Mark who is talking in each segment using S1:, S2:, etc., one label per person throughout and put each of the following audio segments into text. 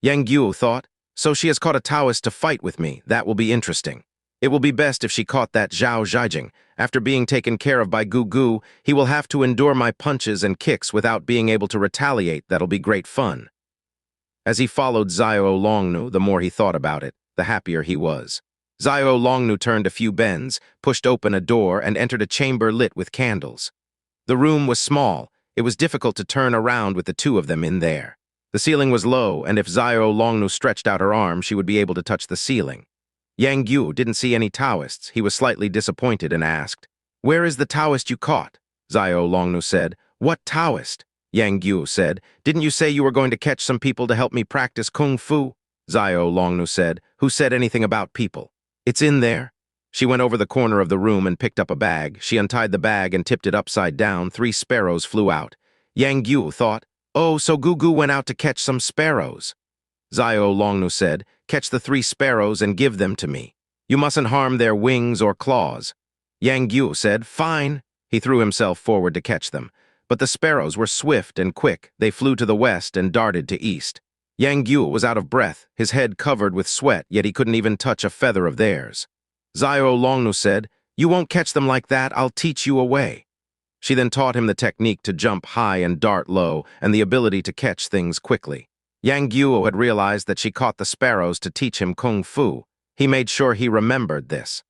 S1: Yang Guo thought, so she has caught a Taoist to fight with me. That will be interesting. It will be best if she caught that Zhao Zhaijing. After being taken care of by Gu Gu, he will have to endure my punches and kicks without being able to retaliate. That'll be great fun. As he followed Xiao Longnu, the more he thought about it, the happier he was. Xiao Longnu turned a few bends, pushed open a door, and entered a chamber lit with candles. The room was small. It was difficult to turn around with the two of them in there. The ceiling was low, and if Xiao Longnu stretched out her arm, she would be able to touch the ceiling. Yang Guo didn't see any Taoists. He was slightly disappointed and asked, "Where is the Taoist you caught?" Xiao Longnu said, "What Taoist?" Yang Guo said, "Didn't you say you were going to catch some people to help me practice kung fu?" Xiao Longnu said, "Who said anything about people?" "It's in there." She went over the corner of the room and picked up a bag. She untied the bag and tipped it upside down. 3 sparrows flew out. Yang Guo thought, "Oh, so Gu Gu went out to catch some sparrows." Xiao Longnu said, "Catch the 3 sparrows and give them to me. You mustn't harm their wings or claws." Yang Guo said, "Fine." He threw himself forward to catch them. But the sparrows were swift and quick. They flew to the west and darted to east. Yang Guo was out of breath, his head covered with sweat, yet he couldn't even touch a feather of theirs. Xiao Longnu said, "You won't catch them like that. I'll teach you a way." She then taught him the technique to jump high and dart low, and the ability to catch things quickly. Yang Guo had realized that she caught the sparrows to teach him kung fu. He made sure he remembered this.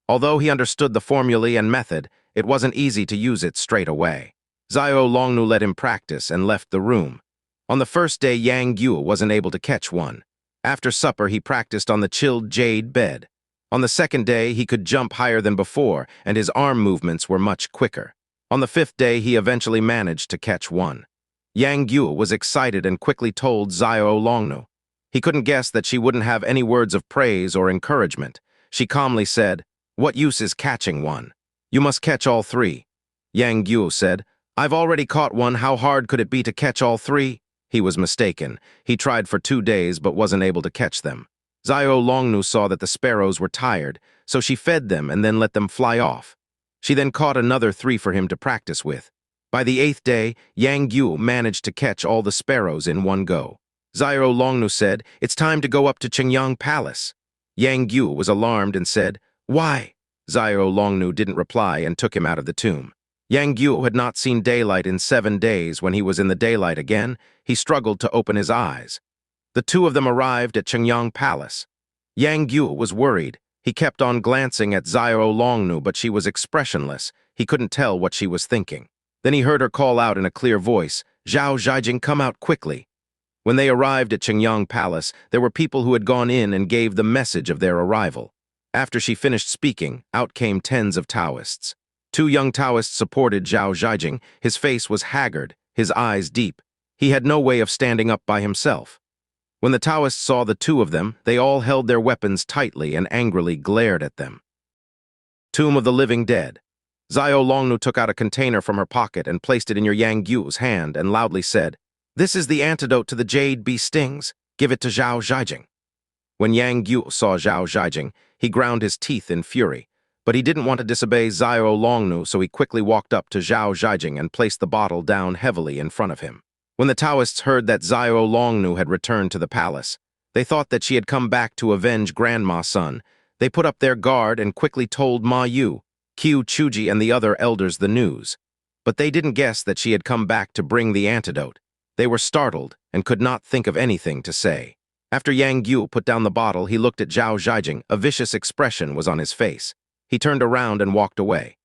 S1: Although he understood the formulae and method, it wasn't easy to use it straight away. Xiao Longnu let him practice and left the room. On the first day, Yang Guo wasn't able to catch one. After supper, he practiced on the chilled jade bed. On the second day, he could jump higher than before, and his arm movements were much quicker. On the 5th day, he eventually managed to catch one. Yang Guo was excited and quickly told Xiao Longnu. He couldn't guess that she wouldn't have any words of praise or encouragement. She calmly said, "What use is catching one? You must catch all 3. Yang Guo said, "I've already caught one. How hard could it be to catch all 3? He was mistaken. He tried for 2 days but wasn't able to catch them. Xiao Longnu saw that the sparrows were tired, so she fed them and then let them fly off. She then caught another 3 for him to practice with. By the 8th day, Yang Guo managed to catch all the sparrows in one go. Xiao Longnu said, "It's time to go up to Qingyang Palace." Yang Guo was alarmed and said, "Why?" Xiao Longnu didn't reply and took him out of the tomb. Yang Guo had not seen daylight in 7 days. When he was in the daylight again, he struggled to open his eyes. The 2 of them arrived at Qingyang Palace. Yang Guo was worried. He kept on glancing at Xiao Longnu, but she was expressionless. He couldn't tell what she was thinking. Then he heard her call out in a clear voice, "Zhao Zhaijing, come out quickly." When they arrived at Qingyang Palace, there were people who had gone in and gave the message of their arrival. After she finished speaking, out came tens of Taoists. 2 young Taoists supported Zhao Zhaijing. His face was haggard, his eyes deep. He had no way of standing up by himself. When the Taoists saw the 2 of them, they all held their weapons tightly and angrily glared at them. Tomb of the Living Dead. Xiao Longnu took out a container from her pocket and placed it in Yang Guo's hand and loudly said, "This is the antidote to the jade bee stings. Give it to Zhao Zhaijing." When Yang Guo saw Zhao Zhaijing, he ground his teeth in fury. But he didn't want to disobey Xiao Longnu, so he quickly walked up to Zhao Zhaijing and placed the bottle down heavily in front of him. When the Taoists heard that Xiao Longnu had returned to the palace, they thought that she had come back to avenge Grandma's son. They put up their guard and quickly told Ma Yu, Qiu Chuji, and the other elders the news. But they didn't guess that she had come back to bring the antidote. They were startled and could not think of anything to say. After Yang Guo put down the bottle, he looked at Zhao Zhaijing. A vicious expression was on his face. He turned around and walked away.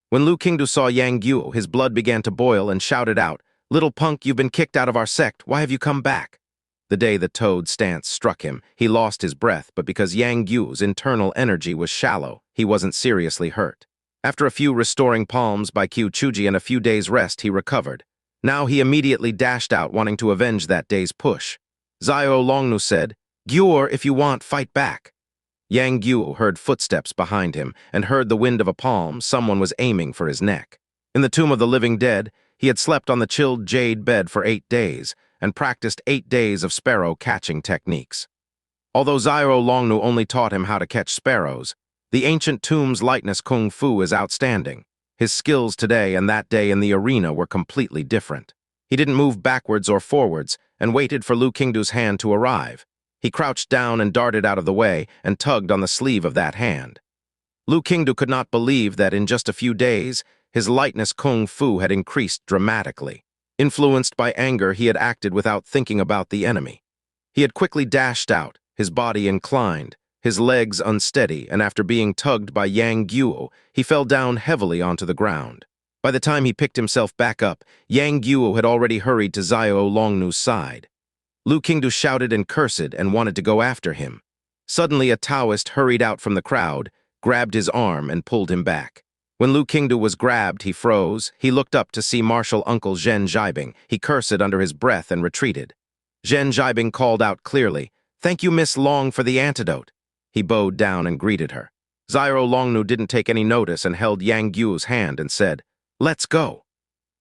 S1: When Lu Qingdu saw Yang Guo, his blood began to boil and shouted out, "Little punk, you've been kicked out of our sect. Why have you come back?" The day the toad stance struck him, he lost his breath, but because Yang Guo's internal energy was shallow, he wasn't seriously hurt. After a few restoring palms by Qiu Chuji and a few days' rest, he recovered. Now he immediately dashed out, wanting to avenge that day's push. Xiao Longnu said, "Guo, if you want, fight back." Yang Guo heard footsteps behind him and heard the wind of a palm. Someone was aiming for his neck. In the Tomb of the Living Dead, he had slept on the chilled jade bed for 8 days and practiced 8 days of sparrow catching techniques. Although Xiao Longnu only taught him how to catch sparrows, the ancient tomb's lightness kung fu is outstanding. His skills today and that day in the arena were completely different. He didn't move backwards or forwards, and waited for Lu Qingdu's hand to arrive. He crouched down and darted out of the way and tugged on the sleeve of that hand. Lu Qingdu could not believe that in just a few days, his lightness kung fu had increased dramatically. Influenced by anger, he had acted without thinking about the enemy. He had quickly dashed out, his body inclined, his legs unsteady, and after being tugged by Yang Guo, he fell down heavily onto the ground. By the time he picked himself back up, Yang Guo had already hurried to Xiao Longnu's side. Lu Qingdu shouted and cursed and wanted to go after him. Suddenly, a Taoist hurried out from the crowd, grabbed his arm, and pulled him back. When Lu Qingdu was grabbed, he froze. He looked up to see martial uncle Zhen Zhaibing. He cursed under his breath and retreated. Zhen Zhaibing called out clearly, "Thank you, Miss Long, for the antidote." He bowed down and greeted her. Xiao Longnu didn't take any notice and held Yang Guo's hand and said, "Let's go."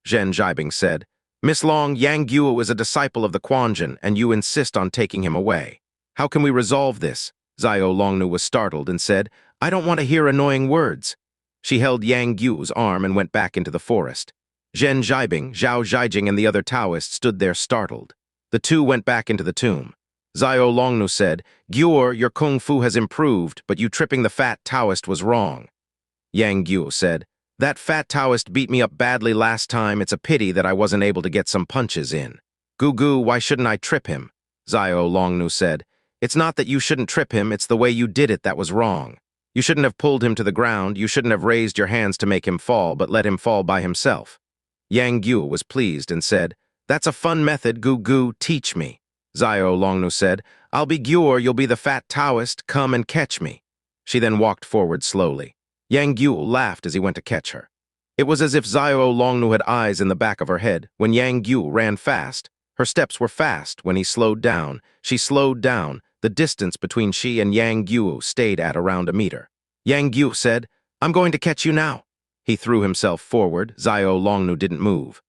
S1: Zhen Zhaibing said, "Miss Long, Yang Guo is a disciple of the Quanjin, and you insist on taking him away. How can we resolve this?" Xiao Longnu was startled and said, "I don't want to hear annoying words." She held Yang Guo's arm and went back into the forest. Zhen Zhaibing, Zhao Zhaijing, and the other Taoists stood there startled. The two went back into the tomb. Xiao Longnu said, "Guo, your kung fu has improved, but you tripping the fat Taoist was wrong." Yang Guo said, "That fat Taoist beat me up badly last time. It's a pity that I wasn't able to get some punches in." "Gugu, why shouldn't I trip him?" Xiao Longnu said, "It's not that you shouldn't trip him, it's the way you did it that was wrong. You shouldn't have pulled him to the ground, you shouldn't have raised your hands to make him fall, but let him fall by himself." Yang Guo was pleased and said, "That's a fun method, Gugu, teach me." Xiao Longnu said, "I'll be Guo, you'll be the fat Taoist, come and catch me." She then walked forward slowly. Yang Guo laughed as he went to catch her. It was as if Xiao Longnu had eyes in the back of her head. When Yang Guo ran fast, her steps were fast. When he slowed down, she slowed down. The distance between she and Yang Guo stayed at around a meter. Yang Guo said, "I'm going to catch you now." He threw himself forward. Xiao Longnu didn't move.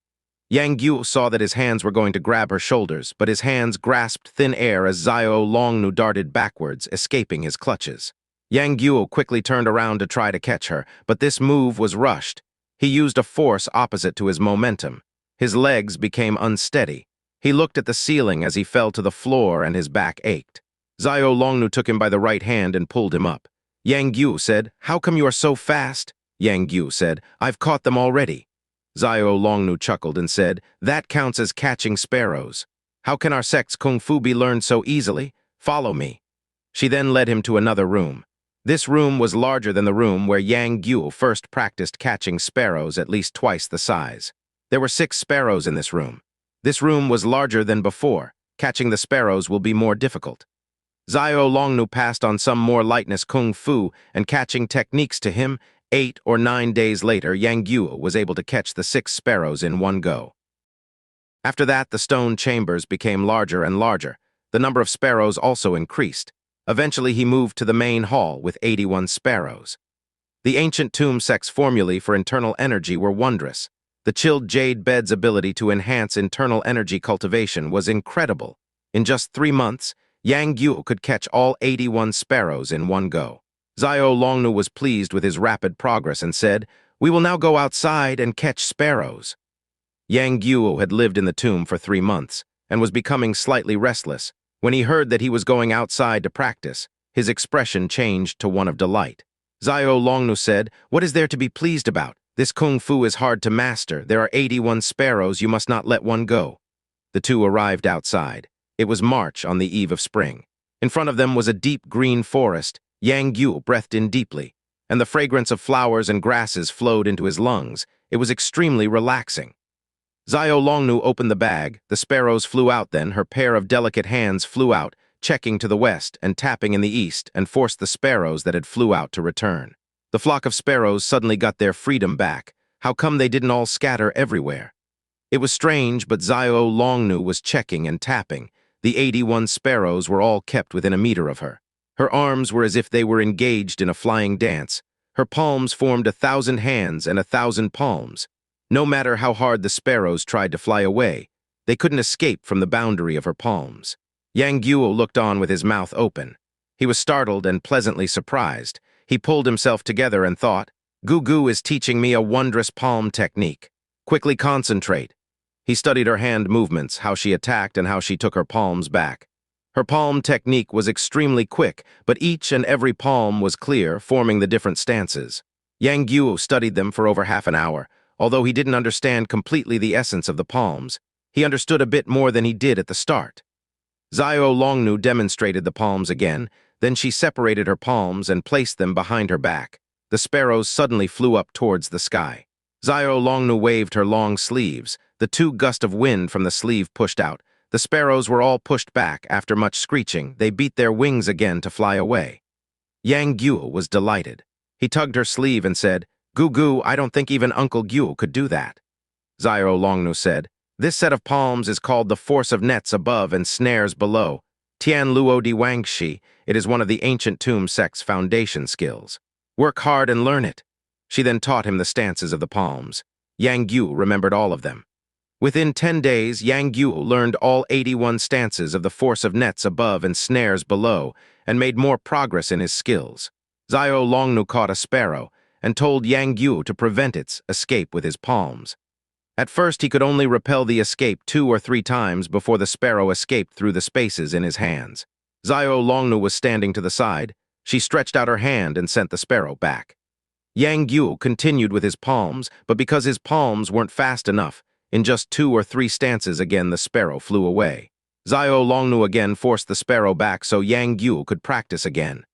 S1: Yang Guo saw that his hands were going to grab her shoulders, but his hands grasped thin air as Xiao Longnu darted backwards, escaping his clutches. Yang Guo quickly turned around to try to catch her, but this move was rushed. He used a force opposite to his momentum. His legs became unsteady. He looked at the ceiling as he fell to the floor and his back ached. Xiao Longnu took him by the right hand and pulled him up. Yang Guo said, "How come you are so fast?" Yang Guo said, "I've caught them already." Xiao Longnu chuckled and said, "That counts as catching sparrows. How can our sect's kung fu be learned so easily? Follow me." She then led him to another room. This room was larger than the room where Yang Guo first practiced catching sparrows, at least twice the size. There were 6 sparrows in this room. This room was larger than before. Catching the sparrows will be more difficult. Xiao Longnu passed on some more lightness kung fu and catching techniques to him. 8 or 9 days later, Yang Guo was able to catch the 6 sparrows in one go. After that, the stone chambers became larger and larger. The number of sparrows also increased. Eventually, he moved to the main hall with 81 sparrows. The ancient tomb sect's formulae for internal energy were wondrous. The chilled jade bed's ability to enhance internal energy cultivation was incredible. In just 3 months, Yang Guo could catch all 81 sparrows in one go. Xiao Longnu was pleased with his rapid progress and said, "We will now go outside and catch sparrows." Yang Guo had lived in the tomb for 3 months and was becoming slightly restless. When he heard that he was going outside to practice, his expression changed to one of delight. Xiao Longnu said, "What is there to be pleased about? This kung fu is hard to master. There are 81 sparrows, you must not let one go." The two arrived outside. It was March on the eve of spring. In front of them was a deep green forest. Yang Guo breathed in deeply, and the fragrance of flowers and grasses flowed into his lungs. It was extremely relaxing. Xiao Longnu opened the bag. The sparrows flew out then. Her pair of delicate hands flew out, checking to the west and tapping in the east, and forced the sparrows that had flew out to return. The flock of sparrows suddenly got their freedom back. How come they didn't all scatter everywhere? It was strange, but Xiao Longnu was checking and tapping. The 81 sparrows were all kept within a meter of her. Her arms were as if they were engaged in a flying dance. Her palms formed 1,000 hands and 1,000 palms. No matter how hard the sparrows tried to fly away, they couldn't escape from the boundary of her palms. Yang Guo looked on with his mouth open. He was startled and pleasantly surprised. He pulled himself together and thought, "Gugu is teaching me a wondrous palm technique. Quickly concentrate." He studied her hand movements, how she attacked and how she took her palms back. Her palm technique was extremely quick, but each and every palm was clear, forming the different stances. Yang Guo studied them for over half an hour. Although he didn't understand completely the essence of the palms, he understood a bit more than he did at the start. Xiao Longnu demonstrated the palms again, then she separated her palms and placed them behind her back. The sparrows suddenly flew up towards the sky. Xiao Longnu waved her long sleeves. The two gusts of wind from the sleeve pushed out. The sparrows were all pushed back. After much screeching, they beat their wings again to fly away. Yang Guo was delighted. He tugged her sleeve and said, "Gugu, I don't think even Uncle Guo could do that." Xiao Longnu said, "This set of palms is called the force of nets above and snares below. Tian Luo Di Wang Shi. It is one of the ancient tomb sect's foundation skills. Work hard and learn it." She then taught him the stances of the palms. Yang Guo remembered all of them. Within 10 days, Yang Guo learned all 81 stances of the force of nets above and snares below and made more progress in his skills. Xiao Longnu caught a sparrow and told Yang Guo to prevent its escape with his palms. At first, he could only repel the escape 2 or 3 times before the sparrow escaped through the spaces in his hands. Xiao Longnu was standing to the side. She stretched out her hand and sent the sparrow back. Yang Guo continued with his palms, but because his palms weren't fast enough, in just 2 or 3 stances again the sparrow flew away. Xiao Longnu again forced the sparrow back so Yang Guo could practice again.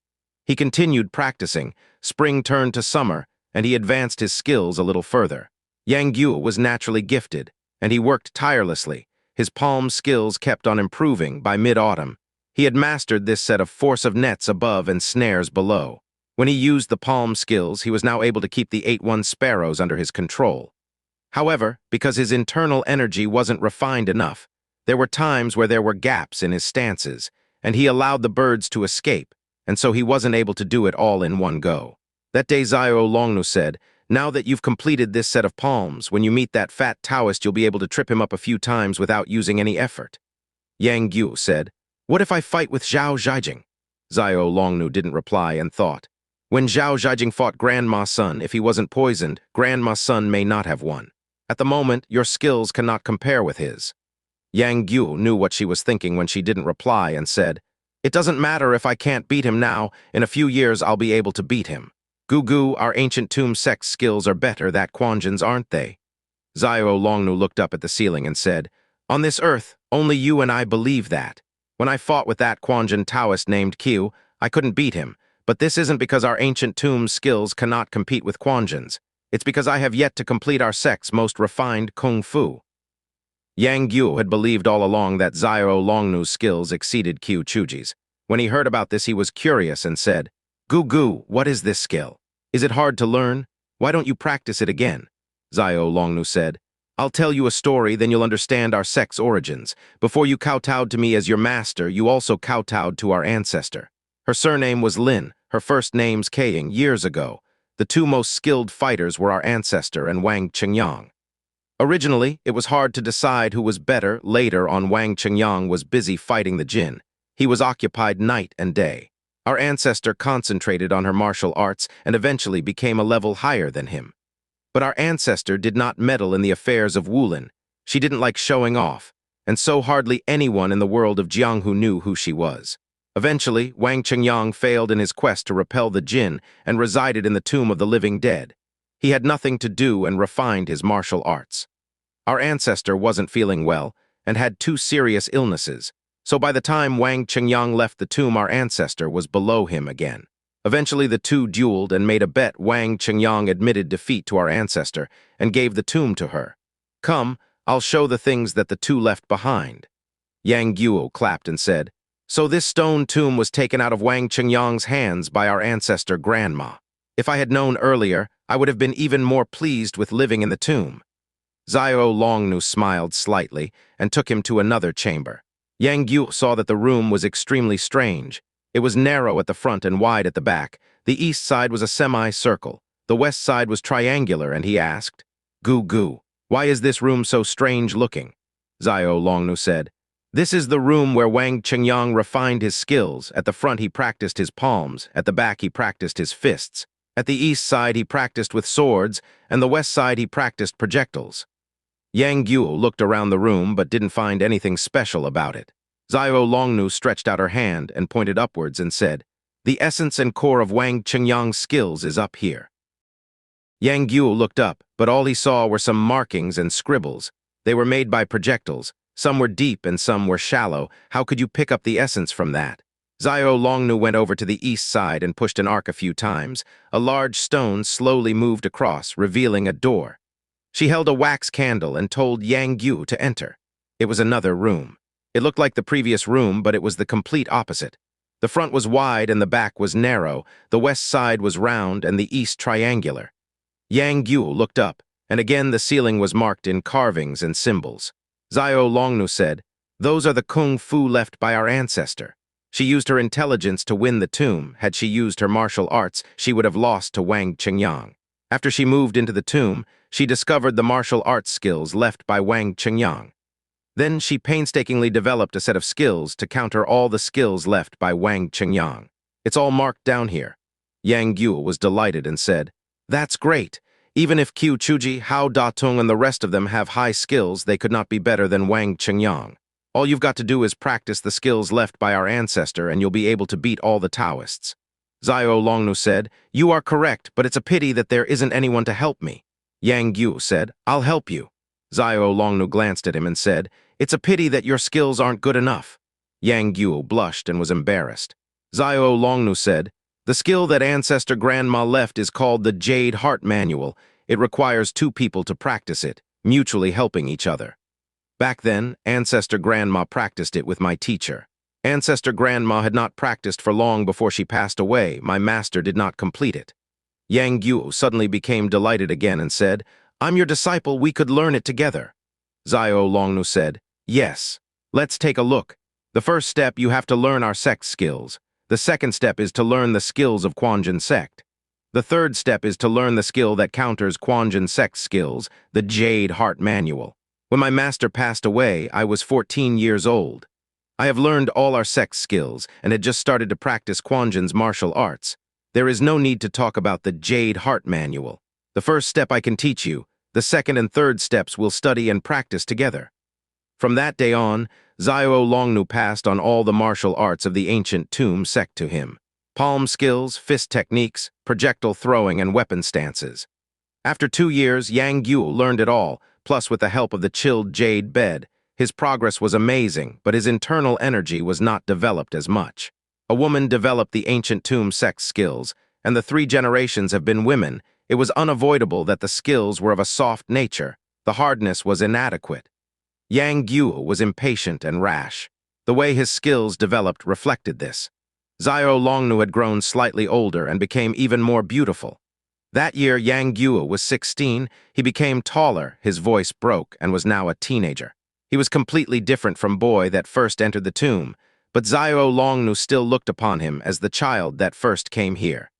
S1: He continued practicing. Spring turned to summer, and he advanced his skills a little further. Yang Guo was naturally gifted, and he worked tirelessly. His palm skills kept on improving. By mid-autumn, he had mastered this set of force of nets above and snares below. When he used the palm skills, he was now able to keep the 8-1 sparrows under his control. However, because his internal energy wasn't refined enough, there were times where there were gaps in his stances, and he allowed the birds to escape, and so he wasn't able to do it all in one go. That day Xiao Longnu said, "Now that you've completed this set of palms, when you meet that fat Taoist you'll be able to trip him up a few times without using any effort." Yang Guo said, "What if I fight with Zhao Zhaijing?" Xiao Longnu didn't reply and thought, "When Zhao Zhaijing fought Grandma's son, if he wasn't poisoned, Grandma's son may not have won. At the moment, your skills cannot compare with his." Yang Guo knew what she was thinking when she didn't reply and said, "It doesn't matter if I can't beat him now. In a few years, I'll be able to beat him. Gugu, our ancient tomb sect skills are better than Quanjin's, aren't they?" Xiao Longnu looked up at the ceiling and said, "On this earth, only you and I believe that. When I fought with that Quanjin Taoist named Qiu, I couldn't beat him, but this isn't because our ancient tomb skills cannot compete with Quanjin's. It's because I have yet to complete our sect's most refined kung fu." Yang Guo had believed all along that Xiao Longnu's skills exceeded Qiu Chuji's. When he heard about this, he was curious and said, "Gugu, what is this skill? Is it hard to learn? Why don't you practice it again?" Xiao Longnu said, "I'll tell you a story, then you'll understand our sect's origins. Before you kowtowed to me as your master, you also kowtowed to our ancestor. Her surname was Lin, her first name's Kaying. Years ago, the 2 most skilled fighters were our ancestor and Wang Qingyang. Originally, it was hard to decide who was better. Later on, Wang Qingyang was busy fighting the jinn. He was occupied night and day. Our ancestor concentrated on her martial arts and eventually became a level higher than him. But our ancestor did not meddle in the affairs of Wulin. She didn't like showing off, and so hardly anyone in the world of Jianghu knew who she was. Eventually, Wang Qingyang failed in his quest to repel the jinn and resided in the tomb of the living dead. He had nothing to do and refined his martial arts. Our ancestor wasn't feeling well and had 2 serious illnesses, so by the time Wang Qingyang left the tomb, our ancestor was below him again. Eventually, the 2 dueled and made a bet. Wang Qingyang admitted defeat to our ancestor and gave the tomb to her. "Come, I'll show the things that the 2 left behind." Yang Guo clapped and said, "So this stone tomb was taken out of Wang Qingyang's hands by our ancestor Grandma. If I had known earlier, I would have been even more pleased with living in the tomb." Xiao Longnu smiled slightly and took him to another chamber. Yang Guo saw that the room was extremely strange. It was narrow at the front and wide at the back. The east side was a semi-circle. The west side was triangular, and he asked, "Gugu, why is this room so strange looking?" Xiao Longnu said, "This is the room where Wang Qingyang refined his skills. At the front he practiced his palms, at the back he practiced his fists. At the east side he practiced with swords, and the west side he practiced projectiles." Yang Guo looked around the room but didn't find anything special about it. Xiao Longnu stretched out her hand and pointed upwards and said, "The essence and core of Wang Qingyang's skills is up here." Yang Guo looked up, but all he saw were some markings and scribbles. They were made by projectiles. Some were deep and some were shallow. How could you pick up the essence from that? Xiao Longnu went over to the east side and pushed an arc a few times. A large stone slowly moved across, revealing a door. She held a wax candle and told Yang Guo to enter. It was another room. It looked like the previous room, but it was the complete opposite. The front was wide and the back was narrow. The west side was round and the east triangular. Yang Guo looked up, and again the ceiling was marked in carvings and symbols. Xiao Longnu said, "Those are the kung fu left by our ancestor. She used her intelligence to win the tomb. Had she used her martial arts, she would have lost to Wang Qingyang. After she moved into the tomb, she discovered the martial arts skills left by Wang Qingyang. Then she painstakingly developed a set of skills to counter all the skills left by Wang Qingyang. It's all marked down here." Yang Guo was delighted and said, "That's great. Even if Qiu Chuji, Hao Datung, and the rest of them have high skills, they could not be better than Wang Qingyang. All you've got to do is practice the skills left by our ancestor and you'll be able to beat all the Taoists." Xiao Longnu said, "You are correct, but it's a pity that there isn't anyone to help me." Yang Guo said, "I'll help you." Xiao Longnu glanced at him and said, "It's a pity that your skills aren't good enough." Yang Guo blushed and was embarrassed. Xiao Longnu said, "The skill that Ancestor Grandma left is called the Jade Heart Manual. It requires two people to practice it, mutually helping each other. Back then, Ancestor Grandma practiced it with my teacher. Ancestor Grandma had not practiced for long before she passed away. My master did not complete it." Yang Guo suddenly became delighted again and said, "I'm your disciple, we could learn it together." Xiao Longnu said, "Yes. Let's take a look. The first step, you have to learn our sect skills. The second step is to learn the skills of Quanjin sect. The third step is to learn the skill that counters Quanjin sect skills, the Jade Heart Manual. When my master passed away, I was 14 years old. I have learned all our sect skills and had just started to practice Quanjin's martial arts. There is no need to talk about the Jade Heart Manual. The first step I can teach you. The second and third steps we'll study and practice together." From that day on, Xiao Longnu passed on all the martial arts of the ancient tomb sect to him. Palm skills, fist techniques, projectile throwing, and weapon stances. After 2 years, Yang Guo learned it all, plus with the help of the chilled jade bed. His progress was amazing, but his internal energy was not developed as much. A woman developed the ancient tomb sect skills, and the 3 generations have been women. It was unavoidable that the skills were of a soft nature. The hardness was inadequate. Yang Guo was impatient and rash. The way his skills developed reflected this. Xiao Longnu had grown slightly older and became even more beautiful. That year, Yang Guo was 16. He became taller, his voice broke, and was now a teenager. He was completely different from boy that first entered the tomb, but Xiao Longnu still looked upon him as the child that first came here.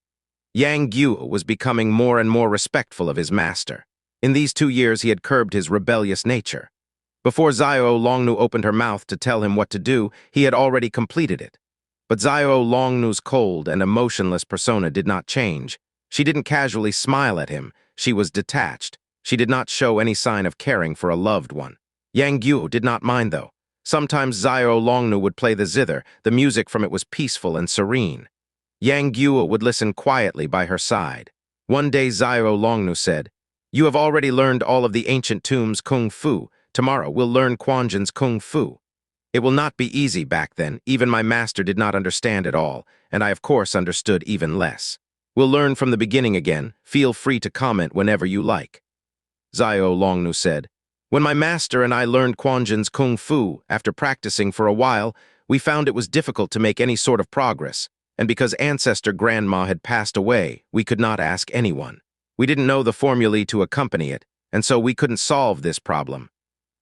S1: Yang Guo was becoming more and more respectful of his master. In these 2 years, he had curbed his rebellious nature. Before Xiao Longnu opened her mouth to tell him what to do, he had already completed it. But Xiao Longnu's cold and emotionless persona did not change. She didn't casually smile at him. She was detached. She did not show any sign of caring for a loved one. Yang Guo did not mind, though. Sometimes Xiao Longnu would play the zither. The music from it was peaceful and serene. Yang Guo would listen quietly by her side. One day Xiao Longnu said, "You have already learned all of the ancient tomb's kung fu. Tomorrow we'll learn Quanjin's kung fu. It will not be easy back then. Even my master did not understand it all, and I of course understood even less. We'll learn from the beginning again. Feel free to comment whenever you like." Xiao Longnu said, "When my master and I learned Quanjin's kung fu, after practicing for a while, we found it was difficult to make any sort of progress, and because Ancestor Grandma had passed away, we could not ask anyone. We didn't know the formulae to accompany it, and so we couldn't solve this problem.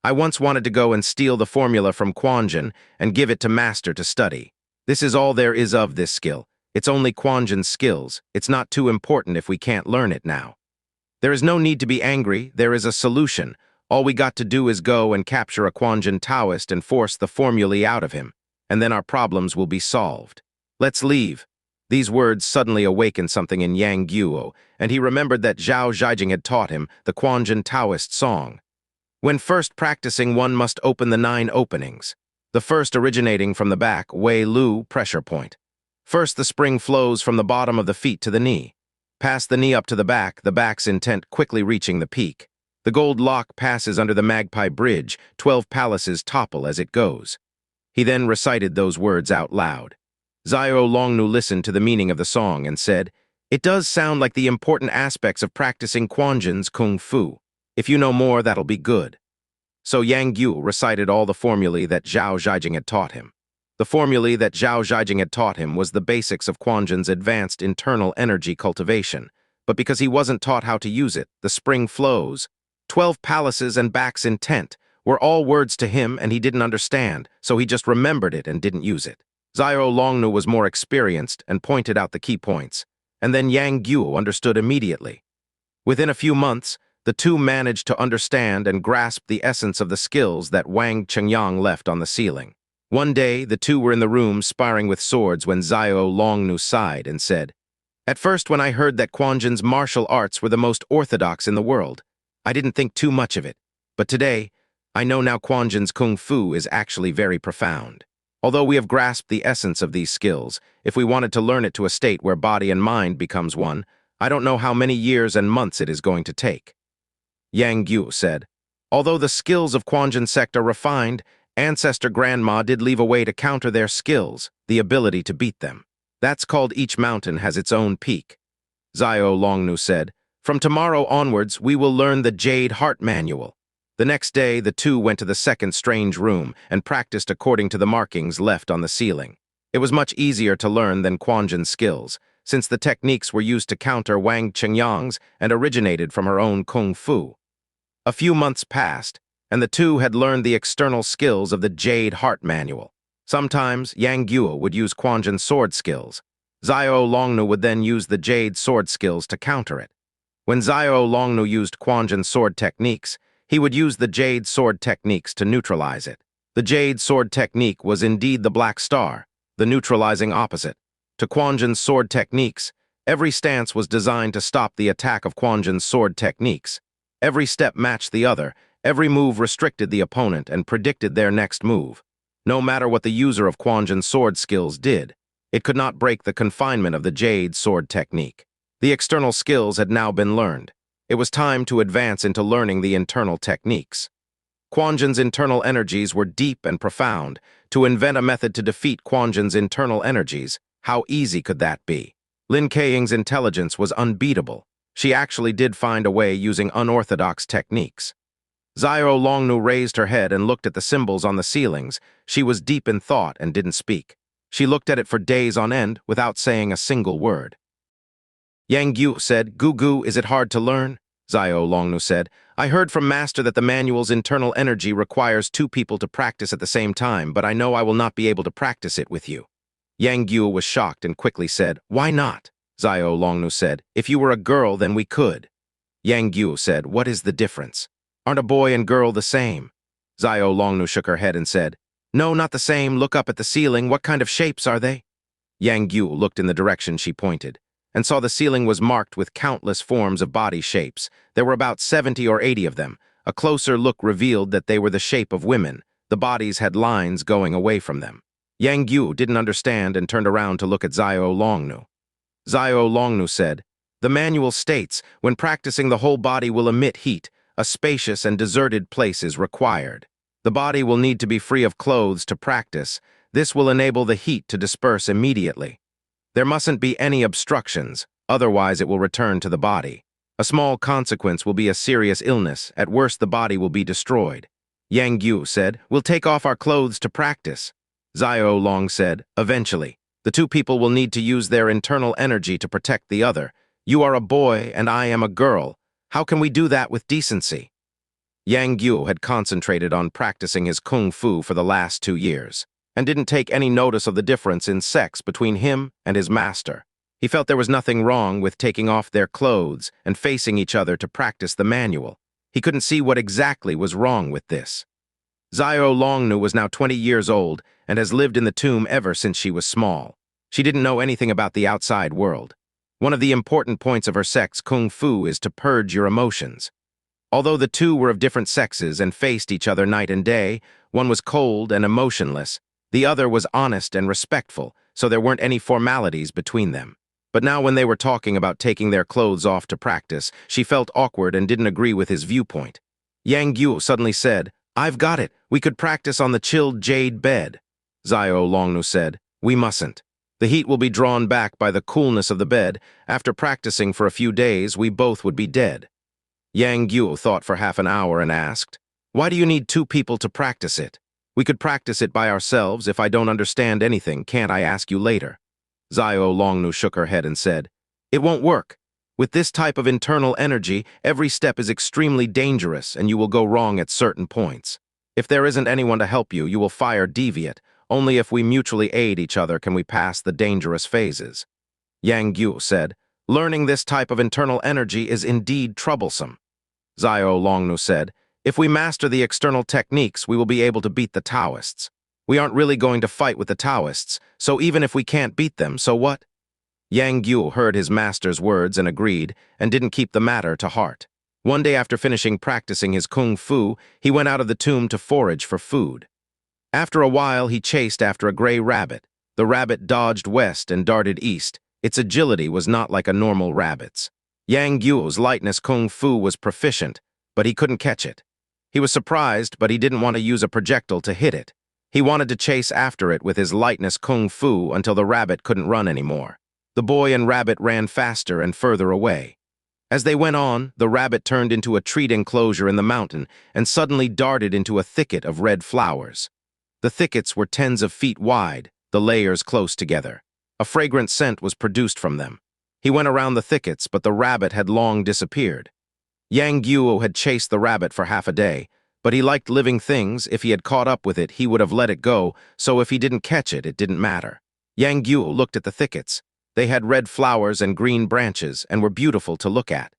S1: I once wanted to go and steal the formula from Quanjin and give it to Master to study. This is all there is of this skill. It's only Quanjin's skills. It's not too important if we can't learn it now. There is no need to be angry. There is a solution. All we got to do is go and capture a Quanjin Taoist and force the formulae out of him, and then our problems will be solved. Let's leave." These words suddenly awakened something in Yang Guo, and he remembered that Zhao Zhaijing had taught him the Quanjin Taoist song. When first practicing, one must open the 9 openings. The first originating from the back, Wei Lu pressure point. First, the spring flows from the bottom of the feet to the knee. Past the knee up to the back's intent quickly reaching the peak. The gold lock passes under the magpie bridge, 12 palaces topple as it goes. He then recited those words out loud. Xiao Longnu listened to the meaning of the song and said, "It does sound like the important aspects of practicing Quanjin's Kung Fu. If you know more, that'll be good." So Yang Guo recited all the formulae that Zhao Zhaijing had taught him. The formulae that Zhao Zhaijing had taught him was the basics of Quanjin's advanced internal energy cultivation, but because he wasn't taught how to use it, the spring flows, 12 palaces and back's intent were all words to him and he didn't understand, so he just remembered it and didn't use it. Xiao Longnu was more experienced and pointed out the key points, and then Yang Guo understood immediately. Within a few months, the two managed to understand and grasp the essence of the skills that Wang Chengyang left on the ceiling. One day, the two were in the room sparring with swords when Xiao Longnu sighed and said, "At first, when I heard that Quanjin's martial arts were the most orthodox in the world, I didn't think too much of it. But today, I know now Quanjin's Kung Fu is actually very profound. Although we have grasped the essence of these skills, if we wanted to learn it to a state where body and mind becomes one, I don't know how many years and months it is going to take." Yang Guo said, "Although the skills of Quanjin sect are refined, Ancestor Grandma did leave a way to counter their skills, the ability to beat them. That's called each mountain has its own peak." Xiao Longnu said, "From tomorrow onwards, we will learn the Jade Heart Manual." The next day, the two went to the second strange room and practiced according to the markings left on the ceiling. It was much easier to learn than Quanjin's skills, since the techniques were used to counter Wang Chengyang's and originated from her own Kung Fu. A few months passed, and the two had learned the external skills of the Jade Heart Manual. Sometimes, Yang Guo would use Quanjin's sword skills. Xiao Longnu would then use the Jade sword skills to counter it. When Xiao Longnu used Quanjin's sword techniques, he would use the Jade sword techniques to neutralize it. The Jade sword technique was indeed the Black Star, the neutralizing opposite. To Quanjin's sword techniques, every stance was designed to stop the attack of Quanjin's sword techniques. Every step matched the other, every move restricted the opponent and predicted their next move. No matter what the user of Quanjin's sword skills did, it could not break the confinement of the Jade sword technique. The external skills had now been learned. It was time to advance into learning the internal techniques. Quanjin's internal energies were deep and profound. To invent a method to defeat Quanjin's internal energies, how easy could that be? Lin Keiying's intelligence was unbeatable. She actually did find a way using unorthodox techniques. Xiao Longnu raised her head and looked at the symbols on the ceilings. She was deep in thought and didn't speak. She looked at it for days on end without saying a single word. Yang Guo said, "Gugu, is it hard to learn?" Xiao Longnu said, "I heard from Master that the manual's internal energy requires 2 people to practice at the same time, but I know I will not be able to practice it with you." Yang Guo was shocked and quickly said, "Why not?" Xiao Longnu said, "If you were a girl, then we could." Yang Guo said, "What is the difference? Aren't a boy and girl the same?" Xiao Longnu shook her head and said, "No, not the same. Look up at the ceiling. What kind of shapes are they?" Yang Guo looked in the direction she pointed, and saw the ceiling was marked with countless forms of body shapes. There were about 70 or 80 of them. A closer look revealed that they were the shape of women. The bodies had lines going away from them. Yang Guo didn't understand and turned around to look at Xiao Longnu. Xiao Longnu said, "The manual states, when practicing the whole body will emit heat. A spacious and deserted place is required. The body will need to be free of clothes to practice. This will enable the heat to disperse immediately. There mustn't be any obstructions, otherwise it will return to the body. A small consequence will be a serious illness. At worst, the body will be destroyed." Yang Guo said, "We'll take off our clothes to practice." Xiao Long said, "Eventually, the 2 people will need to use their internal energy to protect the other. You are a boy and I am a girl. How can we do that with decency?" Yang Guo had concentrated on practicing his Kung Fu for the last 2 years, and didn't take any notice of the difference in sex between him and his master. He felt there was nothing wrong with taking off their clothes and facing each other to practice the manual. He couldn't see what exactly was wrong with this. Xiao Longnu was now 20 years old and has lived in the tomb ever since she was small. She didn't know anything about the outside world. One of the important points of her sect's Kung Fu is to purge your emotions. Although the two were of different sexes and faced each other night and day, one was cold and emotionless, the other was honest and respectful, so there weren't any formalities between them. But now when they were talking about taking their clothes off to practice, she felt awkward and didn't agree with his viewpoint. Yang Guo suddenly said, "I've got it. We could practice on the chilled jade bed." Xiao Longnu said, "We mustn't. The heat will be drawn back by the coolness of the bed. After practicing for a few days, we both would be dead." Yang Guo thought for half an hour and asked, "Why do you need two people to practice it? We could practice it by ourselves. If I don't understand anything, can't I ask you later?" Xiao Longnu shook her head and said, "It won't work. With this type of internal energy, every step is extremely dangerous and you will go wrong at certain points. If there isn't anyone to help you, you will fire deviate. Only if we mutually aid each other can we pass the dangerous phases." Yang Guo said, "Learning this type of internal energy is indeed troublesome." Xiao Longnu said, "If we master the external techniques, we will be able to beat the Taoists. We aren't really going to fight with the Taoists, so even if we can't beat them, so what?" Yang Guo heard his master's words and agreed, and didn't keep the matter to heart. One day after finishing practicing his kung fu, he went out of the tomb to forage for food. After a while, he chased after a gray rabbit. The rabbit dodged west and darted east. Its agility was not like a normal rabbit's. Yang Guo's lightness kung fu was proficient, but he couldn't catch it. He was surprised, but he didn't want to use a projectile to hit it. He wanted to chase after it with his lightness kung fu until the rabbit couldn't run anymore. The boy and rabbit ran faster and further away. As they went on, the rabbit turned into a tree enclosure in the mountain and suddenly darted into a thicket of red flowers. The thickets were tens of feet wide, the layers close together. A fragrant scent was produced from them. He went around the thickets, but the rabbit had long disappeared. Yang Guo had chased the rabbit for half a day, but he liked living things. If he had caught up with it, he would have let it go, so if he didn't catch it, it didn't matter. Yang Guo looked at the thickets. They had red flowers and green branches and were beautiful to look at.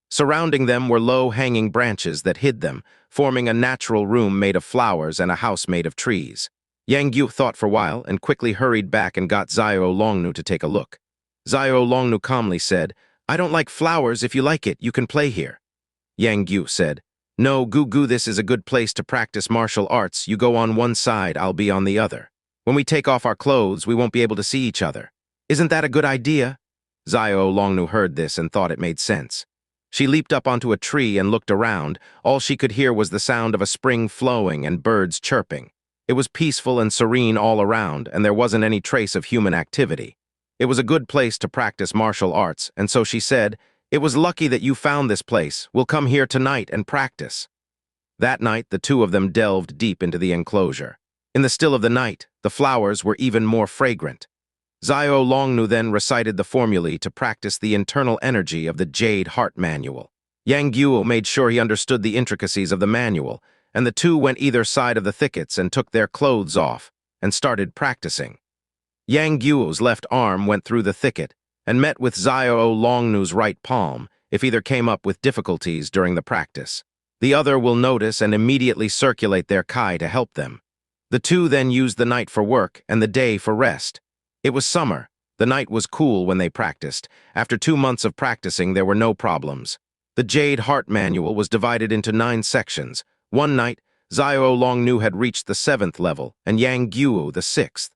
S1: Surrounding them were low-hanging branches that hid them, forming a natural room made of flowers and a house made of trees. Yang Guo thought for a while and quickly hurried back and got Xiao Longnu to take a look. Xiao Longnu calmly said, "I don't like flowers. If you like it, you can play here." Yang Guo said, "No, Gugu, this is a good place to practice martial arts. You go on one side, I'll be on the other. When we take off our clothes, we won't be able to see each other. Isn't that a good idea?" Xiao Longnu heard this and thought it made sense. She leaped up onto a tree and looked around. All she could hear was the sound of a spring flowing and birds chirping. It was peaceful and serene all around, and there wasn't any trace of human activity. It was a good place to practice martial arts, and so she said, "It was lucky that you found this place. We'll come here tonight and practice." That night, the two of them delved deep into the enclosure. In the still of the night, the flowers were even more fragrant. Xiao Longnu then recited the formulae to practice the internal energy of the Jade Heart Manual. Yang Guo made sure he understood the intricacies of the manual, and the two went either side of the thickets and took their clothes off and started practicing. Yang Guo's left arm went through the thicket and met with Xiao Longnu's right palm if either came up with difficulties during the practice. The other will notice and immediately circulate their kai to help them. The two then used the night for work and the day for rest. It was summer. The night was cool when they practiced. After 2 months of practicing, there were no problems. The Jade Heart Manual was divided into 9 sections. One night, Xiao Longnu had reached the 7th level and Yang Guo the 6th.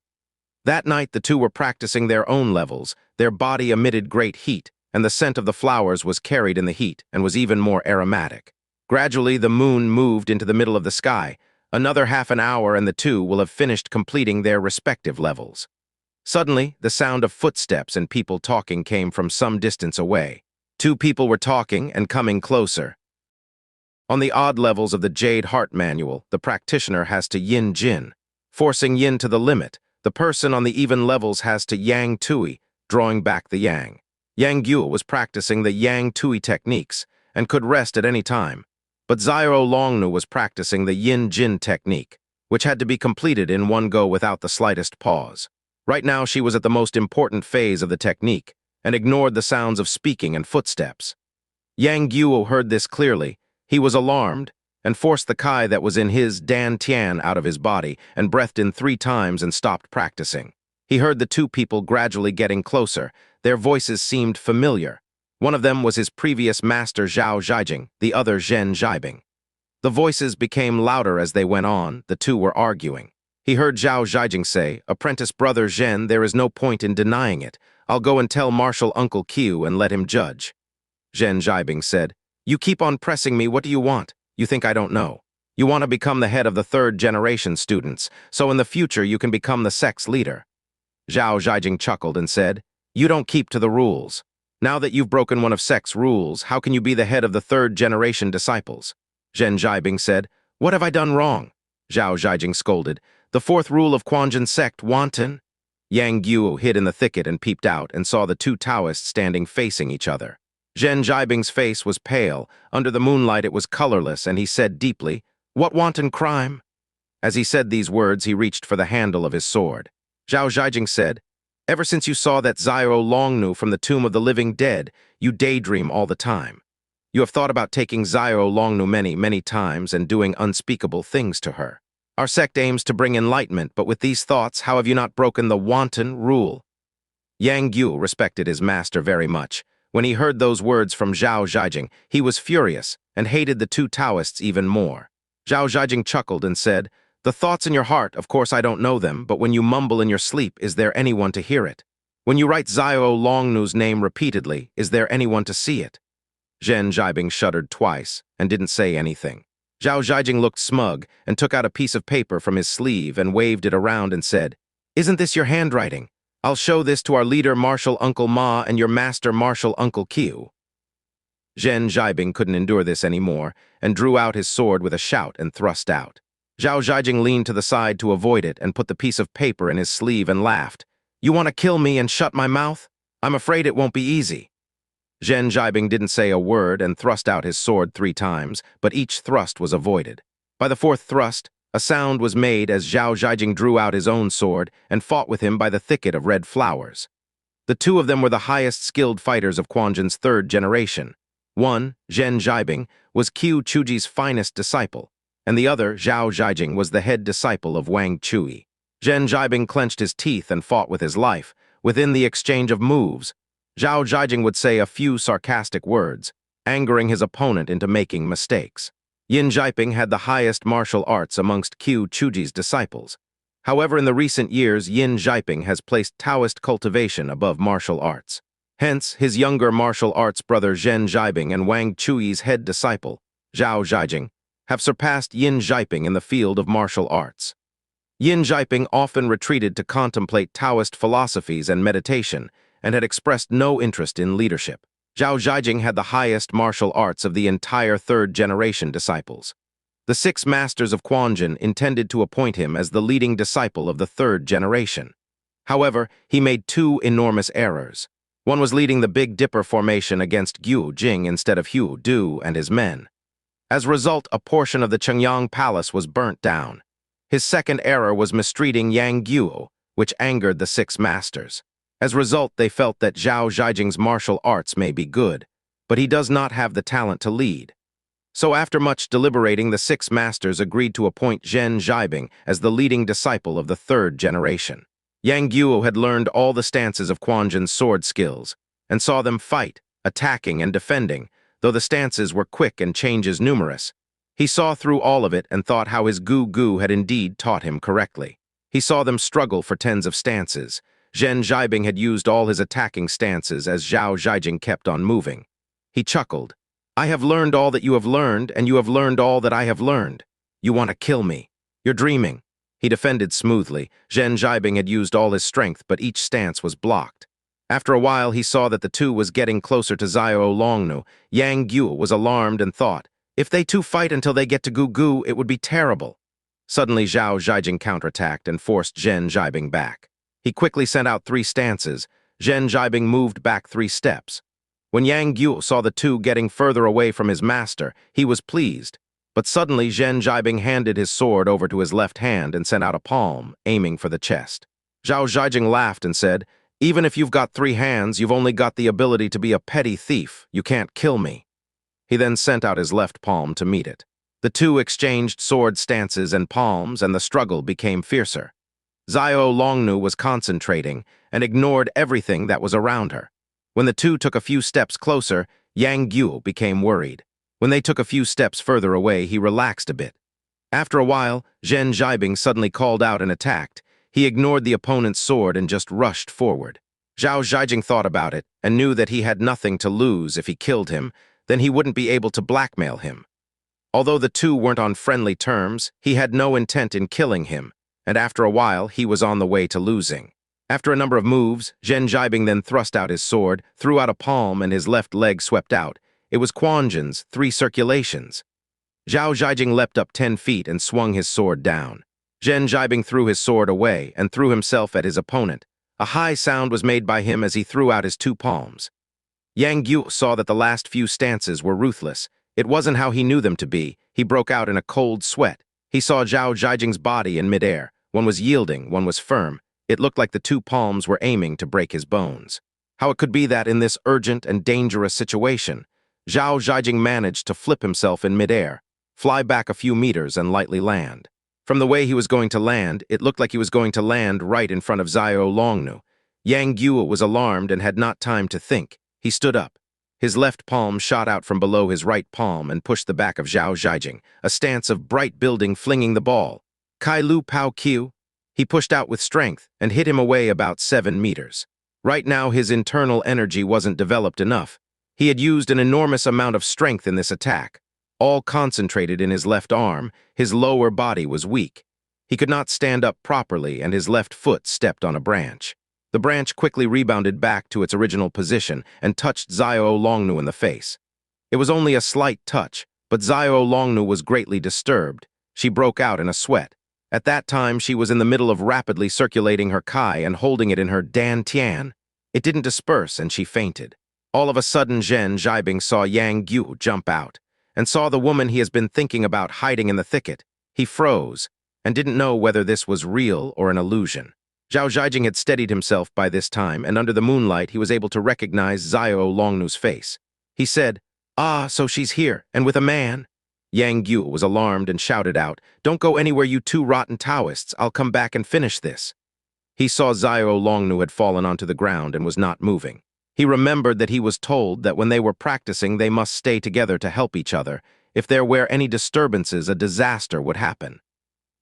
S1: That night, the two were practicing their own levels. Their body emitted great heat, and the scent of the flowers was carried in the heat and was even more aromatic. Gradually, the moon moved into the middle of the sky. Another half an hour and the two will have finished completing their respective levels. Suddenly, the sound of footsteps and people talking came from some distance away. 2 people were talking and coming closer. On the odd levels of the Jade Heart Manual, the practitioner has to yin-jin, forcing yin to the limit. The person on the even levels has to yang-tui, drawing back the yang. Yang Guo was practicing the yang-tui techniques and could rest at any time, but Xiao Longnu was practicing the yin-jin technique, which had to be completed in one go without the slightest pause. Right now, she was at the most important phase of the technique and ignored the sounds of speaking and footsteps. Yang Guo heard this clearly. He was alarmed and forced the kai that was in his Dan Tian out of his body and breathed in 3 times and stopped practicing. He heard the 2 people gradually getting closer. Their voices seemed familiar. One of them was his previous master Zhao Zhaijing, the other Zhen Zhaibing. The voices became louder as they went on. The two were arguing. He heard Zhao Zhaijing say, "Apprentice brother Zhen, there is no point in denying it. I'll go and tell Martial Uncle Qiu and let him judge." Zhen Zhaibing said, "You keep on pressing me. What do you want? You think I don't know? You want to become the head of the third generation students, so in the future you can become the sect's leader." Zhao Zhaijing chuckled and said, "You don't keep to the rules. Now that you've broken one of sect's rules, how can you be the head of the third generation disciples?" Zhen Zhaibing said, "What have I done wrong?" Zhao Zhaijing scolded, "The fourth rule of Quanjin sect, wanton." Yang Guo hid in the thicket and peeped out and saw the two Taoists standing facing each other. Zhen Zhaibing's face was pale. Under the moonlight it was colorless, and he said deeply, "What wanton crime?" As he said these words, he reached for the handle of his sword. Zhao Zhaijing said, "Ever since you saw that Xiao Longnu from the tomb of the living dead, you daydream all the time. You have thought about taking Xiao Longnu many times and doing unspeakable things to her. Our sect aims to bring enlightenment, but with these thoughts, how have you not broken the wanton rule?" Yang Guo respected his master very much. When he heard those words from Zhao Zhaijing, he was furious and hated the two Taoists even more. Zhao Zhaijing chuckled and said, "The thoughts in your heart, of course I don't know them, but when you mumble in your sleep, is there anyone to hear it? When you write Xiao Longnu's name repeatedly, is there anyone to see it?" Zhen Zhaibing shuddered twice and didn't say anything. Zhao Zhaijing looked smug and took out a piece of paper from his sleeve and waved it around and said, "Isn't this your handwriting? I'll show this to our leader Martial Uncle Ma and your master Martial Uncle Qiu." Zhen Zhaibing couldn't endure this anymore and drew out his sword with a shout and thrust out. Zhao Zhaijing leaned to the side to avoid it and put the piece of paper in his sleeve and laughed. "You want to kill me and shut my mouth? I'm afraid it won't be easy." Zhen Zhaibing didn't say a word and thrust out his sword 3 times, but each thrust was avoided. By the 4th thrust, a sound was made as Zhao Zhaijing drew out his own sword and fought with him by the thicket of red flowers. The two of them were the highest skilled fighters of Quanjin's 3rd generation. One, Zhen Zhaibing, was Qiu Chuji's finest disciple, and the other, Zhao Zhaijing, was the head disciple of Wang Chui. Zhen Zhaibing clenched his teeth and fought with his life. Within the exchange of moves, Zhao Zhaijing would say a few sarcastic words, angering his opponent into making mistakes. Yin Zhaiping had the highest martial arts amongst Qiu Chuji's disciples. However, in the recent years, Yin Zhaiping has placed Taoist cultivation above martial arts. Hence, his younger martial arts brother Zhen Zhaibing and Wang Chui's head disciple, Zhao Zhaijing, have surpassed Yin Zhaiping in the field of martial arts. Yin Zhaiping often retreated to contemplate Taoist philosophies and meditation, and had expressed no interest in leadership. Zhao Zhaijing had the highest martial arts of the entire 3rd generation disciples. The 6 masters of Quanjin intended to appoint him as the leading disciple of the 3rd generation. However, he made 2 enormous errors. One was leading the Big Dipper formation against Guo Jing instead of Hu Du and his men. As a result, a portion of the Chengyang Palace was burnt down. His second error was mistreating Yang Guo, which angered the 6 masters. As a result, they felt that Zhao Zhaijing's martial arts may be good, but he does not have the talent to lead. So after much deliberating, the 6 masters agreed to appoint Zhen Zhaibing as the leading disciple of the 3rd generation. Yang Guo had learned all the stances of Quanjin's sword skills, and saw them fight, attacking and defending, though the stances were quick and changes numerous. He saw through all of it and thought how his Gu had indeed taught him correctly. He saw them struggle for tens of stances. Zhen Zhaibing had used all his attacking stances as Zhao Zhaijing kept on moving. He chuckled. "I have learned all that you have learned, and you have learned all that I have learned. You want to kill me. You're dreaming." He defended smoothly. Zhen Zhaibing had used all his strength, but each stance was blocked. After a while, he saw that the two was getting closer to Xiao Longnu. Yang Guo was alarmed and thought, if they two fight until they get to Gu, it would be terrible. Suddenly, Zhao Zhaijing counterattacked and forced Zhen Zhaibing back. He quickly sent out 3 stances. Zhen Zhaibing moved back 3 steps. When Yang Guo saw the two getting further away from his master, he was pleased. But suddenly, Zhen Zhaibing handed his sword over to his left hand and sent out a palm, aiming for the chest. Zhao Zhaijing laughed and said, "Even if you've got 3 hands, you've only got the ability to be a petty thief. You can't kill me." He then sent out his left palm to meet it. The two exchanged sword stances and palms, and the struggle became fiercer. Xiao Longnu was concentrating and ignored everything that was around her. When the two took a few steps closer, Yang Guo became worried. When they took a few steps further away, he relaxed a bit. After a while, Zhen Zhaibing suddenly called out and attacked. He ignored the opponent's sword and just rushed forward. Xiao Zhaijing thought about it and knew that he had nothing to lose if he killed him, then he wouldn't be able to blackmail him. Although the two weren't on friendly terms, he had no intent in killing him, and after a while he was on the way to losing. After a number of moves, Zhen Zhaibing then thrust out his sword, threw out a palm, and his left leg swept out. It was Quan Zhen's 3 circulations. Xiao Zhaijing leapt up 10 feet and swung his sword down. Zhen Zhaibing threw his sword away and threw himself at his opponent. A high sound was made by him as he threw out his 2 palms. Yang Guo saw that the last few stances were ruthless. It wasn't how he knew them to be. He broke out in a cold sweat. He saw Xiao Zhaijing's body in midair. One was yielding, one was firm. It looked like the 2 palms were aiming to break his bones. How it could be that in this urgent and dangerous situation, Xiao Zhaijing managed to flip himself in midair, fly back a few meters and lightly land. From the way he was going to land, it looked like he was going to land right in front of Xiao Longnu. Yang Guo was alarmed and had not time to think. He stood up. His left palm shot out from below his right palm and pushed the back of Xiao Zhaijing, a stance of bright building flinging the ball. Kai Lu Pao Qiu. He pushed out with strength and hit him away about 7 meters. Right now his internal energy wasn't developed enough. He had used an enormous amount of strength in this attack. All concentrated in his left arm, his lower body was weak. He could not stand up properly and his left foot stepped on a branch. The branch quickly rebounded back to its original position and touched Xiao Longnu in the face. It was only a slight touch, but Xiao Longnu was greatly disturbed. She broke out in a sweat. At that time, she was in the middle of rapidly circulating her Kai and holding it in her Dan Tian. It didn't disperse and she fainted. All of a sudden, Zhen Zhaibing saw Yang Guo jump out and saw the woman he has been thinking about hiding in the thicket. He froze and didn't know whether this was real or an illusion. Xiao Zhaijing had steadied himself by this time, and under the moonlight he was able to recognize Xiao Longnu's face. He said, "Ah, so she's here, and with a man?" Yang Guo was alarmed and shouted out, "Don't go anywhere, you 2 rotten Taoists. I'll come back and finish this." He saw Xiao Longnu had fallen onto the ground and was not moving. He remembered that he was told that when they were practicing they must stay together to help each other. If there were any disturbances, a disaster would happen.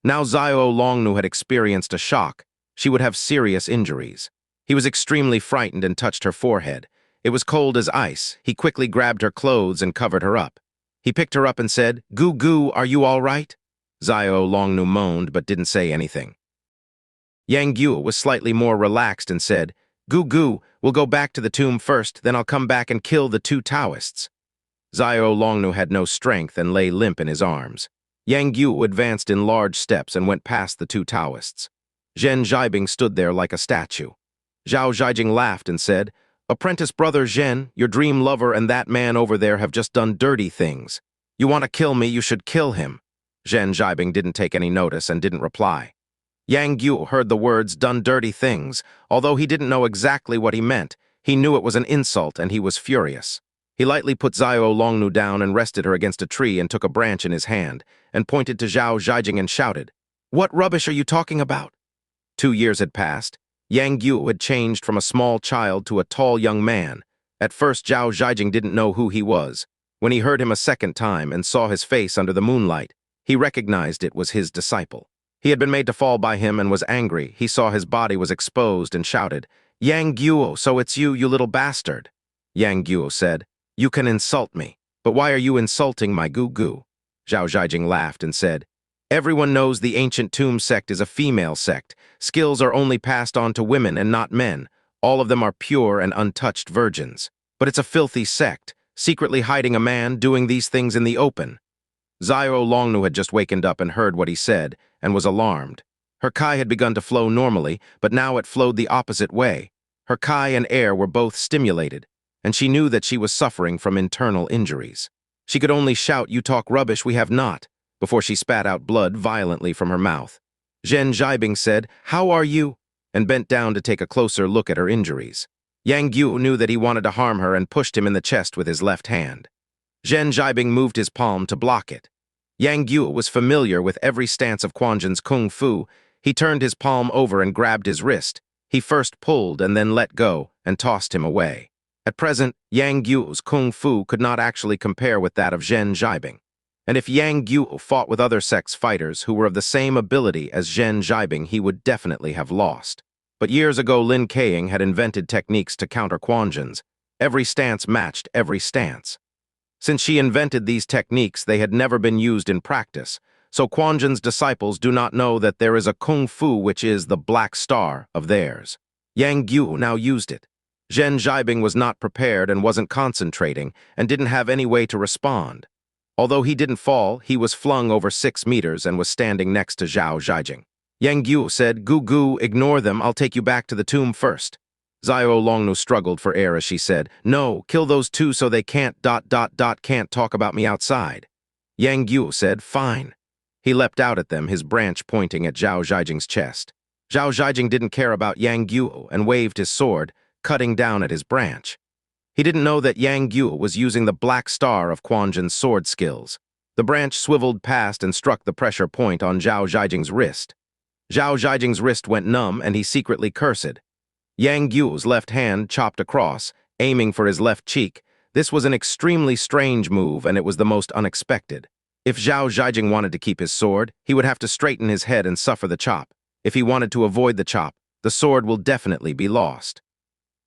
S1: Now Xiao Longnu had experienced a shock. She would have serious injuries. He was extremely frightened and touched her forehead. It was cold as ice. He quickly grabbed her clothes and covered her up. He picked her up and said, "Gu Gu, are you all right?" Xiao Longnu moaned but didn't say anything. Yang Guo was slightly more relaxed and said, "Gu Gu, we'll go back to the tomb first, then I'll come back and kill the 2 Taoists." Xiao Longnu had no strength and lay limp in his arms. Yang Guo advanced in large steps and went past the 2 Taoists. Zhen Zhaibing stood there like a statue. Xiao Zhaijing laughed and said, "Apprentice brother Zhen, your dream lover and that man over there have just done dirty things. You want to kill me, you should kill him." Zhen Zhaibing didn't take any notice and didn't reply. Yang Guo heard the words "done dirty things." Although he didn't know exactly what he meant, he knew it was an insult and he was furious. He lightly put Xiao Longnu down and rested her against a tree and took a branch in his hand and pointed to Xiao Zhaijing and shouted, "What rubbish are you talking about?" 2 years had passed. Yang Guo had changed from a small child to a tall young man. At first, Xiao Zhaijing didn't know who he was. When he heard him a second time and saw his face under the moonlight, he recognized it was his disciple. He had been made to fall by him and was angry. He saw his body was exposed and shouted, "Yang Guo, so it's you, you little bastard." Yang Guo said, "You can insult me, but why are you insulting my Gu Gu?" Xiao Zhaijing laughed and said, "Everyone knows the ancient tomb sect is a female sect. Skills are only passed on to women and not men. All of them are pure and untouched virgins. But it's a filthy sect, secretly hiding a man doing these things in the open." Xiao Longnu had just wakened up and heard what he said and was alarmed. Her Kai had begun to flow normally, but now it flowed the opposite way. Her Kai and air were both stimulated, and she knew that she was suffering from internal injuries. She could only shout, "You talk rubbish, we have not," before she spat out blood violently from her mouth. Zhen Zhaibing said, "How are you?" and bent down to take a closer look at her injuries. Yang Guo knew that he wanted to harm her and pushed him in the chest with his left hand. Zhen Zhaibing moved his palm to block it. Yang Guo was familiar with every stance of Quan Zhen's kung fu. He turned his palm over and grabbed his wrist. He first pulled and then let go and tossed him away. At present, Yang Guo's kung fu could not actually compare with that of Zhen Zhaibing. And if Yang Guo fought with other sex fighters who were of the same ability as Zhen Zhaibing, he would definitely have lost. But years ago, Lin Kaying had invented techniques to counter Quanjins. Every stance matched every stance. Since she invented these techniques, they had never been used in practice, so Quanjin's disciples do not know that there is a kung fu which is the black star of theirs. Yang Guo now used it. Zhen Zhaibing was not prepared and wasn't concentrating and didn't have any way to respond. Although he didn't fall, he was flung over 6 meters and was standing next to Xiao Zhaijing. Yang Guo said, "Gu, ignore them, I'll take you back to the tomb first." Xiao Longnu struggled for air as she said, "No, kill those two so they can't talk about me outside." Yang Guo said, "Fine." He leapt out at them, his branch pointing at Xiao Zhaijing's chest. Xiao Zhaijing didn't care about Yang Guo and waved his sword, cutting down at his branch. He didn't know that Yang Guo was using the black star of Quanjin's sword skills. The branch swiveled past and struck the pressure point on Xiao Zhaijing's wrist. Xiao Zhaijing's wrist went numb and he secretly cursed. Yang Guo's left hand chopped across, aiming for his left cheek. This was an extremely strange move and it was the most unexpected. If Xiao Zhaijing wanted to keep his sword, he would have to straighten his head and suffer the chop. If he wanted to avoid the chop, the sword will definitely be lost.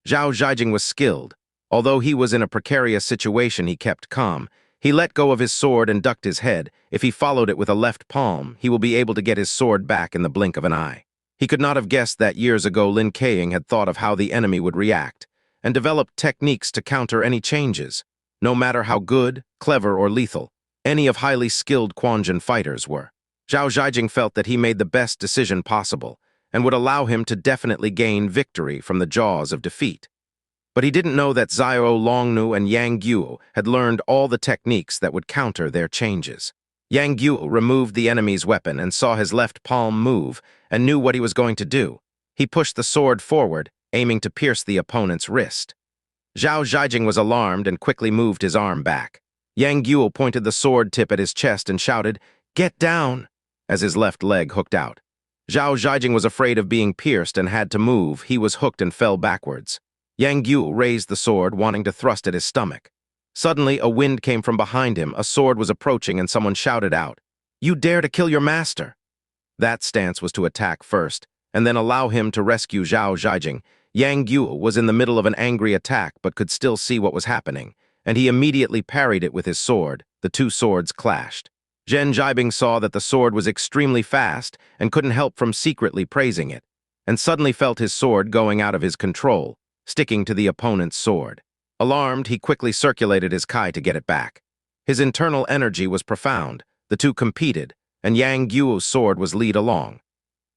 S1: Xiao Zhaijing was skilled. Although he was in a precarious situation, he kept calm. He let go of his sword and ducked his head. If he followed it with a left palm, he will be able to get his sword back in the blink of an eye. He could not have guessed that years ago Lin Kaying had thought of how the enemy would react and developed techniques to counter any changes. No matter how good, clever, or lethal, any of highly skilled Quanjin fighters were. Xiao Zhaijing felt that he made the best decision possible and would allow him to definitely gain victory from the jaws of defeat. But he didn't know that Xiao Longnu and Yang Guo had learned all the techniques that would counter their changes. Yang Guo removed the enemy's weapon and saw his left palm move and knew what he was going to do. He pushed the sword forward, aiming to pierce the opponent's wrist. Xiao Zhaijing was alarmed and quickly moved his arm back. Yang Guo pointed the sword tip at his chest and shouted, "Get down!" as his left leg hooked out. Xiao Zhaijing was afraid of being pierced and had to move. He was hooked and fell backwards. Yang Guo raised the sword, wanting to thrust at his stomach. Suddenly, a wind came from behind him, a sword was approaching, and someone shouted out, "You dare to kill your master!" That stance was to attack first, and then allow him to rescue Xiao Zhaijing. Yang Guo was in the middle of an angry attack but could still see what was happening, and he immediately parried it with his sword. The two swords clashed. Zhen Zhaibing saw that the sword was extremely fast and couldn't help from secretly praising it, and suddenly felt his sword going out of his control, sticking to the opponent's sword. Alarmed, he quickly circulated his kai to get it back. His internal energy was profound. The two competed, and Yang Guo's sword was lead along.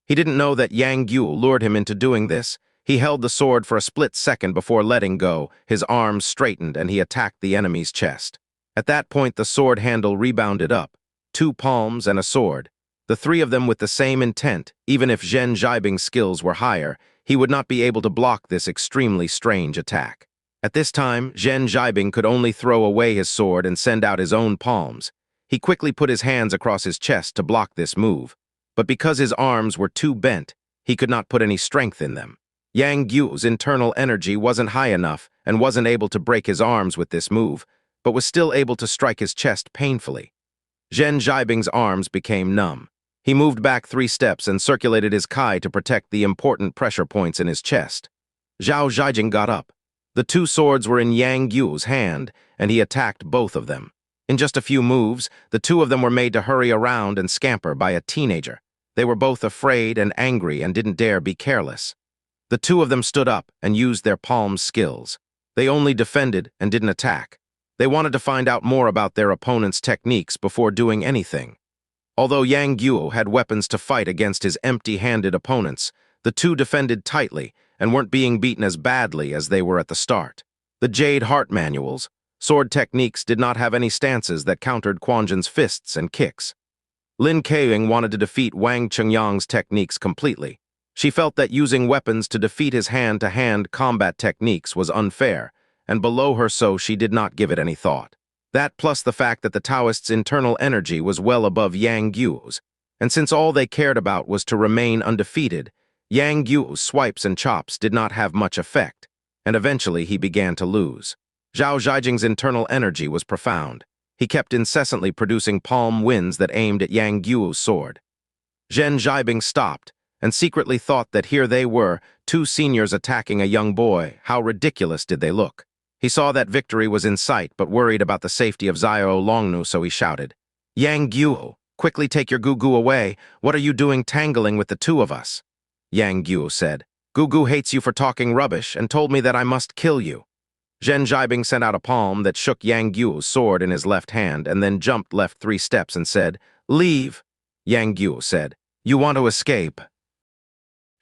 S1: He didn't know that Yang Guo lured him into doing this. He held the sword for a split second before letting go. His arms straightened and he attacked the enemy's chest. At that point, the sword handle rebounded up. 2 palms and a sword. The 3 of them with the same intent. Even if Zhen Zhaibing's skills were higher, he would not be able to block this extremely strange attack. At this time, Zhen Zhaibing could only throw away his sword and send out his own palms. He quickly put his hands across his chest to block this move. But because his arms were too bent, he could not put any strength in them. Yang Guo's internal energy wasn't high enough and wasn't able to break his arms with this move, but was still able to strike his chest painfully. Zhen Zhaibing's arms became numb. He moved back 3 steps and circulated his kai to protect the important pressure points in his chest. Xiao Zhaijing got up. The 2 swords were in Yang Guo's hand, and he attacked both of them. In just a few moves, the 2 of them were made to hurry around and scamper by a teenager. They were both afraid and angry and didn't dare be careless. The 2 of them stood up and used their palm skills. They only defended and didn't attack. They wanted to find out more about their opponent's techniques before doing anything. Although Yang Guo had weapons to fight against his empty-handed opponents, the 2 defended tightly and weren't being beaten as badly as they were at the start. The Jade Heart manuals, sword techniques did not have any stances that countered Quanjin's fists and kicks. Lin Kaying wanted to defeat Wang Chengyang's techniques completely. She felt that using weapons to defeat his hand-to-hand combat techniques was unfair, and below her so she did not give it any thought. That plus the fact that the Taoists' internal energy was well above Yang Guo's, and since all they cared about was to remain undefeated, Yang Guo's swipes and chops did not have much effect, and eventually he began to lose. Zhao Zhaijing's internal energy was profound. He kept incessantly producing palm winds that aimed at Yang Guo's sword. Zhen Zhaibing stopped, and secretly thought that here they were, two seniors attacking a young boy. How ridiculous did they look? He saw that victory was in sight, but worried about the safety of Xiao Longnu, so he shouted, "Yang Guo, quickly take your Gugu away. What are you doing tangling with the two of us?" Yang Guo said, "Gugu hates you for talking rubbish and told me that I must kill you." Zhen Zhaibing sent out a palm that shook Yang Guo's sword in his left hand and then jumped left 3 steps and said, "Leave." Yang Guo said, "You want to escape?"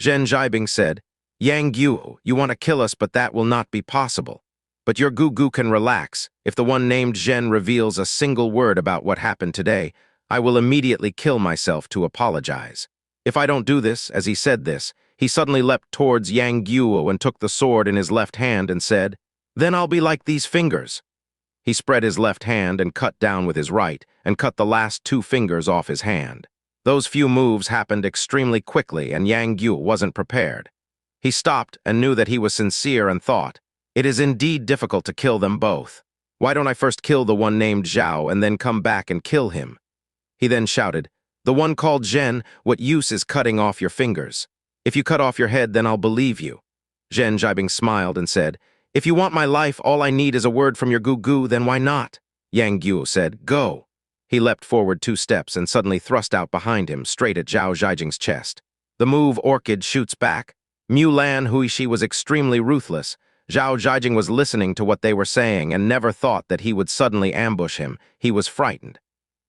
S1: Zhen Zhaibing said, "Yang Guo, you want to kill us, but that will not be possible. But your Gugu can relax. If the one named Zhen reveals a single word about what happened today, I will immediately kill myself to apologize. If I don't do this," as he said this, he suddenly leapt towards Yang Guo and took the sword in his left hand and said, "Then I'll be like these fingers." He spread his left hand and cut down with his right, and cut the last 2 fingers off his hand. Those few moves happened extremely quickly, and Yang Guo wasn't prepared. He stopped and knew that he was sincere and thought, "It is indeed difficult to kill them both. Why don't I first kill the one named Zhao and then come back and kill him?" He then shouted, "The one called Zhen, what use is cutting off your fingers? If you cut off your head, then I'll believe you." Zhen Zhaibing smiled and said, "If you want my life, all I need is a word from your Gugu, then why not?" Yang Guo said, "Go." He leapt forward 2 steps and suddenly thrust out behind him, straight at Zhao Zhaijing's chest. The move Orchid shoots back. Mulan Huishi was extremely ruthless. Zhao Zhaijing was listening to what they were saying and never thought that he would suddenly ambush him. He was frightened.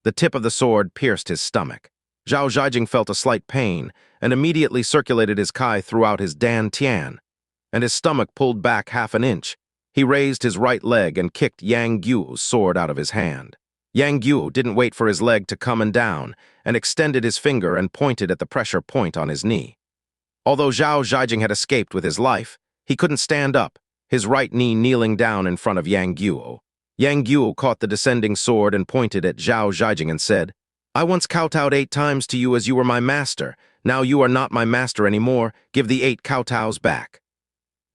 S1: The tip of the sword pierced his stomach. Zhao Zhaijing felt a slight pain and immediately circulated his Kai throughout his Dan Tian, and his stomach pulled back 1/2 inch. He raised his right leg and kicked Yang Guo's sword out of his hand. Yang Guo didn't wait for his leg to come down and extended his finger and pointed at the pressure point on his knee. Although Zhao Zhaijing had escaped with his life, he couldn't stand up, his right knee kneeling down in front of Yang Guo. Yang Guo caught the descending sword and pointed at Zhao Zhaijing and said, "I once kowtowed 8 times to you as you were my master. Now you are not my master anymore. Give the 8 kowtows back."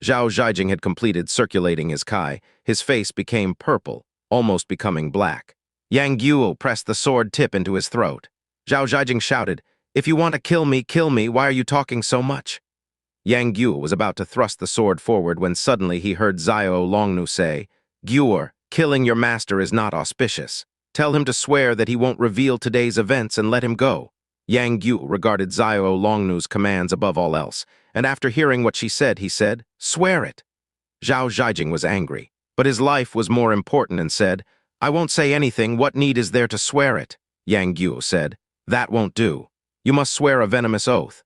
S1: Zhao Zhaijing had completed circulating his Kai. His face became purple, almost becoming black. Yang Guo pressed the sword tip into his throat. Zhao Zhaijing shouted, "If you want to kill me, kill me. Why are you talking so much?" Yang Guo was about to thrust the sword forward when suddenly he heard Xiao Longnu say, "Guo, killing your master is not auspicious. Tell him to swear that he won't reveal today's events and let him go." Yang Guo regarded Xiao Longnu's commands above all else, and after hearing what she said, he said, "Swear it." Zhao Zhaijing was angry, but his life was more important and said, "I won't say anything. What need is there to swear it?" Yang Guo said, "That won't do. You must swear a venomous oath."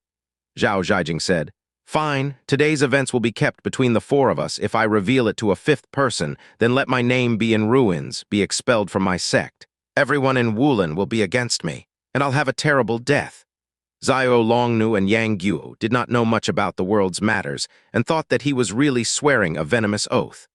S1: Zhao Zhaijing said, "Fine, today's events will be kept between the 4 of us. If I reveal it to a 5th person, then let my name be in ruins, be expelled from my sect. Everyone in Wulin will be against me, and I'll have a terrible death." Xiao Longnu and Yang Guo did not know much about the world's matters and thought that he was really swearing a venomous oath.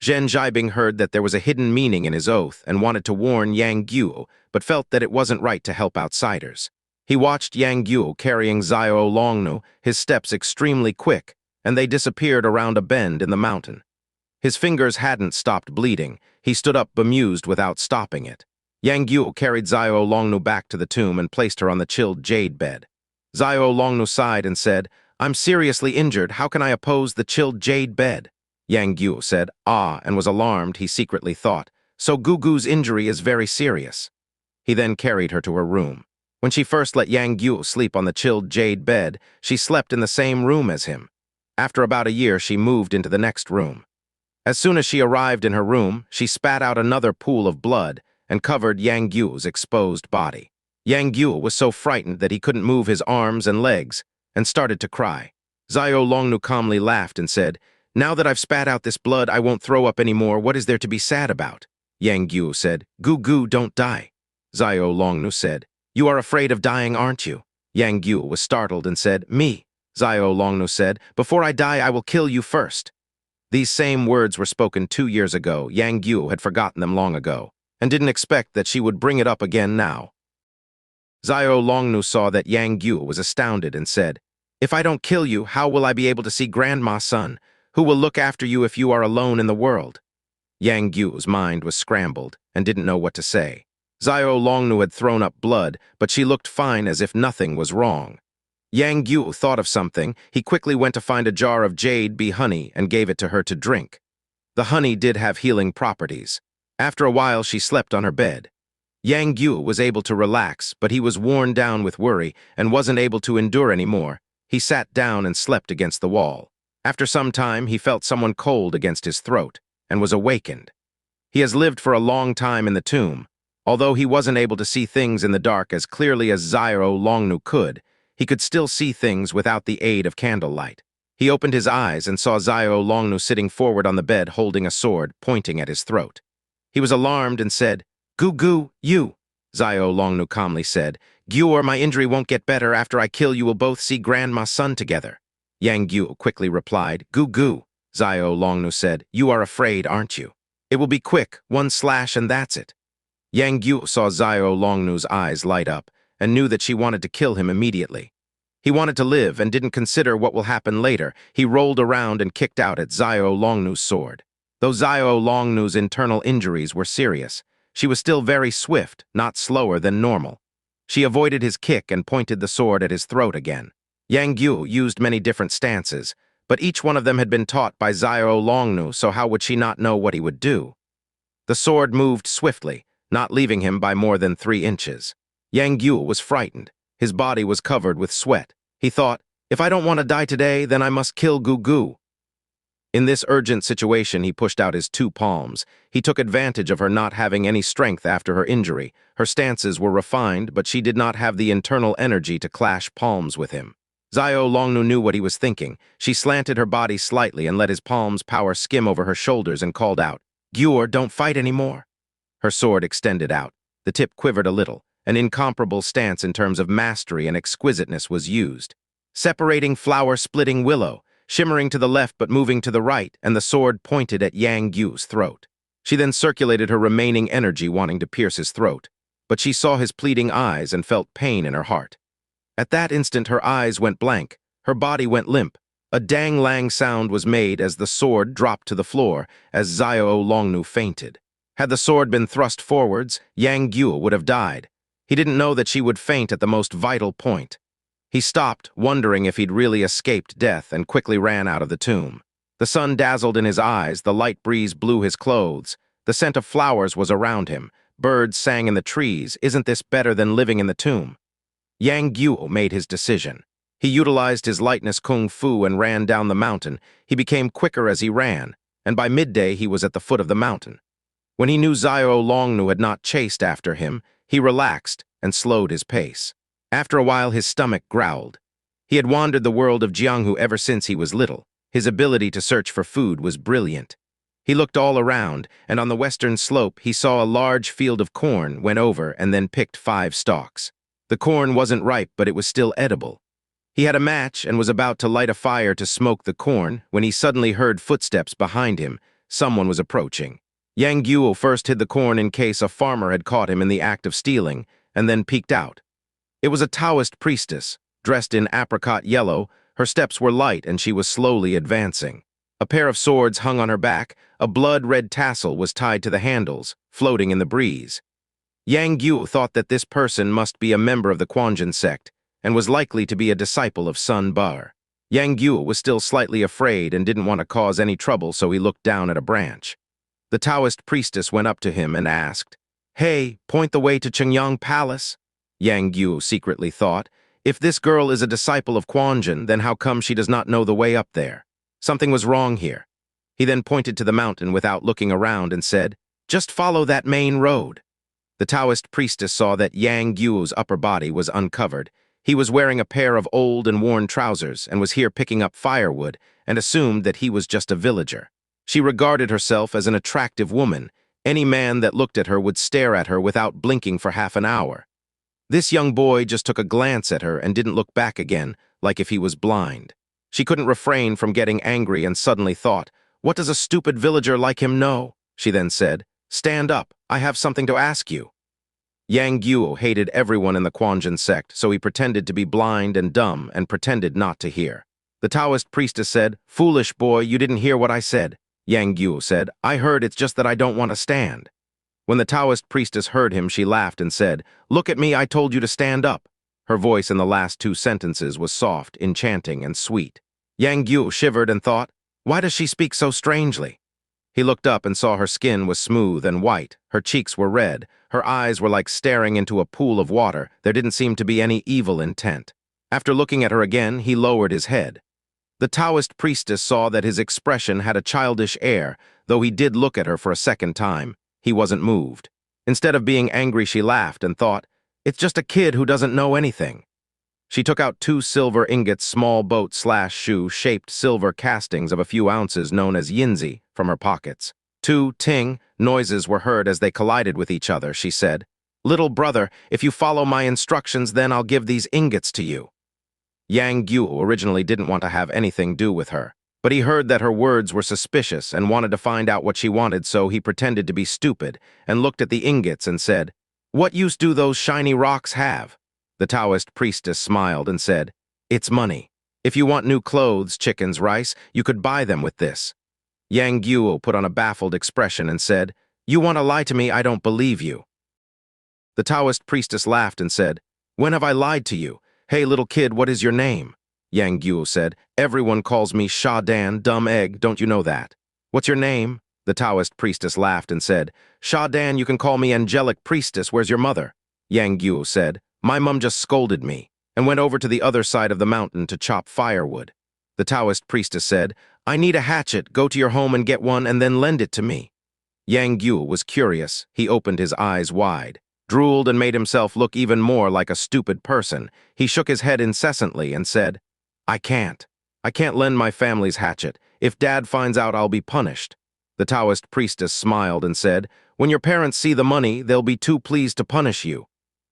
S1: Zhen Zhaibing heard that there was a hidden meaning in his oath and wanted to warn Yang Guo, but felt that it wasn't right to help outsiders. He watched Yang Guo carrying Xiao Longnu, his steps extremely quick, and they disappeared around a bend in the mountain. His fingers hadn't stopped bleeding. He stood up bemused without stopping it. Yang Guo carried Xiao Longnu back to the tomb and placed her on the chilled jade bed. Xiao Longnu sighed and said, "I'm seriously injured. How can I oppose the chilled jade bed?" Yang Guo said, "Ah," and was alarmed. He secretly thought, "So Gugu's injury is very serious." He then carried her to her room. When she first let Yang Guo sleep on the chilled jade bed, she slept in the same room as him. After about a year, she moved into the next room. As soon as she arrived in her room, she spat out another pool of blood and covered Yang Guo's exposed body. Yang Guo was so frightened that he couldn't move his arms and legs and started to cry. Xiao Longnu calmly laughed and said, "Now that I've spat out this blood, I won't throw up anymore. What is there to be sad about?" Yang Guo said, "Gugu, don't die." Xiao Longnu said, "You are afraid of dying, aren't you?" Yang Guo was startled and said, "Me." Xiao Longnu said, "Before I die, I will kill you first." These same words were spoken 2 years ago. Yang Guo had forgotten them long ago, and didn't expect that she would bring it up again now. Xiao Longnu saw that Yang Guo was astounded and said, "If I don't kill you, how will I be able to see Grandma's son? Who will look after you if you are alone in the world? Yang Guo's mind was scrambled and didn't know what to say. Xiao Longnu had thrown up blood, but she looked fine as if nothing was wrong. Yang Guo thought of something. He quickly went to find a jar of jade bee honey and gave it to her to drink. The honey did have healing properties. After a while, she slept on her bed. Yang Guo was able to relax, but he was worn down with worry and wasn't able to endure anymore. He sat down and slept against the wall. After some time, he felt someone cold against his throat and was awakened. He has lived for a long time in the tomb. Although he wasn't able to see things in the dark as clearly as Xiao Longnu could, he could still see things without the aid of candlelight. He opened his eyes and saw Xiao Longnu sitting forward on the bed holding a sword, pointing at his throat. He was alarmed and said, "Gu Gu, you." Xiao Longnu calmly said, "Guo, or my injury won't get better. After I kill you will both see Grandma's son together." Yang Guo quickly replied, "Gu Gu." Xiao Longnu said, "You are afraid, aren't you? It will be quick, one slash and that's it." Yang Guo saw Xiao Longnu's eyes light up and knew that she wanted to kill him immediately. He wanted to live and didn't consider what will happen later. He rolled around and kicked out at Xiao Longnu's sword. Though Xiao Longnu's internal injuries were serious, she was still very swift, not slower than normal. She avoided his kick and pointed the sword at his throat again. Yang Guo used many different stances, but each one of them had been taught by Xiao Longnu, so how would she not know what he would do? The sword moved swiftly, not leaving him by more than 3 inches. Yang Guo was frightened. His body was covered with sweat. He thought, if I don't want to die today, then I must kill Gu Gu. In this urgent situation, he pushed out his 2 palms. He took advantage of her not having any strength after her injury. Her stances were refined, but she did not have the internal energy to clash palms with him. Xiao Longnu knew what he was thinking. She slanted her body slightly and let his palms' power skim over her shoulders and called out, "Guo, don't fight anymore." Her sword extended out. The tip quivered a little. An incomparable stance in terms of mastery and exquisiteness was used. Separating flower-splitting willow, shimmering to the left but moving to the right, and the sword pointed at Yang Guo's throat. She then circulated her remaining energy wanting to pierce his throat, but she saw his pleading eyes and felt pain in her heart. At that instant her eyes went blank, her body went limp. A dang-lang sound was made as the sword dropped to the floor as Xiao Longnu fainted. Had the sword been thrust forwards, Yang Guo would have died. He didn't know that she would faint at the most vital point. He stopped, wondering if he'd really escaped death, and quickly ran out of the tomb. The sun dazzled in his eyes, the light breeze blew his clothes. The scent of flowers was around him. Birds sang in the trees. Isn't this better than living in the tomb? Yang Guo made his decision. He utilized his lightness kung fu and ran down the mountain. He became quicker as he ran, and by midday he was at the foot of the mountain. When he knew Xiao Longnu had not chased after him, he relaxed and slowed his pace. After a while, his stomach growled. He had wandered the world of Jianghu ever since he was little. His ability to search for food was brilliant. He looked all around, and on the western slope he saw a large field of corn, went over, and then picked 5 stalks. The corn wasn't ripe, but it was still edible. He had a match and was about to light a fire to smoke the corn when he suddenly heard footsteps behind him. Someone was approaching. Yang Guo first hid the corn in case a farmer had caught him in the act of stealing, and then peeked out. It was a Taoist priestess, dressed in apricot yellow. Her steps were light and she was slowly advancing. A pair of swords hung on her back. A blood-red tassel was tied to the handles, floating in the breeze. Yang Guo thought that this person must be a member of the Quanjin sect and was likely to be a disciple of Sun Bar. Yang Guo was still slightly afraid and didn't want to cause any trouble, so he looked down at a branch. The Taoist priestess went up to him and asked, "Hey, point the way to Chengyang Palace." Yang Guo secretly thought, if this girl is a disciple of Quanjin, then how come she does not know the way up there? Something was wrong here. He then pointed to the mountain without looking around and said, "Just follow that main road." The Taoist priestess saw that Yang Guo's upper body was uncovered. He was wearing a pair of old and worn trousers and was here picking up firewood, and assumed that he was just a villager. She regarded herself as an attractive woman. Any man that looked at her would stare at her without blinking for half an hour. This young boy just took a glance at her and didn't look back again, like if he was blind. She couldn't refrain from getting angry and suddenly thought, "What does a stupid villager like him know?" She then said, "Stand up, I have something to ask you." Yang Guo hated everyone in the Quanjin sect, so he pretended to be blind and dumb and pretended not to hear. The Taoist priestess said, "Foolish boy, you didn't hear what I said." Yang Guo said, "I heard, it's just that I don't want to stand." When the Taoist priestess heard him, she laughed and said, "Look at me, I told you to stand up." Her voice in the last two sentences was soft, enchanting, and sweet. Yang Guo shivered and thought, "Why does she speak so strangely?" He looked up and saw her skin was smooth and white, her cheeks were red, her eyes were like staring into a pool of water. There didn't seem to be any evil intent. After looking at her again, he lowered his head. The Taoist priestess saw that his expression had a childish air, though he did look at her for a second time. He wasn't moved. Instead of being angry, she laughed and thought, "It's just a kid who doesn't know anything." She took out 2 silver ingots, small boat/shoe-shaped silver castings of a few ounces known as yinzi, from her pockets. 2 ting noises were heard as they collided with each other. She said, "Little brother, if you follow my instructions, then I'll give these ingots to you." Yang Guo originally didn't want to have anything do with her, but he heard that her words were suspicious and wanted to find out what she wanted, so he pretended to be stupid and looked at the ingots and said, "What use do those shiny rocks have?" The Taoist priestess smiled and said, "It's money. If you want new clothes, chickens, rice, you could buy them with this." Yang Guo put on a baffled expression and said, "You want to lie to me? I don't believe you." The Taoist priestess laughed and said, "When have I lied to you? Hey, little kid, what is your name?" Yang Guo said, "Everyone calls me Sha Dan, dumb egg, don't you know that?" "What's your name?" The Taoist priestess laughed and said, "Sha Dan, you can call me angelic priestess, where's your mother?" Yang Guo said, "My mum just scolded me," and went over to the other side of the mountain to chop firewood. The Taoist priestess said, "I need a hatchet, go to your home and get one and then lend it to me." Yang Guo was curious. He opened his eyes wide, drooled and made himself look even more like a stupid person. He shook his head incessantly and said, I can't lend my family's hatchet. If Dad finds out, I'll be punished." The Taoist priestess smiled and said, "When your parents see the money, they'll be too pleased to punish you."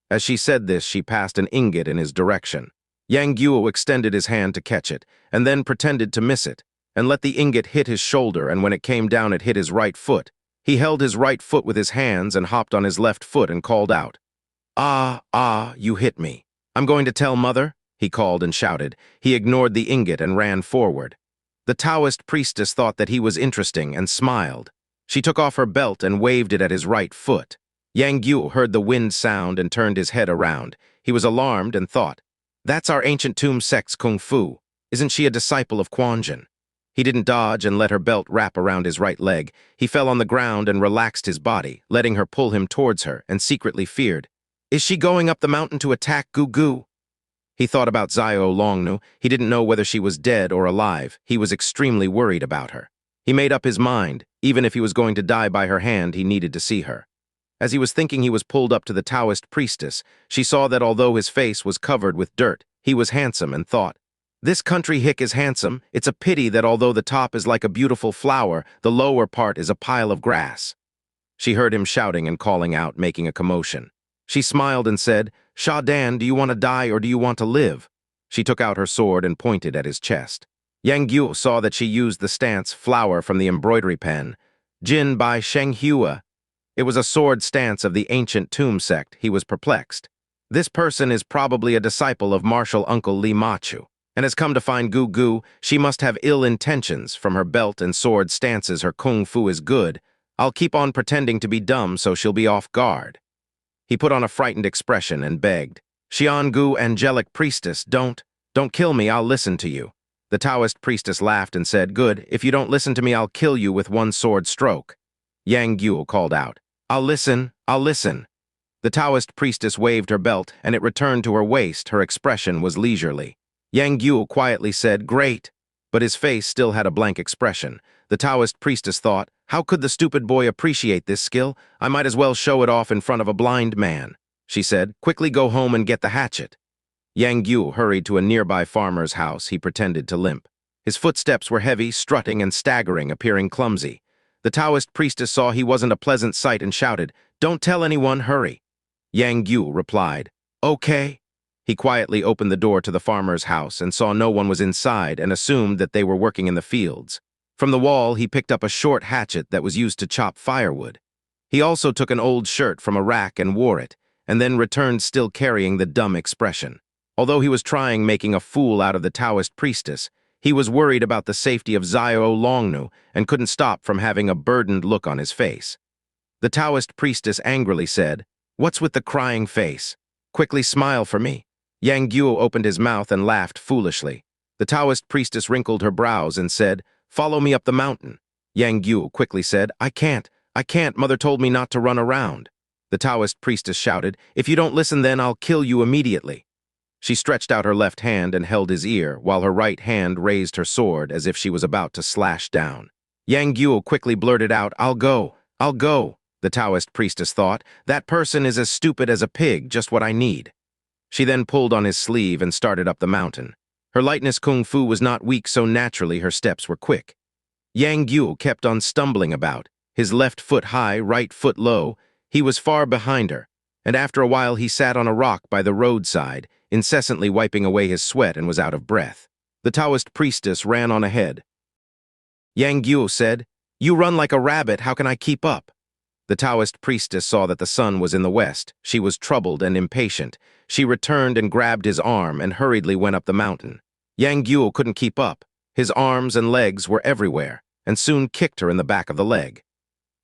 S1: As she said this, she passed an ingot in his direction. Yang Guo extended his hand to catch it, and then pretended to miss it, and let the ingot hit his shoulder, and when it came down, it hit his right foot. He held his right foot with his hands and hopped on his left foot and called out, Ah, you hit me. I'm going to tell Mother," he called and shouted. He ignored the ingot and ran forward. The Taoist priestess thought that he was interesting and smiled. She took off her belt and waved it at his right foot. Yang Guo heard the wind sound and turned his head around. He was alarmed and thought, "That's our ancient tomb sect's kung fu. Isn't she a disciple of Quanjin?" He didn't dodge and let her belt wrap around his right leg. He fell on the ground and relaxed his body, letting her pull him towards her, and secretly feared, "Is she going up the mountain to attack Gugu?" He thought about Xiao Longnu. He didn't know whether she was dead or alive. He was extremely worried about her. He made up his mind. Even if he was going to die by her hand, he needed to see her. As he was thinking, he was pulled up to the Taoist priestess. She saw that although his face was covered with dirt, he was handsome and thought, "This country hick is handsome. It's a pity that although the top is like a beautiful flower, the lower part is a pile of grass." She heard him shouting and calling out, making a commotion. She smiled and said, "Sha Dan, do you want to die or do you want to live?" She took out her sword and pointed at his chest. Yang Guo saw that she used the stance flower from the embroidery pen. Jin by Sheng Hua. It was a sword stance of the ancient tomb sect. He was perplexed. This person is probably a disciple of martial uncle Li Machu, and has come to find Gugu. She must have ill intentions. From her belt and sword stances, her kung fu is good. I'll keep on pretending to be dumb so she'll be off guard. He put on a frightened expression and begged, "Xiangu, angelic priestess, don't kill me, I'll listen to you." The Taoist priestess laughed and said, "Good, if you don't listen to me, I'll kill you with one sword stroke." Yang Guo called out, I'll listen. The Taoist priestess waved her belt, and it returned to her waist. Her expression was leisurely. Yang Guo quietly said, "Great," but his face still had a blank expression. The Taoist priestess thought, "How could the stupid boy appreciate this skill? I might as well show it off in front of a blind man." She said, "Quickly go home and get the hatchet." Yang Guo hurried to a nearby farmer's house. He pretended to limp. His footsteps were heavy, strutting and staggering, appearing clumsy. The Taoist priestess saw he wasn't a pleasant sight and shouted, "Don't tell anyone, hurry." Yang Guo replied, "Okay." He quietly opened the door to the farmer's house and saw no one was inside and assumed that they were working in the fields. From the wall, he picked up a short hatchet that was used to chop firewood. He also took an old shirt from a rack and wore it, and then returned still carrying the dumb expression. Although he was trying making a fool out of the Taoist priestess, He was worried about the safety of Xiao Longnu and couldn't stop from having a burdened look on his face. The Taoist priestess angrily said, "What's with the crying face? Quickly smile for me." Yang Guo opened his mouth and laughed foolishly. The Taoist priestess wrinkled her brows and said, "Follow me up the mountain." Yang Guo quickly said, I can't. Mother told me not to run around." The Taoist priestess shouted, "If you don't listen then I'll kill you immediately." She stretched out her left hand and held his ear, while her right hand raised her sword as if she was about to slash down. Yang Guo quickly blurted out, I'll go. The Taoist priestess thought, that person is as stupid as a pig, just what I need. She then pulled on his sleeve and started up the mountain. Her lightness kung fu was not weak, so naturally her steps were quick. Yang Guo kept on stumbling about, his left foot high, right foot low. He was far behind her, and after a while he sat on a rock by the roadside, incessantly wiping away his sweat, and was out of breath. The Taoist priestess ran on ahead. Yang Guo said, "You run like a rabbit, how can I keep up?" The Taoist priestess saw that the sun was in the west. She was troubled and impatient. She returned and grabbed his arm and hurriedly went up the mountain. Yang Guo couldn't keep up. His arms and legs were everywhere, and soon kicked her in the back of the leg.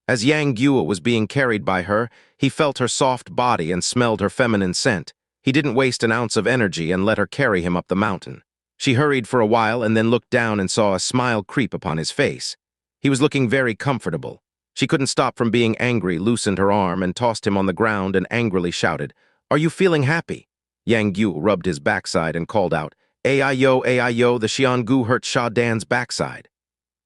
S1: As Yang Guo was being carried by her, he felt her soft body and smelled her feminine scent. He didn't waste an ounce of energy and let her carry him up the mountain. She hurried for a while and then looked down and saw a smile creep upon his face. He was looking very comfortable. She couldn't stop from being angry, loosened her arm and tossed him on the ground and angrily shouted, "Are you feeling happy?" Yang Guo rubbed his backside and called out, "Aiyo, the Xiangu hurt Sha Dan's backside."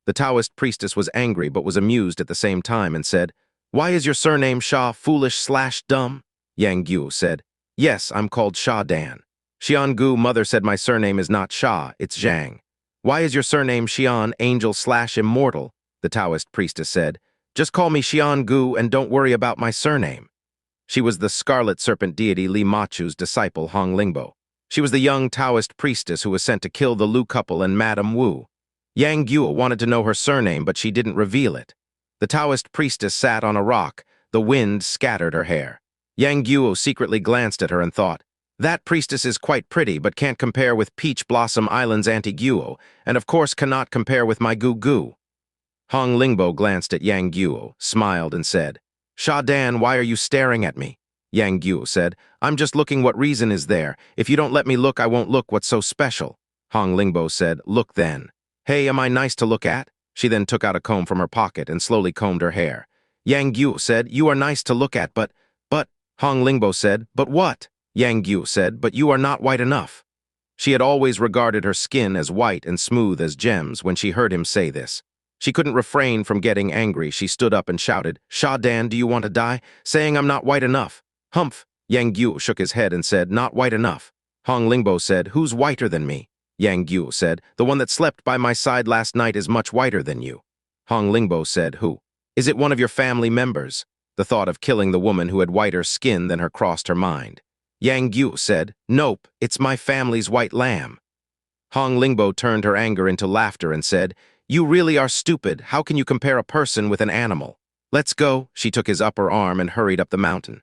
S1: The Taoist priestess was angry but was amused at the same time and said, "Why is your surname Sha foolish/dumb?" Yang Guo said, "Yes, I'm called Sha Dan." Xiangu mother said my surname is not Sha, it's Zhang. "Why is your surname Xian angel/immortal?" The Taoist priestess said, "Just call me Xiangu and don't worry about my surname." She was the scarlet serpent deity Li Machu's disciple Hong Lingbo. She was the young Taoist priestess who was sent to kill the Lu couple and Madame Wu. Yang Guo wanted to know her surname, but she didn't reveal it. The Taoist priestess sat on a rock. The wind scattered her hair. Yang Guo secretly glanced at her and thought, that priestess is quite pretty, but can't compare with Peach Blossom Island's Auntie Guo, and of course cannot compare with my Gu. Hong Lingbo glanced at Yang Guo, smiled and said, "Sha Dan, why are you staring at me?" Yang Guo said, "I'm just looking, what reason is there? If you don't let me look, I won't look, what's so special?" Hong Lingbo said, "Look then." "Hey, am I nice to look at?" She then took out a comb from her pocket and slowly combed her hair. Yang Guo said, "You are nice to look at, but..." Hong Lingbo said, "But what?" Yang Guo said, "But you are not white enough." She had always regarded her skin as white and smooth as gems when she heard him say this. She couldn't refrain from getting angry. She stood up and shouted, "Sha Dan, do you want to die? Saying I'm not white enough." "Humph." Yang Guo shook his head and said, "Not white enough." Hong Lingbo said, "Who's whiter than me?" Yang Guo said, "The one that slept by my side last night is much whiter than you." Hong Lingbo said, "Who? Is it one of your family members?" The thought of killing the woman who had whiter skin than her crossed her mind. Yang Guo said, "Nope, it's my family's white lamb." Hong Lingbo turned her anger into laughter and said, "You really are stupid. How can you compare a person with an animal? Let's go." She took his upper arm and hurried up the mountain.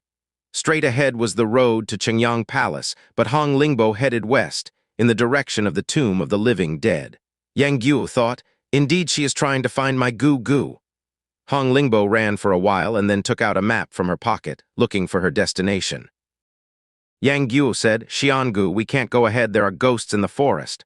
S1: Straight ahead was the road to Qingyang Palace, but Hong Lingbo headed west, in the direction of the tomb of the living dead. Yang Guo thought, "Indeed she is trying to find my Gu." Hong Lingbo ran for a while and then took out a map from her pocket, looking for her destination. Yang Guo said, "Xiangu, we can't go ahead, there are ghosts in the forest."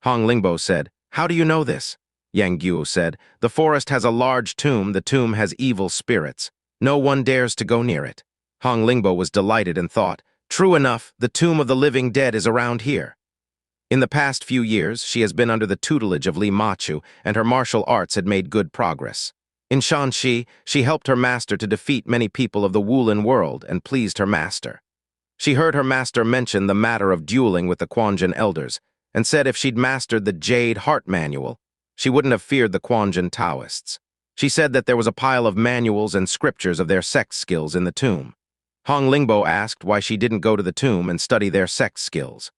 S1: Hong Lingbo said, "How do you know this?" Yang Guo said, "The forest has a large tomb, the tomb has evil spirits. No one dares to go near it." Hong Lingbo was delighted and thought, "True enough, the tomb of the living dead is around here." In the past few years, she has been under the tutelage of Li Machu, and her martial arts had made good progress. In Shanxi, she helped her master to defeat many people of the Wulin world and pleased her master. She heard her master mention the matter of dueling with the Quanjin elders, and said if she'd mastered the Jade Heart Manual, she wouldn't have feared the Quanjin Taoists. She said that there was a pile of manuals and scriptures of their sex skills in the tomb. Hong Lingbo asked why she didn't go to the tomb and study their sex skills.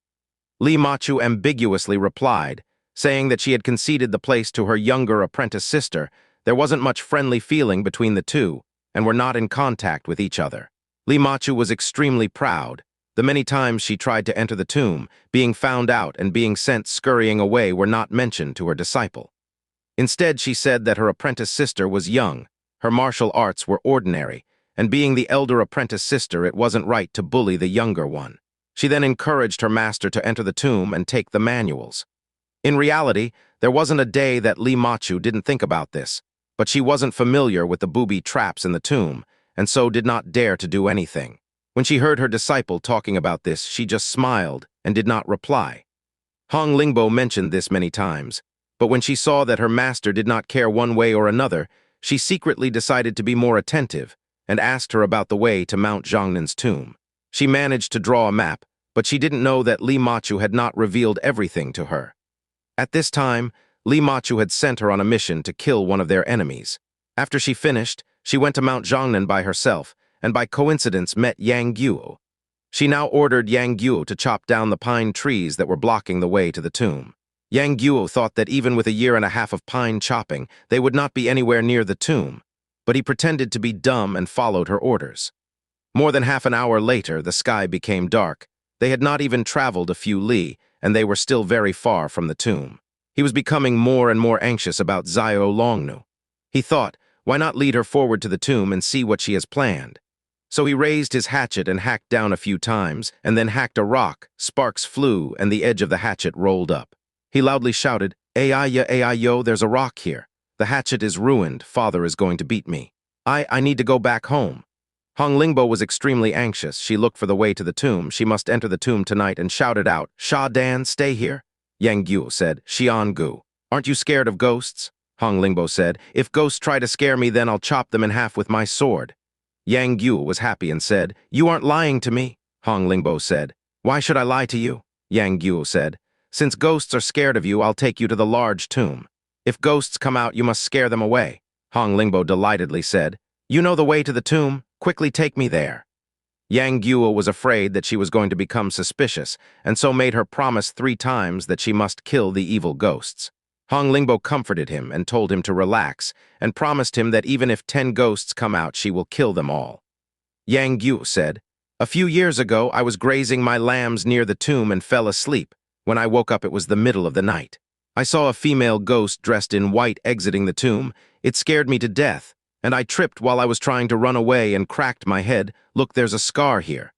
S1: Li Machu ambiguously replied, saying that she had conceded the place to her younger apprentice sister. There wasn't much friendly feeling between the two, and were not in contact with each other. Li Machu was extremely proud. The many times she tried to enter the tomb, being found out and being sent scurrying away were not mentioned to her disciple. Instead, she said that her apprentice sister was young, her martial arts were ordinary, and being the elder apprentice sister, it wasn't right to bully the younger one. She then encouraged her master to enter the tomb and take the manuals. In reality, there wasn't a day that Li Machu didn't think about this, but she wasn't familiar with the booby traps in the tomb, and so did not dare to do anything. When she heard her disciple talking about this, she just smiled and did not reply. Hong Lingbo mentioned this many times, but when she saw that her master did not care one way or another, she secretly decided to be more attentive and asked her about the way to Mount Zhongnan's tomb. She managed to draw a map, but she didn't know that Li Machu had not revealed everything to her. At this time, Li Machu had sent her on a mission to kill one of their enemies. After she finished, she went to Mount Zhongnan by herself, and by coincidence met Yang Guo. She now ordered Yang Guo to chop down the pine trees that were blocking the way to the tomb. Yang Guo thought that even with a year and a half of pine chopping, they would not be anywhere near the tomb, but he pretended to be dumb and followed her orders. More than half an hour later, the sky became dark. They had not even traveled a few li, and they were still very far from the tomb. He was becoming more and more anxious about Xiao Longnu. He thought, why not lead her forward to the tomb and see what she has planned? So he raised his hatchet and hacked down a few times, and then hacked a rock. Sparks flew, and the edge of the hatchet rolled up. He loudly shouted, Aiyo, there's a rock here. The hatchet is ruined. Father is going to beat me. I need to go back home. Hong Lingbo was extremely anxious. She looked for the way to the tomb. She must enter the tomb tonight and shouted out, Sha Dan, stay here. Yang Guo said, Xian Gu, aren't you scared of ghosts? Hong Lingbo said, if ghosts try to scare me, then I'll chop them in half with my sword. Yang Guo was happy and said, you aren't lying to me. Hong Lingbo said, why should I lie to you? Yang Guo said, since ghosts are scared of you, I'll take you to the large tomb. If ghosts come out, you must scare them away. Hong Lingbo delightedly said, you know the way to the tomb, quickly take me there. Yang Guo was afraid that she was going to become suspicious, and so made her promise 3 times that she must kill the evil ghosts. Hong Lingbo comforted him and told him to relax, and promised him that even if 10 ghosts come out, she will kill them all. Yang Guo said, a few years ago, I was grazing my lambs near the tomb and fell asleep. When I woke up, it was the middle of the night. I saw a female ghost dressed in white exiting the tomb. It scared me to death, and I tripped while I was trying to run away and cracked my head. Look, there's a scar here.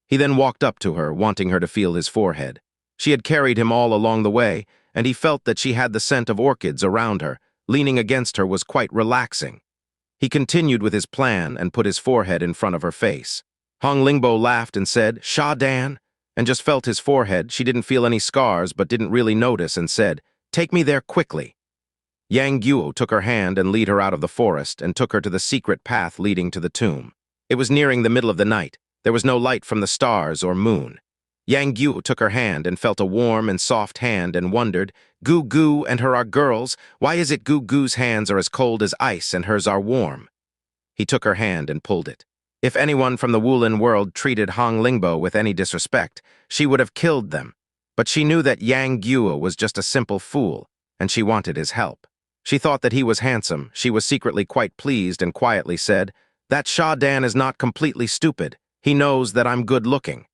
S1: He then walked up to her, wanting her to feel his forehead. She had carried him all along the way, and he felt that she had the scent of orchids around her. Leaning against her was quite relaxing. He continued with his plan and put his forehead in front of her face. Hong Lingbo laughed and said, Sha Dan, and just felt his forehead. She didn't feel any scars but didn't really notice and said, take me there quickly. Yang Guo took her hand and led her out of the forest and took her to the secret path leading to the tomb. It was nearing the middle of the night. There was no light from the stars or moon. Yang Guo took her hand and felt a warm and soft hand and wondered, Gu Gu and her are girls. Why is it Gu Gu's hands are as cold as ice and hers are warm? He took her hand and pulled it. If anyone from the Wulin world treated Hong Lingbo with any disrespect, she would have killed them. But she knew that Yang Guo was just a simple fool, and she wanted his help. She thought that he was handsome. She was secretly quite pleased and quietly said, that Sha Dan is not completely stupid. He knows that I'm good-looking.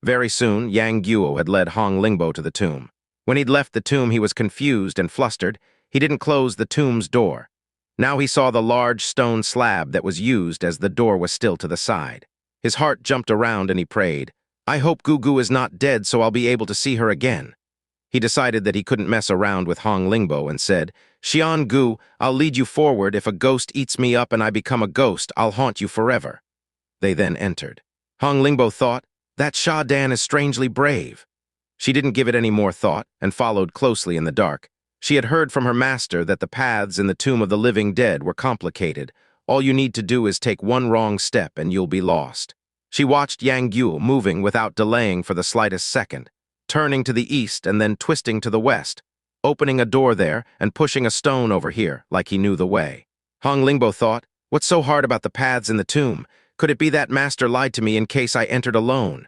S1: Very soon, Yang Guo had led Hong Lingbo to the tomb. When he'd left the tomb, he was confused and flustered. He didn't close the tomb's door. Now he saw the large stone slab that was used as the door was still to the side. His heart jumped around and he prayed, I hope Gu Gu is not dead so I'll be able to see her again. He decided that he couldn't mess around with Hong Lingbo and said, Xian Gu, I'll lead you forward. If a ghost eats me up and I become a ghost, I'll haunt you forever. They then entered. Hong Lingbo thought, that Sha Dan is strangely brave. She didn't give it any more thought and followed closely in the dark. She had heard from her master that the paths in the tomb of the living dead were complicated. All you need to do is take one wrong step and you'll be lost. She watched Yang Guo moving without delaying for the slightest second, turning to the east and then twisting to the west, opening a door there and pushing a stone over here like he knew the way. Hong Lingbo thought, what's so hard about the paths in the tomb? Could it be that master lied to me in case I entered alone?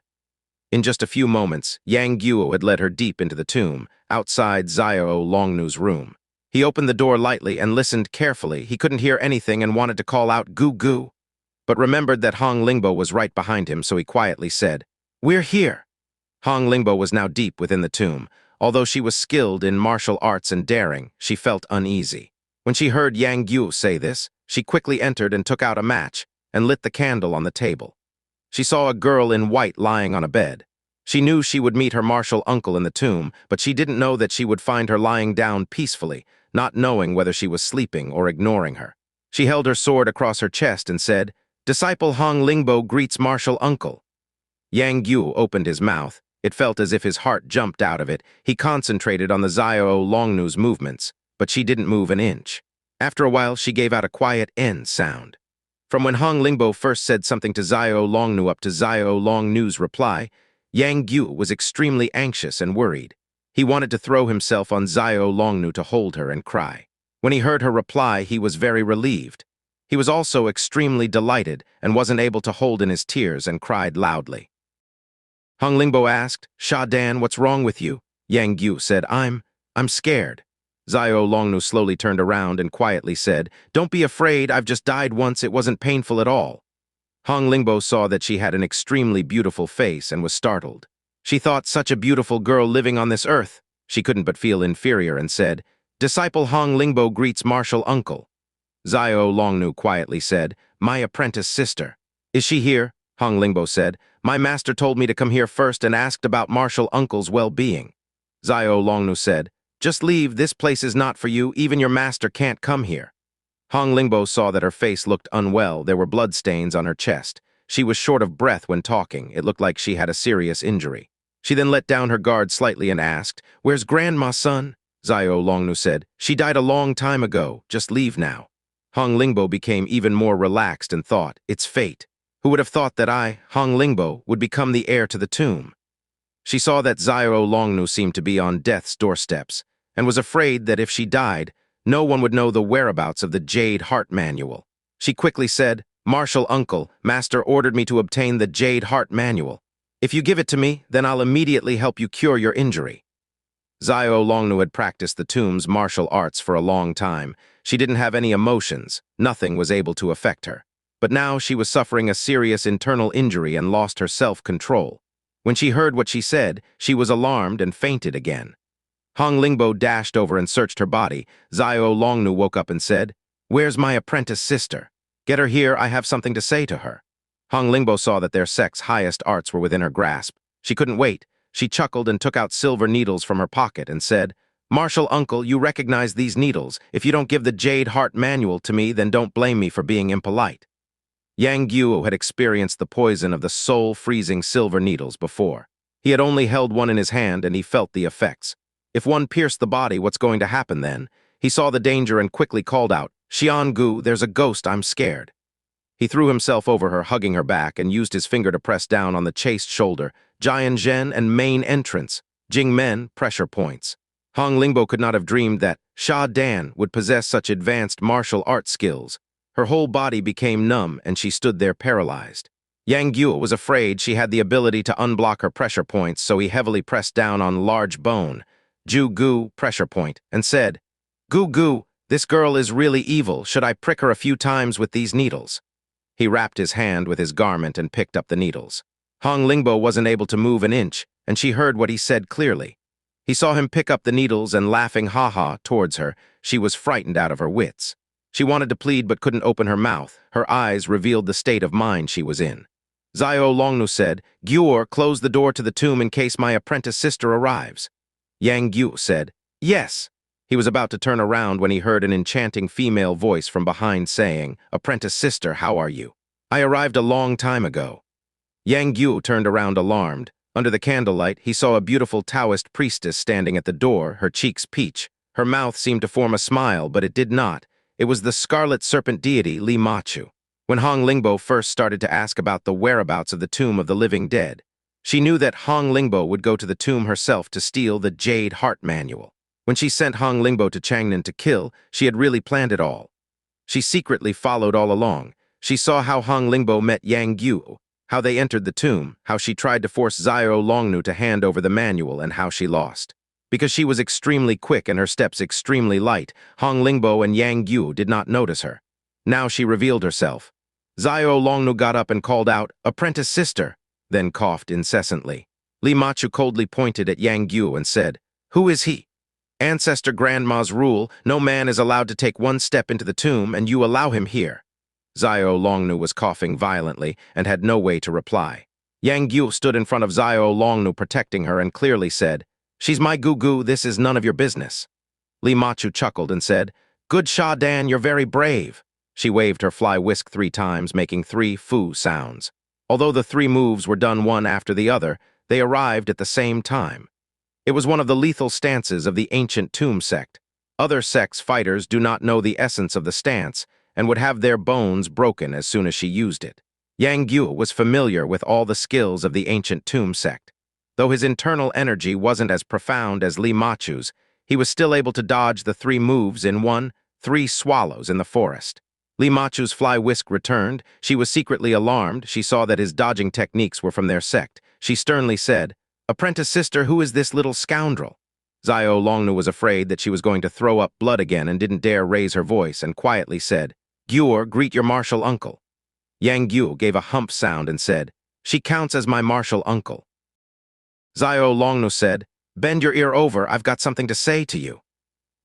S1: In just a few moments, Yang Guo had led her deep into the tomb, outside Xiao Longnu's room. He opened the door lightly and listened carefully. He couldn't hear anything and wanted to call out, Gu Gu, but remembered that Hong Lingbo was right behind him, so he quietly said, We're here. Hong Lingbo was now deep within the tomb. Although she was skilled in martial arts and daring, she felt uneasy. When she heard Yang Guo say this, she quickly entered and took out a match and lit the candle on the table. She saw a girl in white lying on a bed. She knew she would meet her martial uncle in the tomb, but she didn't know that she would find her lying down peacefully, not knowing whether she was sleeping or ignoring her. She held her sword across her chest and said, "Disciple Hong Lingbo greets martial uncle." Yang Guo opened his mouth. It felt as if his heart jumped out of it. He concentrated on the Xiao Longnu's movements, but she didn't move an inch. After a while, she gave out a quiet N sound. From when Hong Lingbo first said something to Xiao Longnu up to Xiao Longnu's reply, Yang Guo was extremely anxious and worried. He wanted to throw himself on Xiao Longnu to hold her and cry. When he heard her reply, he was very relieved. He was also extremely delighted and wasn't able to hold in his tears and cried loudly. Hong Lingbo asked, "Sha Dan, what's wrong with you?" Yang Guo said, I'm scared." Xiao Longnu slowly turned around and quietly said, "Don't be afraid, I've just died once, it wasn't painful at all." Hong Lingbo saw that she had an extremely beautiful face and was startled. She thought, such a beautiful girl living on this earth. She couldn't but feel inferior and said, "Disciple Hong Lingbo greets martial uncle." Xiao Longnu quietly said, "My apprentice sister." "Is she here?" Hong Lingbo said. "My master told me to come here first and asked about martial uncle's well-being." Xiao Longnu said, "Just leave, this place is not for you, even your master can't come here." Hong Lingbo saw that her face looked unwell, there were bloodstains on her chest. She was short of breath when talking, it looked like she had a serious injury. She then let down her guard slightly and asked, "Where's Grandma's son?" Xiao Longnu said, "She died a long time ago, just leave now." Hong Lingbo became even more relaxed and thought, "It's fate. Who would have thought that I, Hong Lingbo, would become the heir to the tomb?" She saw that Xiao Longnu seemed to be on death's doorsteps, and was afraid that if she died, no one would know the whereabouts of the Jade Heart Manual. She quickly said, "Martial uncle, master ordered me to obtain the Jade Heart Manual. If you give it to me, then I'll immediately help you cure your injury." Xiao Longnu had practiced the tomb's martial arts for a long time. She didn't have any emotions. Nothing was able to affect her. But now she was suffering a serious internal injury and lost her self-control. When she heard what she said, she was alarmed and fainted again. Hong Lingbo dashed over and searched her body. Xiao Longnu woke up and said, "Where's my apprentice sister? Get her here, I have something to say to her." Hong Lingbo saw that their sect's highest arts were within her grasp. She couldn't wait. She chuckled and took out silver needles from her pocket and said, "Martial uncle, you recognize these needles. If you don't give the Jade Heart Manual to me, then don't blame me for being impolite." Yang Guo had experienced the poison of the soul-freezing silver needles before. He had only held one in his hand and he felt the effects. If one pierced the body, what's going to happen then? He saw the danger and quickly called out, "Xian Gu, there's a ghost, I'm scared." He threw himself over her, hugging her back, and used his finger to press down on the chaste shoulder. Jian Zhen and main entrance. Jing Men, pressure points. Hong Lingbo could not have dreamed that Sha Dan would possess such advanced martial art skills. Her whole body became numb and she stood there paralyzed. Yang Guo was afraid she had the ability to unblock her pressure points, so he heavily pressed down on large bone. Ju Gu, pressure point, and said, "Gu Gu, this girl is really evil. Should I prick her a few times with these needles?" He wrapped his hand with his garment and picked up the needles. Hong Lingbo wasn't able to move an inch, and she heard what he said clearly. He saw him pick up the needles and laughing ha-ha towards her. She was frightened out of her wits. She wanted to plead but couldn't open her mouth. Her eyes revealed the state of mind she was in. Xiao Longnu said, "Guor, close the door to the tomb in case my apprentice sister arrives." Yang Guo said, "Yes." He was about to turn around when he heard an enchanting female voice from behind saying, "Apprentice sister, how are you? I arrived a long time ago." Yang Guo turned around alarmed. Under the candlelight, he saw a beautiful Taoist priestess standing at the door, her cheeks peach. Her mouth seemed to form a smile, but it did not. It was the scarlet serpent deity Li Machu. When Hong Lingbo first started to ask about the whereabouts of the tomb of the living dead, she knew that Hong Lingbo would go to the tomb herself to steal the Jade Heart Manual. When she sent Hong Lingbo to Changnan to kill, she had really planned it all. She secretly followed all along. She saw how Hong Lingbo met Yang Guo, how they entered the tomb, how she tried to force Xiao Longnu to hand over the manual, and how she lost. Because she was extremely quick and her steps extremely light, Hong Lingbo and Yang Guo did not notice her. Now she revealed herself. Xiao Longnu got up and called out, "Apprentice sister." then coughed incessantly. Li Machu coldly pointed at Yang Guo and said, "Who is he?" "Ancestor Grandma's rule, no man is allowed to take one step into the tomb, and you allow him here." Xiao Longnu was coughing violently and had no way to reply. Yang Guo stood in front of Xiao Longnu protecting her and clearly said, "She's my Gugu, this is none of your business." Li Machu chuckled and said, "Good Sha Dan, you're very brave." She waved her fly whisk 3 times, making 3 fu sounds. Although the 3 moves were done one after the other, they arrived at the same time. It was one of the lethal stances of the ancient tomb sect. Other sects' fighters do not know the essence of the stance and would have their bones broken as soon as she used it. Yang Guo was familiar with all the skills of the ancient tomb sect. Though his internal energy wasn't as profound as Li Machu's, he was still able to dodge the 3 moves in 3 swallows in the forest. Li Machu's fly whisk returned. She was secretly alarmed. She saw that his dodging techniques were from their sect. She sternly said, "Apprentice sister, who is this little scoundrel?" Xiao Longnu was afraid that she was going to throw up blood again and didn't dare raise her voice and quietly said, "Guo, greet your martial uncle." Yang Guo gave a hump sound and said, "She counts as my martial uncle." Xiao Longnu said, "Bend your ear over, I've got something to say to you."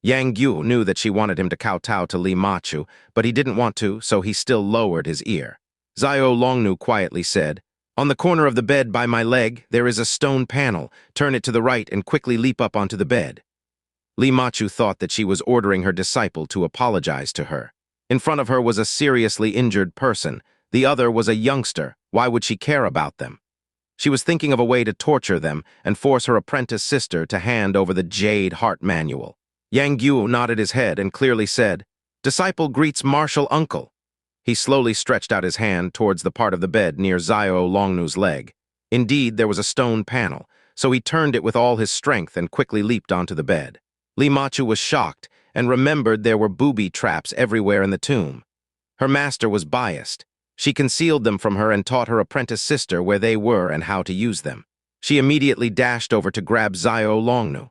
S1: Yang Guo knew that she wanted him to kowtow to Li Machu, but he didn't want to, so he still lowered his ear. Xiao Longnu quietly said, "On the corner of the bed by my leg, there is a stone panel. Turn it to the right and quickly leap up onto the bed." Li Machu thought that she was ordering her disciple to apologize to her. In front of her was a seriously injured person. The other was a youngster. Why would she care about them? She was thinking of a way to torture them and force her apprentice sister to hand over the Jade Heart Manual. Yang Guo nodded his head and clearly said, "Disciple greets martial uncle." He slowly stretched out his hand towards the part of the bed near Xiao Longnu's leg. Indeed, there was a stone panel, so he turned it with all his strength and quickly leaped onto the bed. Li Machu was shocked and remembered there were booby traps everywhere in the tomb. Her master was biased. She concealed them from her and taught her apprentice sister where they were and how to use them. She immediately dashed over to grab Xiao Longnu.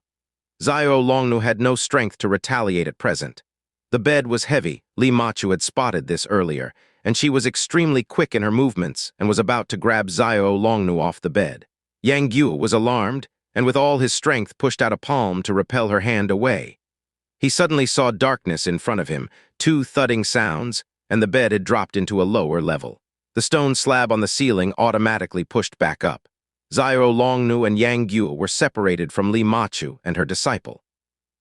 S1: Xiao Longnu had no strength to retaliate at present. The bed was heavy. Li Machu had spotted this earlier, and she was extremely quick in her movements and was about to grab Xiao Longnu off the bed. Yang Guo was alarmed, and with all his strength pushed out a palm to repel her hand away. He suddenly saw darkness in front of him, 2 thudding sounds, and the bed had dropped into a lower level. The stone slab on the ceiling automatically pushed back up. Xiao Longnu and Yang Guo were separated from Li Machu and her disciple.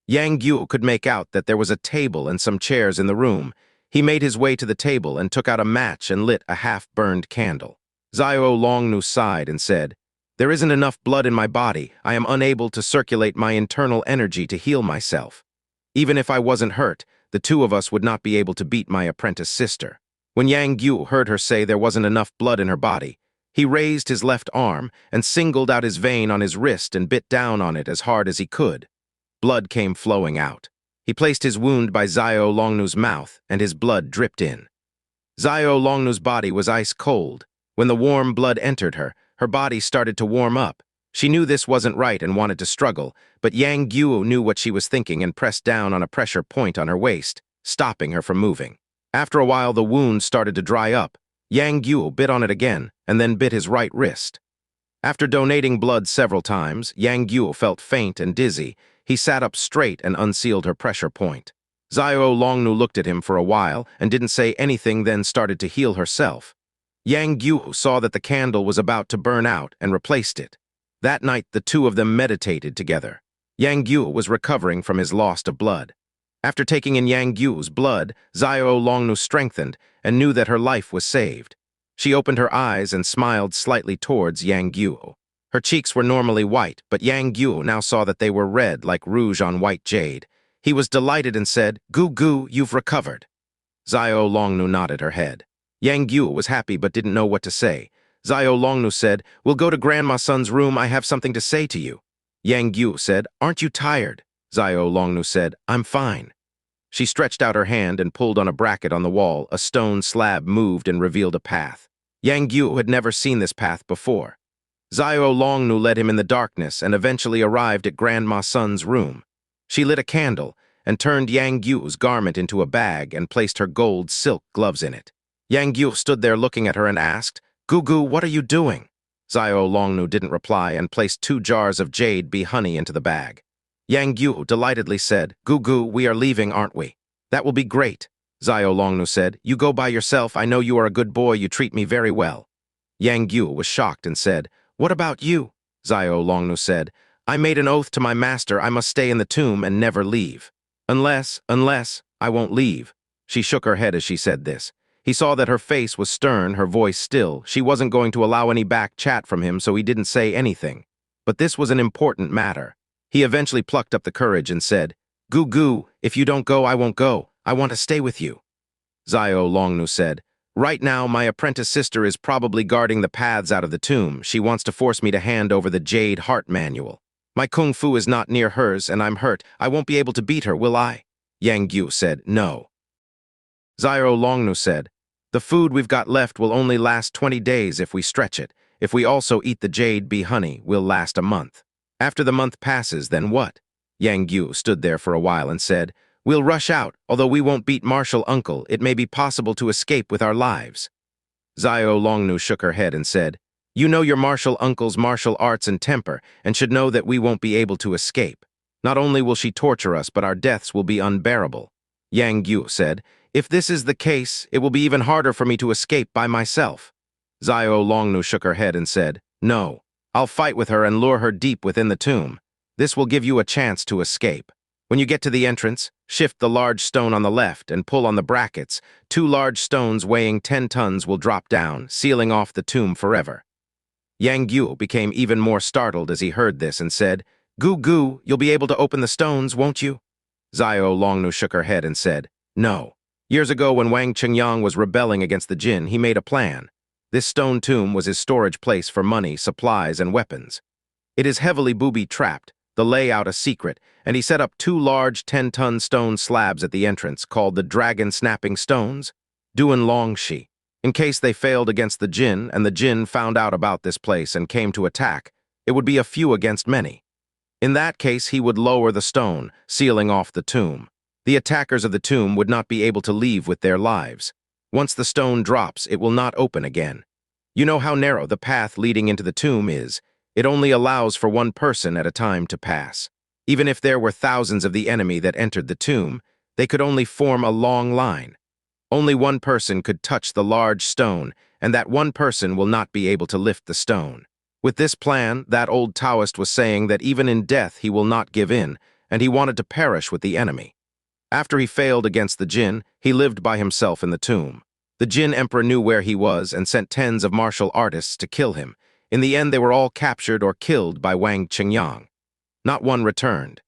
S1: Yang Guo could make out that there was a table and some chairs in the room. He made his way to the table and took out a match and lit a half-burned candle. Xiao Longnu sighed and said, "There isn't enough blood in my body. I am unable to circulate my internal energy to heal myself. Even if I wasn't hurt, the 2 of us would not be able to beat my apprentice sister." When Yang Guo heard her say there wasn't enough blood in her body, he raised his left arm and singled out his vein on his wrist and bit down on it as hard as he could. Blood came flowing out. He placed his wound by Xiao Longnu's mouth, and his blood dripped in. Xiao Longnu's body was ice cold. When the warm blood entered her, her body started to warm up. She knew this wasn't right and wanted to struggle, but Yang Guo knew what she was thinking and pressed down on a pressure point on her waist, stopping her from moving. After a while, the wound started to dry up. Yang Guo bit on it again, and then bit his right wrist. After donating blood several times, Yang Guo felt faint and dizzy. He sat up straight and unsealed her pressure point. Xiao Longnu looked at him for a while and didn't say anything, then started to heal herself. Yang Guo saw that the candle was about to burn out and replaced it. That night, the 2 of them meditated together. Yang Guo was recovering from his loss of blood. After taking in Yang Guo's blood, Xiao Longnu strengthened and knew that her life was saved. She opened her eyes and smiled slightly towards Yang Guo. Her cheeks were normally white, but Yang Guo now saw that they were red like rouge on white jade. He was delighted and said, "Gugu, you've recovered." Xiao Longnu nodded her head. Yang Guo was happy but didn't know what to say. Xiao Longnu said, "We'll go to Grandma Sun's room. I have something to say to you." Yang Guo said, "Aren't you tired?" Xiao Longnu said, "I'm fine." She stretched out her hand and pulled on a bracket on the wall. A stone slab moved and revealed a path. Yang Guo had never seen this path before. Xiao Longnu led him in the darkness and eventually arrived at Grandma Sun's room. She lit a candle and turned Yang Guo's garment into a bag and placed her gold silk gloves in it. Yang Guo stood there looking at her and asked, "Gugu, what are you doing?" Xiao Longnu didn't reply and placed 2 jars of jade bee honey into the bag. Yang Guo delightedly said, "Gugu, we are leaving, aren't we?" "That will be great," Xiao Longnu said. "You go by yourself. I know you are a good boy. You treat me very well." Yang Guo was shocked and said, "What about you?" Xiao Longnu said, "I made an oath to my master I must stay in the tomb and never leave. Unless, I won't leave." She shook her head as she said this. He saw that her face was stern, her voice still. She wasn't going to allow any back chat from him, so he didn't say anything. But this was an important matter. He eventually plucked up the courage and said, "Gugu, if you don't go, I won't go. I want to stay with you." Xiao Longnu said, "Right now, my apprentice sister is probably guarding the paths out of the tomb. She wants to force me to hand over the Jade Heart Manual. My kung fu is not near hers, and I'm hurt. I won't be able to beat her, will I?" Yang Guo said, "No." Xiao Longnu said, "The food we've got left will only last 20 days if we stretch it. If we also eat the jade bee honey, we'll last a month. After the month passes, then what?" Yang Guo stood there for a while and said, "We'll rush out. Although we won't beat Martial Uncle, it may be possible to escape with our lives." Xiao Longnu shook her head and said, "You know your Martial Uncle's martial arts and temper, and should know that we won't be able to escape. Not only will she torture us, but our deaths will be unbearable." Yang Guo said, "If this is the case, it will be even harder for me to escape by myself." Xiao Longnu shook her head and said, "No, I'll fight with her and lure her deep within the tomb. This will give you a chance to escape. When you get to the entrance, shift the large stone on the left and pull on the brackets. 2 large stones weighing 10 tons will drop down, sealing off the tomb forever." Yang Guo became even more startled as he heard this and said, "Gugu, you'll be able to open the stones, won't you?" Xiao Longnu shook her head and said, "No. Years ago when Wang Qingyang was rebelling against the Jin, he made a plan. This stone tomb was his storage place for money, supplies, and weapons. It is heavily booby-trapped, the layout a secret, and he set up 2 large 10-ton stone slabs at the entrance called the Dragon-Snapping Stones, Duan Longshi. In case they failed against the Jin and the Jin found out about this place and came to attack, it would be a few against many. In that case, he would lower the stone, sealing off the tomb. The attackers of the tomb would not be able to leave with their lives. Once the stone drops, it will not open again. You know how narrow the path leading into the tomb is. It only allows for 1 person at a time to pass. Even if there were thousands of the enemy that entered the tomb, they could only form a long line. Only 1 person could touch the large stone, and that 1 person will not be able to lift the stone. With this plan, that old Taoist was saying that even in death he will not give in, and he wanted to perish with the enemy. After he failed against the Jin, he lived by himself in the tomb. The Jin Emperor knew where he was and sent tens of martial artists to kill him. In the end, they were all captured or killed by Wang Qingyang. Not one returned.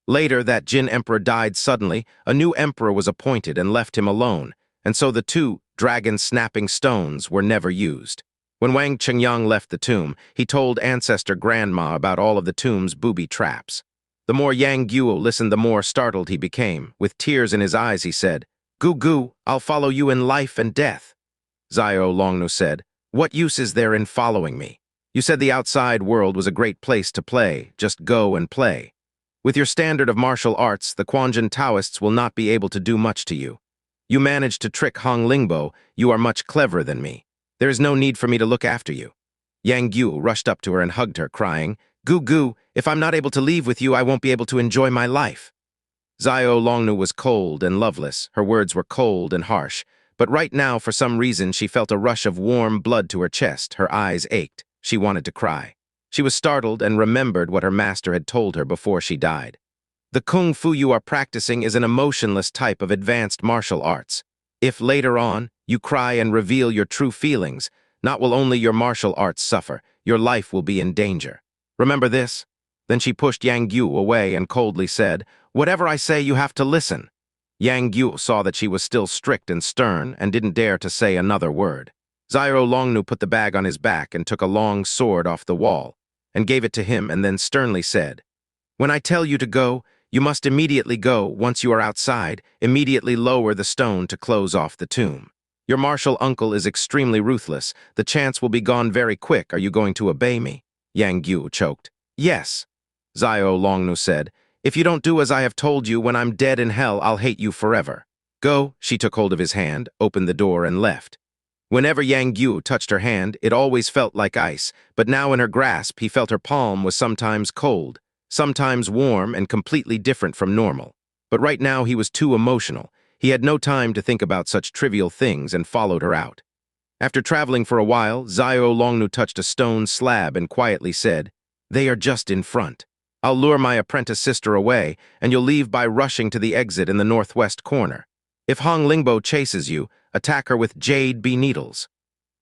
S1: Later, that Jin Emperor died suddenly. A new emperor was appointed and left him alone, and so the 2 dragon-snapping stones were never used. When Wang Qingyang left the tomb, he told ancestor grandma about all of the tomb's booby traps. The more Yang Guo listened, the more startled he became. With tears in his eyes, he said, "Gugu, I'll follow you in life and death." Xiao Longnu said, "What use is there in following me? You said the outside world was a great place to play. Just go and play. With your standard of martial arts, the Quanjin Taoists will not be able to do much to you. You managed to trick Hong Lingbo. You are much cleverer than me. There is no need for me to look after you." Yang Guo rushed up to her and hugged her, crying, "Gugu, if I'm not able to leave with you, I won't be able to enjoy my life." Xiao Longnu was cold and loveless. Her words were cold and harsh. But right now, for some reason, she felt a rush of warm blood to her chest. Her eyes ached. She wanted to cry. She was startled and remembered what her master had told her before she died. "The kung fu you are practicing is an emotionless type of advanced martial arts. If later on, you cry and reveal your true feelings, not will only your martial arts suffer, your life will be in danger. Remember this?" Then she pushed Yang Guo away and coldly said, "Whatever I say, you have to listen." Yang Guo saw that she was still strict and stern and didn't dare to say another word. Xiao Longnu put the bag on his back and took a long sword off the wall and gave it to him and then sternly said, "When I tell you to go, you must immediately go. Once you are outside, immediately lower the stone to close off the tomb. Your martial uncle is extremely ruthless. The chance will be gone very quick. Are you going to obey me?" Yang Guo choked. "Yes." Xiao Longnu said, "If you don't do as I have told you, when I'm dead in hell, I'll hate you forever. Go." She took hold of his hand, opened the door, and left. Whenever Yang Guo touched her hand, it always felt like ice, but now in her grasp he felt her palm was sometimes cold, sometimes warm and completely different from normal. But right now he was too emotional. He had no time to think about such trivial things and followed her out. After traveling for a while, Xiao Longnu touched a stone slab and quietly said, "They are just in front. I'll lure my apprentice sister away, and you'll leave by rushing to the exit in the northwest corner. If Hong Lingbo chases you, attack her with jade bee needles."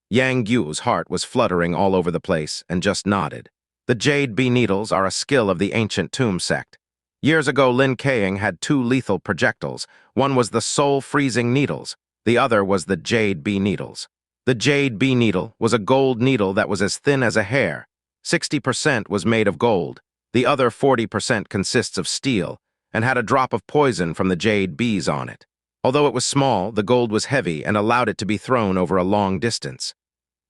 S1: Yang Guo's heart was fluttering all over the place and just nodded. The jade bee needles are a skill of the ancient tomb sect. Years ago, Lin Keing had two lethal projectiles. One was the soul-freezing needles. The other was the jade bee needles. The jade bee needle was a gold needle that was as thin as a hair. 60% was made of gold. The other 40% consists of steel and had a drop of poison from the jade bees on it. Although it was small, the gold was heavy and allowed it to be thrown over a long distance.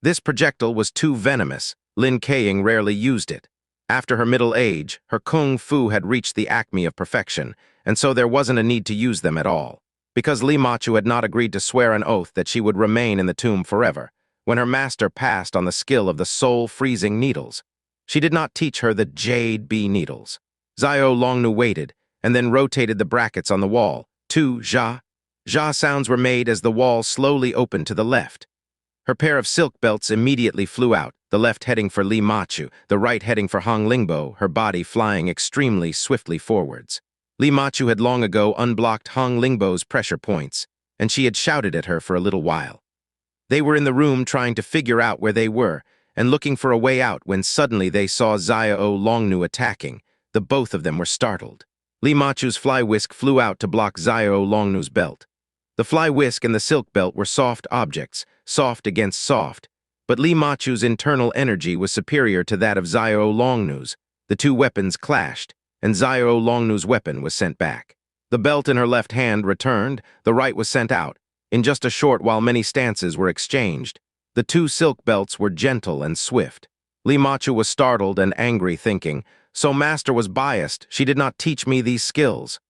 S1: This projectile was too venomous. Lin Keing rarely used it. After her middle age, her kung fu had reached the acme of perfection, and so there wasn't a need to use them at all. Because Li Machu had not agreed to swear an oath that she would remain in the tomb forever, when her master passed on the skill of the soul-freezing needles. She did not teach her the jade bee needles. Xiao Longnu waited, and then rotated the brackets on the wall. Two ja. Ja sounds were made as the wall slowly opened to the left. Her pair of silk belts immediately flew out, the left heading for Li Machu, the right heading for Hong Lingbo, her body flying extremely swiftly forwards. Li Machu had long ago unblocked Hong Lingbo's pressure points, and she had shouted at her for a little while. They were in the room trying to figure out where they were, and looking for a way out when suddenly they saw Xiao Longnu attacking. The both of them were startled. Li Machu's fly whisk flew out to block Xiao Longnu's belt. The fly whisk and the silk belt were soft objects, soft against soft, but Li Machu's internal energy was superior to that of Xiao Longnu's. The two weapons clashed, and Xiao Longnu's weapon was sent back. The belt in her left hand returned, the right was sent out. In just a short while many stances were exchanged. The two silk belts were gentle and swift. Li Machu was startled and angry, thinking, "So master was biased, she did not teach me these skills."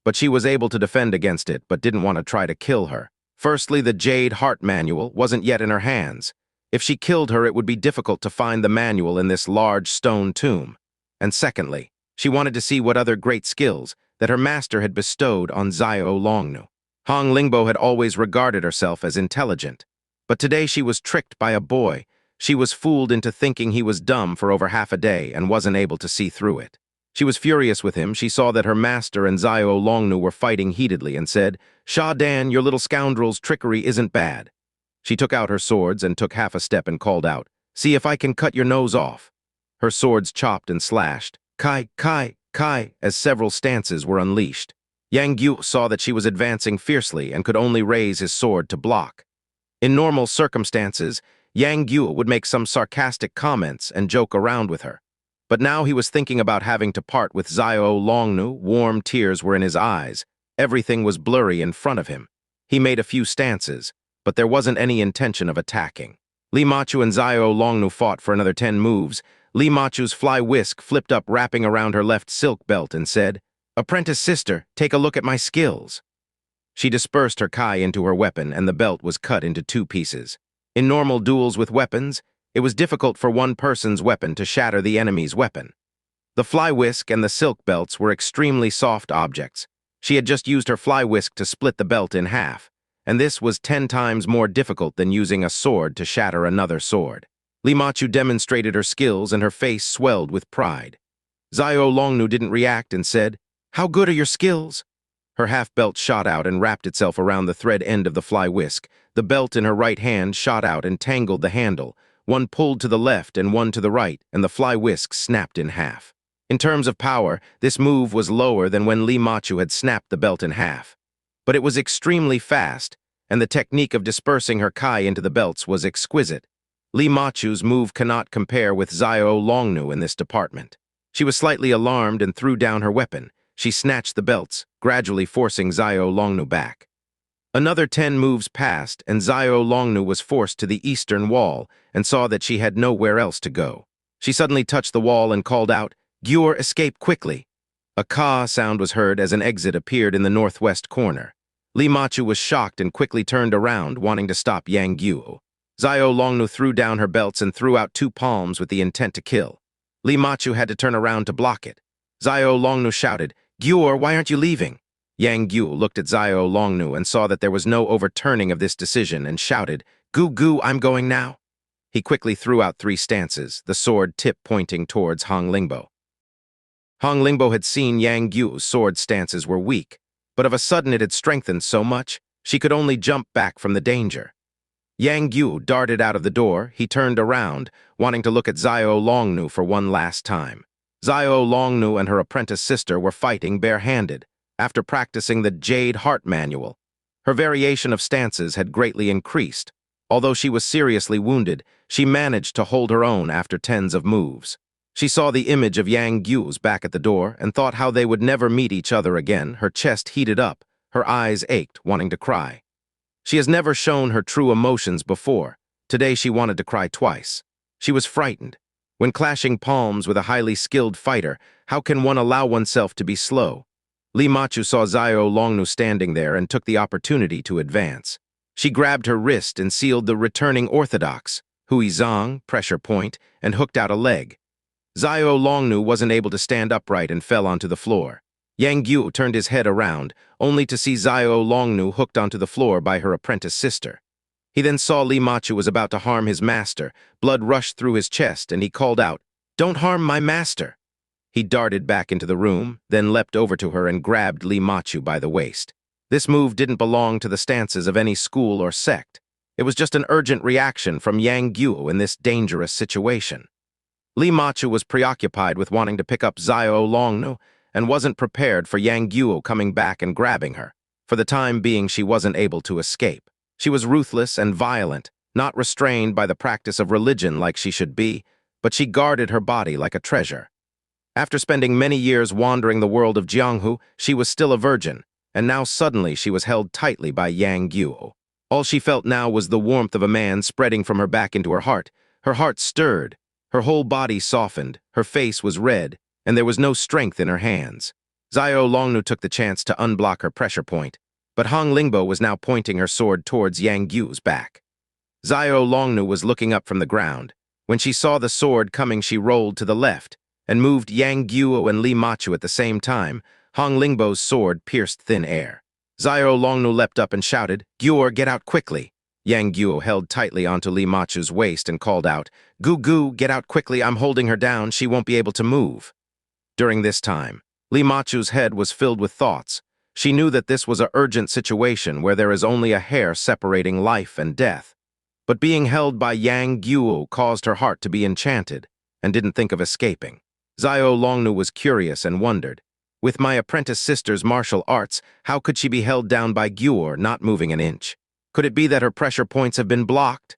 S1: But she was able to defend against it, but didn't want to try to kill her. Firstly, the Jade Heart Manual wasn't yet in her hands. If she killed her, it would be difficult to find the manual in this large stone tomb. And secondly, she wanted to see what other great skills that her master had bestowed on Xiao Longnu. Hong Lingbo had always regarded herself as intelligent, but today she was tricked by a boy. She was fooled into thinking he was dumb for over half a day and wasn't able to see through it. She was furious with him. She saw that her master and Xiao Longnu were fighting heatedly and said, "Sha Dan, your little scoundrel's trickery isn't bad." She took out her swords and took half a step and called out, "See if I can cut your nose off." Her swords chopped and slashed, kai, kai, kai, as several stances were unleashed. Yang Guo saw that she was advancing fiercely and could only raise his sword to block. In normal circumstances, Yang Guo would make some sarcastic comments and joke around with her. But now he was thinking about having to part with Xiao Longnu. Warm tears were in his eyes. Everything was blurry in front of him. He made a few stances, but there wasn't any intention of attacking. Li Machu and Xiao Longnu fought for another 10 moves. Li Machu's fly whisk flipped up, wrapping around her left silk belt, and said, "Apprentice sister, take a look at my skills." She dispersed her kai into her weapon, and the belt was cut into 2 pieces. In normal duels with weapons, it was difficult for one person's weapon to shatter the enemy's weapon. The fly whisk and the silk belts were extremely soft objects. She had just used her fly whisk to split the belt in half, and this was 10 times more difficult than using a sword to shatter another sword. Li Machu demonstrated her skills and her face swelled with pride. Xiao Longnu didn't react and said, "How good are your skills?" Her half-belt shot out and wrapped itself around the thread end of the fly whisk. The belt in her right hand shot out and tangled the handle. One pulled to the left and one to the right, and the fly whisk snapped in half. In terms of power, this move was lower than when Li Machu had snapped the belt in half. But it was extremely fast, and the technique of dispersing her kai into the belts was exquisite. Li Machu's move cannot compare with Xiao Longnu in this department. She was slightly alarmed and threw down her weapon. She snatched the belts, gradually forcing Xiao Longnu back. Another 10 moves passed, and Xiao Longnu was forced to the eastern wall and saw that she had nowhere else to go. She suddenly touched the wall and called out, "Guo, escape quickly." A ka sound was heard as an exit appeared in the northwest corner. Li Machu was shocked and quickly turned around, wanting to stop Yang Guo. Xiao Longnu threw down her belts and threw out 2 palms with the intent to kill. Li Machu had to turn around to block it. Xiao Longnu shouted, "Guo, why aren't you leaving?" Yang Guo looked at Xiao Longnu and saw that there was no overturning of this decision and shouted, "Gu Gu, I'm going now." He quickly threw out 3 stances, the sword tip pointing towards Hong Lingbo. Hong Lingbo had seen Yang Guo's sword stances were weak, but of a sudden it had strengthened so much, she could only jump back from the danger. Yang Guo darted out of the door. He turned around, wanting to look at Xiao Longnu for one last time. Xiao Longnu and her apprentice sister were fighting barehanded, after practicing the Jade Heart Manual. Her variation of stances had greatly increased. Although she was seriously wounded, she managed to hold her own after tens of moves. She saw the image of Yang Guo's back at the door and thought how they would never meet each other again. Her chest heated up, her eyes ached, wanting to cry. She has never shown her true emotions before. Today she wanted to cry twice. She was frightened. When clashing palms with a highly skilled fighter, how can one allow oneself to be slow? Li Machu saw Xiao Longnu standing there and took the opportunity to advance. She grabbed her wrist and sealed the returning orthodox, Hui Zhang, pressure point, and hooked out a leg. Xiao Longnu wasn't able to stand upright and fell onto the floor. Yang Guo turned his head around, only to see Xiao Longnu hooked onto the floor by her apprentice sister. He then saw Li Machu was about to harm his master. Blood rushed through his chest, and he called out, "Don't harm my master!" He darted back into the room, then leapt over to her and grabbed Li Machu by the waist. This move didn't belong to the stances of any school or sect. It was just an urgent reaction from Yang Guo in this dangerous situation. Li Machu was preoccupied with wanting to pick up Xiao Longnu and wasn't prepared for Yang Guo coming back and grabbing her. For the time being, she wasn't able to escape. She was ruthless and violent, not restrained by the practice of religion like she should be, but she guarded her body like a treasure. After spending many years wandering the world of Jianghu, she was still a virgin, and now suddenly she was held tightly by Yang Guo. All she felt now was the warmth of a man spreading from her back into her heart. Her heart stirred, her whole body softened, her face was red, and there was no strength in her hands. Xiao Longnu took the chance to unblock her pressure point, but Hong Lingbo was now pointing her sword towards Yang Guo's back. Xiao Longnu was looking up from the ground. When she saw the sword coming, she rolled to the left and moved Yang Guo and Li Machu at the same time. Hong Lingbo's sword pierced thin air. Xiao Longnu leapt up and shouted, "Guo, get out quickly!" Yang Guo held tightly onto Li Machu's waist and called out, "Gu Gu, get out quickly, I'm holding her down, she won't be able to move." During this time, Li Machu's head was filled with thoughts. She knew that this was an urgent situation where there is only a hair separating life and death. But being held by Yang Guo caused her heart to be enchanted and didn't think of escaping. Xiao Longnu was curious and wondered, with my apprentice sister's martial arts, how could she be held down by Guo, not moving an inch? Could it be that her pressure points have been blocked?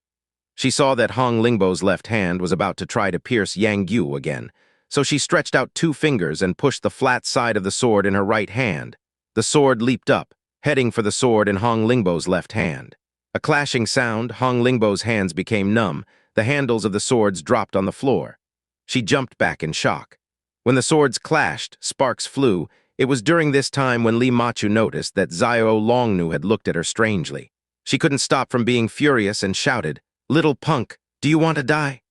S1: She saw that Hong Lingbo's left hand was about to try to pierce Yang Guo again, so she stretched out 2 fingers and pushed the flat side of the sword in her right hand. The sword leaped up, heading for the sword in Hong Lingbo's left hand. A clashing sound, Hong Lingbo's hands became numb, the handles of the swords dropped on the floor. She jumped back in shock. When the swords clashed, sparks flew. It was during this time when Li Machu noticed that Xiao Longnu had looked at her strangely. She couldn't stop from being furious and shouted, "Little punk, do you want to die?"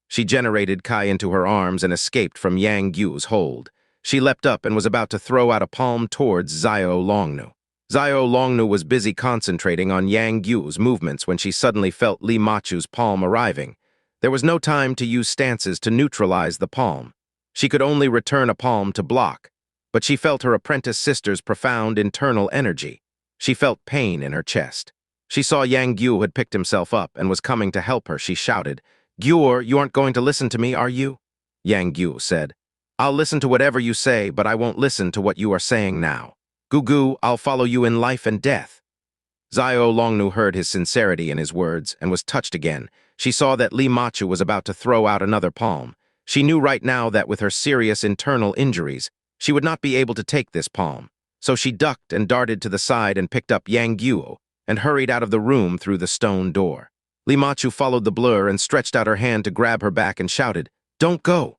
S1: She generated Kai into her arms and escaped from Yang Guo's hold. She leapt up and was about to throw out a palm towards Xiao Longnu. Xiao Longnu was busy concentrating on Yang Guo's movements when she suddenly felt Li Machu's palm arriving. There was no time to use stances to neutralize the palm. She could only return a palm to block, but she felt her apprentice sister's profound internal energy. She felt pain in her chest. She saw Yang Guo had picked himself up and was coming to help her. She shouted, "Guo, you aren't going to listen to me, are you?" Yang Guo said, "I'll listen to whatever you say, but I won't listen to what you are saying now. Gugu, I'll follow you in life and death." Xiao Longnu heard his sincerity in his words and was touched again. She saw that Li Machu was about to throw out another palm. She knew right now that with her serious internal injuries, she would not be able to take this palm. So she ducked and darted to the side and picked up Yang Guo and hurried out of the room through the stone door. Li Machu followed the blur and stretched out her hand to grab her back and shouted, "Don't go!"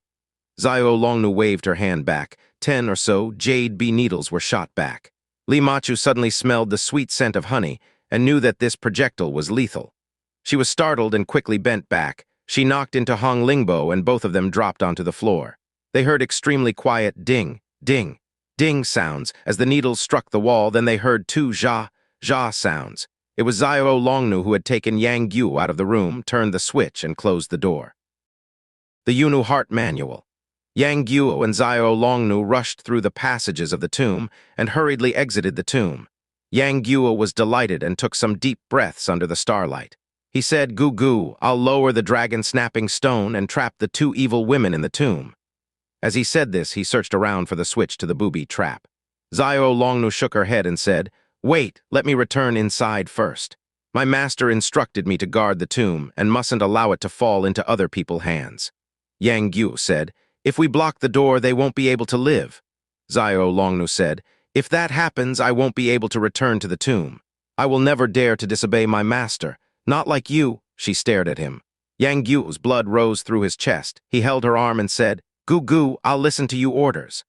S1: Xiao Longnu waved her hand back. 10 or so jade bee needles were shot back. Li Machu suddenly smelled the sweet scent of honey and knew that this projectile was lethal. She was startled and quickly bent back. She knocked into Hong Lingbo and both of them dropped onto the floor. They heard extremely quiet ding, ding, ding sounds as the needles struck the wall. Then they heard two ja, ja sounds. It was Xiao Longnu who had taken Yang Guo out of the room, turned the switch, and closed the door. The Yunu Heart Manual. Yang Guo and Xiao Longnu rushed through the passages of the tomb and hurriedly exited the tomb. Yang Guo was delighted and took some deep breaths under the starlight. He said, "Gu Gu, I'll lower the dragon-snapping stone and trap the two evil women in the tomb." As he said this, he searched around for the switch to the booby trap. Xiao Longnu shook her head and said, "Wait, let me return inside first. My master instructed me to guard the tomb and mustn't allow it to fall into other people's hands." Yang Guo said, "If we block the door, they won't be able to live." Xiao Longnu said, "If that happens, I won't be able to return to the tomb. I will never dare to disobey my master. Not like you." She stared at him. Yang Guo's blood rose through his chest. He held her arm and said, "Gu Gu, I'll listen to you orders."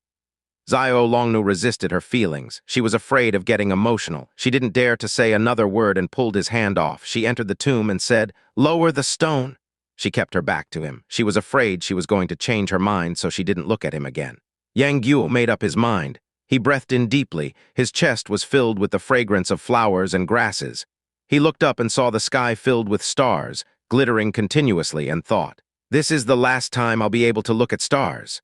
S1: Xiao Longnu resisted her feelings. She was afraid of getting emotional. She didn't dare to say another word and pulled his hand off. She entered the tomb and said, "Lower the stone." She kept her back to him. She was afraid she was going to change her mind, so she didn't look at him again. Yang Guo made up his mind. He breathed in deeply. His chest was filled with the fragrance of flowers and grasses. He looked up and saw the sky filled with stars, glittering continuously, and thought, "This is the last time I'll be able to look at stars."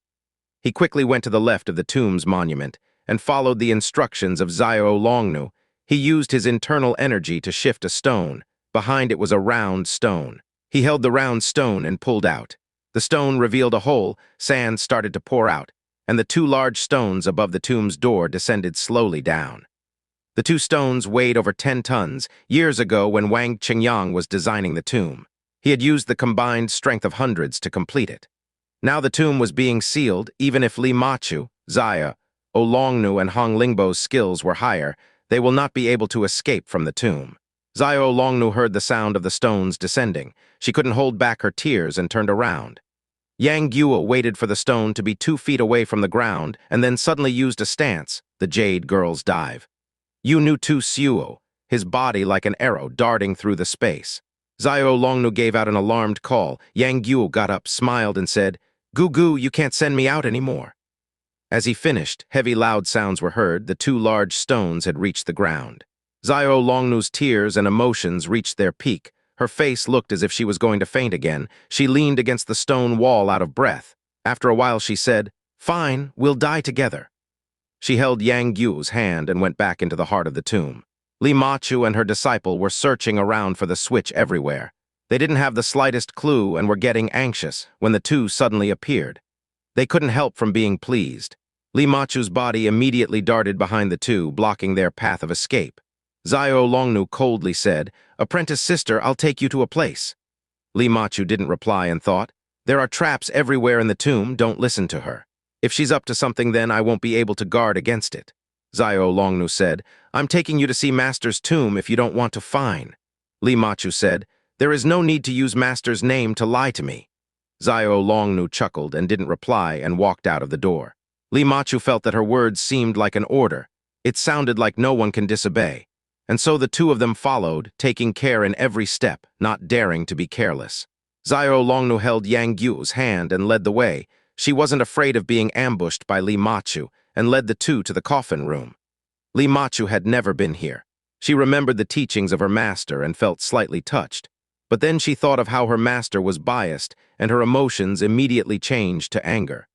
S1: He quickly went to the left of the tomb's monument and followed the instructions of Xiao Longnu. He used his internal energy to shift a stone. Behind it was a round stone. He held the round stone and pulled out. The stone revealed a hole, sand started to pour out, and the two large stones above the tomb's door descended slowly down. The two stones weighed over 10 tons, years ago when Wang Qingyang was designing the tomb. He had used the combined strength of hundreds to complete it. Now the tomb was being sealed. Even if Li Machu, Xiao Longnu, and Hong Lingbo's skills were higher, they will not be able to escape from the tomb. Xiao Longnu heard the sound of the stones descending. She couldn't hold back her tears and turned around. Yang Guo waited for the stone to be 2 feet away from the ground and then suddenly used a stance, the Jade Girl's dive. Yu knew Tu Suo, his body like an arrow darting through the space. Xiao Longnu gave out an alarmed call. Yang Guo got up, smiled, and said, "Gu Gu, you can't send me out anymore." As he finished, heavy loud sounds were heard. The two large stones had reached the ground. Xiao Longnu's tears and emotions reached their peak. Her face looked as if she was going to faint again. She leaned against the stone wall out of breath. After a while she said, "Fine, we'll die together." She held Yang Guo's hand and went back into the heart of the tomb. Li Machu and her disciple were searching around for the switch everywhere. They didn't have the slightest clue and were getting anxious when the two suddenly appeared. They couldn't help from being pleased. Li Machu's body immediately darted behind the two, blocking their path of escape. Xiao Longnu coldly said, "Apprentice sister, I'll take you to a place." Li Machu didn't reply and thought, "There are traps everywhere in the tomb, don't listen to her. If she's up to something, then I won't be able to guard against it." Xiao Longnu said, "I'm taking you to see Master's tomb if you don't want to fine." Li Machu said, "There is no need to use Master's name to lie to me." Xiao Longnu chuckled and didn't reply and walked out of the door. Li Machu felt that her words seemed like an order. It sounded like no one can disobey. And so the two of them followed, taking care in every step, not daring to be careless. Xiao Longnu held Yang Guo's hand and led the way. She wasn't afraid of being ambushed by Li Machu and led the two to the coffin room. Li Machu had never been here. She remembered the teachings of her master and felt slightly touched. But then she thought of how her master was biased, and her emotions immediately changed to anger.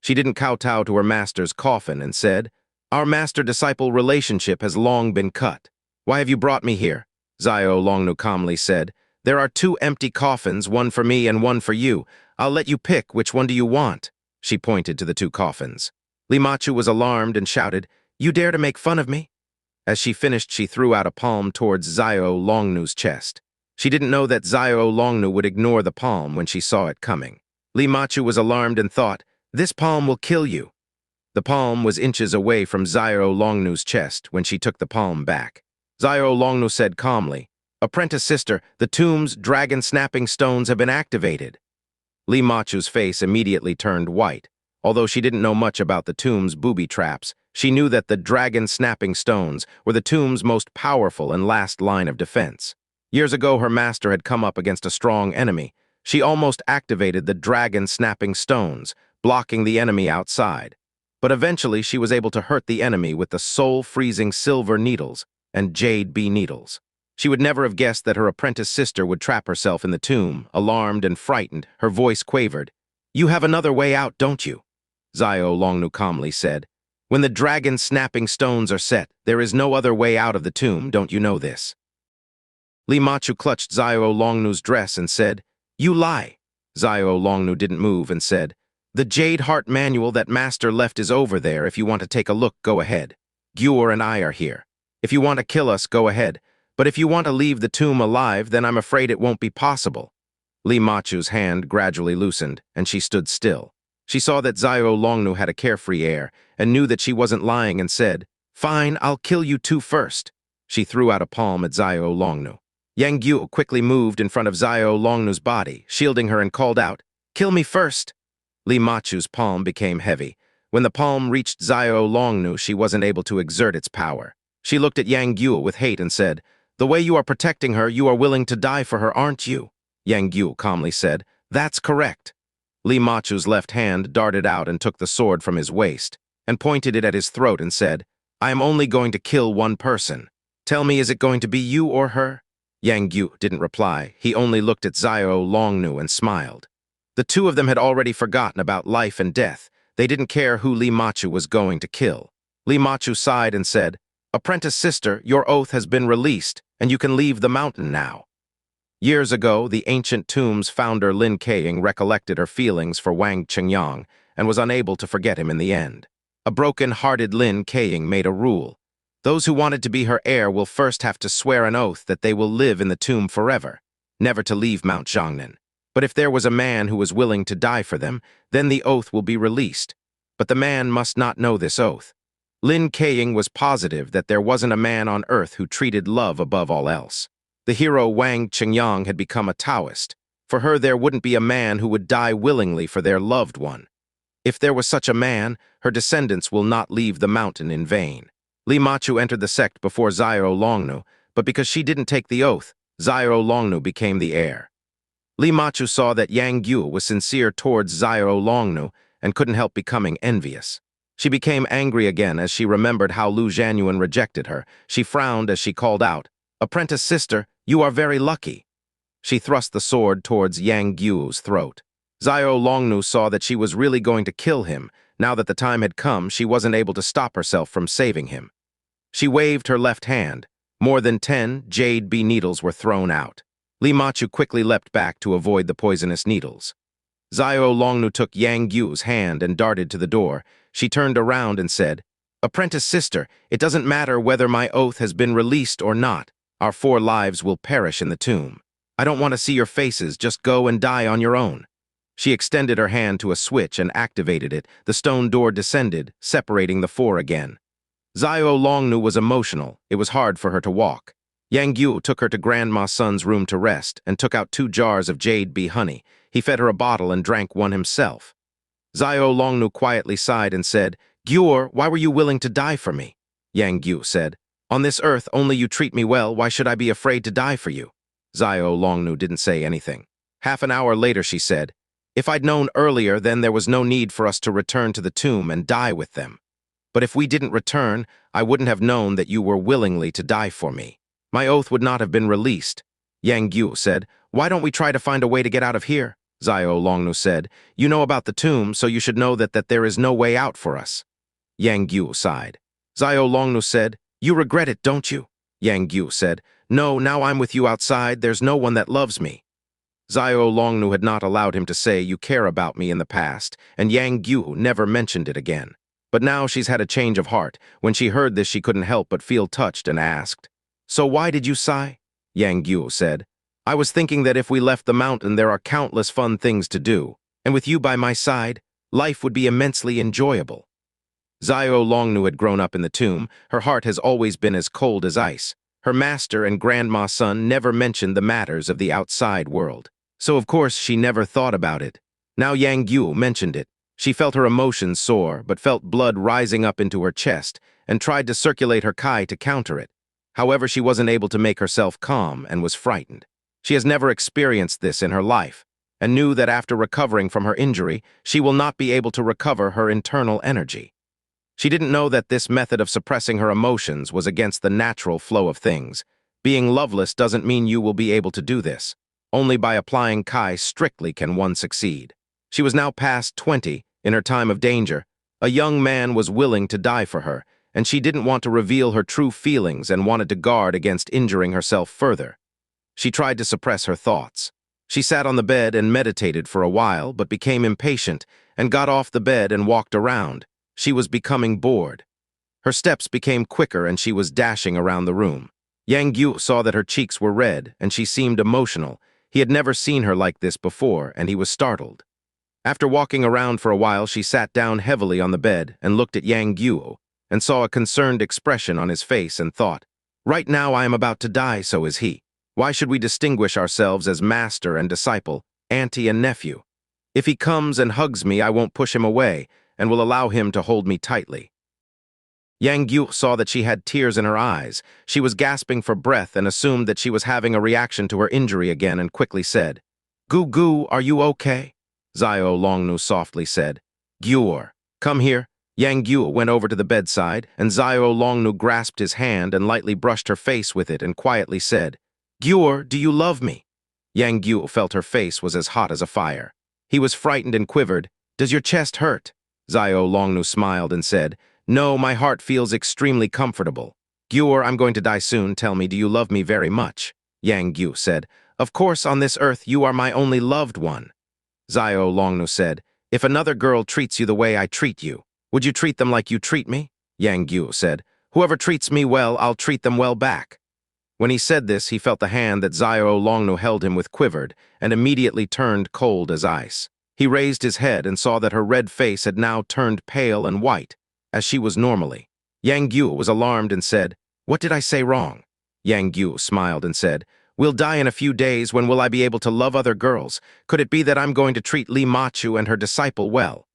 S1: She didn't kowtow to her master's coffin and said, "Our master-disciple relationship has long been cut. Why have you brought me here?" Xiao Longnu calmly said, "There are 2 empty coffins, one for me and one for you. I'll let you pick, which one do you want?" She pointed to the 2 coffins. Li Machu was alarmed and shouted, "You dare to make fun of me?" As she finished, she threw out a palm towards Xiao Longnu's chest. She didn't know that Xiao Longnu would ignore the palm when she saw it coming. Li Machu was alarmed and thought, "This palm will kill you." The palm was inches away from Xiao Longnu's chest when she took the palm back. Xiao Longnu said calmly, "Apprentice sister, the tomb's dragon-snapping stones have been activated." Li Machu's face immediately turned white. Although she didn't know much about the tomb's booby traps, she knew that the dragon-snapping stones were the tomb's most powerful and last line of defense. Years ago, her master had come up against a strong enemy. She almost activated the dragon-snapping stones, blocking the enemy outside. But eventually, she was able to hurt the enemy with the soul-freezing silver needles and jade bee needles. She would never have guessed that her apprentice sister would trap herself in the tomb. Alarmed and frightened, her voice quavered. "You have another way out, don't you?" Xiao Longnu calmly said. "When the dragon-snapping stones are set, there is no other way out of the tomb, don't you know this?" Li Machu clutched Xiao Longnu's dress and said, "You lie." Xiao Longnu didn't move and said, "The Jade Heart manual that Master left is over there. If you want to take a look, go ahead. Guo and I are here. If you want to kill us, go ahead. But if you want to leave the tomb alive, then I'm afraid it won't be possible." Li Machu's hand gradually loosened, and she stood still. She saw that Xiao Longnu had a carefree air, and knew that she wasn't lying and said, "Fine, I'll kill you two first." She threw out a palm at Xiao Longnu. Yang Guo quickly moved in front of Xiao Longnu's body, shielding her and called out, "Kill me first." Li Machu's palm became heavy. When the palm reached Xiao Longnu, she wasn't able to exert its power. She looked at Yang Guo with hate and said, "The way you are protecting her, you are willing to die for her, aren't you?" Yang Guo calmly said, "That's correct." Li Machu's left hand darted out and took the sword from his waist, and pointed it at his throat and said, "I am only going to kill one person. Tell me, is it going to be you or her?" Yang Guo didn't reply. He only looked at Xiao Longnu and smiled. The two of them had already forgotten about life and death. They didn't care who Li Machu was going to kill. Li Machu sighed and said, "Apprentice sister, your oath has been released, and you can leave the mountain now." Years ago, the ancient tomb's founder Lin Keiying recollected her feelings for Wang Qingyang and was unable to forget him in the end. A broken-hearted Lin Keiying made a rule. Those who wanted to be her heir will first have to swear an oath that they will live in the tomb forever, never to leave Mount Jiangnan. But if there was a man who was willing to die for them, then the oath will be released. But the man must not know this oath. Lin Keiying was positive that there wasn't a man on earth who treated love above all else. The hero Wang Qingyang had become a Taoist. For her, there wouldn't be a man who would die willingly for their loved one. If there was such a man, her descendants will not leave the mountain in vain. Li Machu entered the sect before Xiao Longnu, but because she didn't take the oath, Xiao Longnu became the heir. Li Machu saw that Yang Guo was sincere towards Xiao Longnu and couldn't help becoming envious. She became angry again as she remembered how Lu Zhanyuan rejected her. She frowned as she called out, "Apprentice sister, you are very lucky." She thrust the sword towards Yang Guo's throat. Xiao Longnu saw that she was really going to kill him. Now that the time had come, she wasn't able to stop herself from saving him. She waved her left hand. More than 10 jade bee needles were thrown out. Li Machu quickly leapt back to avoid the poisonous needles. Xiao Longnu took Yang Guo's hand and darted to the door. She turned around and said, "Apprentice sister, it doesn't matter whether my oath has been released or not. Our 4 lives will perish in the tomb. I don't want to see your faces, just go and die on your own." She extended her hand to a switch and activated it. The stone door descended, separating the 4 again. Xiao Longnu was emotional. It was hard for her to walk. Yang Guo took her to Grandma Sun's room to rest and took out 2 jars of jade bee honey. He fed her a bottle and drank one himself. Xiao Longnu quietly sighed and said, "Guo, why were you willing to die for me?" Yang Guo said, "On this earth, only you treat me well. Why should I be afraid to die for you?" Xiao Longnu didn't say anything. Half an hour later, she said, "If I'd known earlier, then there was no need for us to return to the tomb and die with them. But if we didn't return, I wouldn't have known that you were willingly to die for me. My oath would not have been released." Yang Guo said, "Why don't we try to find a way to get out of here?" Xiao Longnu said, "You know about the tomb, so you should know that there is no way out for us." Yang Guo sighed. Xiao Longnu said, "You regret it, don't you?" Yang Guo said, "No, now I'm with you outside. There's no one that loves me." Xiao Longnu had not allowed him to say, "You care about me" in the past, and Yang Guo never mentioned it again. But now she's had a change of heart. When she heard this, she couldn't help but feel touched and asked, "So why did you sigh?" Yang Guo said, "I was thinking that if we left the mountain, there are countless fun things to do, and with you by my side, life would be immensely enjoyable." Xiao Longnu had grown up in the tomb. Her heart has always been as cold as ice. Her master and Grandma Sun never mentioned the matters of the outside world. So of course she never thought about it. Now Yang Guo mentioned it. She felt her emotions soar, but felt blood rising up into her chest, and tried to circulate her Kai to counter it. However, she wasn't able to make herself calm and was frightened. She has never experienced this in her life, and knew that after recovering from her injury, she will not be able to recover her internal energy. She didn't know that this method of suppressing her emotions was against the natural flow of things. Being loveless doesn't mean you will be able to do this. Only by applying Kai strictly can one succeed. She was now past 20, in her time of danger. A young man was willing to die for her, and she didn't want to reveal her true feelings and wanted to guard against injuring herself further. She tried to suppress her thoughts. She sat on the bed and meditated for a while, but became impatient and got off the bed and walked around. She was becoming bored. Her steps became quicker and she was dashing around the room. Yang Guo saw that her cheeks were red and she seemed emotional. He had never seen her like this before, and he was startled. After walking around for a while, she sat down heavily on the bed and looked at Yang Guo and saw a concerned expression on his face and thought, "Right now I am about to die, so is he. Why should we distinguish ourselves as master and disciple, auntie and nephew? If he comes and hugs me, I won't push him away and will allow him to hold me tightly." Yang Guo saw that she had tears in her eyes. She was gasping for breath and assumed that she was having a reaction to her injury again and quickly said, "Gu Gu, are you okay?" Xiao Longnu softly said, "Guor, come here." Yang Guo went over to the bedside, and Xiao Longnu grasped his hand and lightly brushed her face with it and quietly said, "Guor, do you love me?" Yang Guo felt her face was as hot as a fire. He was frightened and quivered. "Does your chest hurt?" Xiao Longnu smiled and said, "No, my heart feels extremely comfortable." "Guor, I'm going to die soon. Tell me, do you love me very much?" Yang Guo said, "Of course, on this earth you are my only loved one." Xiao Longnu said, "If another girl treats you the way I treat you, would you treat them like you treat me?" Yang Guo said, "Whoever treats me well, I'll treat them well back." When he said this, he felt the hand that Xiao Longnu held him with quivered and immediately turned cold as ice. He raised his head and saw that her red face had now turned pale and white, as she was normally. Yang Guo was alarmed and said, "What did I say wrong?" Yang Guo smiled and said, "We'll die in a few days. When will I be able to love other girls? Could it be that I'm going to treat Li Machu and her disciple well?"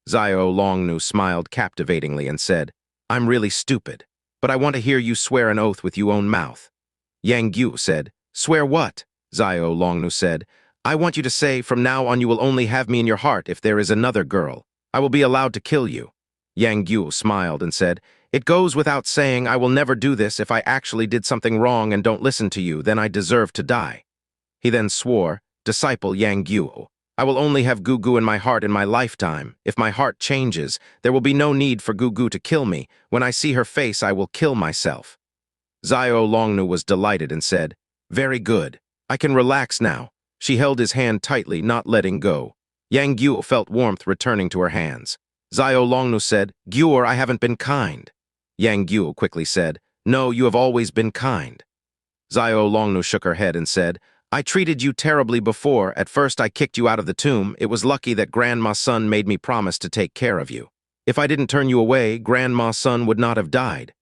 S1: Xiao Longnu smiled captivatingly and said, "I'm really stupid, but I want to hear you swear an oath with your own mouth." Yang Guo said, "Swear what?" Xiao Longnu said, "I want you to say, from now on you will only have me in your heart if there is another girl. I will be allowed to kill you." Yang Guo smiled and said, "It goes without saying I will never do this. If I actually did something wrong and don't listen to you, then I deserve to die." He then swore, "Disciple Yang Guo, I will only have Gu Gu in my heart in my lifetime. If my heart changes, there will be no need for Gu Gu to kill me. When I see her face, I will kill myself." Xiao Longnu was delighted and said, "Very good. I can relax now." She held his hand tightly, not letting go. Yang Guo felt warmth returning to her hands. Xiao Longnu said, "Guor, I haven't been kind." Yang Guo quickly said, "No, you have always been kind." Xiao Longnu shook her head and said, "I treated you terribly before. At first I kicked you out of the tomb. It was lucky that Grandma's son made me promise to take care of you. If I didn't turn you away, Grandma's son would not have died."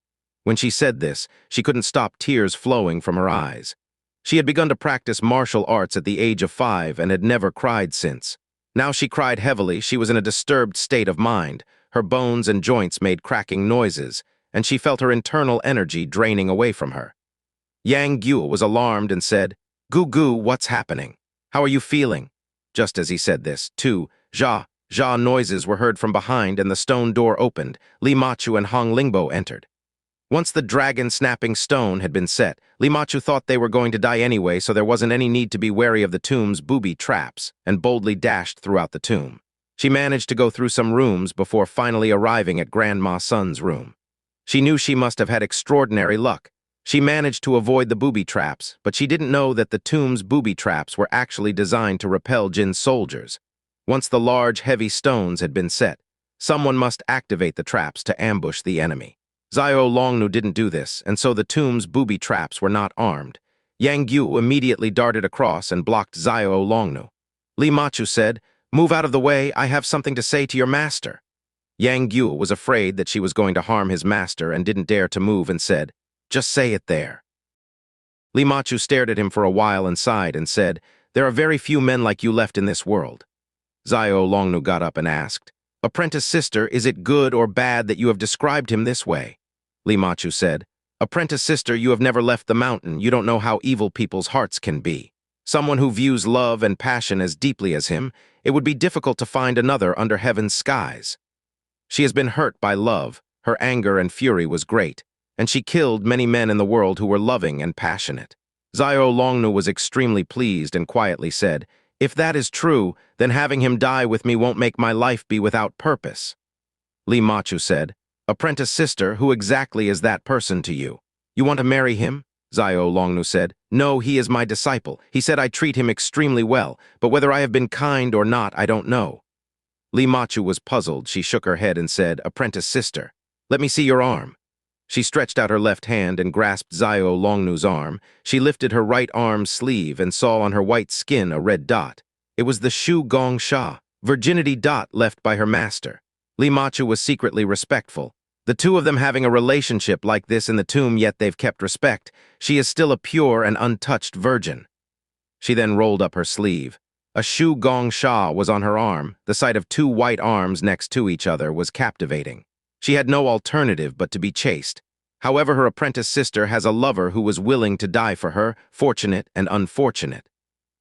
S1: When she said this, she couldn't stop tears flowing from her eyes. She had begun to practice martial arts at the age of 5 and had never cried since. Now she cried heavily. She was in a disturbed state of mind. Her bones and joints made cracking noises, and she felt her internal energy draining away from her. Yang Guo was alarmed and said, "Gu Gu, what's happening? How are you feeling?" Just as he said this, two Zha noises were heard from behind and the stone door opened. Li Machu and Hong Lingbo entered. Once the dragon-snapping stone had been set, Li Machu thought they were going to die anyway, so there wasn't any need to be wary of the tomb's booby traps, and boldly dashed throughout the tomb. She managed to go through some rooms before finally arriving at Grandma Sun's room. She knew she must have had extraordinary luck. She managed to avoid the booby traps, but she didn't know that the tomb's booby traps were actually designed to repel Jin's soldiers. Once the large, heavy stones had been set, someone must activate the traps to ambush the enemy. Xiao Longnu didn't do this, and so the tomb's booby traps were not armed. Yang Guo immediately darted across and blocked Xiao Longnu. Li Machu said, "Move out of the way, I have something to say to your master." Yang Guo was afraid that she was going to harm his master and didn't dare to move and said, "Just say it there." Li Machu stared at him for a while and sighed and said, "There are very few men like you left in this world." Xiao Longnu got up and asked, "Apprentice sister, is it good or bad that you have described him this way?" Li Machu said, Apprentice sister, you have never left the mountain. You don't know how evil people's hearts can be. Someone who views love and passion as deeply as him, it would be difficult to find another under heaven's skies. She has been hurt by love. Her anger and fury was great, and she killed many men in the world who were loving and passionate. Xiao Longnu was extremely pleased and quietly said, "If that is true, then having him die with me won't make my life be without purpose." Li Machu said, "Apprentice sister, who exactly is that person to you? You want to marry him?" Xiao Longnu said, "No, he is my disciple. He said I treat him extremely well, but whether I have been kind or not, I don't know." Li Machu was puzzled. She shook her head and said, "Apprentice sister, let me see your arm." She stretched out her left hand and grasped Xiao Longnu's arm. She lifted her right arm's sleeve and saw on her white skin a red dot. It was the Shu Gong Sha, virginity dot left by her master. Li Machu was secretly respectful. The two of them having a relationship like this in the tomb, yet they've kept respect. She is still a pure and untouched virgin. She then rolled up her sleeve. A Shu Gong Sha was on her arm. The sight of two white arms next to each other was captivating. She had no alternative but to be chaste. However, her apprentice sister has a lover who was willing to die for her, fortunate and unfortunate.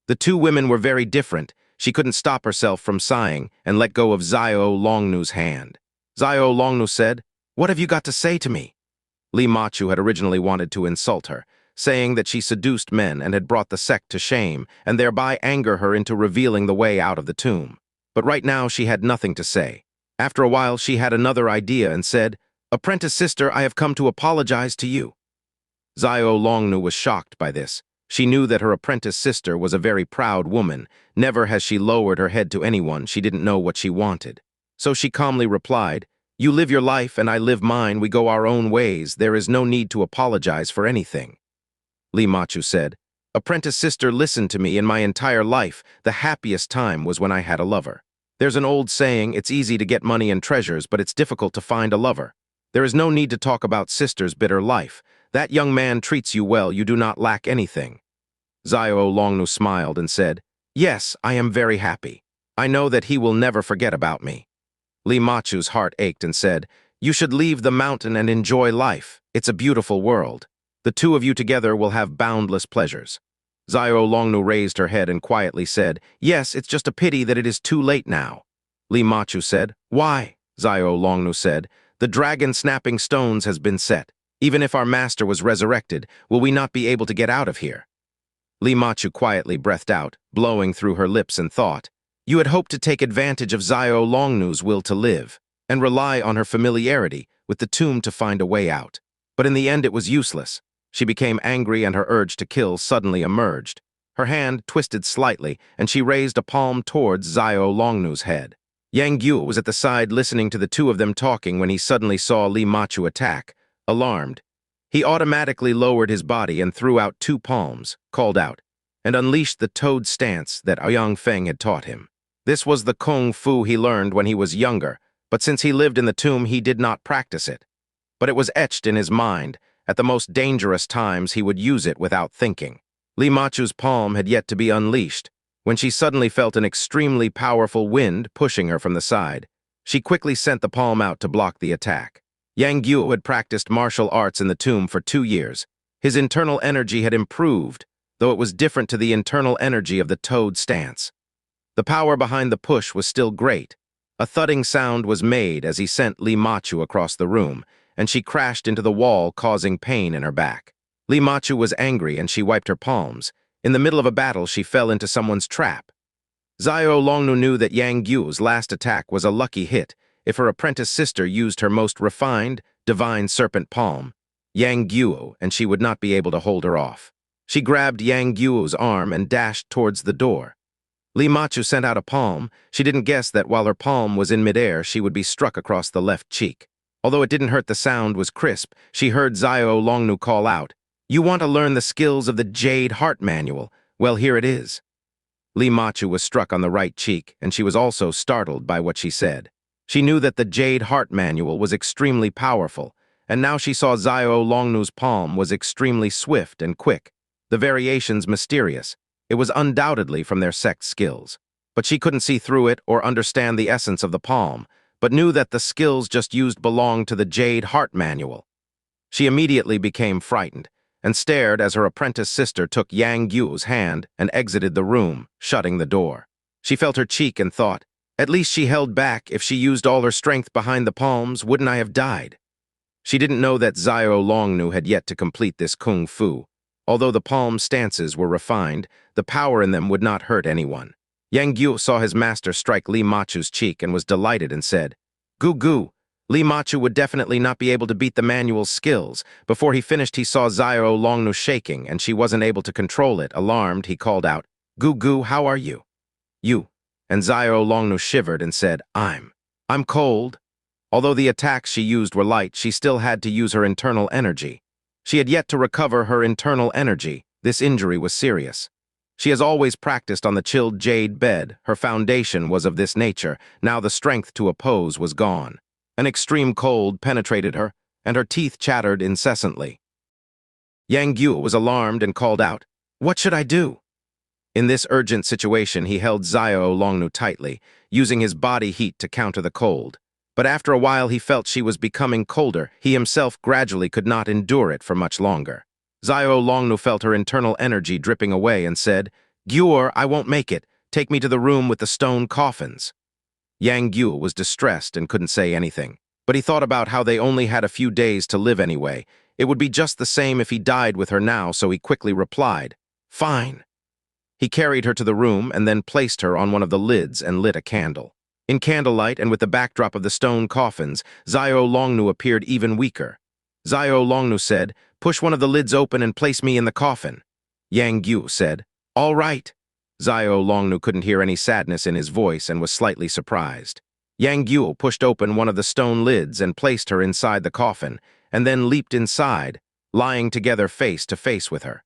S1: The two women were very different. She couldn't stop herself from sighing and let go of Xiao Longnu's hand. Xiao Longnu said, "What have you got to say to me?" Li Machu had originally wanted to insult her, saying that she seduced men and had brought the sect to shame, and thereby anger her into revealing the way out of the tomb. But right now she had nothing to say. After a while she had another idea and said, "Apprentice sister, I have come to apologize to you." Xiao Longnu was shocked by this. She knew that her apprentice sister was a very proud woman. Never has she lowered her head to anyone. She didn't know what she wanted. So she calmly replied, "You live your life and I live mine. We go our own ways. There is no need to apologize for anything." Li Machu said, "Apprentice sister, listen to me. In my entire life, the happiest time was when I had a lover. There's an old saying, it's easy to get money and treasures, but it's difficult to find a lover. There is no need to talk about sister's bitter life. That young man treats you well. You do not lack anything." Xiao Longnu smiled and said, "Yes, I am very happy. I know that he will never forget about me." Li Machu's heart ached and said, "You should leave the mountain and enjoy life. It's a beautiful world. The two of you together will have boundless pleasures." Xiao Longnu raised her head and quietly said, "Yes, it's just a pity that it is too late now." Li Machu said, "Why?" Xiao Longnu said, "The dragon snapping stones has been set. Even if our master was resurrected, will we not be able to get out of here?" Li Machu quietly breathed out, blowing through her lips, and thought, "You had hoped to take advantage of Xiao Longnu's will to live, and rely on her familiarity with the tomb to find a way out. But in the end it was useless. She became angry and her urge to kill suddenly emerged. Her hand twisted slightly, and she raised a palm towards Xiao Longnu's head. Yang Guo was at the side listening to the two of them talking when he suddenly saw Li Machu attack. Alarmed, he automatically lowered his body and threw out two palms, called out, and unleashed the toad stance that Yang Feng had taught him. This was the kung fu he learned when he was younger, but since he lived in the tomb he did not practice it. But it was etched in his mind. At the most dangerous times he would use it without thinking. Li Machu's palm had yet to be unleashed, when she suddenly felt an extremely powerful wind pushing her from the side. She quickly sent the palm out to block the attack. Yang Guo had practiced martial arts in the tomb for 2 years. His internal energy had improved, though it was different to the internal energy of the toad stance. The power behind the push was still great. A thudding sound was made as he sent Li Machu across the room, and she crashed into the wall, causing pain in her back. Li Machu was angry and she wiped her palms. In the middle of a battle, she fell into someone's trap. Xiao Longnu knew that Yang Guo's last attack was a lucky hit. If her apprentice sister used her most refined, divine serpent palm, Yang Guo, and she would not be able to hold her off. She grabbed Yang Guo's arm and dashed towards the door. Li Machu sent out a palm. She didn't guess that while her palm was in midair, she would be struck across the left cheek. Although it didn't hurt, the sound was crisp. She heard Xiao Longnu call out, "You want to learn the skills of the Jade Heart Manual? Well, here it is." Li Machu was struck on the right cheek, and she was also startled by what she said. She knew that the Jade Heart Manual was extremely powerful, and now she saw Xiao Longnu's palm was extremely swift and quick. The variations mysterious. It was undoubtedly from their sect skills. But she couldn't see through it or understand the essence of the palm, but knew that the skills just used belonged to the Jade Heart Manual. She immediately became frightened and stared as her apprentice sister took Yang Guo's hand and exited the room, shutting the door. She felt her cheek and thought, at least she held back. If she used all her strength behind the palms, wouldn't I have died? She didn't know that Xiao Longnu had yet to complete this kung fu. Although the palm stances were refined, the power in them would not hurt anyone. Yang Guo saw his master strike Li Machu's cheek and was delighted and said, "Gu Gu, Li Machu would definitely not be able to beat the manual's skills." Before he finished, he saw Xiao Longnu shaking, and she wasn't able to control it. Alarmed, he called out, "Gu Gu, how are you?" "You." And Xiao Longnu shivered and said, I'm cold." Although the attacks she used were light, she still had to use her internal energy. She had yet to recover her internal energy. This injury was serious. She has always practiced on the chilled jade bed. Her foundation was of this nature. Now the strength to oppose was gone. An extreme cold penetrated her, and her teeth chattered incessantly. Yang Guo was alarmed and called out, "What should I do?" In this urgent situation, he held Xiao Longnu tightly, using his body heat to counter the cold. But after a while he felt she was becoming colder. He himself gradually could not endure it for much longer. Xiao Longnu felt her internal energy dripping away and said, "Guo, I won't make it. Take me to the room with the stone coffins." Yang Guo was distressed and couldn't say anything. But he thought about how they only had a few days to live anyway. It would be just the same if he died with her now, so he quickly replied, "Fine." He carried her to the room and then placed her on one of the lids and lit a candle. In candlelight and with the backdrop of the stone coffins, Xiao Longnu appeared even weaker. Xiao Longnu said, "Push one of the lids open and place me in the coffin." Yang Guo said, "All right." Xiao Longnu couldn't hear any sadness in his voice and was slightly surprised. Yang Guo pushed open one of the stone lids and placed her inside the coffin, and then leaped inside, lying together face to face with her.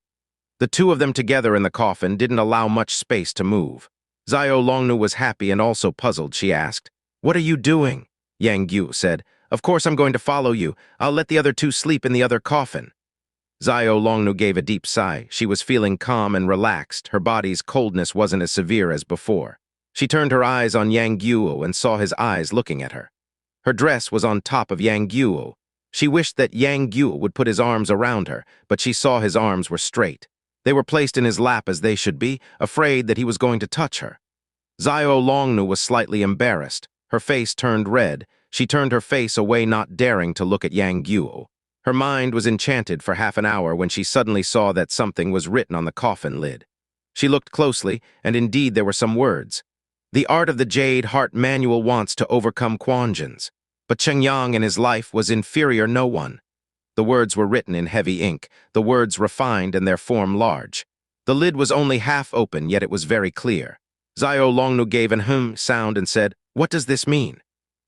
S1: The two of them together in the coffin didn't allow much space to move. Xiao Longnu was happy and also puzzled. She asked, "What are you doing?" Yang Guo said, "Of course I'm going to follow you. I'll let the other two sleep in the other coffin." Xiao Longnu gave a deep sigh. She was feeling calm and relaxed. Her body's coldness wasn't as severe as before. She turned her eyes on Yang Guo and saw his eyes looking at her. Her dress was on top of Yang Guo. She wished that Yang Guo would put his arms around her, but she saw his arms were straight. They were placed in his lap as they should be, afraid that he was going to touch her. Xiao Longnu was slightly embarrassed. Her face turned red. She turned her face away, not daring to look at Yang Guo. Her mind was enchanted for half an hour when she suddenly saw that something was written on the coffin lid. She looked closely, and indeed there were some words. "The art of the Jade Heart Manual wants to overcome Quanjins, but Chengyang in his life was inferior no one." The words were written in heavy ink, the words refined and their form large. The lid was only half open, yet it was very clear. Xiao Longnu gave an sound and said, "What does this mean?"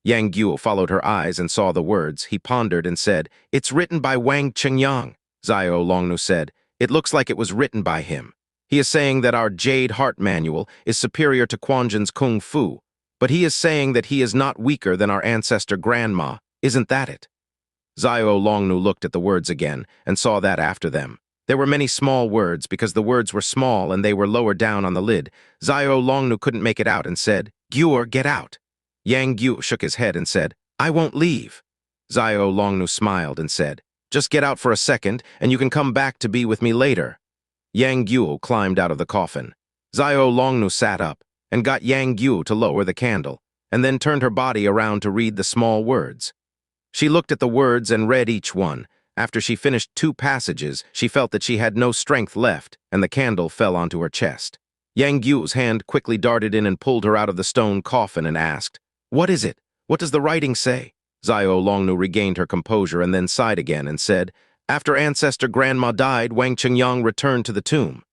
S1: Yang Guo followed her eyes and saw the words. He pondered and said, "It's written by Wang Chengyang." Xiao Longnu said, "It looks like it was written by him. He is saying that our Jade Heart Manual is superior to Quanjin's Kung Fu, but he is saying that he is not weaker than our ancestor grandma. Isn't that it?" Xiao Longnu looked at the words again and saw that after them. There were many small words because the words were small and they were lower down on the lid. Xiao Longnu couldn't make it out and said, "Guo, get out." Yang Guo shook his head and said, "I won't leave." Xiao Longnu smiled and said, "Just get out for a second and you can come back to be with me later." Yang Guo climbed out of the coffin. Xiao Longnu sat up and got Yang Guo to lower the candle and then turned her body around to read the small words. She looked at the words and read each one. After she finished 2 passages, she felt that she had no strength left, and the candle fell onto her chest. Yang Guo's hand quickly darted in and pulled her out of the stone coffin and asked, "What is it? What does the writing say?" Xiao Longnu regained her composure and then sighed again and said, "After ancestor grandma died, Wang Chengyang returned to the tomb."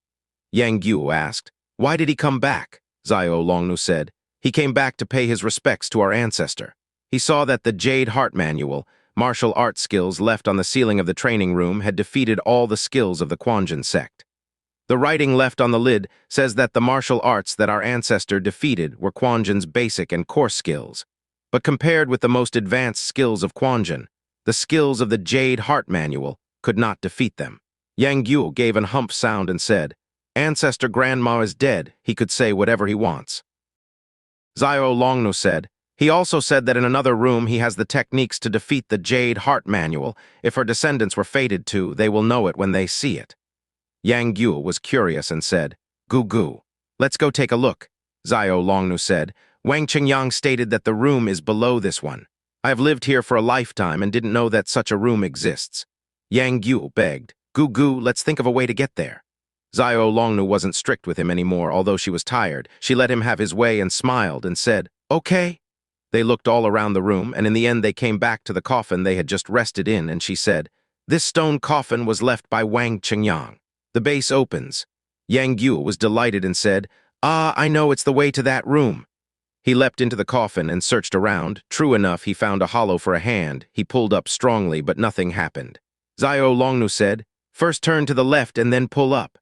S1: Yang Guo asked, "Why did he come back?" Xiao Longnu said, "He came back to pay his respects to our ancestor. He saw that the Jade Heart Manual, martial arts skills left on the ceiling of the training room, had defeated all the skills of the Quanjin sect. The writing left on the lid says that the martial arts that our ancestor defeated were Quanjin's basic and coarse skills. But compared with the most advanced skills of Quanjin, the skills of the Jade Heart Manual could not defeat them." Yang Guo gave an hump sound and said, "Ancestor grandma is dead. He could say whatever he wants." Xiao Longnu said, He also said that in another room he has the techniques to defeat the Jade Heart Manual. If her descendants were fated to, they will know it when they see it. Yang Guo was curious and said, "Gu, let's go take a look." Xiao Longnu said, "Wang Qingyang stated that the room is below this one. I have lived here for a lifetime and didn't know that such a room exists." Yang Guo begged, "Gu, let's think of a way to get there." Xiao Longnu wasn't strict with him anymore, although she was tired. She let him have his way and smiled and said, "Okay." They looked all around the room, and in the end they came back to the coffin they had just rested in, and she said, "This stone coffin was left by Wang Qingyang. The base opens." Yang Guo was delighted and said, "Ah, I know it's the way to that room." He leapt into the coffin and searched around. True enough, he found a hollow for a hand. He pulled up strongly, but nothing happened. Xiao Longnu said, "First turn to the left and then pull up."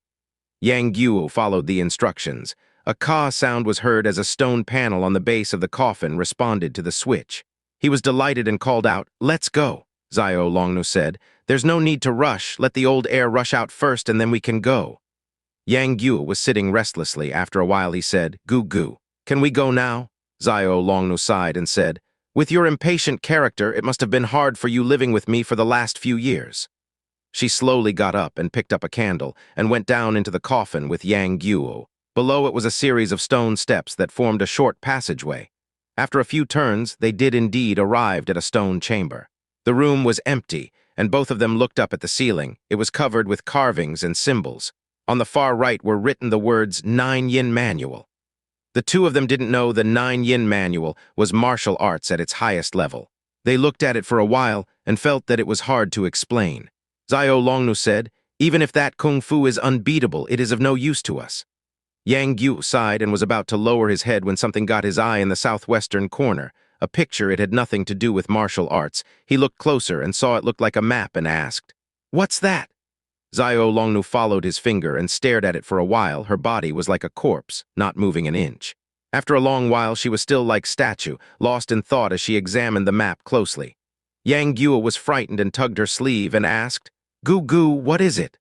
S1: Yang Guo followed the instructions. A ka sound was heard as a stone panel on the base of the coffin responded to the switch. He was delighted and called out, "Let's go." Xiao Longnu said, "There's no need to rush. Let the old air rush out first and then we can go." Yang Guo was sitting restlessly. After a while he said, "Gu, can we go now?" Xiao Longnu sighed and said, "With your impatient character, it must have been hard for you living with me for the last few years." She slowly got up and picked up a candle and went down into the coffin with Yang Guo. Below it was a series of stone steps that formed a short passageway. After a few turns, they did indeed arrive at a stone chamber. The room was empty, and both of them looked up at the ceiling. It was covered with carvings and symbols. On the far right were written the words 9 Yin Manual. The two of them didn't know the 9 Yin Manual was martial arts at its highest level. They looked at it for a while and felt that it was hard to explain. Xiao Longnu said, "Even if that kung fu is unbeatable, it is of no use to us." Yang Guo sighed and was about to lower his head when something got his eye in the southwestern corner. A picture. It had nothing to do with martial arts. He looked closer and saw it looked like a map and asked, "What's that?" Xiao Longnu followed his finger and stared at it for a while. Her body was like a corpse, not moving an inch. After a long while, she was still like statue, lost in thought as she examined the map closely. Yang Guo was frightened and tugged her sleeve and asked, "Gu, what is it?"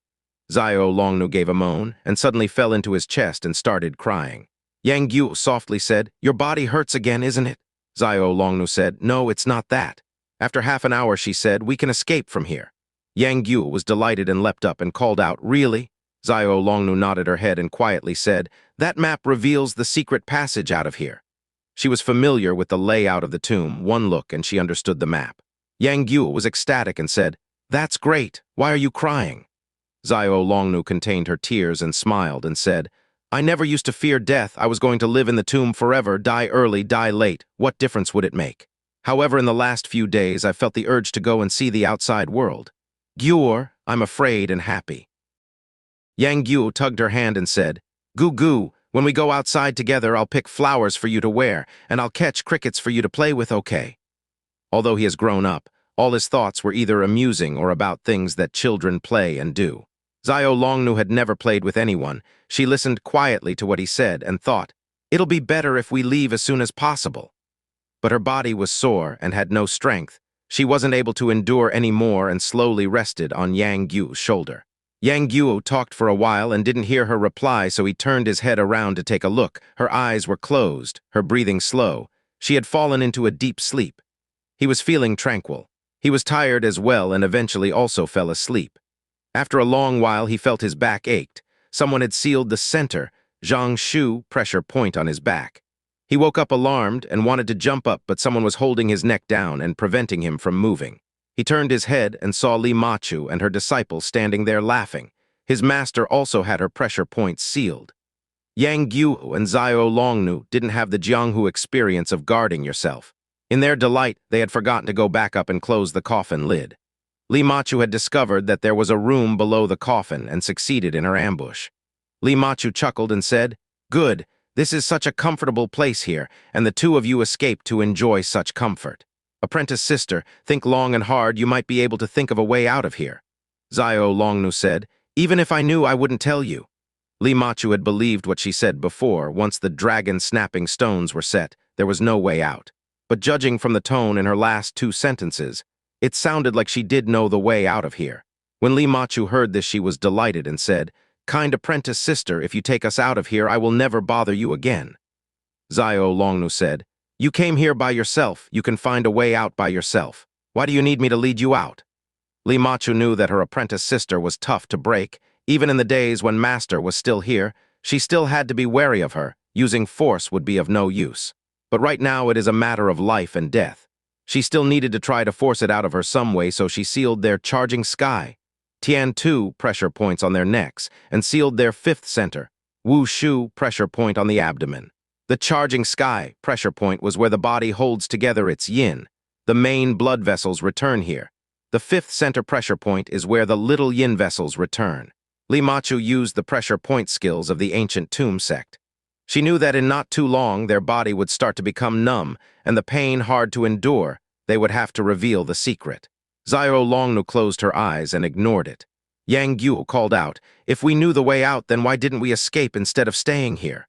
S1: Xiao Longnu gave a moan and suddenly fell into his chest and started crying. Yang Guo softly said, "Your body hurts again, isn't it?" Xiao Longnu said, "No, it's not that." After half an hour, she said, "We can escape from here." Yang Guo was delighted and leapt up and called out, "Really?" Xiao Longnu nodded her head and quietly said, "That map reveals the secret passage out of here." She was familiar with the layout of the tomb. One look and she understood the map. Yang Guo was ecstatic and said, "That's great. Why are you crying?" Xiao Longnu contained her tears and smiled and said, "I never used to fear death. I was going to live in the tomb forever, die early, die late. What difference would it make? However, in the last few days, I felt the urge to go and see the outside world. Guor, I'm afraid and happy." Yang Guo tugged her hand and said, "Gu, when we go outside together, I'll pick flowers for you to wear, and I'll catch crickets for you to play with, okay?" Although he has grown up, all his thoughts were either amusing or about things that children play and do. Xiao Longnu had never played with anyone. She listened quietly to what he said and thought, "It'll be better if we leave as soon as possible." But her body was sore and had no strength. She wasn't able to endure any more and slowly rested on Yang Guo's shoulder. Yang Guo talked for a while and didn't hear her reply, so he turned his head around to take a look. Her eyes were closed, her breathing slow. She had fallen into a deep sleep. He was feeling tranquil. He was tired as well and eventually also fell asleep. After a long while, he felt his back ached. Someone had sealed the center, Zhang Shu, pressure point on his back. He woke up alarmed and wanted to jump up, but someone was holding his neck down and preventing him from moving. He turned his head and saw Li Machu and her disciple standing there laughing. His master also had her pressure points sealed. Yang Guo and Xiao Longnu didn't have the Jianghu experience of guarding yourself. In their delight, they had forgotten to go back up and close the coffin lid. Li Machu had discovered that there was a room below the coffin and succeeded in her ambush. Li Machu chuckled and said, "Good, this is such a comfortable place here, and the two of you escaped to enjoy such comfort. Apprentice sister, think long and hard, you might be able to think of a way out of here." Xiao Longnu said, "Even if I knew, I wouldn't tell you." Li Machu had believed what she said before. Once the dragon-snapping stones were set, there was no way out. But judging from the tone in her last two sentences, it sounded like she did know the way out of here. When Li Machu heard this, she was delighted and said, "Kind apprentice sister, if you take us out of here, I will never bother you again." Xiao Longnu said, You came here by yourself. You can find a way out by yourself. Why do you need me to lead you out? Li Machu knew that her apprentice sister was tough to break. Even in the days when Master was still here, she still had to be wary of her. Using force would be of no use. But right now it is a matter of life and death. She still needed to try to force it out of her some way, so she sealed their charging sky. Tian 2 pressure points on their necks and sealed their fifth center, Wu Shu pressure point on the abdomen. The charging sky pressure point was where the body holds together its yin. The main blood vessels return here. The fifth center pressure point is where the little yin vessels return. Li Machu used the pressure point skills of the ancient tomb sect. She knew that in not too long their body would start to become numb and the pain hard to endure. They would have to reveal the secret. Xiao Longnu closed her eyes and ignored it. Yang Guo called out, "If we knew the way out, then why didn't we escape instead of staying here?"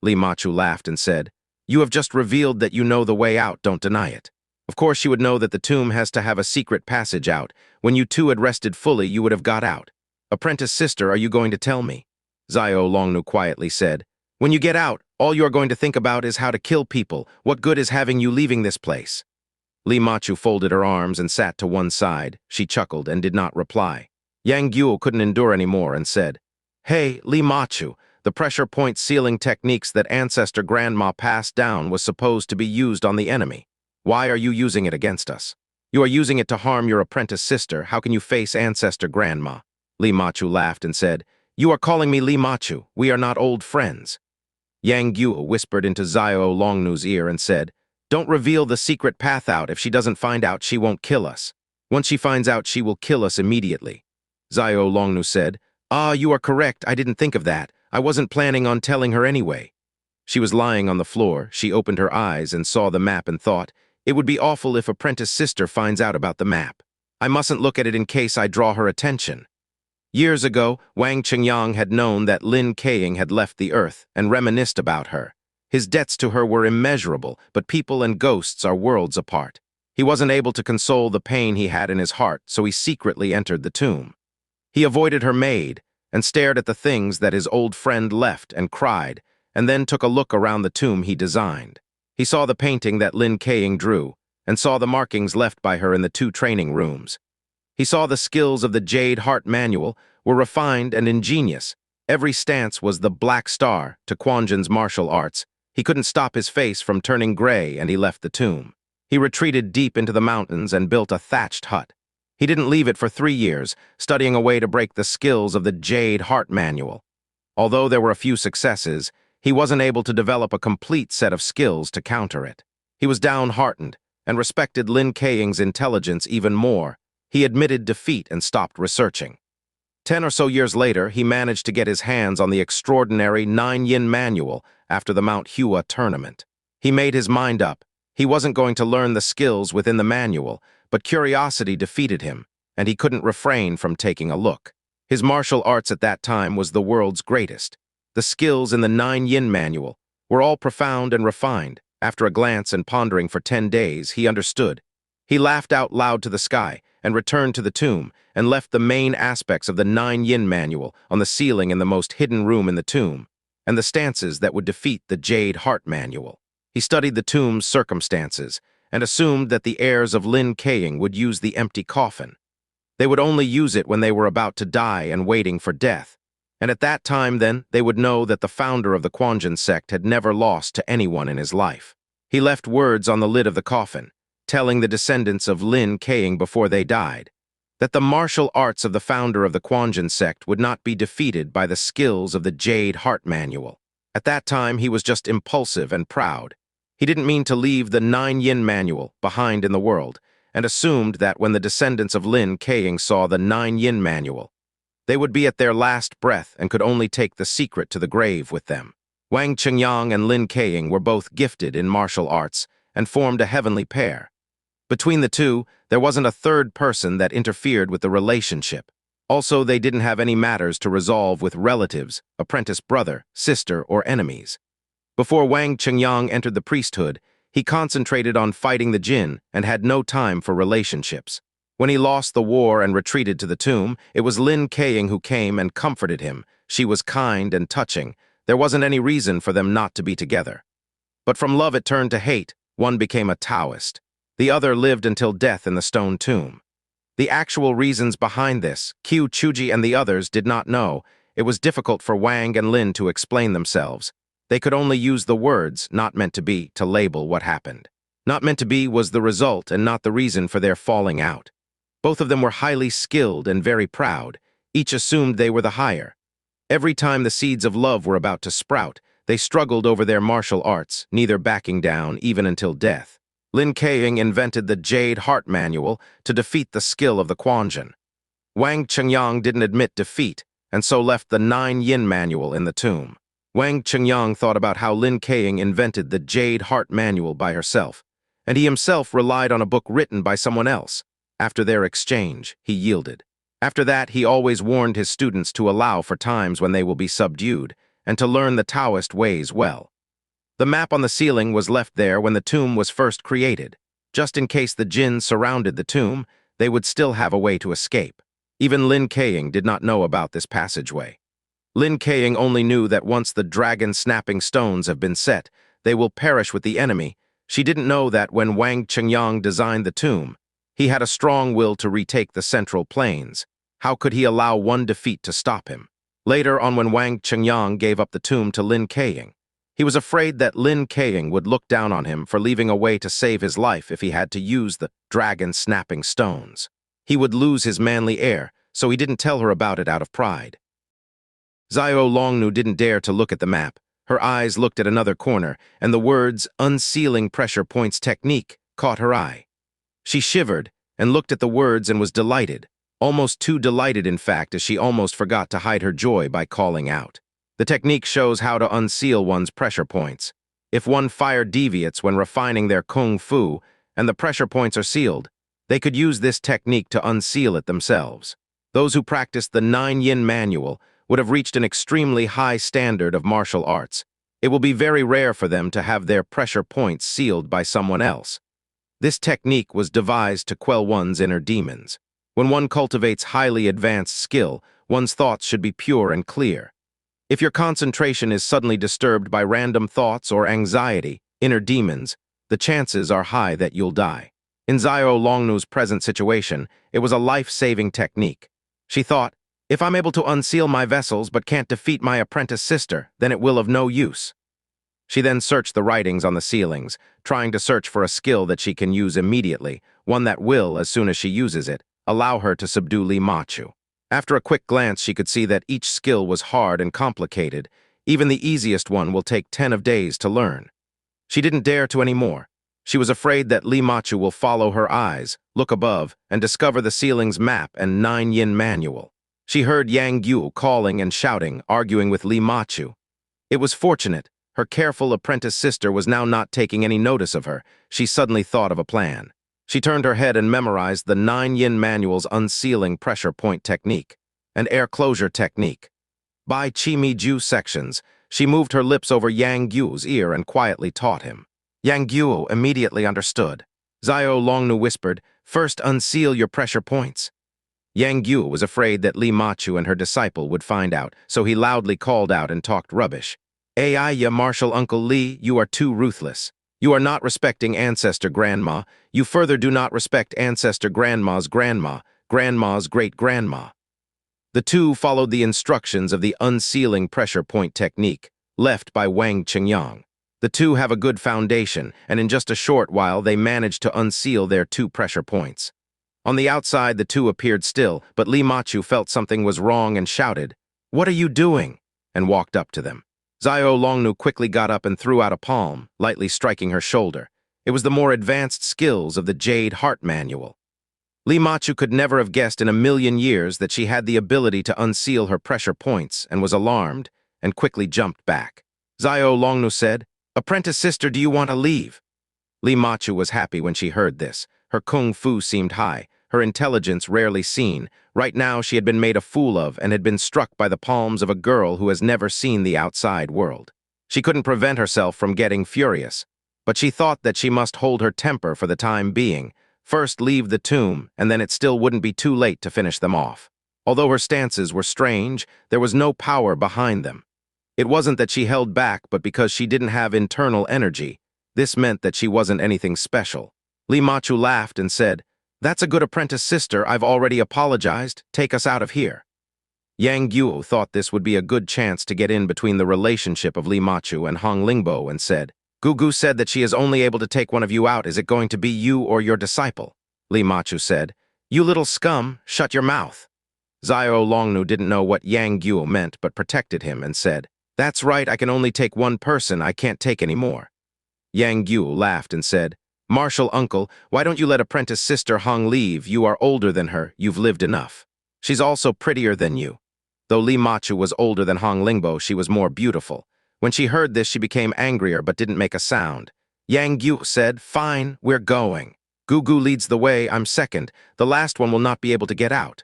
S1: Li Machu laughed and said, "You have just revealed that you know the way out, don't deny it. Of course you would know that the tomb has to have a secret passage out. When you two had rested fully, you would have got out. Apprentice sister, are you going to tell me?" Xiao Longnu quietly said, "When you get out, all you are going to think about is how to kill people. What good is having you leaving this place?" Li Machu folded her arms and sat to one side. She chuckled and did not reply. Yang Guo couldn't endure any more and said, "Hey, Li Machu, the pressure point sealing techniques that Ancestor Grandma passed down was supposed to be used on the enemy. Why are you using it against us? You are using it to harm your apprentice sister. How can you face Ancestor Grandma?" Li Machu laughed and said, "You are calling me Li Machu. We are not old friends." Yang Guo whispered into Xiao Longnu's ear and said, "Don't reveal the secret path out. If she doesn't find out, she won't kill us. Once she finds out, she will kill us immediately." Xiao Longnu said, "Ah, you are correct. I didn't think of that. I wasn't planning on telling her anyway." She was lying on the floor. She opened her eyes and saw the map and thought, "It would be awful if apprentice sister finds out about the map. I mustn't look at it in case I draw her attention." Years ago, Wang Qingyang had known that Lin Keiying had left the earth and reminisced about her. His debts to her were immeasurable, but people and ghosts are worlds apart. He wasn't able to console the pain he had in his heart, so he secretly entered the tomb. He avoided her maid and stared at the things that his old friend left and cried, and then took a look around the tomb he designed. He saw the painting that Lin Keiying drew and saw the markings left by her in the two training rooms. He saw the skills of the Jade Heart Manual were refined and ingenious. Every stance was the Black Star to Quanjin's martial arts. He couldn't stop his face from turning gray, and he left the tomb. He retreated deep into the mountains and built a thatched hut. He didn't leave it for 3 years, studying a way to break the skills of the Jade Heart Manual. Although there were a few successes, he wasn't able to develop a complete set of skills to counter it. He was downhearted and respected Lin Keiying's intelligence even more. He admitted defeat and stopped researching. 10 or so years later, he managed to get his hands on the extraordinary 9-yin manual after the Mount Hua tournament. He made his mind up. He wasn't going to learn the skills within the manual, but curiosity defeated him, and he couldn't refrain from taking a look. His martial arts at that time was the world's greatest. The skills in the 9-yin manual were all profound and refined. After a glance and pondering for 10 days, he understood. He laughed out loud to the sky and returned to the tomb and left the main aspects of the 9-yin manual on the ceiling in the most hidden room in the tomb, and the stances that would defeat the Jade Heart Manual. He studied the tomb's circumstances and assumed that the heirs of Lin Keiying would use the empty coffin. They would only use it when they were about to die and waiting for death. And at that time, then, they would know that the founder of the Quanjin sect had never lost to anyone in his life. He left words on the lid of the coffin, telling the descendants of Lin Keiying before they died, that the martial arts of the founder of the Quanjin sect would not be defeated by the skills of the Jade Heart Manual. At that time, he was just impulsive and proud. He didn't mean to leave the 9-yin manual behind in the world, and assumed that when the descendants of Lin Keiying saw the 9-yin manual, they would be at their last breath and could only take the secret to the grave with them. Wang Qingyang and Lin Keiying were both gifted in martial arts and formed a heavenly pair. Between the two, there wasn't a third person that interfered with the relationship. Also, they didn't have any matters to resolve with relatives, apprentice brother, sister, or enemies. Before Wang Qingyang entered the priesthood, he concentrated on fighting the jinn and had no time for relationships. When he lost the war and retreated to the tomb, it was Lin Keiying who came and comforted him. She was kind and touching. There wasn't any reason for them not to be together. But from love it turned to hate. One became a Taoist. The other lived until death in the stone tomb. The actual reasons behind this, Qiu Chuji and the others did not know. It was difficult for Wang and Lin to explain themselves. They could only use the words, not meant to be, to label what happened. Not meant to be was the result and not the reason for their falling out. Both of them were highly skilled and very proud. Each assumed they were the higher. Every time the seeds of love were about to sprout, they struggled over their martial arts, neither backing down even until death. Lin Keiying invented the Jade Heart Manual to defeat the skill of the Quanjin. Wang Chengyang didn't admit defeat, and so left the 9 Yin Manual in the tomb. Wang Chengyang thought about how Lin Keiying invented the Jade Heart Manual by herself, and he himself relied on a book written by someone else. After their exchange, he yielded. After that, he always warned his students to allow for times when they will be subdued, and to learn the Taoist ways well. The map on the ceiling was left there when the tomb was first created. Just in case the jinns surrounded the tomb, they would still have a way to escape. Even Lin Keiying did not know about this passageway. Lin Keiying only knew that once the dragon-snapping stones have been set, they will perish with the enemy. She didn't know that when Wang Chengyang designed the tomb, he had a strong will to retake the central plains. How could he allow one defeat to stop him? Later on, when Wang Chengyang gave up the tomb to Lin Keiying, he was afraid that Lin Keiying would look down on him for leaving a way to save his life if he had to use the dragon-snapping stones. He would lose his manly air, so he didn't tell her about it out of pride. Xiao Longnu didn't dare to look at the map. Her eyes looked at another corner, and the words "unsealing pressure points technique" caught her eye. She shivered and looked at the words and was delighted, almost too delighted in fact, as she almost forgot to hide her joy by calling out. The technique shows how to unseal one's pressure points. If one fire deviates when refining their kung fu and the pressure points are sealed, they could use this technique to unseal it themselves. Those who practiced the 9 Yin Manual would have reached an extremely high standard of martial arts. It will be very rare for them to have their pressure points sealed by someone else. This technique was devised to quell one's inner demons. When one cultivates highly advanced skill, one's thoughts should be pure and clear. If your concentration is suddenly disturbed by random thoughts or anxiety, inner demons, the chances are high that you'll die. In Xiao Longnu's present situation, it was a life-saving technique. She thought, if I'm able to unseal my vessels but can't defeat my apprentice sister, then it will of no use. She then searched the writings on the ceilings, trying to search for a skill that she can use immediately, one that will, as soon as she uses it, allow her to subdue Li Machu. After a quick glance, she could see that each skill was hard and complicated. Even the easiest one will take 10 days to learn. She didn't dare to any more. She was afraid that Li Machu will follow her eyes, look above, and discover the ceiling's map and 9 Yin Manual. She heard Yang Guo calling and shouting, arguing with Li Machu. It was fortunate. Her careful apprentice sister was now not taking any notice of her. She suddenly thought of a plan. She turned her head and memorized the 9 Yin Manual's unsealing pressure point technique and air closure technique. By Chi Mi Ju sections, she moved her lips over Yang Guo's ear and quietly taught him. Yang Guo immediately understood. Xiao Longnu whispered, "First unseal your pressure points." Yang Guo was afraid that Li Machu and her disciple would find out, so he loudly called out and talked rubbish. Ya Martial Uncle Li, you are too ruthless. You are not respecting Ancestor Grandma. You further do not respect Ancestor Grandma's grandma, Grandma's great-grandma. The two followed the instructions of the unsealing pressure point technique, left by Wang Chengyang. The two have a good foundation, and in just a short while they managed to unseal their 2 pressure points. On the outside, the two appeared still, but Li Machu felt something was wrong and shouted, "What are you doing?" and walked up to them. Xiao Longnu quickly got up and threw out a palm, lightly striking her shoulder. It was the more advanced skills of the Jade Heart Manual. Li Machu could never have guessed in a million years that she had the ability to unseal her pressure points and was alarmed and quickly jumped back. Xiao Longnu said, "Apprentice sister, do you want to leave?" Li Machu was happy when she heard this. Her kung fu seemed high, her intelligence rarely seen. Right now she had been made a fool of and had been struck by the palms of a girl who has never seen the outside world. She couldn't prevent herself from getting furious, but she thought that she must hold her temper for the time being, first leave the tomb, and then it still wouldn't be too late to finish them off. Although her stances were strange, there was no power behind them. It wasn't that she held back, but because she didn't have internal energy. This meant that she wasn't anything special. Li Machu laughed and said, "That's a good apprentice sister, I've already apologized, take us out of here." Yang Guo thought this would be a good chance to get in between the relationship of Li Machu and Hong Lingbo and said, "Gugu said that she is only able to take one of you out. Is it going to be you or your disciple?" Li Machu said, "You little scum, shut your mouth." Xiao Longnu didn't know what Yang Guo meant but protected him and said, "That's right, I can only take one person, I can't take any more." Yang Guo laughed and said, "Martial uncle, why don't you let apprentice sister Hong leave? You are older than her, you've lived enough. She's also prettier than you." Though Li Machu was older than Hong Lingbo, she was more beautiful. When she heard this, she became angrier but didn't make a sound. Yang Guo said, "Fine, we're going. Gugu leads the way, I'm second. The last one will not be able to get out."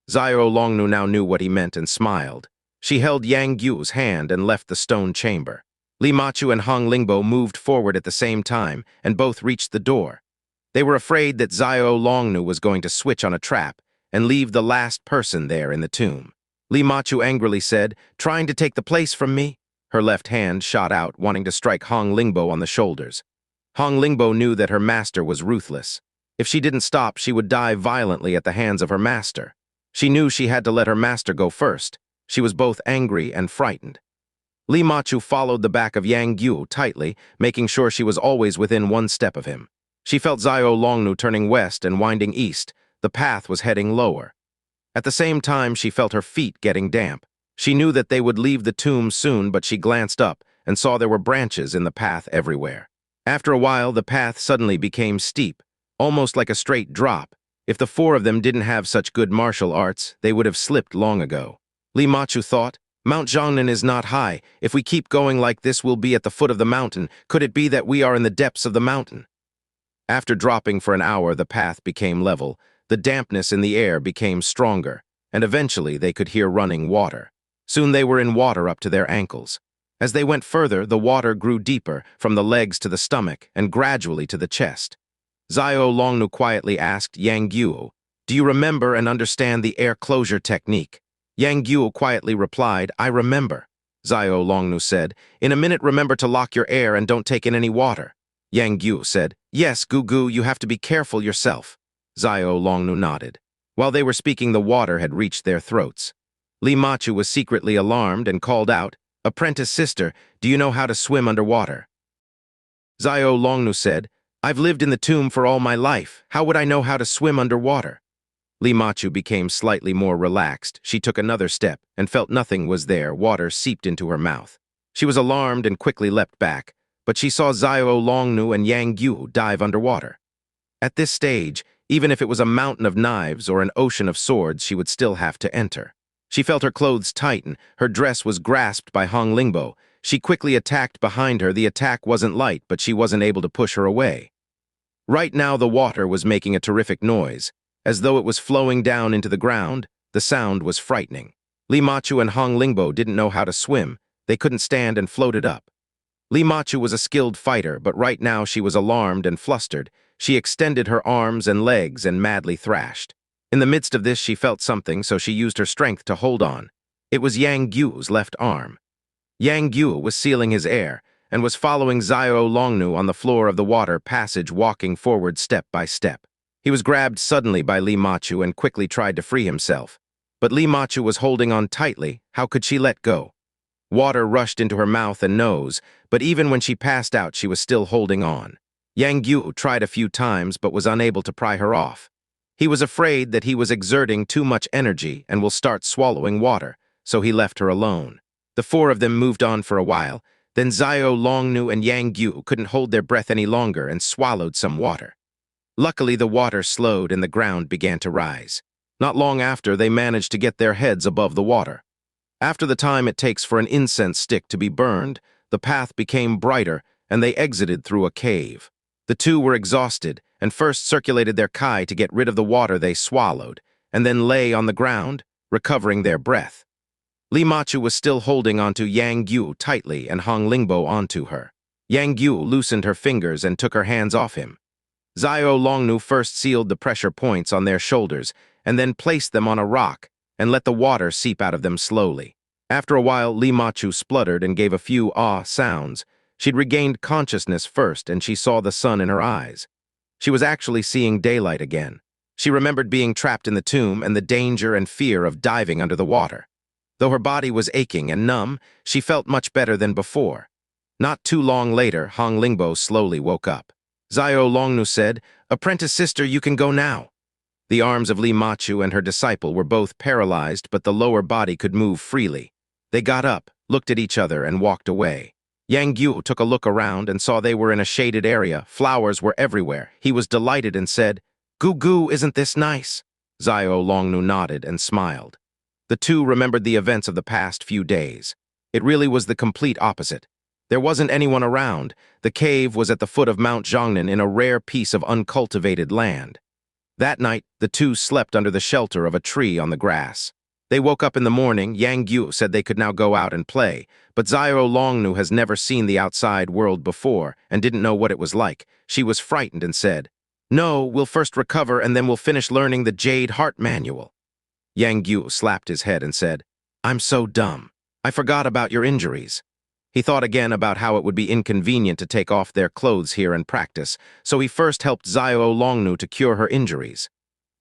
S1: Xiao Longnu now knew what he meant and smiled. She held Yang Guo's hand and left the stone chamber. Li Machu and Hong Lingbo moved forward at the same time, and both reached the door. They were afraid that Xiao Longnu was going to switch on a trap and leave the last person there in the tomb. Li Machu angrily said, "Trying to take the place from me?" Her left hand shot out, wanting to strike Hong Lingbo on the shoulders. Hong Lingbo knew that her master was ruthless. If she didn't stop, she would die violently at the hands of her master. She knew she had to let her master go first. She was both angry and frightened. Li Machu followed the back of Yang Guo tightly, making sure she was always within one step of him. She felt Xiao Longnu turning west and winding east. The path was heading lower. At the same time, she felt her feet getting damp. She knew that they would leave the tomb soon, but she glanced up and saw there were branches in the path everywhere. After a while, the path suddenly became steep, almost like a straight drop. If the four of them didn't have such good martial arts, they would have slipped long ago. Li Machu thought, "Mount Zhongnan is not high. If we keep going like this, we'll be at the foot of the mountain. Could it be that we are in the depths of the mountain?" After dropping for an hour, the path became level. The dampness in the air became stronger, and eventually they could hear running water. Soon they were in water up to their ankles. As they went further, the water grew deeper, from the legs to the stomach, and gradually to the chest. Xiao Longnu quietly asked Yang Guo, "Do you remember and understand the air closure technique?" Yang Guo quietly replied, "I remember." Xiao Longnu said, "In a minute remember to lock your air and don't take in any water." Yang Guo said, "Yes, Gugu, you have to be careful yourself." Xiao Longnu nodded. While they were speaking, the water had reached their throats. Li Machu was secretly alarmed and called out, "Apprentice sister, do you know how to swim underwater?" Xiao Longnu said, "I've lived in the tomb for all my life. How would I know how to swim underwater?" Li Machu became slightly more relaxed. She took another step and felt nothing was there. Water seeped into her mouth. She was alarmed and quickly leapt back, but she saw Xiao Longnu and Yang Guo dive underwater. At this stage, even if it was a mountain of knives or an ocean of swords, she would still have to enter. She felt her clothes tighten. Her dress was grasped by Hong Lingbo. She quickly attacked behind her. The attack wasn't light, but she wasn't able to push her away. Right now, the water was making a terrific noise. As though it was flowing down into the ground, the sound was frightening. Li Machu and Hong Lingbo didn't know how to swim. They couldn't stand and floated up. Li Machu was a skilled fighter, but right now she was alarmed and flustered. She extended her arms and legs and madly thrashed. In the midst of this, she felt something, so she used her strength to hold on. It was Yang Guo's left arm. Yang Guo was sealing his air and was following Xiao Longnu on the floor of the water passage, walking forward step by step. He was grabbed suddenly by Li Machu and quickly tried to free himself. But Li Machu was holding on tightly. How could she let go? Water rushed into her mouth and nose, but even when she passed out, she was still holding on. Yang Guo tried a few times but was unable to pry her off. He was afraid that he was exerting too much energy and will start swallowing water, so he left her alone. The four of them moved on for a while. Then Xiao Longnu and Yang Guo couldn't hold their breath any longer and swallowed some water. Luckily, the water slowed and the ground began to rise. Not long after, they managed to get their heads above the water. After the time it takes for an incense stick to be burned, the path became brighter and they exited through a cave. The two were exhausted and first circulated their kai to get rid of the water they swallowed, and then lay on the ground, recovering their breath. Li Machu was still holding onto Yang Guo tightly and Hong Lingbo onto her. Yang Guo loosened her fingers and took her hands off him. Xiao Longnu first sealed the pressure points on their shoulders and then placed them on a rock and let the water seep out of them slowly. After a while, Li Machu spluttered and gave a few ah sounds. She'd regained consciousness first, and she saw the sun in her eyes. She was actually seeing daylight again. She remembered being trapped in the tomb and the danger and fear of diving under the water. Though her body was aching and numb, she felt much better than before. Not too long later, Hong Lingbo slowly woke up. Xiao Longnu said, "Apprentice sister, you can go now." The arms of Li Machu and her disciple were both paralyzed, but the lower body could move freely. They got up, looked at each other, and walked away. Yang Guo took a look around and saw they were in a shaded area. Flowers were everywhere. He was delighted and said, "Gu, isn't this nice?" Xiao Longnu nodded and smiled. The two remembered the events of the past few days. It really was the complete opposite. There wasn't anyone around. The cave was at the foot of Mount Zhongnan in a rare piece of uncultivated land. That night, the two slept under the shelter of a tree on the grass. They woke up in the morning. Yang Guo said they could now go out and play, but Xiao Longnu has never seen the outside world before and didn't know what it was like. She was frightened and said, "No, we'll first recover and then we'll finish learning the Jade Heart Manual." Yang Guo slapped his head and said, "I'm so dumb. I forgot about your injuries." He thought again about how it would be inconvenient to take off their clothes here and practice, so he first helped Xiao Longnu to cure her injuries.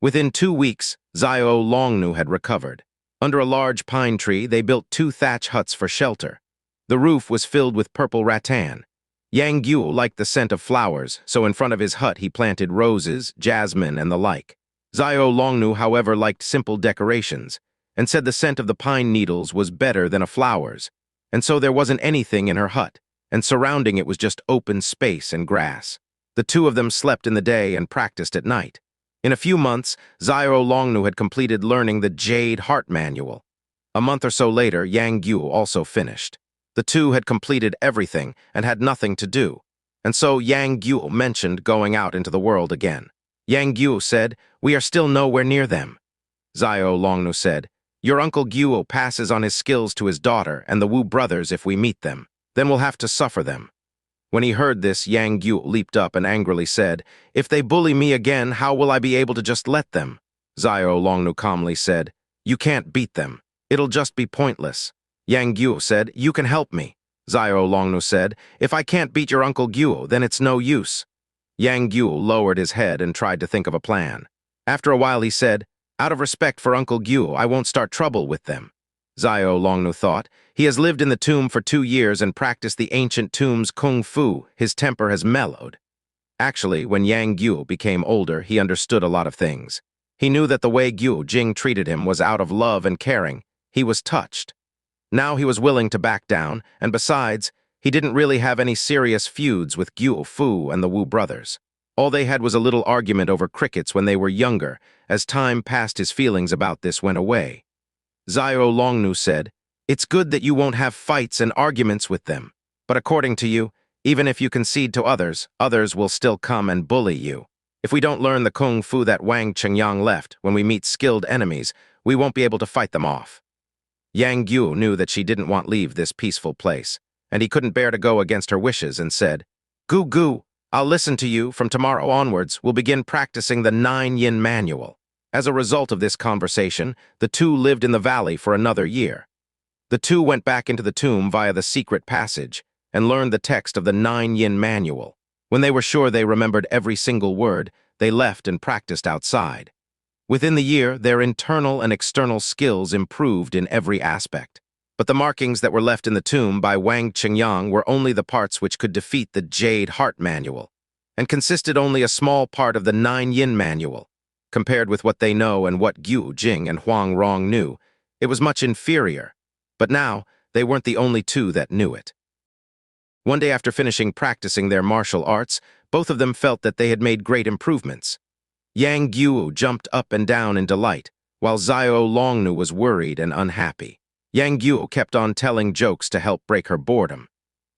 S1: Within 2 weeks, Xiao Longnu had recovered. Under a large pine tree, they built 2 thatch huts for shelter. The roof was filled with purple rattan. Yang Guo liked the scent of flowers, so in front of his hut he planted roses, jasmine, and the like. Xiao Longnu, however, liked simple decorations, and said the scent of the pine needles was better than a flowers, and so there wasn't anything in her hut, and surrounding it was just open space and grass. The two of them slept in the day and practiced at night. In a few months, Xiao Longnu had completed learning the Jade Heart Manual. A month or so later, Yang Guo also finished. The two had completed everything and had nothing to do, and so Yang Guo mentioned going out into the world again. Yang Guo said, "We are still nowhere near them." Xiao Longnu said, "Your uncle Guo passes on his skills to his daughter and the Wu brothers if we meet them. Then we'll have to suffer them." When he heard this, Yang Guo leaped up and angrily said, "If they bully me again, how will I be able to just let them?" Xiao Longnu calmly said, "You can't beat them. It'll just be pointless." Yang Guo said, "You can help me." Xiao Longnu said, "If I can't beat your uncle Guo, then it's no use." Yang Guo lowered his head and tried to think of a plan. After a while he said, "Out of respect for Uncle Guo, I won't start trouble with them." Xiao Longnu thought, "He has lived in the tomb for 2 years and practiced the ancient tomb's kung fu. His temper has mellowed." Actually, when Yang Guo became older, he understood a lot of things. He knew that the way Guo Jing treated him was out of love and caring. He was touched. Now he was willing to back down, and besides, he didn't really have any serious feuds with Guo Fu and the Wu brothers. All they had was a little argument over crickets when they were younger. As time passed, his feelings about this went away. Xiao Longnu said, "It's good that you won't have fights and arguments with them. But according to you, even if you concede to others, others will still come and bully you. If we don't learn the kung fu that Wang Qingyang left, when we meet skilled enemies, we won't be able to fight them off." Yang Guo knew that she didn't want to leave this peaceful place, and he couldn't bear to go against her wishes and said, "Gu, I'll listen to you. From tomorrow onwards, we'll begin practicing the 9 Yin Manual." As a result of this conversation, the two lived in the valley for another year. The two went back into the tomb via the secret passage and learned the text of the 9 Yin Manual. When they were sure they remembered every single word, they left and practiced outside. Within the year, their internal and external skills improved in every aspect. But the markings that were left in the tomb by Wang Qingyang were only the parts which could defeat the Jade Heart Manual, and consisted only a small part of the 9 Yin Manual. Compared with what they know and what Guo Jing and Huang Rong knew, it was much inferior. But now, they weren't the only two that knew it. One day after finishing practicing their martial arts, both of them felt that they had made great improvements. Yang Guo jumped up and down in delight, while Xiao Longnu was worried and unhappy. Yang Guo kept on telling jokes to help break her boredom.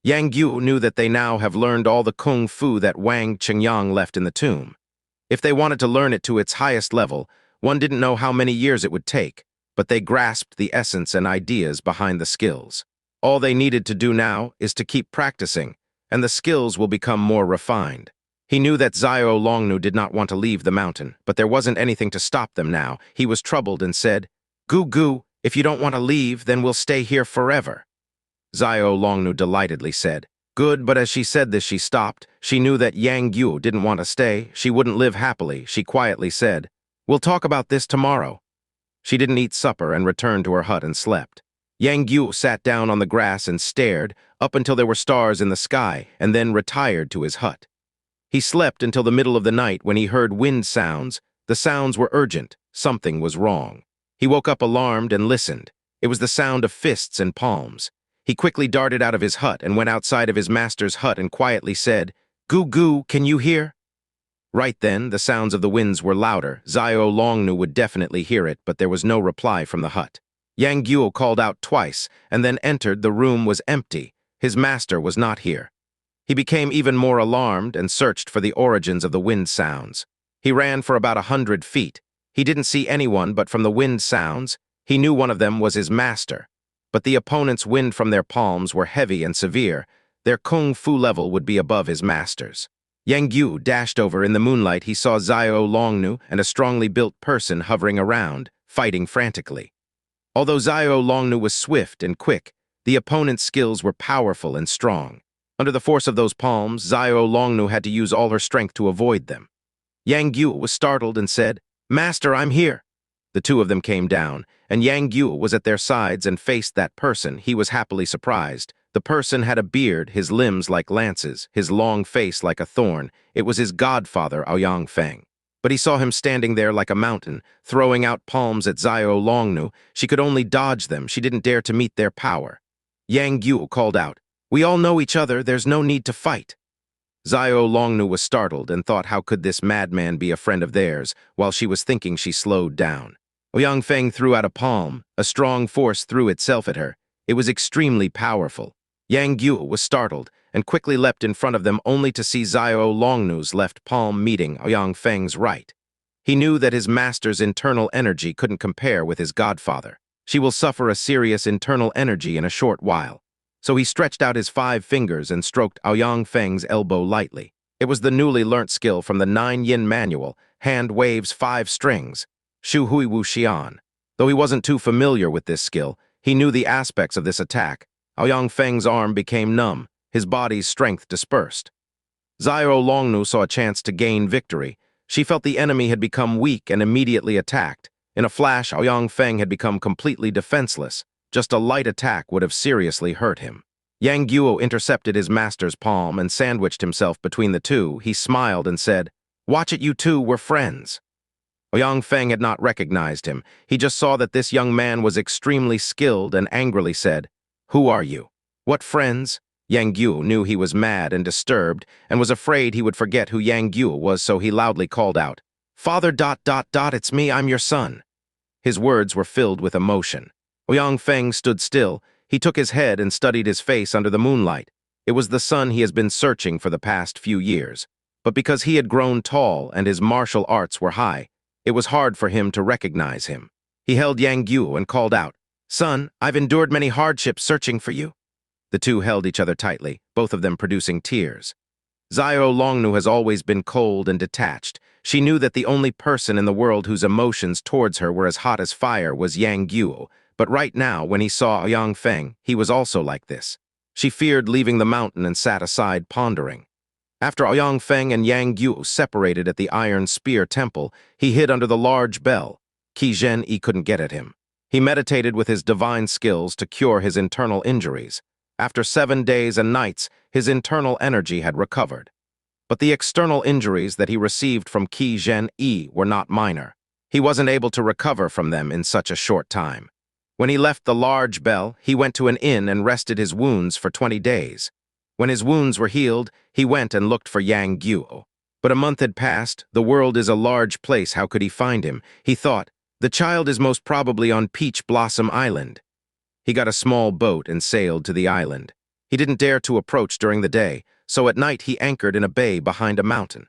S1: Yang Guo knew that they now have learned all the kung fu that Wang Qingyang left in the tomb. If they wanted to learn it to its highest level, one didn't know how many years it would take, but they grasped the essence and ideas behind the skills. All they needed to do now is to keep practicing, and the skills will become more refined. He knew that Xiao Longnu did not want to leave the mountain, but there wasn't anything to stop them now. He was troubled and said, "Gu, if you don't want to leave, then we'll stay here forever." Xiao Longnu delightedly said, Good, but as she said this, she stopped. She knew that Yang Guo didn't want to stay. She wouldn't live happily. She quietly said, "We'll talk about this tomorrow." She didn't eat supper and returned to her hut and slept. Yang Guo sat down on the grass and stared, up until there were stars in the sky, and then retired to his hut. He slept until the middle of the night when he heard wind sounds. The sounds were urgent. Something was wrong. He woke up alarmed and listened. It was the sound of fists and palms. He quickly darted out of his hut and went outside of his master's hut and quietly said, "Gu Gu, can you hear?" Right then, the sounds of the winds were louder. Xiao Longnu would definitely hear it, but there was no reply from the hut. Yang Guo called out twice, and then entered. The room was empty. His master was not here. He became even more alarmed and searched for the origins of the wind sounds. He ran for about 100 feet. He didn't see anyone, but from the wind sounds, he knew one of them was his master. But the opponent's wind from their palms were heavy and severe. Their kung fu level would be above his master's. Yang Guo dashed over. In the moonlight, he saw Xiao Longnu and a strongly built person hovering around, fighting frantically. Although Xiao Longnu was swift and quick, the opponent's skills were powerful and strong. Under the force of those palms, Xiao Longnu had to use all her strength to avoid them. Yang Guo was startled and said, "Master, I'm here." The two of them came down, and Yang Guo was at their sides and faced that person. He was happily surprised. The person had a beard, his limbs like lances, his long face like a thorn. It was his godfather, Ouyang Feng. But he saw him standing there like a mountain, throwing out palms at Xiao Longnu. She could only dodge them. She didn't dare to meet their power. Yang Guo called out, "We all know each other. There's no need to fight." Xiao Longnu was startled and thought, how could this madman be a friend of theirs? While she was thinking, she slowed down. Ouyang Feng threw out a palm. A strong force threw itself at her. It was extremely powerful. Yang Guo was startled and quickly leapt in front of them, only to see Xiao Longnu's left palm meeting Ouyang Feng's right. He knew that his master's internal energy couldn't compare with his godfather. She will suffer a serious internal energy in a short while. So he stretched out his 5 fingers and stroked Ouyang Feng's elbow lightly. It was the newly learnt skill from the 9 Yin manual, hand waves 5 strings, Shu Hui Wu Xian. Though he wasn't too familiar with this skill, he knew the aspects of this attack. Ouyang Feng's arm became numb, his body's strength dispersed. Xiao Longnu saw a chance to gain victory. She felt the enemy had become weak and immediately attacked. In a flash, Ouyang Feng had become completely defenseless. Just a light attack would have seriously hurt him. Yang Guo intercepted his master's palm and sandwiched himself between the two. He smiled and said, "Watch it, you two, we're friends." Ouyang Feng had not recognized him. He just saw that this young man was extremely skilled and angrily said, "Who are you? What friends?" Yang Guo knew he was mad and disturbed and was afraid he would forget who Yang Guo was, so he loudly called out, "Father ... it's me, I'm your son." His words were filled with emotion. Ouyang Feng stood still. He took his head and studied his face under the moonlight. It was the son he has been searching for the past few years. But because he had grown tall and his martial arts were high, it was hard for him to recognize him. He held Yang Guo and called out, "Son, I've endured many hardships searching for you." The two held each other tightly, both of them producing tears. Xiao Longnu has always been cold and detached. She knew that the only person in the world whose emotions towards her were as hot as fire was Yang Guo, but right now, when he saw Ouyang Feng, he was also like this. She feared leaving the mountain and sat aside, pondering. After Ouyang Feng and Yang Guo separated at the Iron Spear Temple, he hid under the large bell. Qi Zhen couldn't get at him. He meditated with his divine skills to cure his internal injuries. After 7 days and nights, his internal energy had recovered. But the external injuries that he received from Qi Zhen were not minor. He wasn't able to recover from them in such a short time. When he left the large bell, he went to an inn and rested his wounds for 20 days. When his wounds were healed, he went and looked for Yang Guo. But a month had passed. The world is a large place. How could he find him? He thought, the child is most probably on Peach Blossom Island. He got a small boat and sailed to the island. He didn't dare to approach during the day, so at night he anchored in a bay behind a mountain.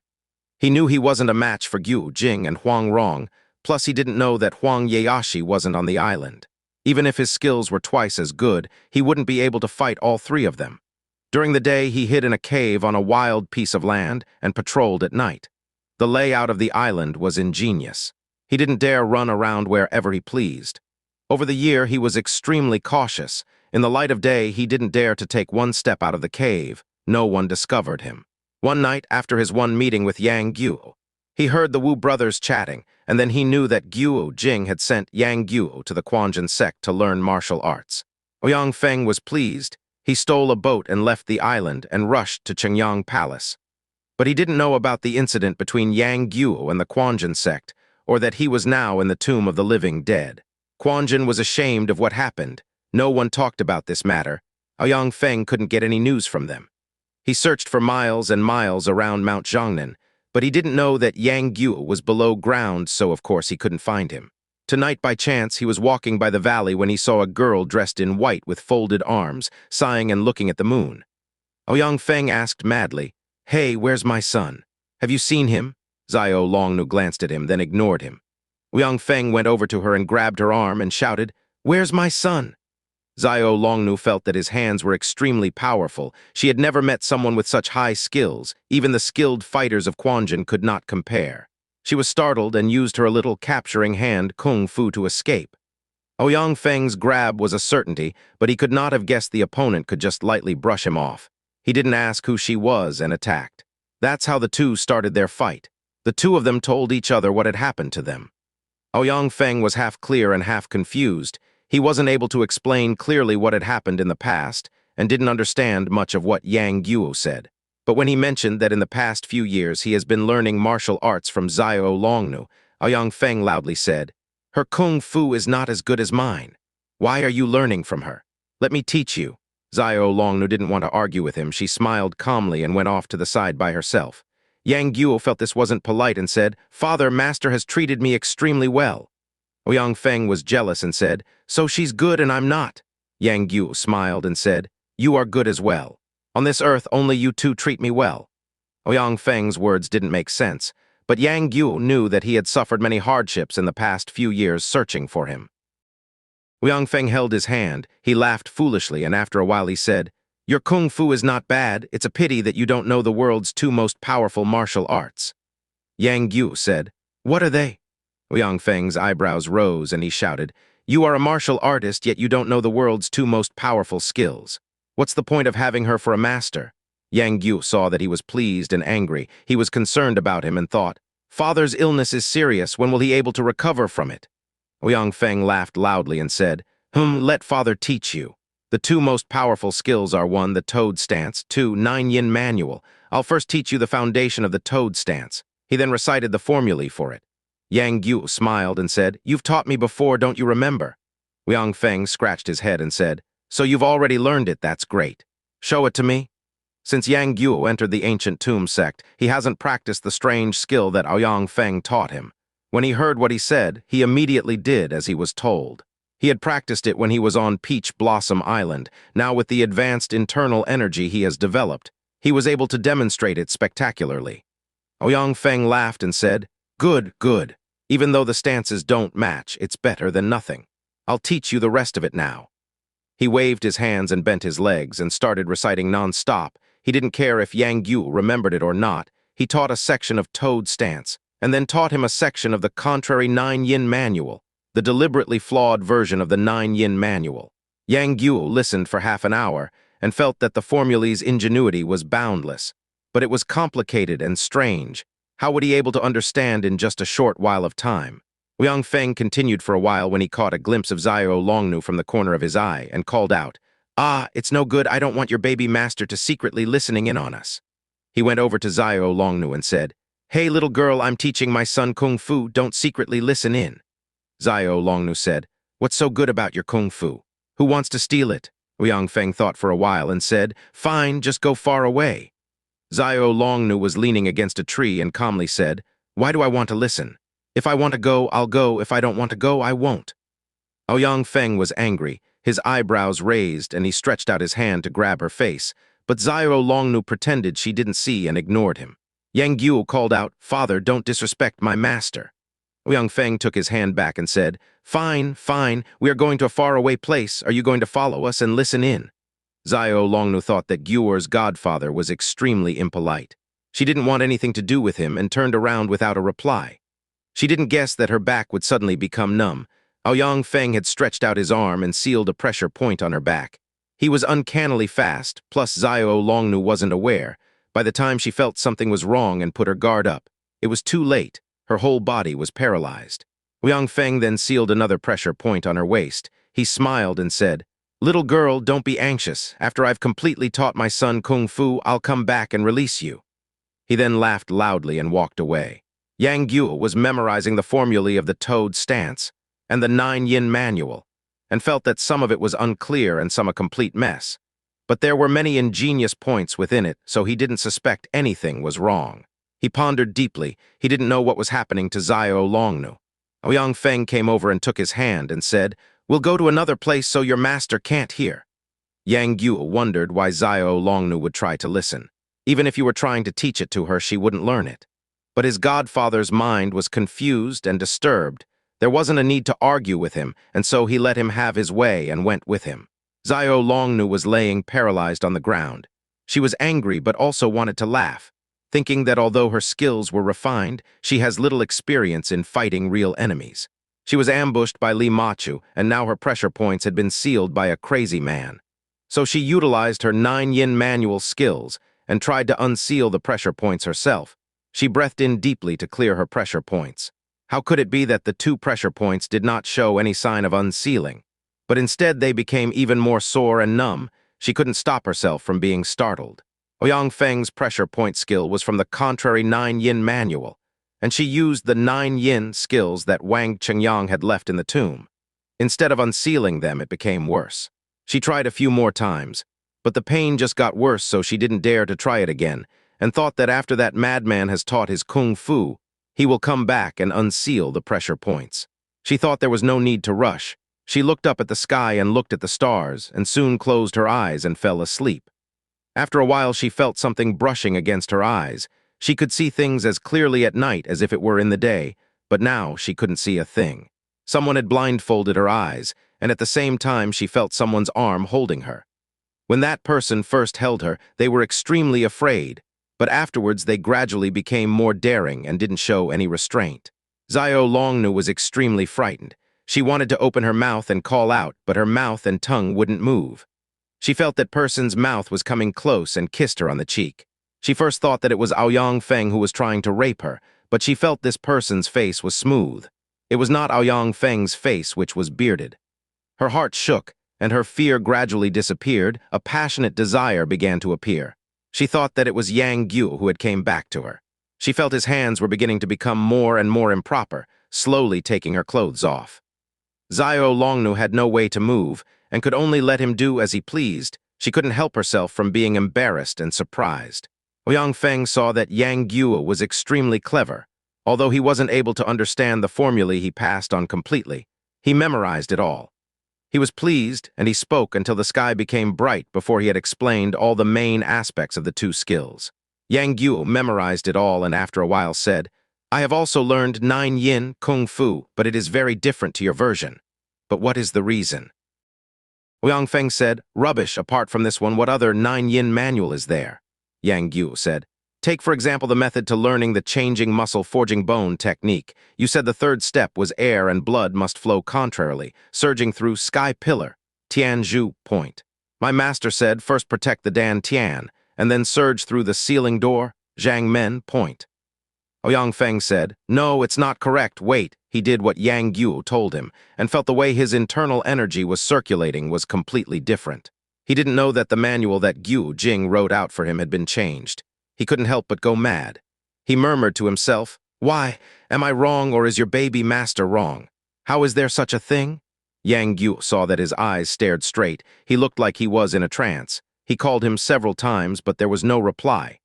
S1: He knew he wasn't a match for Gu Jing and Huang Rong, plus he didn't know that Huang Yaoshi wasn't on the island. Even if his skills were twice as good, he wouldn't be able to fight all 3 of them. During the day, he hid in a cave on a wild piece of land and patrolled at night. The layout of the island was ingenious. He didn't dare run around wherever he pleased. Over the year, he was extremely cautious. In the light of day, he didn't dare to take one step out of the cave. No one discovered him. One night, after his one meeting with Yang Guo, he heard the Wu brothers chatting, and then he knew that Guo Jing had sent Yang Guo to the Quanjin sect to learn martial arts. Ouyang Feng was pleased. He stole a boat and left the island and rushed to Qingyang Palace. But he didn't know about the incident between Yang Guo and the Quanjin sect, or that he was now in the tomb of the living dead. Quanjin was ashamed of what happened. No one talked about this matter. Ouyang Feng couldn't get any news from them. He searched for miles and miles around Mount Zhongnan, but he didn't know that Yang Guo was below ground, so of course he couldn't find him. Tonight, by chance, he was walking by the valley when he saw a girl dressed in white with folded arms, sighing and looking at the moon. Ouyang Feng asked madly, "Hey, where's my son? Have you seen him?" Xiao Longnu glanced at him, then ignored him. Ouyang Feng went over to her and grabbed her arm and shouted, "Where's my son?" Xiao Longnu felt that his hands were extremely powerful. She had never met someone with such high skills. Even the skilled fighters of Quanjin could not compare. She was startled and used her little capturing hand kung fu to escape. Ouyang Feng's grab was a certainty, but he could not have guessed the opponent could just lightly brush him off. He didn't ask who she was and attacked. That's how the two started their fight. The two of them told each other what had happened to them. Ouyang Feng was half clear and half confused. He wasn't able to explain clearly what had happened in the past and didn't understand much of what Yang Guo said. But when he mentioned that in the past few years he has been learning martial arts from Xiao Longnu, Ouyang Feng loudly said, "Her kung fu is not as good as mine. Why are you learning from her? Let me teach you." Xiao Longnu didn't want to argue with him. She smiled calmly and went off to the side by herself. Yang Guo felt this wasn't polite and said, "Father, master has treated me extremely well." Ouyang Feng was jealous and said, "So she's good and I'm not." Yang Guo smiled and said, "You are good as well. On this earth, only you two treat me well." Ouyang Feng's words didn't make sense, but Yang Guo knew that he had suffered many hardships in the past few years searching for him. Ouyang Feng held his hand. He laughed foolishly, and after a while he said, "Your kung fu is not bad. It's a pity that you don't know the world's two most powerful martial arts." Yang Guo said, "What are they?" Ouyang Feng's eyebrows rose and he shouted, "You are a martial artist, yet you don't know the world's two most powerful skills. What's the point of having her for a master?" Yang Guo saw that he was pleased and angry. He was concerned about him and thought, "Father's illness is serious. When will he be able to recover from it?" Ouyang Feng laughed loudly and said, Let father teach you. The two most powerful skills are 1, the toad stance, 2, 9-yin manual. I'll first teach you the foundation of the toad stance." He then recited the formulae for it. Yang Guo smiled and said, "You've taught me before, don't you remember?" Ouyang Feng scratched his head and said, "So you've already learned it, that's great. Show it to me." Since Yang Guo entered the ancient tomb sect, he hasn't practiced the strange skill that Ouyang Feng taught him. When he heard what he said, he immediately did as he was told. He had practiced it when he was on Peach Blossom Island. Now with the advanced internal energy he has developed, he was able to demonstrate it spectacularly. Ouyang Feng laughed and said, "Good, good. Even though the stances don't match, it's better than nothing. I'll teach you the rest of it now." He waved his hands and bent his legs and started reciting non-stop. He didn't care if Yang Guo remembered it or not. He taught a section of toad stance, and then taught him a section of the contrary 9-yin manual, the deliberately flawed version of the 9-yin manual. Yang Guo listened for half an hour and felt that the formula's ingenuity was boundless. But it was complicated and strange. How would he be able to understand in just a short while of time? Ouyang Feng continued for a while when he caught a glimpse of Xiao Longnu from the corner of his eye and called out, "Ah, it's no good. I don't want your baby master to secretly listening in on us." He went over to Xiao Longnu and said, "Hey, little girl, I'm teaching my son kung fu. Don't secretly listen in." Xiao Longnu said, "What's so good about your kung fu? Who wants to steal it?" Ouyang Feng thought for a while and said, "Fine, just go far away." Xiao Longnu was leaning against a tree and calmly said, "Why do I want to listen? If I want to go, I'll go. If I don't want to go, I won't." Ouyang Feng was angry. His eyebrows raised and he stretched out his hand to grab her face, but Xiao Longnu pretended she didn't see and ignored him. Yang Guo called out, "Father, don't disrespect my master." Ouyang Feng took his hand back and said, "Fine, fine. We are going to a faraway place. Are you going to follow us and listen in?" Xiao Longnu thought that Guo's godfather was extremely impolite. She didn't want anything to do with him and turned around without a reply. She didn't guess that her back would suddenly become numb. Ouyang Feng had stretched out his arm and sealed a pressure point on her back. He was uncannily fast, plus Xiao Longnu wasn't aware. By the time she felt something was wrong and put her guard up, it was too late. Her whole body was paralyzed. Liang Feng then sealed another pressure point on her waist. He smiled and said, "Little girl, don't be anxious. After I've completely taught my son Kung Fu, I'll come back and release you." He then laughed loudly and walked away. Yang Guo was memorizing the formulae of the toad stance and the 9-yin manual, and felt that some of it was unclear and some a complete mess. But there were many ingenious points within it, so he didn't suspect anything was wrong. He pondered deeply. He didn't know what was happening to Xiao Longnu. Liang Feng came over and took his hand and said, "We'll go to another place so your master can't hear." Yang Guo wondered why Xiao Longnu would try to listen. Even if you were trying to teach it to her, she wouldn't learn it. But his godfather's mind was confused and disturbed. There wasn't a need to argue with him, and so he let him have his way and went with him. Xiao Longnu was laying paralyzed on the ground. She was angry but also wanted to laugh, thinking that although her skills were refined, she has little experience in fighting real enemies. She was ambushed by Li Machu, and now her pressure points had been sealed by a crazy man. So she utilized her 9-yin manual skills and tried to unseal the pressure points herself. She breathed in deeply to clear her pressure points. How could it be that the 2 pressure points did not show any sign of unsealing? But instead they became even more sore and numb. She couldn't stop herself from being startled. Liang Feng's pressure point skill was from the contrary 9-yin manual, and she used the 9-yin skills that Wang Qingyang had left in the tomb. Instead of unsealing them, it became worse. She tried a few more times, but the pain just got worse, so she didn't dare to try it again, and thought that after that madman has taught his kung fu, he will come back and unseal the pressure points. She thought there was no need to rush. She looked up at the sky and looked at the stars, and soon closed her eyes and fell asleep. After a while, she felt something brushing against her eyes. She could see things as clearly at night as if it were in the day, but now she couldn't see a thing. Someone had blindfolded her eyes, and at the same time she felt someone's arm holding her. When that person first held her, they were extremely afraid, but afterwards they gradually became more daring and didn't show any restraint. Xiao Longnu was extremely frightened. She wanted to open her mouth and call out, but her mouth and tongue wouldn't move. She felt that person's mouth was coming close and kissed her on the cheek. She first thought that it was Liang Feng who was trying to rape her, but she felt this person's face was smooth. It was not Liang Feng's face, which was bearded. Her heart shook, and her fear gradually disappeared. A passionate desire began to appear. She thought that it was Yang Guo who had came back to her. She felt his hands were beginning to become more and more improper, slowly taking her clothes off. Xiao Longnu had no way to move, and could only let him do as he pleased. She couldn't help herself from being embarrassed and surprised. Liang Feng saw that Yang Guo was extremely clever. Although he wasn't able to understand the formulae he passed on completely, he memorized it all. He was pleased, and he spoke until the sky became bright before he had explained all the main aspects of the 2 skills. Yang Guo memorized it all and after a while said, "I have also learned 9-yin kung fu, but it is very different to your version. But what is the reason?" Liang Feng said, "Rubbish, apart from this one, what other 9-yin manual is there?" Yang Guo said, "Take for example the method to learning the changing muscle forging bone technique. You said the 3rd step was air and blood must flow contrarily, surging through sky pillar, Tianzhu point. My master said first protect the Dan Tian, and then surge through the ceiling door, Zhang Men point." Liang Feng said, "No, it's not correct, wait." He did what Yang Guo told him, and felt the way his internal energy was circulating was completely different. He didn't know that the manual that Guo Jing wrote out for him had been changed. He couldn't help but go mad. He murmured to himself, "Why? Am I wrong, or is your baby master wrong? How is there such a thing?" Yang Guo saw that his eyes stared straight. He looked like he was in a trance. He called him several times, but there was no reply.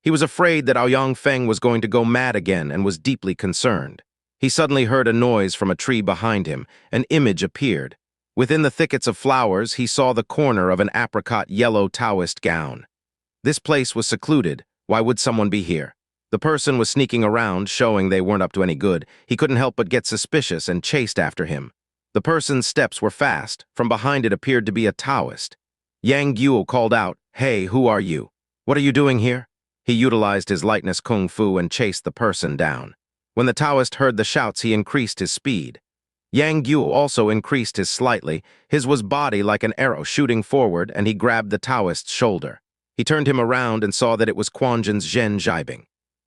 S1: He was afraid that Liang Feng was going to go mad again and was deeply concerned. He suddenly heard a noise from a tree behind him. An image appeared. Within the thickets of flowers, he saw the corner of an apricot yellow Taoist gown. This place was secluded. Why would someone be here? The person was sneaking around, showing they weren't up to any good. He couldn't help but get suspicious and chased after him. The person's steps were fast. From behind it appeared to be a Taoist. Yang Guo called out, "Hey, who are you? What are you doing here?" He utilized his lightness kung fu and chased the person down. When the Taoist heard the shouts, he increased his speed. Yang Guo also increased his slightly. His was body like an arrow shooting forward, and he grabbed the Taoist's shoulder. He turned him around and saw that it was Quanjin's Zhen Zhaibing.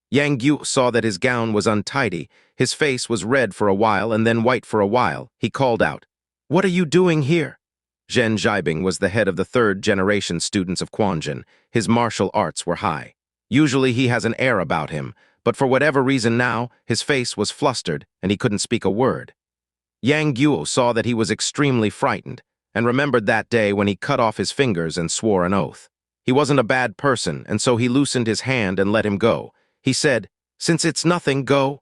S1: Yang Guo saw that his gown was untidy. His face was red for a while and then white for a while. He called out, "What are you doing here?" Zhen Zhaibing was the head of the third-generation students of Quanjin. His martial arts were high. Usually he has an air about him, but for whatever reason now, his face was flustered and he couldn't speak a word. Yang Guo saw that he was extremely frightened and remembered that day when he cut off his fingers and swore an oath. He wasn't a bad person, and so he loosened his hand and let him go. He said, "Since it's nothing, go."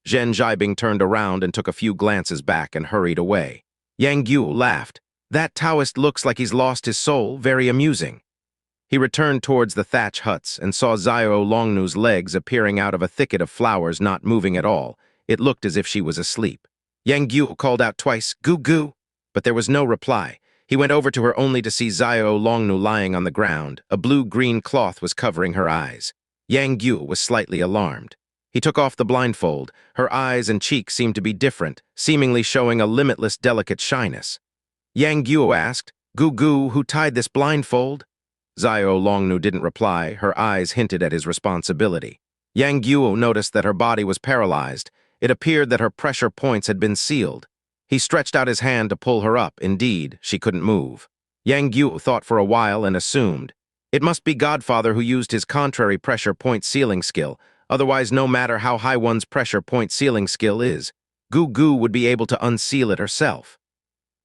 S1: Zhen Zhaibing turned around and took a few glances back and hurried away. Yang Guo laughed. "That Taoist looks like he's lost his soul, very amusing." He returned towards the thatch huts and saw Xiao Longnu's legs appearing out of a thicket of flowers, not moving at all. It looked as if she was asleep. Yang Guo called out twice, "Gu Gu," but there was no reply. He went over to her only to see Xiao Longnu lying on the ground. A blue-green cloth was covering her eyes. Yang Guo was slightly alarmed. He took off the blindfold. Her eyes and cheeks seemed to be different, seemingly showing a limitless, delicate shyness. Yang Guo asked, "Gu Gu, who tied this blindfold?" Xiao Longnu didn't reply. Her eyes hinted at his responsibility. Yang Guo noticed that her body was paralyzed. It appeared that her pressure points had been sealed. He stretched out his hand to pull her up. Indeed, she couldn't move. Yang Guo thought for a while and assumed. It must be Godfather who used his contrary pressure point sealing skill. Otherwise, no matter how high one's pressure point sealing skill is, Gu Gu would be able to unseal it herself.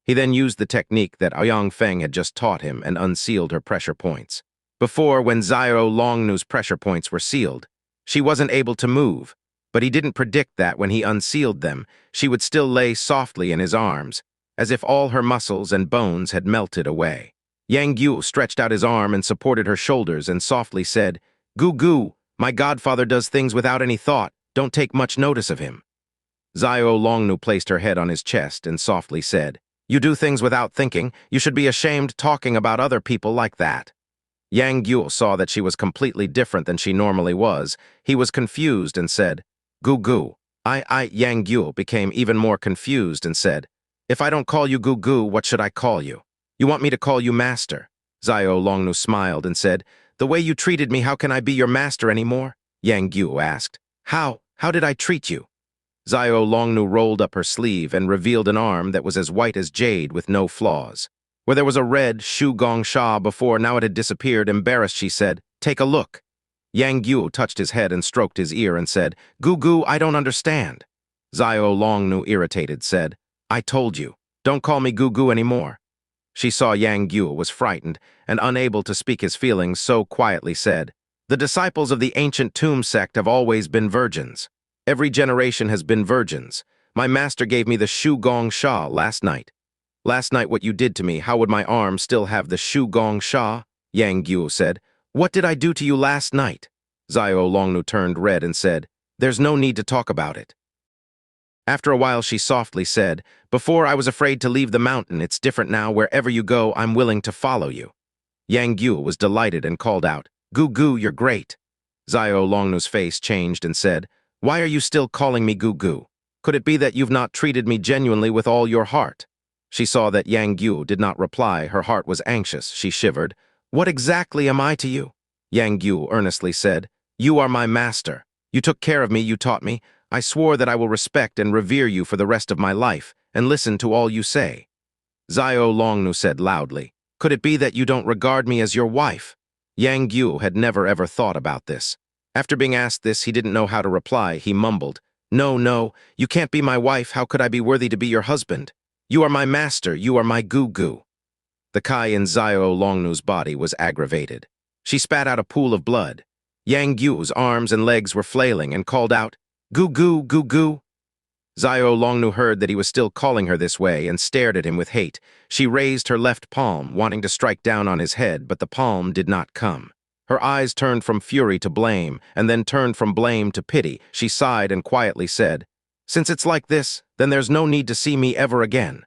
S1: He then used the technique that Ouyang Feng had just taught him and unsealed her pressure points. Before, when Xiao Longnu's pressure points were sealed, she wasn't able to move, but he didn't predict that when he unsealed them, she would still lay softly in his arms, as if all her muscles and bones had melted away. Yang Guo stretched out his arm and supported her shoulders and softly said, "Gu Gu, my godfather does things without any thought. Don't take much notice of him." Xiao Longnu placed her head on his chest and softly said, "You do things without thinking. You should be ashamed talking about other people like that." Yang Guo saw that she was completely different than she normally was. He was confused and said, "Gu Gu." Yang Guo became even more confused and said, "If I don't call you Gu Gu, what should I call you? You want me to call you master?" Xiao Longnu smiled and said, "The way you treated me, how can I be your master anymore?" Yang Guo asked, How did I treat you?" Xiao Longnu rolled up her sleeve and revealed an arm that was as white as jade with no flaws. Where there was a red shu gong sha before, now it had disappeared. Embarrassed, she said, "Take a look." Yang Guo touched his head and stroked his ear and said, "Gu Gu, I don't understand." Xiao Longnu, irritated, said, "I told you, don't call me Gu Gu anymore." She saw Yang Guo was frightened and unable to speak his feelings, so quietly said, "The disciples of the ancient tomb sect have always been virgins. Every generation has been virgins. My master gave me the shu gong sha last night. Last night what you did to me, how would my arm still have the shu gong sha?" Yang Guo said, "What did I do to you last night?" Xiao Longnu turned red and said, "There's no need to talk about it." After a while she softly said, "Before I was afraid to leave the mountain. It's different now. Wherever you go, I'm willing to follow you." Yang Guo was delighted and called out, "Gu Gu, you're great." Xiao Longnu's face changed and said, "Why are you still calling me Gu Gu? Could it be that you've not treated me genuinely with all your heart?" She saw that Yang Guo did not reply. Her heart was anxious. She shivered. "What exactly am I to you?" Yang Guo earnestly said, "You are my master. You took care of me, you taught me. I swore that I will respect and revere you for the rest of my life and listen to all you say." Xiao Longnu said loudly, "Could it be that you don't regard me as your wife?" Yang Guo had never ever thought about this. After being asked this, he didn't know how to reply. He mumbled, No, you can't be my wife. How could I be worthy to be your husband? You are my master. You are my Gu Gu." The Kai in Xiao Longnu's body was aggravated. She spat out a pool of blood. Yang Guo's arms and legs were flailing and called out, "Gu Gu, Gu Gu." Xiao Longnu heard that he was still calling her this way and stared at him with hate. She raised her left palm, wanting to strike down on his head, but the palm did not come. Her eyes turned from fury to blame, and then turned from blame to pity. She sighed and quietly said, "Since it's like this, then there's no need to see me ever again."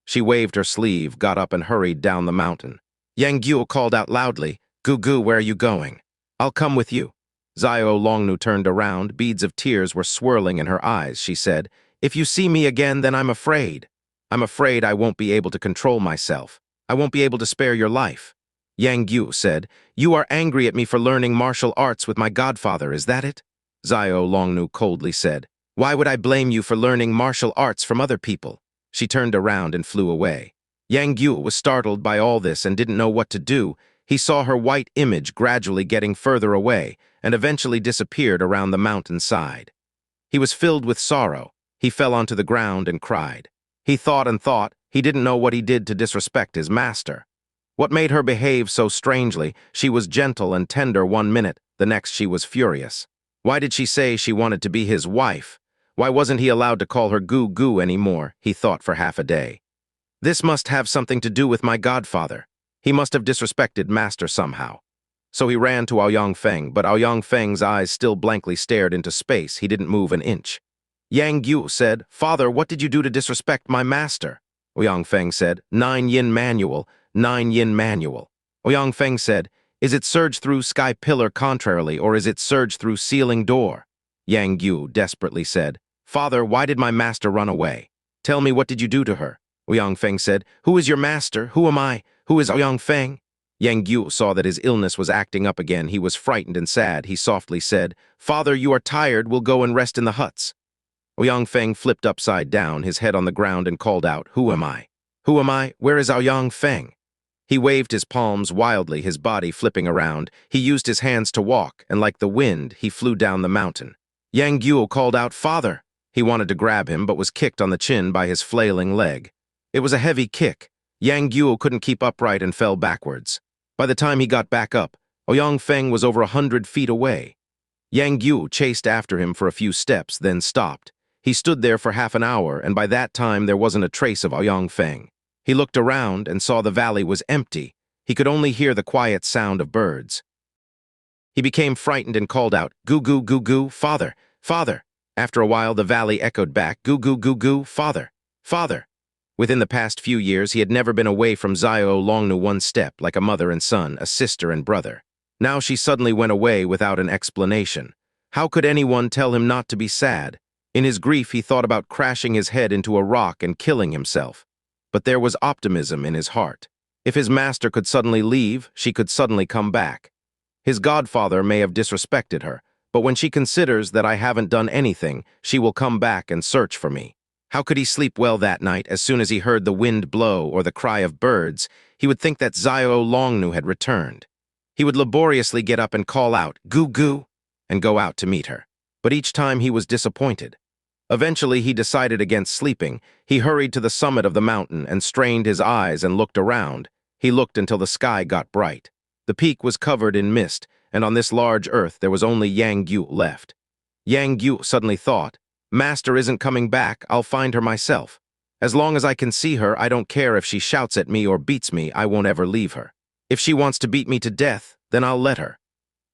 S1: She waved her sleeve, got up and hurried down the mountain. Yang Guo called out loudly, "Gu Gu, where are you going?" "I'll come with you." Xiao Longnu turned around. Beads of tears were swirling in her eyes. She said, If you see me again, then I'm afraid. I'm afraid I won't be able to control myself. I won't be able to spare your life." Yang Guo said, "You are angry at me for learning martial arts with my godfather, is that it?" Xiao Longnu coldly said, "Why would I blame you for learning martial arts from other people?" She turned around and flew away. Yang Guo was startled by all this and didn't know what to do. He saw her white image gradually getting further away and eventually disappeared around the mountain side. He was filled with sorrow. He fell onto the ground and cried. He thought and thought. He didn't know what he did to disrespect his master. What made her behave so strangely? She was gentle and tender one minute, the next she was furious. Why did she say she wanted to be his wife? Why wasn't he allowed to call her Goo Goo anymore? He thought for half a day. This must have something to do with my godfather. He must have disrespected master somehow. So he ran to Ouyang Feng, but Ouyang Feng's eyes still blankly stared into space. He didn't move an inch. Yang Guo said, "Father, what did you do to disrespect my master?" Ouyang Feng said, 9 yin manual, 9 yin manual. Ouyang Feng said, "Is it surge through sky pillar contrarily, or is it surge through ceiling door?" Yang Guo desperately said, "Father, why did my master run away? Tell me, what did you do to her?" Ouyang Feng said, "Who is your master? Who am I? Who is Ouyang Feng?" Yang Guo saw that his illness was acting up again. He was frightened and sad. He softly said, "Father, you are tired. We'll go and rest in the huts." Ouyang Feng flipped upside down, his head on the ground, and called out, "Who am I? Who am I? Where is Ouyang Feng?" He waved his palms wildly, his body flipping around. He used his hands to walk, and like the wind, he flew down the mountain. Yang Guo called out, "Father!" He wanted to grab him, but was kicked on the chin by his flailing leg. It was a heavy kick. Yang Guo couldn't keep upright and fell backwards. By the time he got back up, Ouyang Feng was over 100 feet away. Yang Guo chased after him for a few steps, then stopped. He stood there for half an hour, and by that time there wasn't a trace of Ouyang Feng. He looked around and saw the valley was empty. He could only hear the quiet sound of birds. He became frightened and called out, "Goo goo goo goo, father, father." After a while the valley echoed back, "Goo goo goo goo, father, father." Within the past few years he had never been away from Xiao Longnu one step, like a mother and son, a sister and brother. Now she suddenly went away without an explanation. How could anyone tell him not to be sad? In his grief, he thought about crashing his head into a rock and killing himself. But there was optimism in his heart. If his master could suddenly leave, she could suddenly come back. His godfather may have disrespected her, but when she considers that I haven't done anything, she will come back and search for me. How could he sleep well that night? As soon as he heard the wind blow or the cry of birds, he would think that Xiao Longnu had returned. He would laboriously get up and call out, "Goo goo," and go out to meet her. But each time he was disappointed. Eventually, he decided against sleeping. He hurried to the summit of the mountain and strained his eyes and looked around. He looked until the sky got bright. The peak was covered in mist, and on this large earth there was only Yang Guo left. Yang Guo suddenly thought, "Master isn't coming back, I'll find her myself. As long as I can see her, I don't care if she shouts at me or beats me, I won't ever leave her. If she wants to beat me to death, then I'll let her."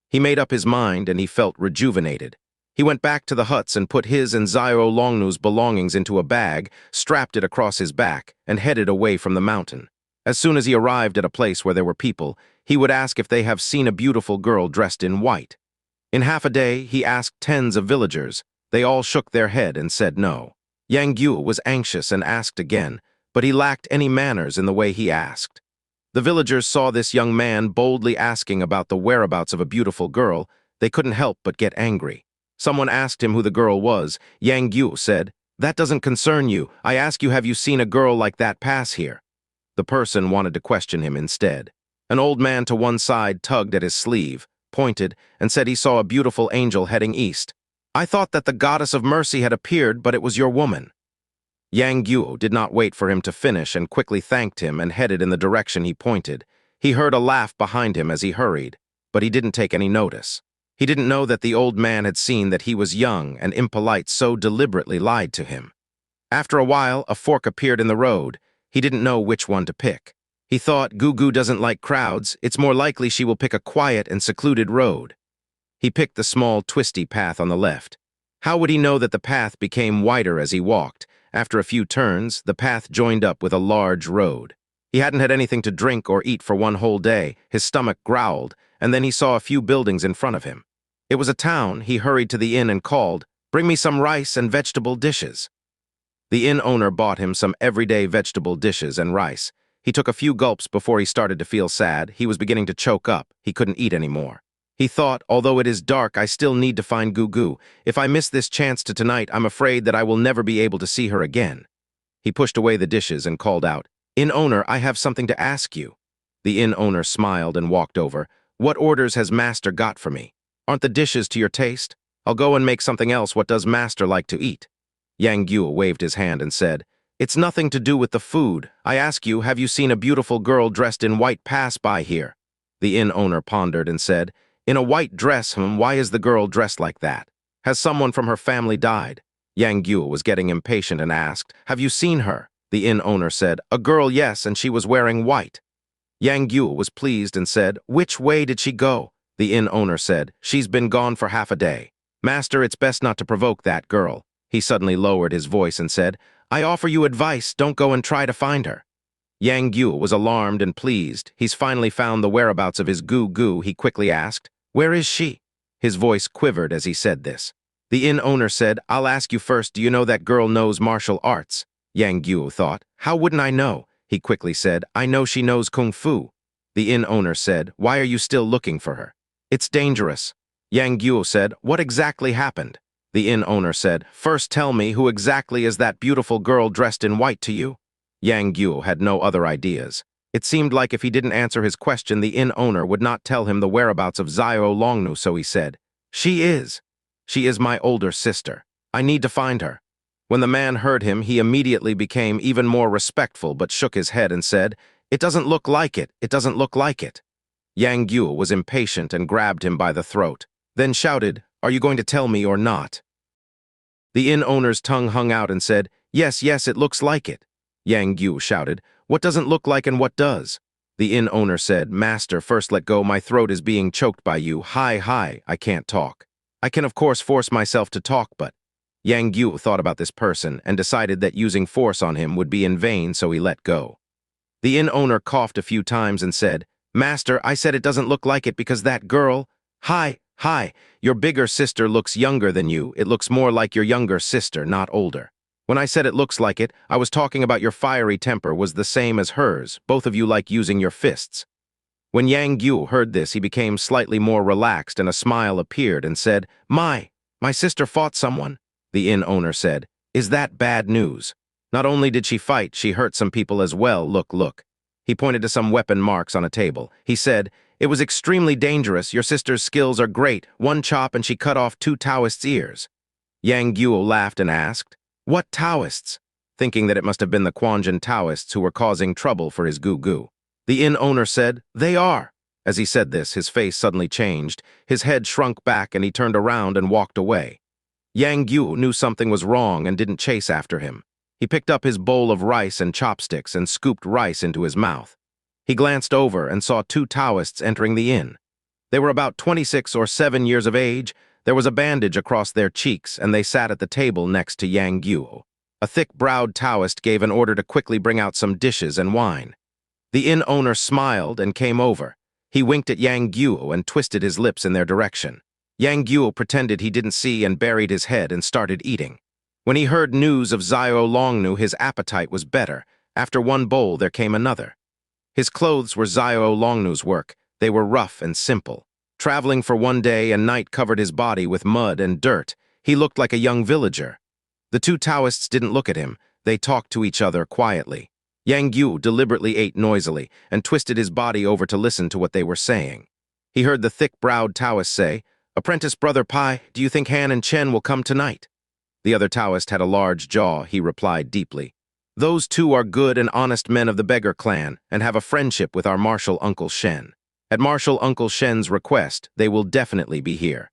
S1: He made up his mind and he felt rejuvenated. He went back to the huts and put his and Xiao Longnu's belongings into a bag, strapped it across his back, and headed away from the mountain. As soon as he arrived at a place where there were people, he would ask if they have seen a beautiful girl dressed in white. In half a day, he asked tens of villagers. They all shook their head and said no. Yang Guo was anxious and asked again, but he lacked any manners in the way he asked. The villagers saw this young man boldly asking about the whereabouts of a beautiful girl. They couldn't help but get angry. Someone asked him who the girl was. Yang Guo said, "That doesn't concern you. I ask you, have you seen a girl like that pass here?" The person wanted to question him instead. An old man to one side tugged at his sleeve, pointed, and said he saw a beautiful angel heading east. "I thought that the goddess of mercy had appeared, but it was your woman." Yang Guo did not wait for him to finish and quickly thanked him and headed in the direction he pointed. He heard a laugh behind him as he hurried, but he didn't take any notice. He didn't know that the old man had seen that he was young and impolite, so deliberately lied to him. After a while, a fork appeared in the road. He didn't know which one to pick. He thought, Goo Goo doesn't like crowds. It's more likely she will pick a quiet and secluded road. He picked the small, twisty path on the left. How would he know that the path became wider as he walked? After a few turns, the path joined up with a large road. He hadn't had anything to drink or eat for one whole day. His stomach growled, and then he saw a few buildings in front of him. It was a town. He hurried to the inn and called, "Bring me some rice and vegetable dishes." The inn owner bought him some everyday vegetable dishes and rice. He took a few gulps before he started to feel sad. He was beginning to choke up. He couldn't eat anymore. He thought, although it is dark, I still need to find Gugu. If I miss this chance to tonight, I'm afraid that I will never be able to see her again. He pushed away the dishes and called out, "Inn owner, I have something to ask you." The inn owner smiled and walked over. "What orders has master got for me? Aren't the dishes to your taste? I'll go and make something else. What does master like to eat?" Yang Guo waved his hand and said, "It's nothing to do with the food. I ask you, have you seen a beautiful girl dressed in white pass by here?" The inn owner pondered and said, "In a white dress, why is the girl dressed like that? Has someone from her family died?" Yang Guo was getting impatient and asked, "Have you seen her?" The inn owner said, "A girl, yes, and she was wearing white." Yang Guo was pleased and said, "Which way did she go?" The inn owner said, "She's been gone for half a day. Master, it's best not to provoke that girl." He suddenly lowered his voice and said, "I offer you advice, don't go and try to find her." Yang Guo was alarmed and pleased. He's finally found the whereabouts of his Gugu. He quickly asked, "Where is she?" His voice quivered as he said this. The inn owner said, "I'll ask you first, do you know that girl knows martial arts?" Yang Guo thought, "How wouldn't I know?" He quickly said, "I know she knows kung fu." The inn owner said, "Why are you still looking for her?" "It's dangerous." Yang Guo said, "What exactly happened?" The inn owner said, "First tell me, who exactly is that beautiful girl dressed in white to you?" Yang Guo had no other ideas. It seemed like if he didn't answer his question, the inn owner would not tell him the whereabouts of Xiao Longnu, so he said, She is my older sister. I need to find her." When the man heard him, he immediately became even more respectful but shook his head and said, "It doesn't look like it. It doesn't look like it." Yang Guo was impatient and grabbed him by the throat, then shouted, "Are you going to tell me or not?" The inn owner's tongue hung out and said, "Yes, yes, it looks like it." Yang Guo shouted, "What doesn't look like and what does?" The inn owner said, "Master, first let go. My throat is being choked by you. Hi, I can't talk. I can of course force myself to talk, but..." Yang Guo thought about this person and decided that using force on him would be in vain, so he let go. The inn owner coughed a few times and said, "Master, I said it doesn't look like it because that girl..." Hi, your bigger sister looks younger than you. It looks more like your younger sister, not older. When I said it looks like it, I was talking about your fiery temper was the same as hers. Both of you like using your fists." When Yang Guo heard this, he became slightly more relaxed and a smile appeared and said, My sister fought someone." The inn owner said, "Is that bad news? Not only did she fight, she hurt some people as well. Look." He pointed to some weapon marks on a table. He said, "It was extremely dangerous. Your sister's skills are great. One chop and she cut off 2 Taoists' ears." Yang Guo laughed and asked, "What Taoists?" thinking that it must have been the Quanjin Taoists who were causing trouble for his Gugu. The inn owner said, "They are." As he said this, his face suddenly changed. His head shrunk back and he turned around and walked away. Yang Guo knew something was wrong and didn't chase after him. He picked up his bowl of rice and chopsticks and scooped rice into his mouth. He glanced over and saw 2 Taoists entering the inn. They were about 26 or 7 years of age. There was a bandage across their cheeks, and they sat at the table next to Yang Guo. A thick-browed Taoist gave an order to quickly bring out some dishes and wine. The inn owner smiled and came over. He winked at Yang Guo and twisted his lips in their direction. Yang Guo pretended he didn't see and buried his head and started eating. When he heard news of Xiao Longnu, his appetite was better. After one bowl, there came another. His clothes were Xiao Longnu's work. They were rough and simple. Traveling for one day and night covered his body with mud and dirt. He looked like a young villager. The 2 Taoists didn't look at him. They talked to each other quietly. Yang Guo deliberately ate noisily and twisted his body over to listen to what they were saying. He heard the thick-browed Taoist say, "Apprentice Brother Pai, do you think Han and Chen will come tonight?" The other Taoist had a large jaw. He replied deeply, "Those 2 are good and honest men of the beggar clan and have a friendship with our martial Uncle Shen. At martial Uncle Shen's request, they will definitely be here."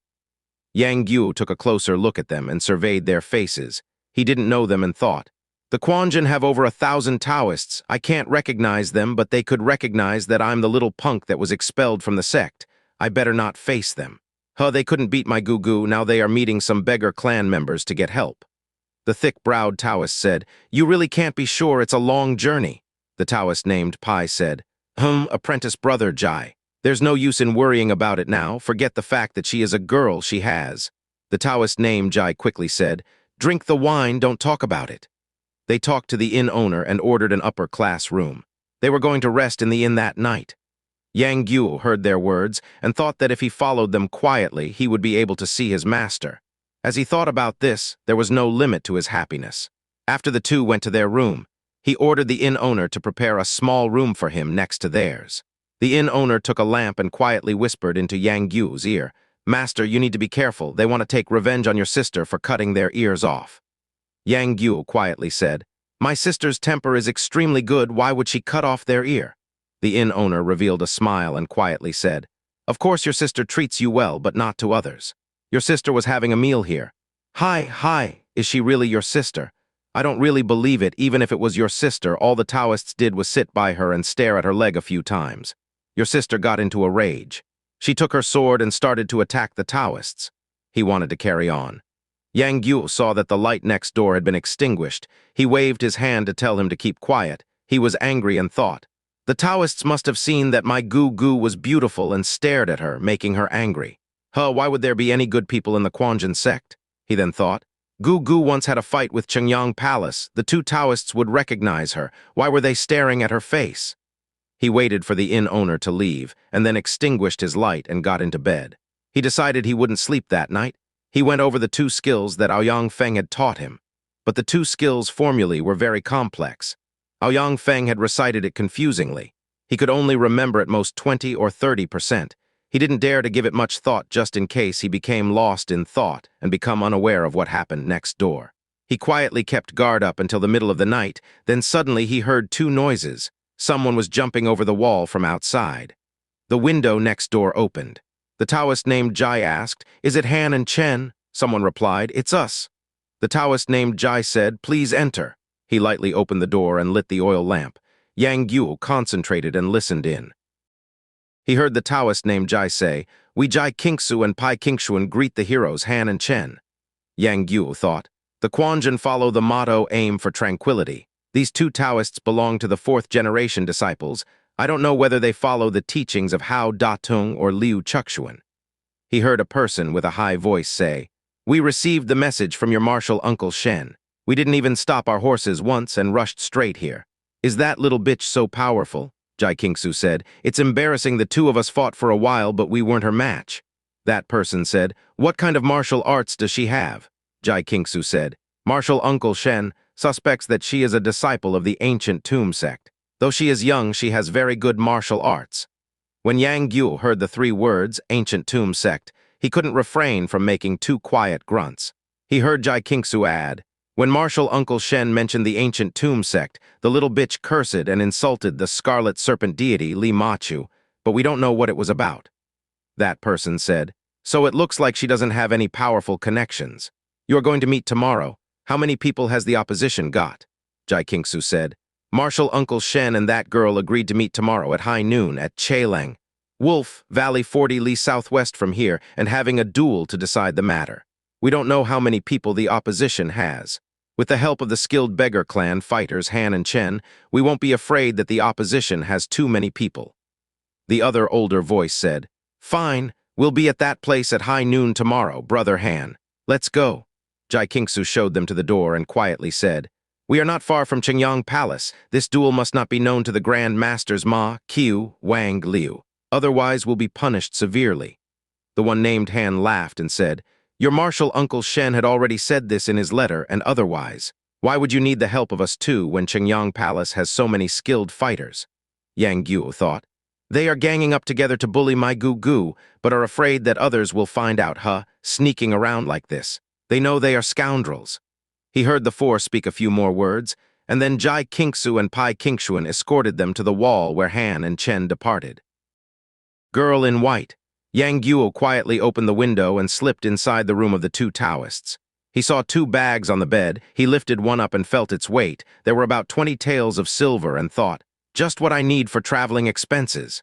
S1: Yang Guo took a closer look at them and surveyed their faces. He didn't know them and thought, "The Quanjin have over 1,000 Taoists. I can't recognize them, but they could recognize that I'm the little punk that was expelled from the sect. I better not face them. They couldn't beat my Gugu. Now they are meeting some beggar clan members to get help." The thick-browed Taoist said, "You really can't be sure. It's a long journey." The Taoist named Pai said, Apprentice Brother Jai. There's no use in worrying about it now. Forget the fact that she is a girl she has." The Taoist named Jai quickly said, "Drink the wine, don't talk about it." They talked to the inn owner and ordered an upper-class room. They were going to rest in the inn that night. Yang Guo heard their words and thought that if he followed them quietly, he would be able to see his master. As he thought about this, there was no limit to his happiness. After the two went to their room, he ordered the inn owner to prepare a small room for him next to theirs. The inn owner took a lamp and quietly whispered into Yang Guo's ear, "Master, you need to be careful. They want to take revenge on your sister for cutting their ears off." Yang Guo quietly said, "My sister's temper is extremely good. Why would she cut off their ear?" The inn owner revealed a smile and quietly said, "Of course your sister treats you well, but not to others. Your sister was having a meal here." Hi, is she really your sister? I don't really believe it. Even if it was your sister, all the Taoists did was sit by her and stare at her leg a few times. Your sister got into a rage. She took her sword and started to attack the Taoists. He wanted to carry on. Yang Guo saw that the light next door had been extinguished. He waved his hand to tell him to keep quiet. He was angry and thought, "The Taoists must have seen that my Gu was beautiful and stared at her, making her angry. Why would there be any good people in the Quanjin sect?" He then thought, Gu once had a fight with Qingyang Palace. The two Taoists would recognize her. Why were they staring at her face? He waited for the inn owner to leave, and then extinguished his light and got into bed. He decided he wouldn't sleep that night. He went over the two skills that Ouyang Feng had taught him. But the two skills' formulae were very complex. Ouyang Feng had recited it confusingly. He could only remember at most 20 or 30%. He didn't dare to give it much thought just in case he became lost in thought and become unaware of what happened next door. He quietly kept guard up until the middle of the night, then suddenly he heard two noises. Someone was jumping over the wall from outside. The window next door opened. The Taoist named Jai asked, "Is it Han and Chen?" Someone replied, "It's us." The Taoist named Jai said, "Please enter." He lightly opened the door and lit the oil lamp. Yang Guo concentrated and listened in. He heard the Taoist named Jai say, "We Jai Kingsu and Pai Qingshuan greet the heroes Han and Chen." Yang Guo thought, "The Quanjin follow the motto aim for tranquility. These two Taoists belong to the fourth-generation disciples. I don't know whether they follow the teachings of Hao Datung or Liu Chuxuan." He heard a person with a high voice say, "We received the message from your martial uncle Shen. We didn't even stop our horses once and rushed straight here. Is that little bitch so powerful?" Jai Kingsu said, "It's embarrassing the two of us fought for a while, but we weren't her match." That person said, "What kind of martial arts does she have?" Jai Kingsu said, "Martial uncle Shen suspects that she is a disciple of the ancient tomb sect. Though she is young, she has very good martial arts." When Yang Guo heard the three words, ancient tomb sect, he couldn't refrain from making two quiet grunts. He heard Jai Kingsu add, "When martial uncle Shen mentioned the ancient tomb sect, the little bitch cursed and insulted the scarlet serpent deity Li Machu, but we don't know what it was about." That person said, "So it looks like she doesn't have any powerful connections. You are going to meet tomorrow. How many people has the opposition got?" Jai Kingsu said, "Martial uncle Shen and that girl agreed to meet tomorrow at high noon at Chelang, Wolf Valley 40 li southwest from here, and having a duel to decide the matter. We don't know how many people the opposition has. With the help of the skilled beggar clan fighters Han and Chen, we won't be afraid that the opposition has too many people." The other older voice said, "Fine, we'll be at that place at high noon tomorrow, brother Han. Let's go." Jai Kingsu showed them to the door and quietly said, "We are not far from Qingyang Palace. This duel must not be known to the Grand Masters Ma, Qiu, Wang, Liu. Otherwise we'll be punished severely." The one named Han laughed and said, "Your martial uncle Shen had already said this in his letter and otherwise. Why would you need the help of us too when Qingyang Palace has so many skilled fighters?" Yang Guo thought, "They are ganging up together to bully my Gu, but are afraid that others will find out, sneaking around like this. They know they are scoundrels." He heard the four speak a few more words, and then Jai Kingsu and Pai Qingshuan escorted them to the wall where Han and Chen departed. Girl in white. Yang Guo quietly opened the window and slipped inside the room of the two Taoists. He saw two bags on the bed. He lifted one up and felt its weight. There were about 20 taels of silver and thought, "Just what I need for traveling expenses."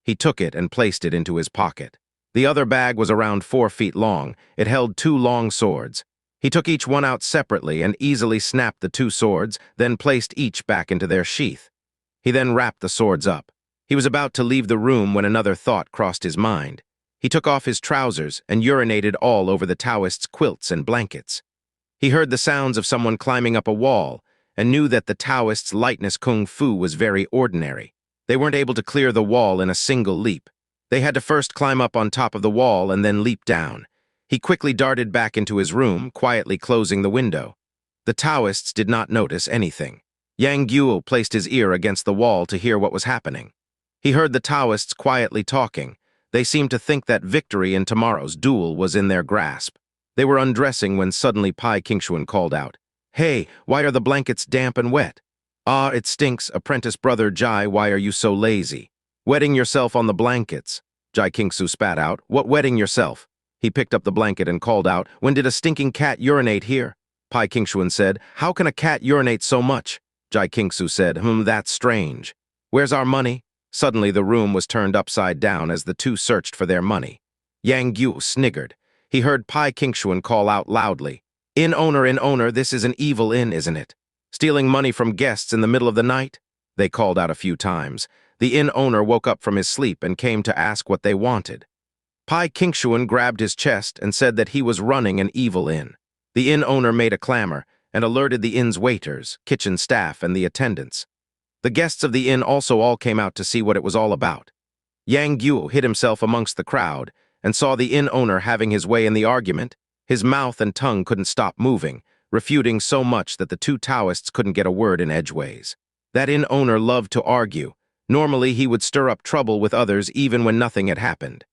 S1: He took it and placed it into his pocket. The other bag was around 4 feet long. It held two long swords. He took each one out separately and easily snapped the two swords, then placed each back into their sheath. He then wrapped the swords up. He was about to leave the room when another thought crossed his mind. He took off his trousers and urinated all over the Taoists' quilts and blankets. He heard the sounds of someone climbing up a wall, and knew that the Taoists' lightness kung fu was very ordinary. They weren't able to clear the wall in a single leap. They had to first climb up on top of the wall and then leap down. He quickly darted back into his room, quietly closing the window. The Taoists did not notice anything. Yang Guo placed his ear against the wall to hear what was happening. He heard the Taoists quietly talking. They seemed to think that victory in tomorrow's duel was in their grasp. They were undressing when suddenly Pai Qingshuan called out, "Hey, why are the blankets damp and wet?" "Ah, it stinks, apprentice brother Jai, why are you so lazy?" "Wetting yourself on the blankets," Jai Qingsu spat out. "What wetting yourself?" He picked up the blanket and called out, "When did a stinking cat urinate here?" Pai Qingshuan said, "How can a cat urinate so much?" Jai Qingsu said, "That's strange. Where's our money?" Suddenly the room was turned upside down as the two searched for their money. Yang Guo sniggered. He heard Pai Qingshuan call out loudly, inn owner, this is an evil inn, isn't it? Stealing money from guests in the middle of the night?" They called out a few times. The inn owner woke up from his sleep and came to ask what they wanted. Pai Qingshuan grabbed his chest and said that he was running an evil inn. The inn owner made a clamor and alerted the inn's waiters, kitchen staff, and the attendants. The guests of the inn also all came out to see what it was all about. Yang Guo hid himself amongst the crowd and saw the inn owner having his way in the argument. His mouth and tongue couldn't stop moving, refuting so much that the two Taoists couldn't get a word in edgeways. That inn owner loved to argue. Normally, he would stir up trouble with others even when nothing had happened.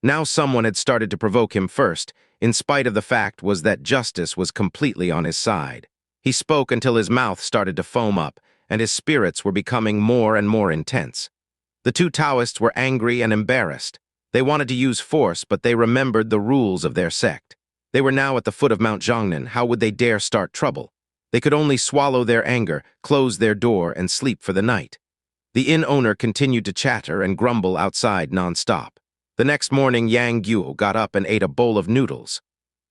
S1: Now someone had started to provoke him first, in spite of the fact was that justice was completely on his side. He spoke until his mouth started to foam up, and his spirits were becoming more and more intense. The two Taoists were angry and embarrassed. They wanted to use force, but they remembered the rules of their sect. They were now at the foot of Mount Zhongnan. How would they dare start trouble? They could only swallow their anger, close their door, and sleep for the night. The inn owner continued to chatter and grumble outside non-stop. The next morning, Yang Guo got up and ate a bowl of noodles.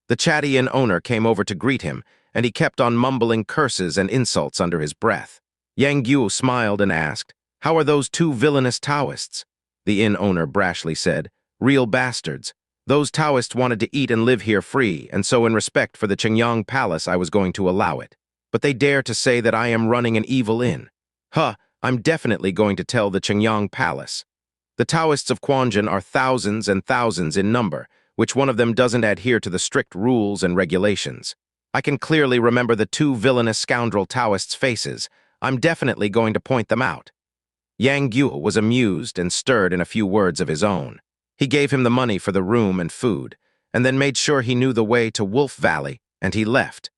S1: The chatty inn owner came over to greet him, and he kept on mumbling curses and insults under his breath. Yang Guo smiled and asked, "How are those two villainous Taoists?" The inn owner brashly said, "Real bastards. Those Taoists wanted to eat and live here free, and so in respect for the Qingyang Palace I was going to allow it. But they dare to say that I am running an evil inn. I'm definitely going to tell the Qingyang Palace. The Taoists of Quanzhen are thousands and thousands in number, which one of them doesn't adhere to the strict rules and regulations. I can clearly remember the two villainous scoundrel Taoists' faces. I'm definitely going to point them out." Yang Guo was amused and stirred in a few words of his own. He gave him the money for the room and food, and then made sure he knew the way to Wolf Valley, and he left.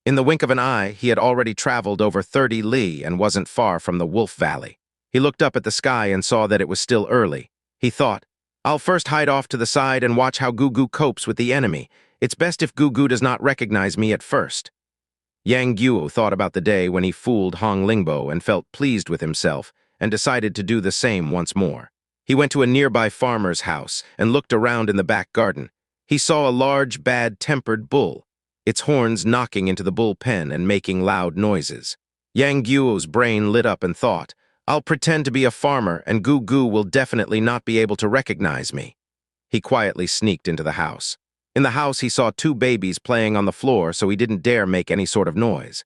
S1: In the wink of an eye, he had already traveled over 30 li and wasn't far from the Wolf Valley. He looked up at the sky and saw that it was still early. He thought, "I'll first hide off to the side and watch how Gugu copes with the enemy. It's best if Gugu does not recognize me at first." Yang Guo thought about the day when he fooled Hong Lingbo and felt pleased with himself and decided to do the same once more. He went to a nearby farmer's house and looked around in the back garden. He saw a large, bad-tempered bull, its horns knocking into the bull pen and making loud noises. Yang Guo's brain lit up and thought, "I'll pretend to be a farmer and Gugu will definitely not be able to recognize me." He quietly sneaked into the house. In the house, he saw two babies playing on the floor, so he didn't dare make any sort of noise.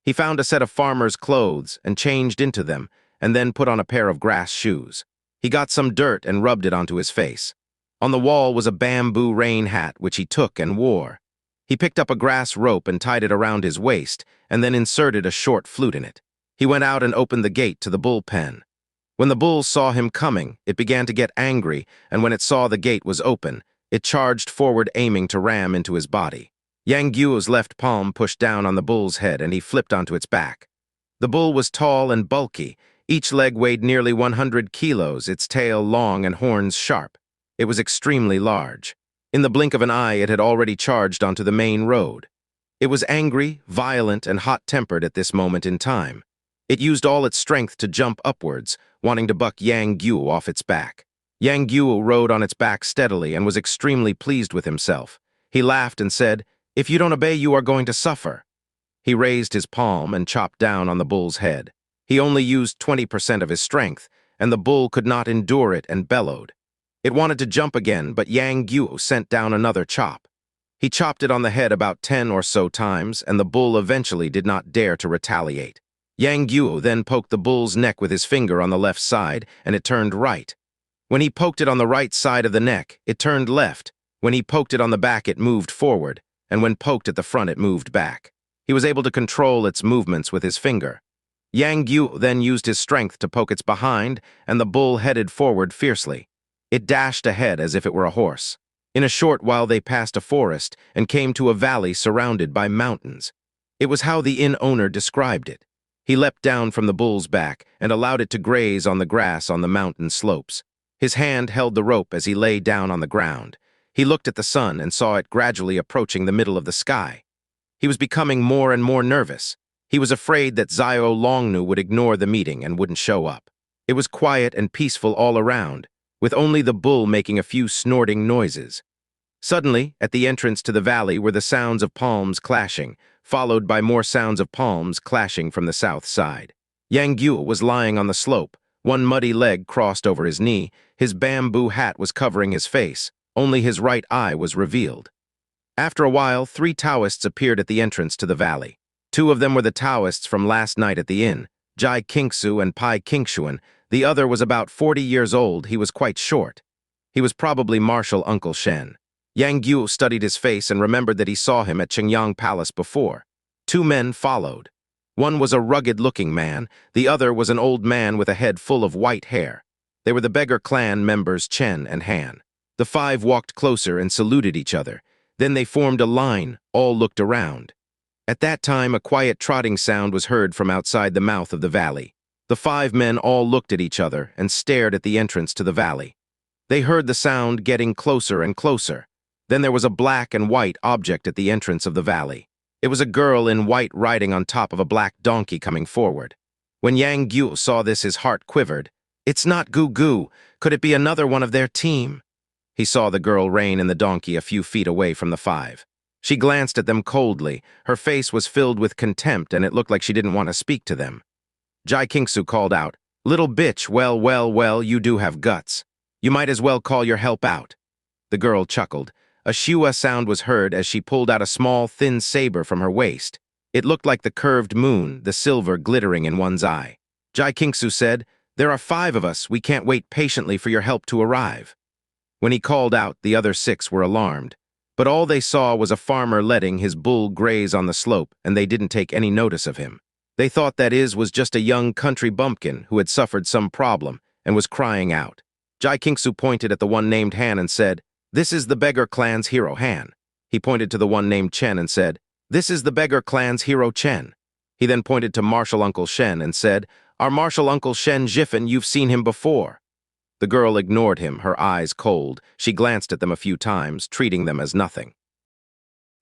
S1: He found a set of farmer's clothes and changed into them, and then put on a pair of grass shoes. He got some dirt and rubbed it onto his face. On the wall was a bamboo rain hat, which he took and wore. He picked up a grass rope and tied it around his waist, and then inserted a short flute in it. He went out and opened the gate to the bull pen. When the bull saw him coming, it began to get angry, and when it saw the gate was open, it charged forward, aiming to ram into his body. Yang Guo's left palm pushed down on the bull's head, and he flipped onto its back. The bull was tall and bulky. Each leg weighed nearly 100 kilos, its tail long and horns sharp. It was extremely large. In the blink of an eye, it had already charged onto the main road. It was angry, violent, and hot-tempered at this moment in time. It used all its strength to jump upwards, wanting to buck Yang Guo off its back. Yang Guo rode on its back steadily and was extremely pleased with himself. He laughed and said, "If you don't obey, you are going to suffer." He raised his palm and chopped down on the bull's head. He only used 20% of his strength, and the bull could not endure it and bellowed. It wanted to jump again, but Yang Guo sent down another chop. He chopped it on the head about 10 or so times, and the bull eventually did not dare to retaliate. Yang Guo then poked the bull's neck with his finger on the left side, and it turned right. When he poked it on the right side of the neck, it turned left. When he poked it on the back, it moved forward, and when poked at the front, it moved back. He was able to control its movements with his finger. Yang Guo then used his strength to poke its behind, and the bull headed forward fiercely. It dashed ahead as if it were a horse. In a short while they passed a forest and came to a valley surrounded by mountains. It was how the inn owner described it. He leapt down from the bull's back and allowed it to graze on the grass on the mountain slopes. His hand held the rope as he lay down on the ground. He looked at the sun and saw it gradually approaching the middle of the sky. He was becoming more and more nervous. He was afraid that Xiao Longnu would ignore the meeting and wouldn't show up. It was quiet and peaceful all around, with only the bull making a few snorting noises. Suddenly, at the entrance to the valley were the sounds of palms clashing, followed by more sounds of palms clashing from the south side. Yang Guo was lying on the slope, one muddy leg crossed over his knee. His bamboo hat was covering his face. Only his right eye was revealed. After a while, 3 Taoists appeared at the entrance to the valley. 2 of them were the Taoists from last night at the inn, Jai Qingsu and Pai Qingshuan. The other was about 40 years old. He was quite short. He was probably Martial Uncle Shen. Yang Guo studied his face and remembered that he saw him at Qingyang Palace before. 2 men followed. One was a rugged-looking man. The other was an old man with a head full of white hair. They were the beggar clan members Chen and Han. The 5 walked closer and saluted each other. Then they formed a line, all looked around. At that time, a quiet trotting sound was heard from outside the mouth of the valley. The 5 men all looked at each other and stared at the entrance to the valley. They heard the sound getting closer and closer. Then there was a black and white object at the entrance of the valley. It was a girl in white riding on top of a black donkey coming forward. When Yang Guo saw this, his heart quivered. "It's not Gugu. Could it be another one of their team?" He saw the girl rein in the donkey a few feet away from the 5. She glanced at them coldly. Her face was filled with contempt, and it looked like she didn't want to speak to them. Jai Qingsu called out, "Little bitch, well, you do have guts. You might as well call your help out." The girl chuckled. A shua sound was heard as she pulled out a small, thin saber from her waist. It looked like the curved moon, the silver glittering in one's eye. Jai Qingsu said, "There are 5 of us. We can't wait patiently for your help to arrive." When he called out, the other 6 were alarmed. But all they saw was a farmer letting his bull graze on the slope, and they didn't take any notice of him. They thought that was just a young country bumpkin who had suffered some problem and was crying out. Jai Qingsu pointed at the one named Han and said, "This is the beggar clan's hero Han." He pointed to the one named Chen and said, "This is the beggar clan's hero Chen." He then pointed to Martial Uncle Shen and said, "Our Martial Uncle Shen Jiffen, you've seen him before." The girl ignored him, her eyes cold. She glanced at them a few times, treating them as nothing.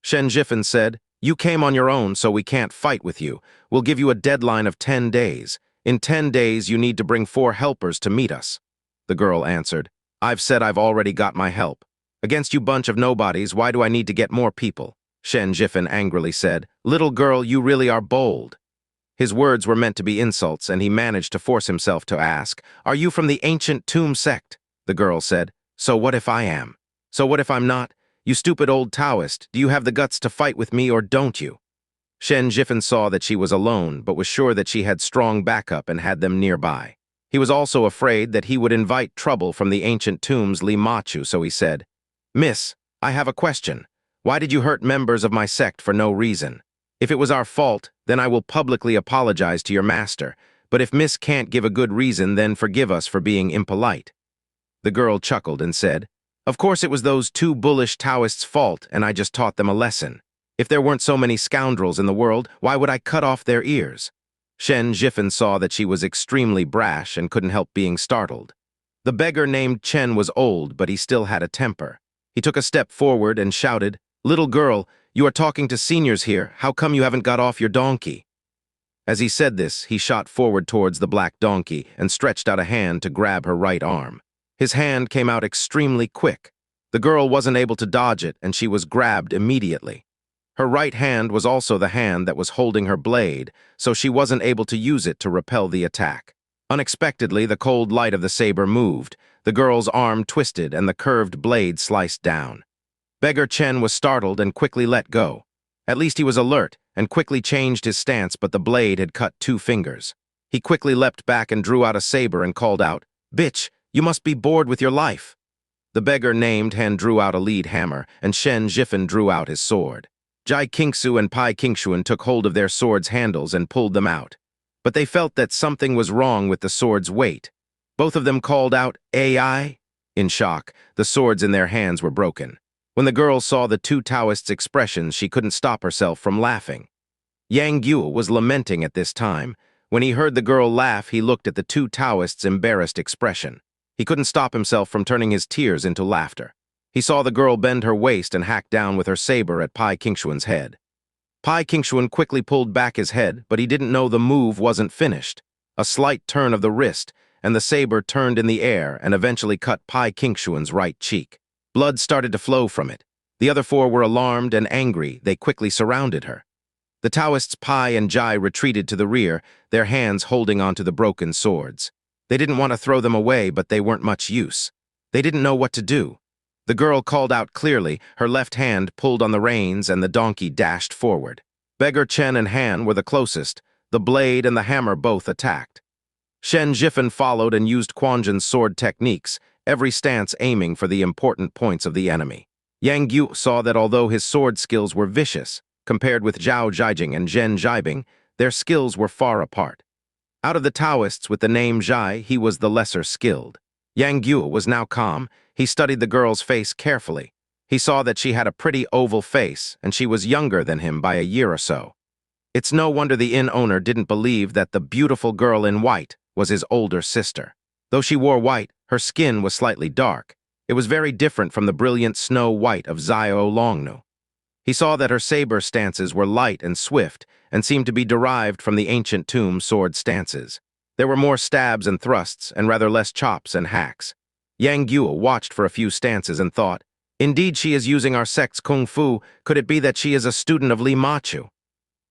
S1: Shen Jiffen said, "You came on your own, so we can't fight with you. We'll give you a deadline of 10 days. In 10 days, you need to bring 4 helpers to meet us." The girl answered, "I've said I've already got my help. Against you bunch of nobodies, why do I need to get more people?" Shen Jiffen angrily said, "Little girl, you really are bold." His words were meant to be insults, and he managed to force himself to ask, "Are you from the ancient tomb sect?" The girl said, "So what if I am? So what if I'm not? You stupid old Taoist, do you have the guts to fight with me or don't you?" Shen Jiffen saw that she was alone, but was sure that she had strong backup and had them nearby. He was also afraid that he would invite trouble from the ancient tomb's Li Machu, so he said, "Miss, I have a question. Why did you hurt members of my sect for no reason? If it was our fault, then I will publicly apologize to your master, but if Miss can't give a good reason, then forgive us for being impolite." The girl chuckled and said, "Of course it was those 2 bullish Taoists' fault, and I just taught them a lesson. If there weren't so many scoundrels in the world, why would I cut off their ears?" Shen Jiffen saw that she was extremely brash and couldn't help being startled. The beggar named Chen was old, but he still had a temper. He took a step forward and shouted, "Little girl, you are talking to seniors here. How come you haven't got off your donkey?" As he said this, he shot forward towards the black donkey and stretched out a hand to grab her right arm. His hand came out extremely quick. The girl wasn't able to dodge it, and she was grabbed immediately. Her right hand was also the hand that was holding her blade, so she wasn't able to use it to repel the attack. Unexpectedly, the cold light of the saber moved. The girl's arm twisted and the curved blade sliced down. Beggar Chen was startled and quickly let go. At least he was alert and quickly changed his stance, but the blade had cut 2 fingers. He quickly leapt back and drew out a saber and called out, "Bitch, you must be bored with your life." The beggar named Han drew out a lead hammer, and Shen Jifan drew out his sword. Jai Qingsu and Pai Qingshuan took hold of their swords' handles and pulled them out. But they felt that something was wrong with the sword's weight. Both of them called out, "AI?" In shock, the swords in their hands were broken. When the girl saw the 2 Taoists' expressions, she couldn't stop herself from laughing. Yang Guo was lamenting at this time. When he heard the girl laugh, he looked at the 2 Taoists' embarrassed expression. He couldn't stop himself from turning his tears into laughter. He saw the girl bend her waist and hack down with her saber at Pai Qingshuan's head. Pai Qingshuan quickly pulled back his head, but he didn't know the move wasn't finished. A slight turn of the wrist, and the saber turned in the air and eventually cut Pai Qingshuan's right cheek. Blood started to flow from it. The other 4 were alarmed and angry. They quickly surrounded her. The Taoists Pai and Jai retreated to the rear, their hands holding onto the broken swords. They didn't want to throw them away, but they weren't much use. They didn't know what to do. The girl called out clearly, her left hand pulled on the reins, and the donkey dashed forward. Beggar Chen and Han were the closest. The blade and the hammer both attacked. Shen Jifan followed and used Quanjin's sword techniques, every stance aiming for the important points of the enemy. Yang Guo saw that although his sword skills were vicious, compared with Zhao Zhaijing and Zhen Zhaibing, their skills were far apart. Out of the Taoists with the name Zhai, he was the lesser skilled. Yang Guo was now calm. He studied the girl's face carefully. He saw that she had a pretty oval face, and she was younger than him by a year or so. It's no wonder the inn owner didn't believe that the beautiful girl in white was his older sister. Though she wore white, her skin was slightly dark. It was very different from the brilliant snow white of Xiao Longnu. He saw that her saber stances were light and swift, and seemed to be derived from the ancient tomb sword stances. There were more stabs and thrusts, and rather less chops and hacks. Yang Guo watched for a few stances and thought, "Indeed she is using our sect's kung fu. Could it be that she is a student of Li Machu?"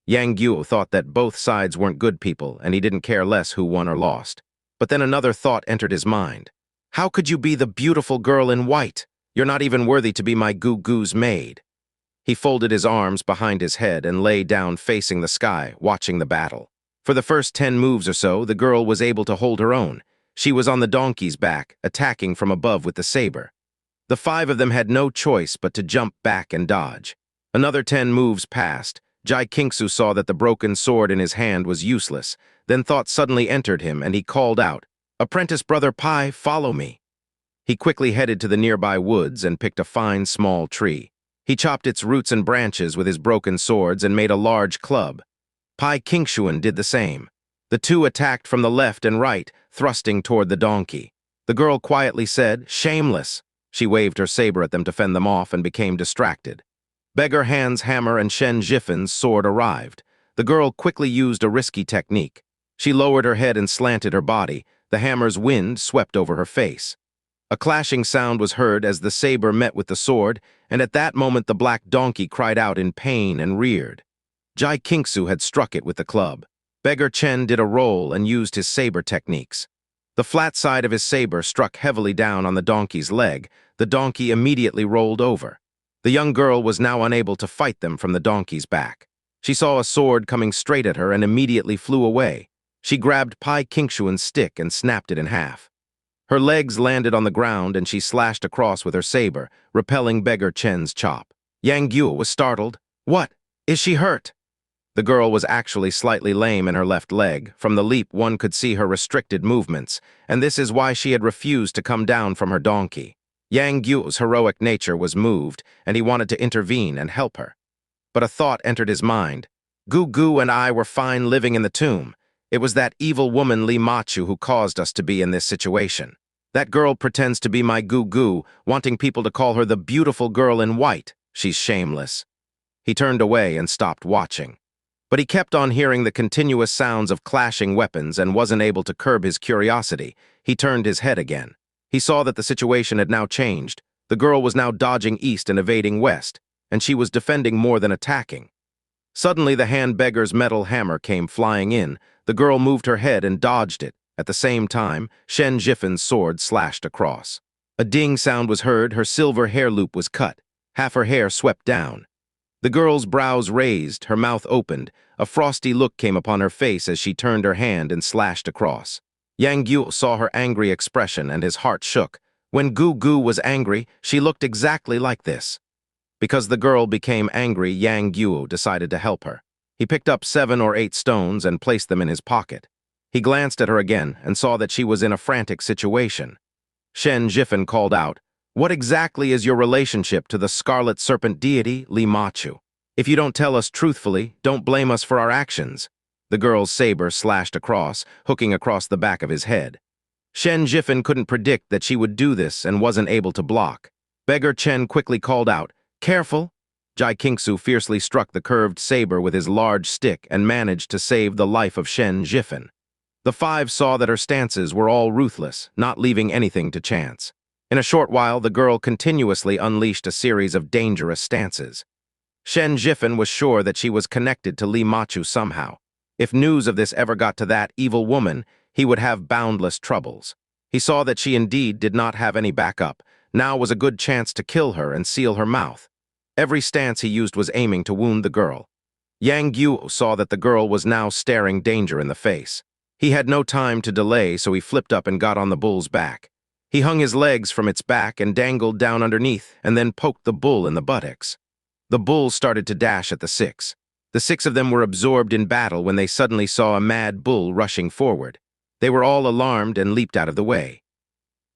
S1: Yang Guo thought that both sides weren't good people, and he didn't care less who won or lost. But then another thought entered his mind. "How could you be the beautiful girl in white? You're not even worthy to be my Gugu's maid." He folded his arms behind his head and lay down facing the sky, watching the battle. For the first 10 moves or so, the girl was able to hold her own. She was on the donkey's back, attacking from above with the saber. The 5 of them had no choice but to jump back and dodge. Another 10 moves passed. Jai Qingsu saw that the broken sword in his hand was useless, then thought suddenly entered him, and he called out, "Apprentice Brother Pai, follow me." He quickly headed to the nearby woods and picked a fine small tree. He chopped its roots and branches with his broken swords and made a large club. Pai Qingshuan did the same. The 2 attacked from the left and right, thrusting toward the donkey. The girl quietly said, "Shameless." She waved her saber at them to fend them off and became distracted. Beggar Han's hammer and Shen Jifan's sword arrived. The girl quickly used a risky technique. She lowered her head and slanted her body. The hammer's wind swept over her face. A clashing sound was heard as the saber met with the sword, and at that moment the black donkey cried out in pain and reared. Jai Qingsu had struck it with the club. Beggar Chen did a roll and used his saber techniques. The flat side of his saber struck heavily down on the donkey's leg. The donkey immediately rolled over. The young girl was now unable to fight them from the donkey's back. She saw a sword coming straight at her and immediately flew away. She grabbed Pai Qingshuan's stick and snapped it in half. Her legs landed on the ground and she slashed across with her saber, repelling Beggar Chen's chop. Yang Guo was startled. "What? Is she hurt?" The girl was actually slightly lame in her left leg. From the leap, one could see her restricted movements, and this is why she had refused to come down from her donkey. Yang Guo's heroic nature was moved, and he wanted to intervene and help her. But a thought entered his mind. Gugu and I were fine living in the tomb. It was that evil woman Li Machu who caused us to be in this situation. That girl pretends to be my Gugu, wanting people to call her the beautiful girl in white. She's shameless. He turned away and stopped watching. But he kept on hearing the continuous sounds of clashing weapons and wasn't able to curb his curiosity. He turned his head again. He saw that the situation had now changed. The girl was now dodging east and evading west, and she was defending more than attacking. Suddenly, the hand beggar's metal hammer came flying in. The girl moved her head and dodged it. At the same time, Shen Jifan's sword slashed across. A ding sound was heard, her silver hair loop was cut. Half her hair swept down. The girl's brows raised, her mouth opened. A frosty look came upon her face as she turned her hand and slashed across. Yang Guo saw her angry expression and his heart shook. When Gu was angry, she looked exactly like this. Because the girl became angry, Yang Guo decided to help her. He picked up 7 or 8 stones and placed them in his pocket. He glanced at her again and saw that she was in a frantic situation. Shen Jifan called out, "What exactly is your relationship to the Scarlet Serpent deity, Li Machu? If you don't tell us truthfully, don't blame us for our actions." The girl's saber slashed across, hooking across the back of his head. Shen Jifan couldn't predict that she would do this and wasn't able to block. Beggar Chen quickly called out, "Careful!" Jai Qingsu fiercely struck the curved saber with his large stick and managed to save the life of Shen Jifan. The 5 saw that her stances were all ruthless, not leaving anything to chance. In a short while, the girl continuously unleashed a series of dangerous stances. Shen Jifan was sure that she was connected to Li Machu somehow. If news of this ever got to that evil woman, he would have boundless troubles. He saw that she indeed did not have any backup. Now was a good chance to kill her and seal her mouth. Every stance he used was aiming to wound the girl. Yang Guo saw that the girl was now staring danger in the face. He had no time to delay, so he flipped up and got on the bull's back. He hung his legs from its back and dangled down underneath and then poked the bull in the buttocks. The bull started to dash at the 6. The 6 of them were absorbed in battle when they suddenly saw a mad bull rushing forward. They were all alarmed and leaped out of the way.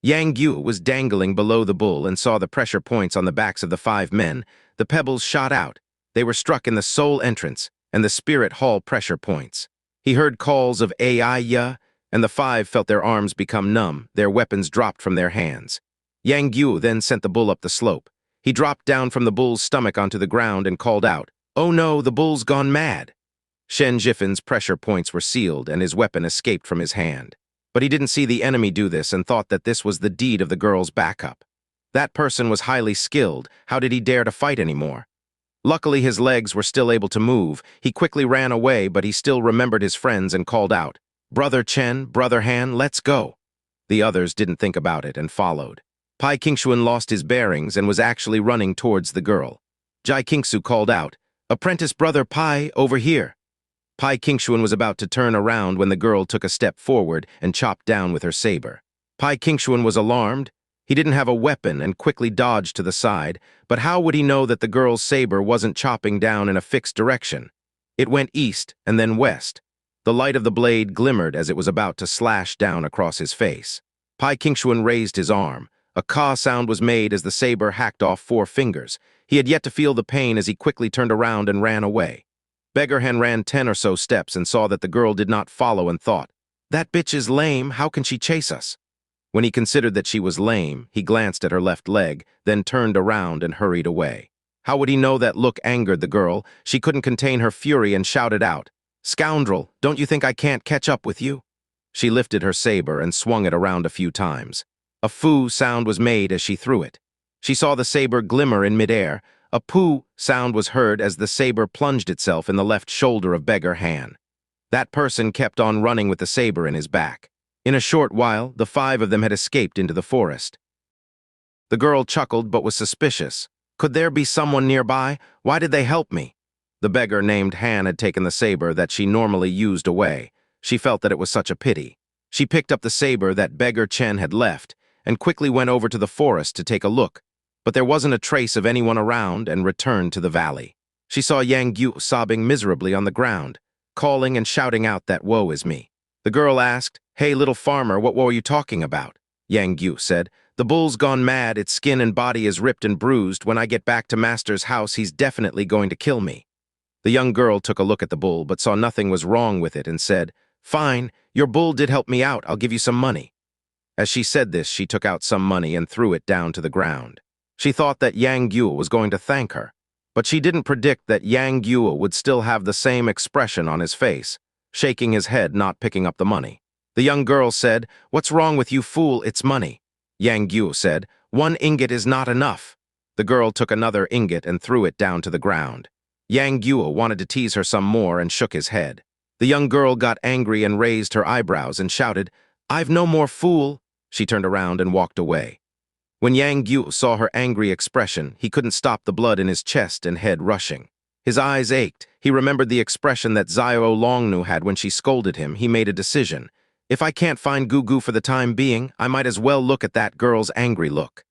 S1: Yang Guo was dangling below the bull and saw the pressure points on the backs of the 5 men. The pebbles shot out. They were struck in the soul entrance and the spirit hall pressure points. He heard calls of "Ai-ya," and the 5 felt their arms become numb, their weapons dropped from their hands. Yang Guo then sent the bull up the slope. He dropped down from the bull's stomach onto the ground and called out, "Oh no, the bull's gone mad!" Shen Jifan's pressure points were sealed and his weapon escaped from his hand. But he didn't see the enemy do this and thought that this was the deed of the girl's backup. That person was highly skilled. How did he dare to fight anymore? Luckily, his legs were still able to move. He quickly ran away, but he still remembered his friends and called out, "Brother Chen, Brother Han, let's go." The others didn't think about it and followed. Pai Qingshuan lost his bearings and was actually running towards the girl. Jai Qingsu called out, "Apprentice Brother Pai, over here." Pai Qingshuan was about to turn around when the girl took a step forward and chopped down with her saber. Pai Qingshuan was alarmed. He didn't have a weapon and quickly dodged to the side, but how would he know that the girl's saber wasn't chopping down in a fixed direction? It went east and then west. The light of the blade glimmered as it was about to slash down across his face. Pai Qingshuan raised his arm. A caw sound was made as the saber hacked off 4 fingers. He had yet to feel the pain as he quickly turned around and ran away. Beggar Hen ran 10 or so steps and saw that the girl did not follow and thought, "That bitch is lame, how can she chase us?" When he considered that she was lame, he glanced at her left leg, then turned around and hurried away. How would he know that look angered the girl? She couldn't contain her fury and shouted out, "Scoundrel, don't you think I can't catch up with you?" She lifted her saber and swung it around a few times. A foo sound was made as she threw it. She saw the saber glimmer in midair. A poo sound was heard as the saber plunged itself in the left shoulder of Beggar Han. That person kept on running with the saber in his back. In a short while, the 5 of them had escaped into the forest. The girl chuckled but was suspicious. Could there be someone nearby? Why did they help me? The beggar named Han had taken the saber that she normally used away. She felt that it was such a pity. She picked up the saber that Beggar Chen had left and quickly went over to the forest to take a look. But there wasn't a trace of anyone around and returned to the valley. She saw Yang Guo sobbing miserably on the ground, calling and shouting out that "Woe is me." The girl asked, "Hey, little farmer, what were you talking about?" Yang Guo said, "The bull's gone mad, its skin and body is ripped and bruised. When I get back to Master's house, he's definitely going to kill me." The young girl took a look at the bull but saw nothing was wrong with it and said, "Fine, your bull did help me out, I'll give you some money." As she said this, she took out some money and threw it down to the ground. She thought that Yang Guo was going to thank her, but she didn't predict that Yang Guo would still have the same expression on his face, shaking his head, not picking up the money. The young girl said, "What's wrong with you, fool? It's money." Yang Guo said, "1 ingot is not enough." The girl took another ingot and threw it down to the ground. Yang Guo wanted to tease her some more and shook his head. The young girl got angry and raised her eyebrows and shouted, "I've no more, fool." She turned around and walked away. When Yang Guo saw her angry expression, he couldn't stop the blood in his chest and head rushing. His eyes ached. He remembered the expression that Xiao Longnu had when she scolded him. He made a decision. If I can't find Gugu for the time being, I might as well look at that girl's angry look.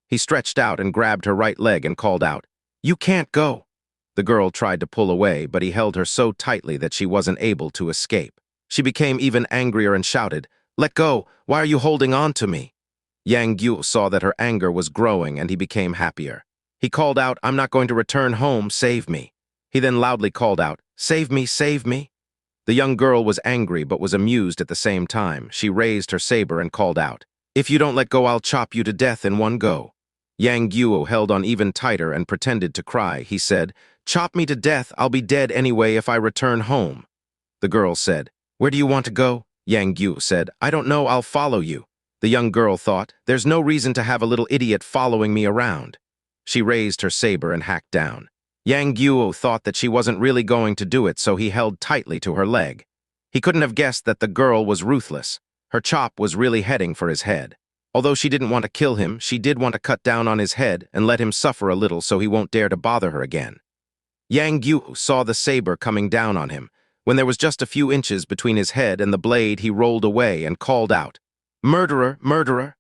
S1: He stretched out and grabbed her right leg and called out, "You can't go." The girl tried to pull away, but he held her so tightly that she wasn't able to escape. She became even angrier and shouted, "Let go! Why are you holding on to me?" Yang Guo saw that her anger was growing and he became happier. He called out, "I'm not going to return home, save me." He then loudly called out, "Save me, save me." The young girl was angry but was amused at the same time. She raised her saber and called out, "If you don't let go, I'll chop you to death in one go." Yang Guo held on even tighter and pretended to cry. He said, "Chop me to death, I'll be dead anyway if I return home." The girl said, "Where do you want to go?" Yang Guo said, "I don't know, I'll follow you." The young girl thought, "There's no reason to have a little idiot following me around." She raised her saber and hacked down. Yang Guo thought that she wasn't really going to do it, so he held tightly to her leg. He couldn't have guessed that the girl was ruthless. Her chop was really heading for his head. Although she didn't want to kill him, she did want to cut down on his head and let him suffer a little so he won't dare to bother her again. Yang Guo saw the saber coming down on him. When there was just a few inches between his head and the blade, he rolled away and called out, "Murderer, murderer!"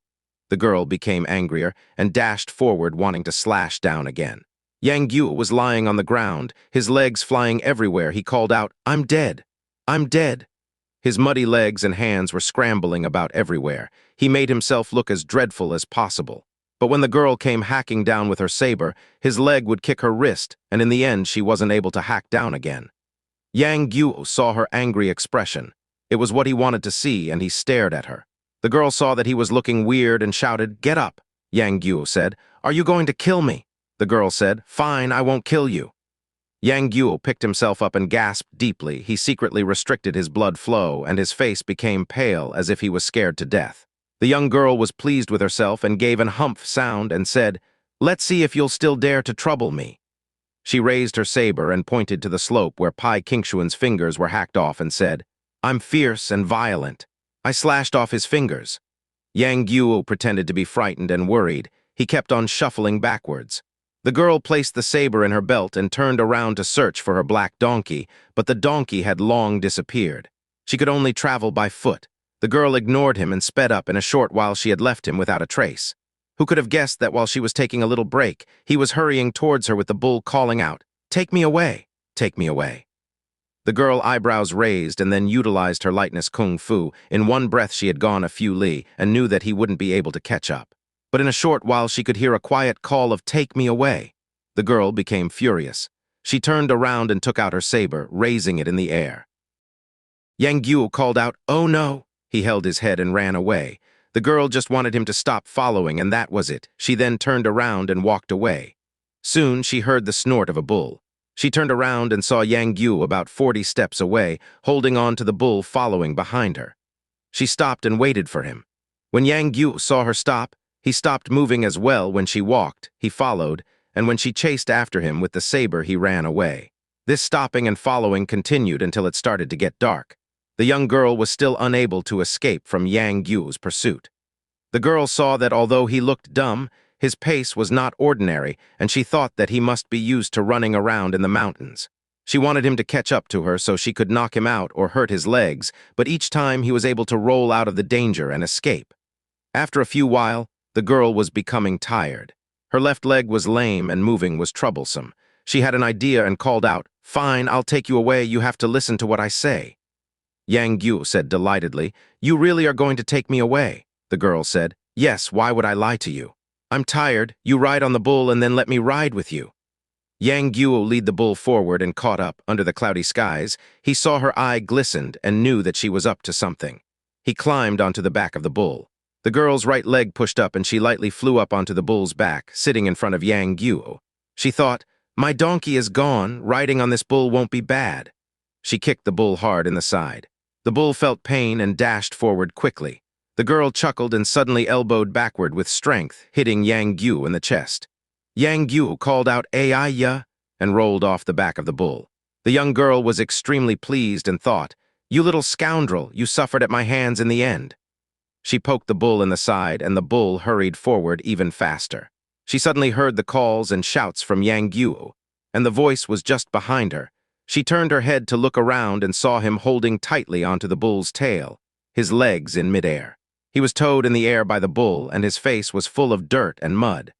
S1: The girl became angrier and dashed forward, wanting to slash down again. Yang Guo was lying on the ground, his legs flying everywhere. He called out, "I'm dead! I'm dead!" His muddy legs and hands were scrambling about everywhere. He made himself look as dreadful as possible. But when the girl came hacking down with her saber, his leg would kick her wrist, and in the end she wasn't able to hack down again. Yang Guo saw her angry expression. It was what he wanted to see, and he stared at her. The girl saw that he was looking weird and shouted, "Get up!" Yang Guo said, "Are you going to kill me?" The girl said, "Fine, I won't kill you." Yang Guo picked himself up and gasped deeply. He secretly restricted his blood flow, and his face became pale as if he was scared to death. The young girl was pleased with herself and gave an humph sound and said, "Let's see if you'll still dare to trouble me." She raised her saber and pointed to the slope where Pai Qingshuan's fingers were hacked off and said, "I'm fierce and violent." I slashed off his fingers. Yang Guo pretended to be frightened and worried. He kept on shuffling backwards. The girl placed the saber in her belt and turned around to search for her black donkey, but the donkey had long disappeared. She could only travel by foot. The girl ignored him and sped up. In a short while she had left him without a trace. Who could have guessed that while she was taking a little break, he was hurrying towards her with the bull calling out, "Take me away! Take me away!" The girl eyebrows raised and then utilized her lightness kung fu. In one breath she had gone a few li and knew that he wouldn't be able to catch up. But in a short while she could hear a quiet call of "Take me away." The girl became furious. She turned around and took out her saber, raising it in the air. Yang Guo called out, "Oh no!" He held his head and ran away. The girl just wanted him to stop following, and that was it. She then turned around and walked away. Soon she heard the snort of a bull. She turned around and saw Yang Guo about 40 steps away, holding on to the bull following behind her. She stopped and waited for him. When Yang Guo saw her stop, he stopped moving as well. When she walked, he followed, and when she chased after him with the saber, he ran away. This stopping and following continued until it started to get dark. The young girl was still unable to escape from Yang Guo's pursuit. The girl saw that although he looked dumb, his pace was not ordinary, and she thought that he must be used to running around in the mountains. She wanted him to catch up to her so she could knock him out or hurt his legs, but each time he was able to roll out of the danger and escape. After a few while, the girl was becoming tired. Her left leg was lame and moving was troublesome. She had an idea and called out, "Fine, I'll take you away. You have to listen to what I say." Yang Guo said delightedly, "You really are going to take me away?" The girl said, "Yes, why would I lie to you? I'm tired. You ride on the bull and then let me ride with you." Yang Guo led the bull forward and caught up under the cloudy skies. He saw her eye glistened and knew that she was up to something. He climbed onto the back of the bull. The girl's right leg pushed up and she lightly flew up onto the bull's back, sitting in front of Yang Guo. She thought, "My donkey is gone. Riding on this bull won't be bad." She kicked the bull hard in the side. The bull felt pain and dashed forward quickly. The girl chuckled and suddenly elbowed backward with strength, hitting Yang Guo in the chest. Yang Guo called out, "Ai-ya," and rolled off the back of the bull. The young girl was extremely pleased and thought, "You little scoundrel, you suffered at my hands in the end." She poked the bull in the side, and the bull hurried forward even faster. She suddenly heard the calls and shouts from Yang Guo, and the voice was just behind her. She turned her head to look around and saw him holding tightly onto the bull's tail, his legs in midair. He was towed in the air by the bull, and his face was full of dirt and mud.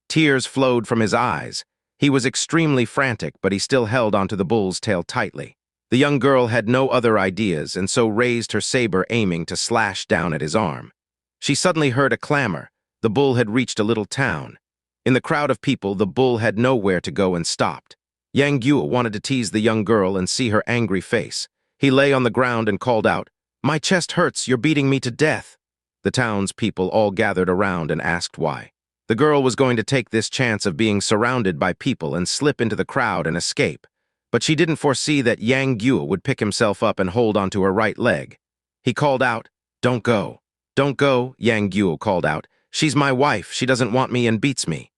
S1: Tears flowed from his eyes. He was extremely frantic, but he still held onto the bull's tail tightly. The young girl had no other ideas, and so raised her saber, aiming to slash down at his arm. She suddenly heard a clamor. The bull had reached a little town. In the crowd of people, the bull had nowhere to go and stopped. Yang Guo wanted to tease the young girl and see her angry face. He lay on the ground and called out, "My chest hurts, you're beating me to death." The townspeople all gathered around and asked why. The girl was going to take this chance of being surrounded by people and slip into the crowd and escape. But she didn't foresee that Yang Guo would pick himself up and hold onto her right leg. He called out, "Don't go. Don't go," Yang Guo called out. "She's my wife, she doesn't want me and beats me."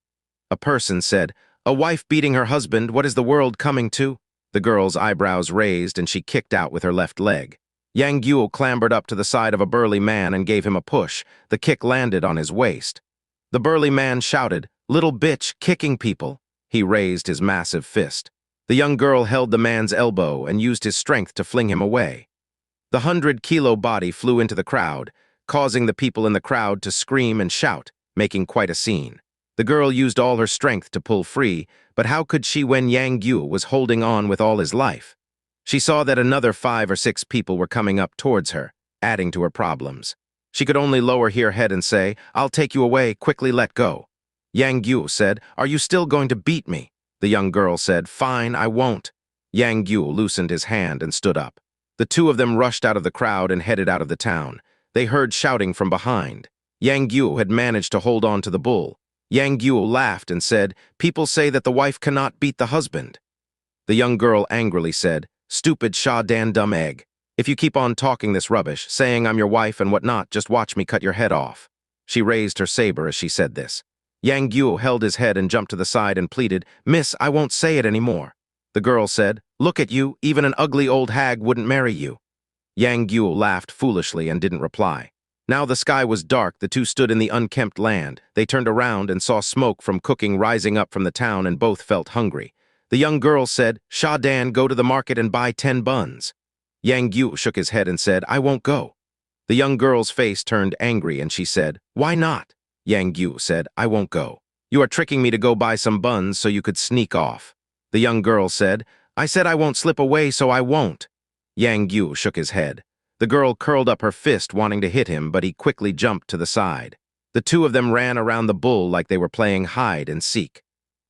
S1: A person said, "A wife beating her husband, what is the world coming to?" The girl's eyebrows raised and she kicked out with her left leg. Yang Guo clambered up to the side of a burly man and gave him a push. The kick landed on his waist. The burly man shouted, "Little bitch, kicking people." He raised his massive fist. The young girl held the man's elbow and used his strength to fling him away. The 100-kilo body flew into the crowd, causing the people in the crowd to scream and shout, making quite a scene. The girl used all her strength to pull free, but how could she when Yang Guo was holding on with all his life? She saw that another 5 or 6 people were coming up towards her, adding to her problems. She could only lower her head and say, "I'll take you away, quickly let go." Yang Guo said, "Are you still going to beat me?" The young girl said, "Fine, I won't." Yang Guo loosened his hand and stood up. The two of them rushed out of the crowd and headed out of the town. They heard shouting from behind. Yang Guo had managed to hold on to the bull. Yang Guo laughed and said, "People say that the wife cannot beat the husband." The young girl angrily said, "Stupid Sha Dan dumb egg. If you keep on talking this rubbish, saying I'm your wife and whatnot, just watch me cut your head off." She raised her saber as she said this. Yang Guo held his head and jumped to the side and pleaded, "Miss, I won't say it anymore." The girl said, "Look at you, even an ugly old hag wouldn't marry you." Yang Guo laughed foolishly and didn't reply. Now the sky was dark, the two stood in the unkempt land. They turned around and saw smoke from cooking rising up from the town and both felt hungry. The young girl said, "Sha Dan, go to the market and buy 10 buns. Yang Guo shook his head and said, "I won't go." The young girl's face turned angry and she said, "Why not?" Yang Guo said, "I won't go. You are tricking me to go buy some buns so you could sneak off." The young girl said, "I said I won't slip away, so I won't." Yang Guo shook his head. The girl curled up her fist wanting to hit him, but he quickly jumped to the side. The two of them ran around the bull like they were playing hide and seek.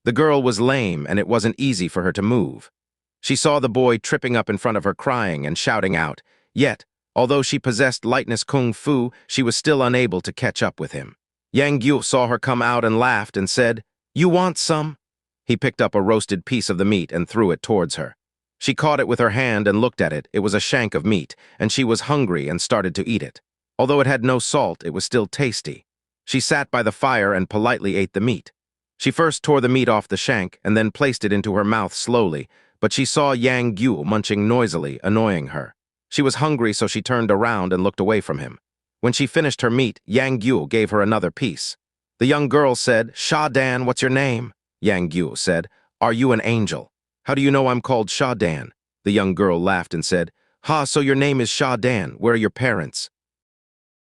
S1: The girl was lame and it wasn't easy for her to move. She saw the boy tripping up in front of her crying and shouting out, yet, although she possessed lightness kung fu, she was still unable to catch up with him. Yang Guo saw her come out and laughed and said, "You want some?" He picked up a roasted piece of the meat and threw it towards her. She caught it with her hand and looked at it. It was a shank of meat, and she was hungry and started to eat it. Although it had no salt, it was still tasty. She sat by the fire and politely ate the meat. She first tore the meat off the shank and then placed it into her mouth slowly, but she saw Yang Guo munching noisily, annoying her. She was hungry, so she turned around and looked away from him. When she finished her meat, Yang Guo gave her another piece. The young girl said, "Sha Dan, what's your name?" Yang Guo said, "Are you an angel?" "How do you know I'm called Sha Dan?" The young girl laughed and said, "Ha, so your name is Sha Dan. Where are your parents?"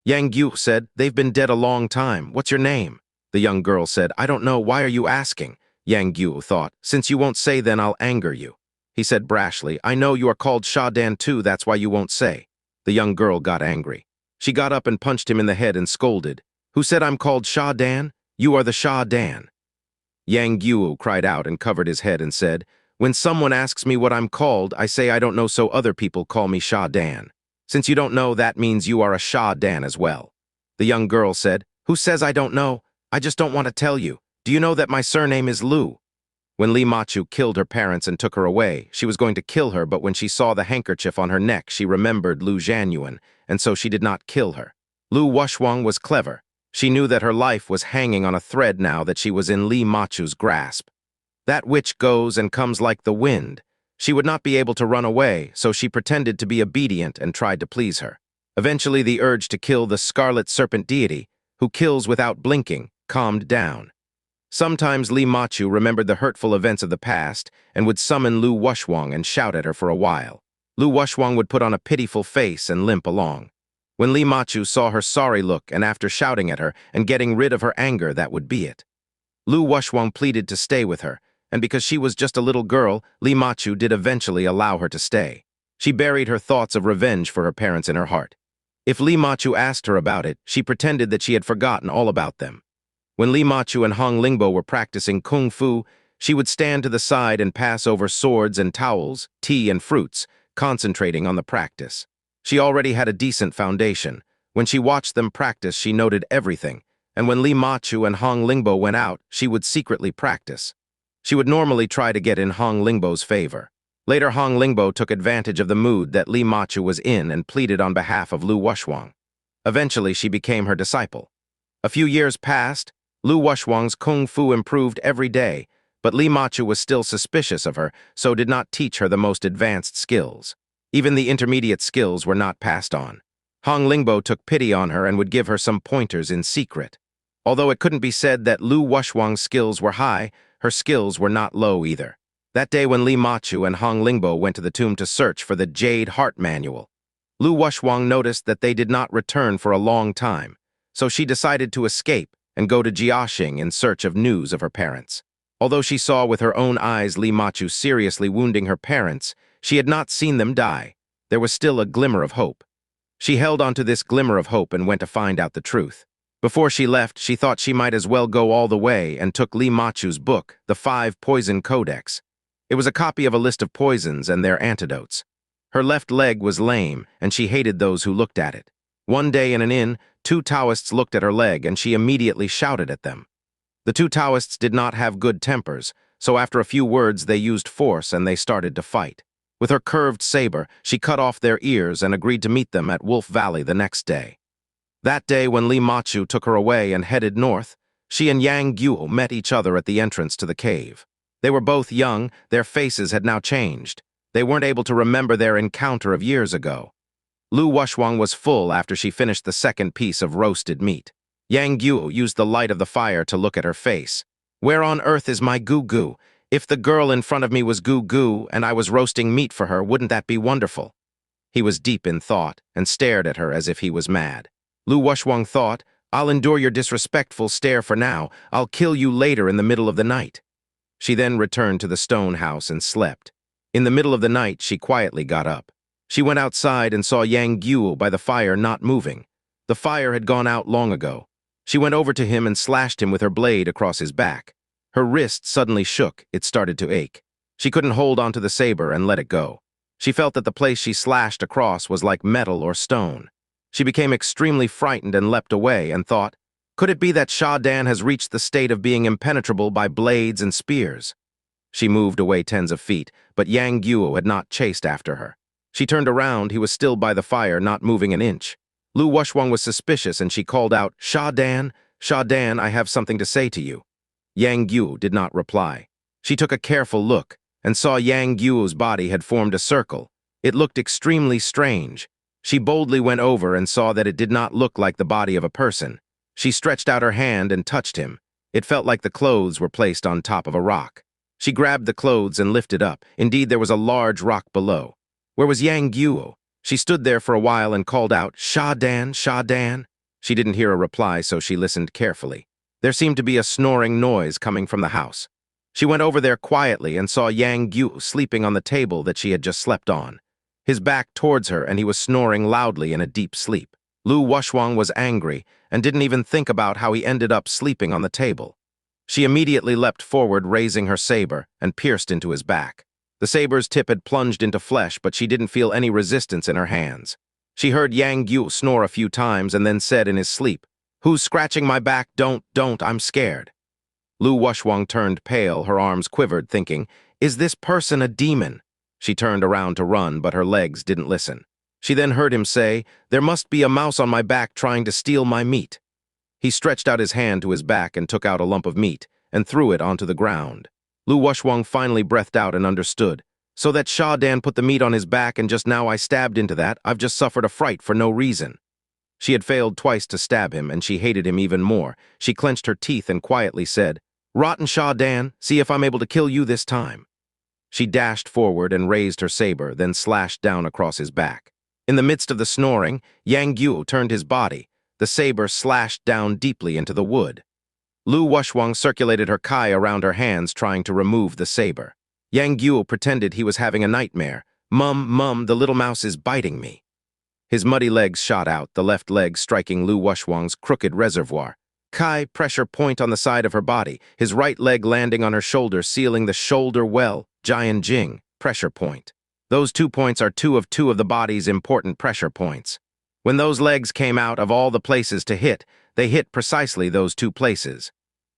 S1: Yang Guo said, "They've been dead a long time. What's your name?" The young girl said, "I don't know. Why are you asking?" Yang Guo thought, "Since you won't say, then I'll anger you." He said brashly, "I know you are called Sha Dan too, that's why you won't say." The young girl got angry. She got up and punched him in the head and scolded, "Who said I'm called Sha Dan? You are the Sha Dan." Yang Guo cried out and covered his head and said, "When someone asks me what I'm called, I say I don't know, so other people call me Sha Dan. Since you don't know, that means you are a Sha Dan as well." The young girl said, "Who says I don't know? I just don't want to tell you. Do you know that my surname is Lu?" When Li Machu killed her parents and took her away, she was going to kill her, but when she saw the handkerchief on her neck, she remembered Lu Zhanyuan, and so she did not kill her. Lu Wuxia was clever. She knew that her life was hanging on a thread now that she was in Li Machu's grasp. That witch goes and comes like the wind. She would not be able to run away, so she pretended to be obedient and tried to please her. Eventually, the urge to kill the scarlet serpent deity, who kills without blinking, calmed down. Sometimes Li Machu remembered the hurtful events of the past and would summon Lu Wuxuang and shout at her for a while. Lu Wuxuang would put on a pitiful face and limp along. When Li Machu saw her sorry look and after shouting at her and getting rid of her anger, that would be it. Lu Wuxuang pleaded to stay with her, and because she was just a little girl, Li Machu did eventually allow her to stay. She buried her thoughts of revenge for her parents in her heart. If Li Machu asked her about it, she pretended that she had forgotten all about them. When Li Machu and Hong Lingbo were practicing kung fu, she would stand to the side and pass over swords and towels, tea and fruits, concentrating on the practice. She already had a decent foundation. When she watched them practice, she noted everything, and when Li Machu and Hong Lingbo went out, she would secretly practice. She would normally try to get in Hong Lingbo's favor. Later, Hong Lingbo took advantage of the mood that Li Machu was in and pleaded on behalf of Lu Wuxuang. Eventually, she became her disciple. A few years passed. Lu Wuxuang's kung fu improved every day, but Li Machu was still suspicious of her, so did not teach her the most advanced skills. Even the intermediate skills were not passed on. Hong Lingbo took pity on her and would give her some pointers in secret. Although it couldn't be said that Lu Wuxuang's skills were high, her skills were not low either. That day when Li Machu and Hong Lingbo went to the tomb to search for the Jade Heart Manual, Lu Wuxuang noticed that they did not return for a long time, so she decided to escape and go to Jiaxing in search of news of her parents. Although she saw with her own eyes Li Machu seriously wounding her parents, she had not seen them die. There was still a glimmer of hope. She held onto this glimmer of hope and went to find out the truth. Before she left, she thought she might as well go all the way and took Li Machu's book, The 5 Poison Codex. It was a copy of a list of poisons and their antidotes. Her left leg was lame, and she hated those who looked at it. One day in an inn, 2 Taoists looked at her leg, and she immediately shouted at them. The 2 Taoists did not have good tempers, so after a few words they used force and they started to fight. With her curved saber, she cut off their ears and agreed to meet them at Wolf Valley the next day. That day when Li Machu took her away and headed north, she and Yang Guo met each other at the entrance to the cave. They were both young, their faces had now changed. They weren't able to remember their encounter of years ago. Lu Wuxuang was full after she finished the second piece of roasted meat. Yang Guo used the light of the fire to look at her face. Where on earth is my Gugu? If the girl in front of me was Gugu and I was roasting meat for her, wouldn't that be wonderful? He was deep in thought and stared at her as if he was mad. Lu Wuxuang thought, I'll endure your disrespectful stare for now. I'll kill you later in the middle of the night. She then returned to the stone house and slept. In the middle of the night, she quietly got up. She went outside and saw Yang Guo by the fire not moving. The fire had gone out long ago. She went over to him and slashed him with her blade across his back. Her wrist suddenly shook, it started to ache. She couldn't hold onto the saber and let it go. She felt that the place she slashed across was like metal or stone. She became extremely frightened and leapt away and thought, could it be that Sha Dan has reached the state of being impenetrable by blades and spears? She moved away tens of feet, but Yang Guo had not chased after her. She turned around, he was still by the fire, not moving an inch. Lu Wuxuang was suspicious and she called out, Sha Dan, I have something to say to you. Yang Guo did not reply. She took a careful look and saw Yang Guo's body had formed a circle. It looked extremely strange. She boldly went over and saw that it did not look like the body of a person. She stretched out her hand and touched him. It felt like the clothes were placed on top of a rock. She grabbed the clothes and lifted up. Indeed, there was a large rock below. Where was Yang Guo? She stood there for a while and called out, Sha Dan, Sha Dan. She didn't hear a reply, so she listened carefully. There seemed to be a snoring noise coming from the house. She went over there quietly and saw Yang Guo sleeping on the table that she had just slept on. His back towards her, and he was snoring loudly in a deep sleep. Lu Wuxuang was angry and didn't even think about how he ended up sleeping on the table. She immediately leapt forward, raising her saber, and pierced into his back. The saber's tip had plunged into flesh, but she didn't feel any resistance in her hands. She heard Yang Guo snore a few times and then said in his sleep, Who's scratching my back? Don't, I'm scared. Lu Wuxuang turned pale, her arms quivered, thinking, Is this person a demon? She turned around to run, but her legs didn't listen. She then heard him say, There must be a mouse on my back trying to steal my meat. He stretched out his hand to his back and took out a lump of meat and threw it onto the ground. Lu Wuxuang finally breathed out and understood. So that Sha Dan put the meat on his back and just now I stabbed into that, I've just suffered a fright for no reason. She had failed twice to stab him, and she hated him even more. She clenched her teeth and quietly said, "Rotten Sha Dan, see if I'm able to kill you this time." She dashed forward and raised her saber, then slashed down across his back. In the midst of the snoring, Yang Guo turned his body. The saber slashed down deeply into the wood. Lu Wuxia circulated her kai around her hands, trying to remove the saber. Yang Guo pretended he was having a nightmare. Mum, the little mouse is biting me." His muddy legs shot out, the left leg striking Lu Wuxia's crooked reservoir. Kai pressure point on the side of her body, his right leg landing on her shoulder, sealing the shoulder well, Jian Jing, pressure point. Those 2 points are two of the body's important pressure points. When those legs came out of all the places to hit, they hit precisely those 2 places.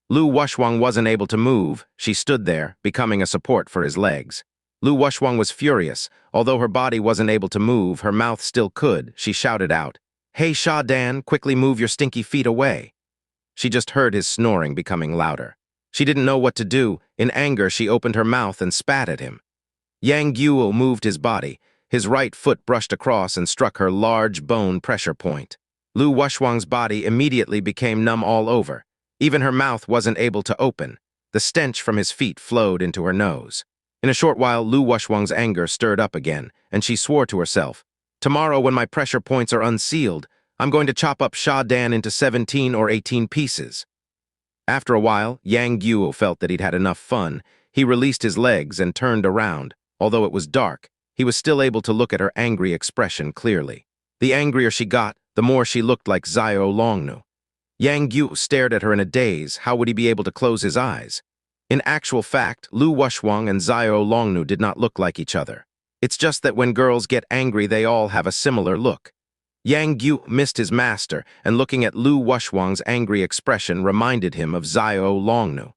S1: Lu Wuxia wasn't able to move. She stood there, becoming a support for his legs. Lu Wuxia was furious. Although her body wasn't able to move, her mouth still could. She shouted out, "Hey, Sha Dan, quickly move your stinky feet away." She just heard his snoring becoming louder. She didn't know what to do. In anger, she opened her mouth and spat at him. Yang Guo moved his body. His right foot brushed across and struck her large bone pressure point. Lu Wuxia's body immediately became numb all over. Even her mouth wasn't able to open. The stench from his feet flowed into her nose. In a short while, Lu Wuxia's anger stirred up again, and she swore to herself, "Tomorrow, when my pressure points are unsealed, I'm going to chop up Sha Dan into 17 or 18 pieces." After a while, Yang Guo felt that he'd had enough fun. He released his legs and turned around. Although it was dark, he was still able to look at her angry expression clearly. The angrier she got, the more she looked like Xiao Longnu. Yang Guo stared at her in a daze. How would he be able to close his eyes? In actual fact, Lu Wuxia and Xiao Longnu did not look like each other. It's just that when girls get angry, they all have a similar look. Yang Guo missed his master, and looking at Lu Wuxia's angry expression reminded him of Xiao Longnu.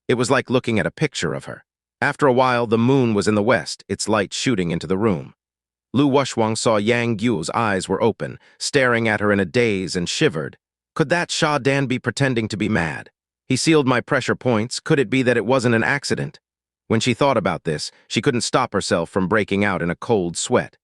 S1: It was like looking at a picture of her. After a while, the moon was in the west, its light shooting into the room. Lu Wuxia saw Yang Guo's eyes were open, staring at her in a daze, and shivered. Could that Sha Dan be pretending to be mad? He sealed my pressure points. Could it be that it wasn't an accident? When she thought about this, she couldn't stop herself from breaking out in a cold sweat.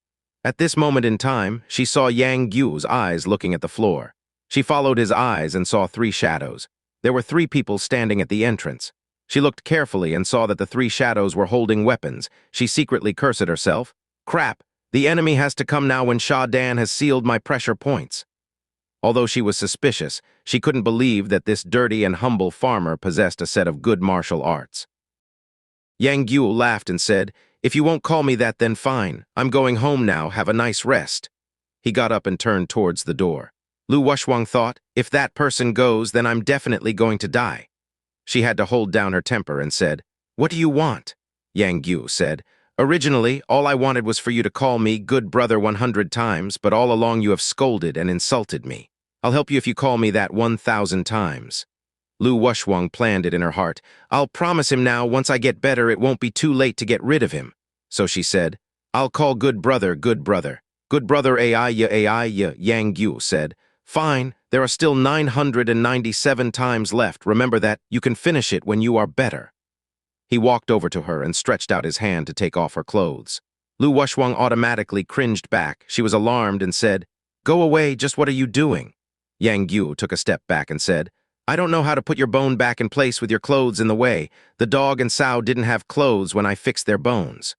S1: At this moment in time, she saw Yang Guo's eyes looking at the floor. She followed his eyes and saw 3 shadows. There were 3 people standing at the entrance. She looked carefully and saw that the 3 shadows were holding weapons. She secretly cursed at herself. "Crap, the enemy has to come now when Sha Dan has sealed my pressure points." Although she was suspicious, she couldn't believe that this dirty and humble farmer possessed a set of good martial arts. Yang Guo laughed and said, "If you won't call me that, then fine. I'm going home now. Have a nice rest." He got up and turned towards the door. Lu Wuxia thought, "If that person goes, then I'm definitely going to die." She had to hold down her temper and said, "What do you want?" Yang Guo said, "Originally, all I wanted was for you to call me good brother 100 times, but all along you have scolded and insulted me. I'll help you if you call me that 1,000 times. Lu Wuxia planned it in her heart. "I'll promise him now, once I get better, it won't be too late to get rid of him." So she said, "I'll call good brother, good brother. Good brother AI ya, Yang Guo said. "Fine, there are still 997 times left. Remember that, you can finish it when you are better." He walked over to her and stretched out his hand to take off her clothes. Lu Wuxia automatically cringed back. She was alarmed and said, "Go away, just what are you doing?" Yang Guo took a step back and said, "I don't know how to put your bone back in place with your clothes in the way. The dog and sow didn't have clothes when I fixed their bones."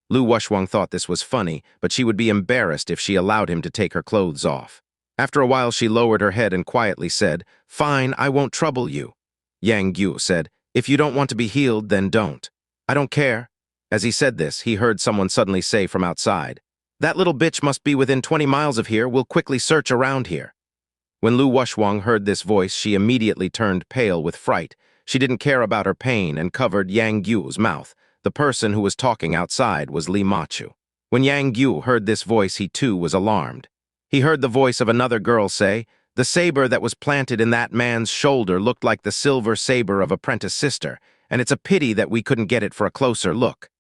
S1: Lu Wuxia thought this was funny, but she would be embarrassed if she allowed him to take her clothes off. After a while, she lowered her head and quietly said, "Fine, I won't trouble you." Yang Guo said, "If you don't want to be healed, then don't. I don't care." As he said this, he heard someone suddenly say from outside, "That little bitch must be within 20 miles of here. We'll quickly search around here." When Lu Wuxia heard this voice, she immediately turned pale with fright. She didn't care about her pain and covered Yang Guo's mouth. The person who was talking outside was Li Machu. When Yang Guo heard this voice, he too was alarmed. He heard the voice of another girl say, "The saber that was planted in that man's shoulder looked like the silver saber of apprentice sister, and it's a pity that we couldn't get it for a closer look."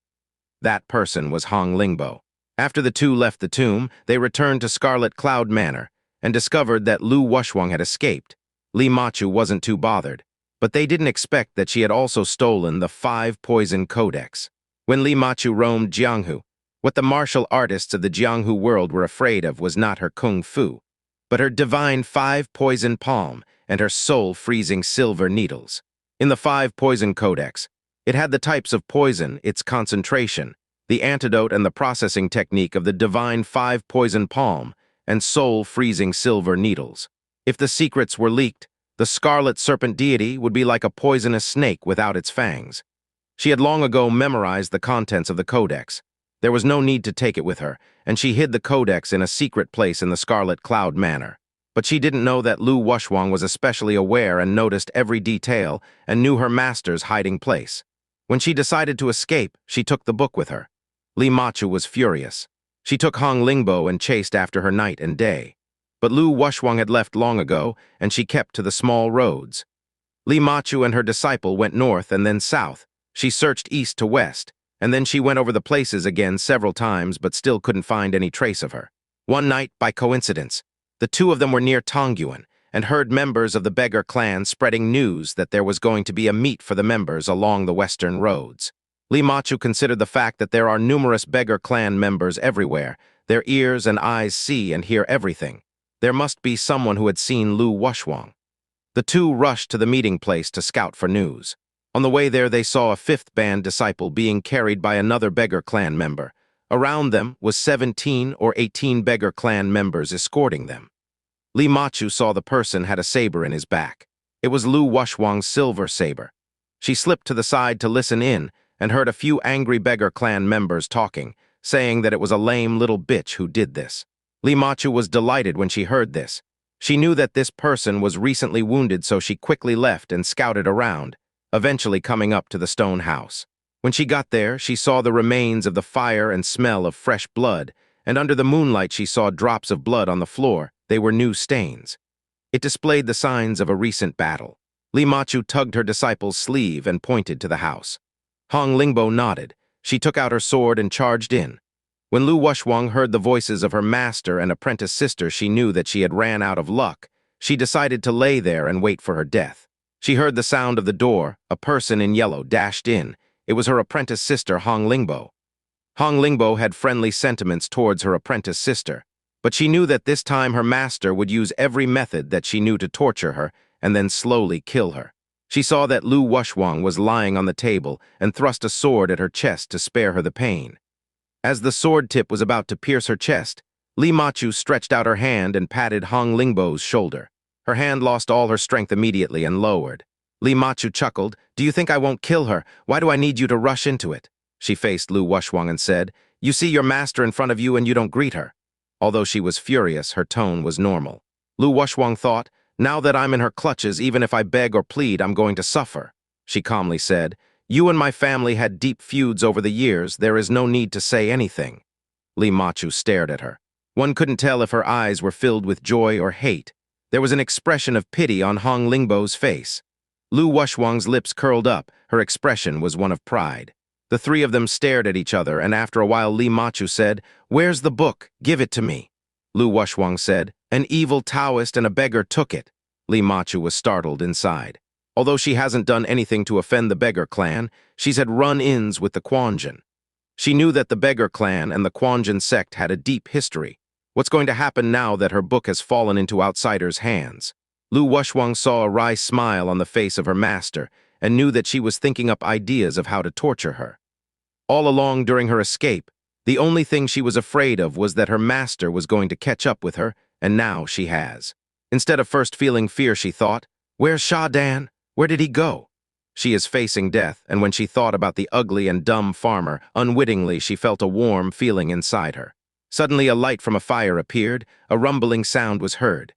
S1: That person was Hong Lingbo. After the two left the tomb, they returned to Scarlet Cloud Manor and discovered that Lu Wuxia had escaped. Li Machu wasn't too bothered, but they didn't expect that she had also stolen the 5 poison codex. When Li Machu roamed Jianghu, what the martial artists of the Jianghu world were afraid of was not her kung fu, but her divine five-poison palm and her soul-freezing silver needles. In the five-poison codex, it had the types of poison, its concentration, the antidote and the processing technique of the divine five-poison palm and soul-freezing silver needles. If the secrets were leaked, the scarlet serpent deity would be like a poisonous snake without its fangs. She had long ago memorized the contents of the codex. There was no need to take it with her, and she hid the codex in a secret place in the Scarlet Cloud Manor. But she didn't know that Lu Wuxuang was especially aware and noticed every detail and knew her master's hiding place. When she decided to escape, she took the book with her. Li Machu was furious. She took Hong Lingbo and chased after her night and day. But Lu Wuxuang had left long ago, and she kept to the small roads. Li Machu and her disciple went north and then south. She searched east to west, and then she went over the places again several times but still couldn't find any trace of her. One night, by coincidence, the two of them were near Tongyuan and heard members of the beggar clan spreading news that there was going to be a meet for the members along the western roads. Li Machu considered the fact that there are numerous beggar clan members everywhere. Their ears and eyes see and hear everything. There must be someone who had seen Lu Wuxuang. The two rushed to the meeting place to scout for news. On the way there, they saw a fifth band disciple being carried by another beggar clan member. Around them was 17 or 18 beggar clan members escorting them. Li Machu saw the person had a saber in his back. It was Lu Wuxuang's silver saber. She slipped to the side to listen in and heard a few angry beggar clan members talking, saying that it was a lame little bitch who did this. Li Machu was delighted when she heard this. She knew that this person was recently wounded, so she quickly left and scouted around, eventually coming up to the stone house. When she got there, she saw the remains of the fire and smell of fresh blood, and under the moonlight she saw drops of blood on the floor. They were new stains. It displayed the signs of a recent battle. Li Machu tugged her disciple's sleeve and pointed to the house. Hong Lingbo nodded. She took out her sword and charged in. When Lu Wuxuang heard the voices of her master and apprentice sister, she knew that she had ran out of luck. She decided to lay there and wait for her death. She heard the sound of the door. A person in yellow dashed in. It was her apprentice sister, Hong Lingbo. Hong Lingbo had friendly sentiments towards her apprentice sister, but she knew that this time her master would use every method that she knew to torture her and then slowly kill her. She saw that Lu Wuxuang was lying on the table and thrust a sword at her chest to spare her the pain. As the sword tip was about to pierce her chest, Li Machu stretched out her hand and patted Hong Lingbo's shoulder. Her hand lost all her strength immediately and lowered. Li Machu chuckled. "Do you think I won't kill her? Why do I need you to rush into it?" She faced Lu Wuxuang and said, "You see your master in front of you and you don't greet her." Although she was furious, her tone was normal. Lu Wuxuang thought, "Now that I'm in her clutches, even if I beg or plead, I'm going to suffer." She calmly said, "You and my family had deep feuds over the years. There is no need to say anything." Li Machu stared at her. One couldn't tell if her eyes were filled with joy or hate. There was an expression of pity on Hong Lingbo's face. Lu Wuxuang's lips curled up. Her expression was one of pride. The three of them stared at each other, and after a while Li Machu said, "Where's the book? Give it to me." Lu Wuxuang said, "An evil Taoist and a beggar took it." Li Machu was startled inside. Although she hasn't done anything to offend the beggar clan, she's had run-ins with the Quanjin. She knew that the beggar clan and the Quanjin sect had a deep history. What's going to happen now that her book has fallen into outsiders' hands? Lu Wuxuang saw a wry smile on the face of her master and knew that she was thinking up ideas of how to torture her. All along during her escape, the only thing she was afraid of was that her master was going to catch up with her, and now she has. Instead of first feeling fear, she thought, "Where's Sha Dan? Where did he go?" She is facing death, and when she thought about the ugly and dumb farmer, unwittingly she felt a warm feeling inside her. Suddenly a light from a fire appeared. A rumbling sound was heard.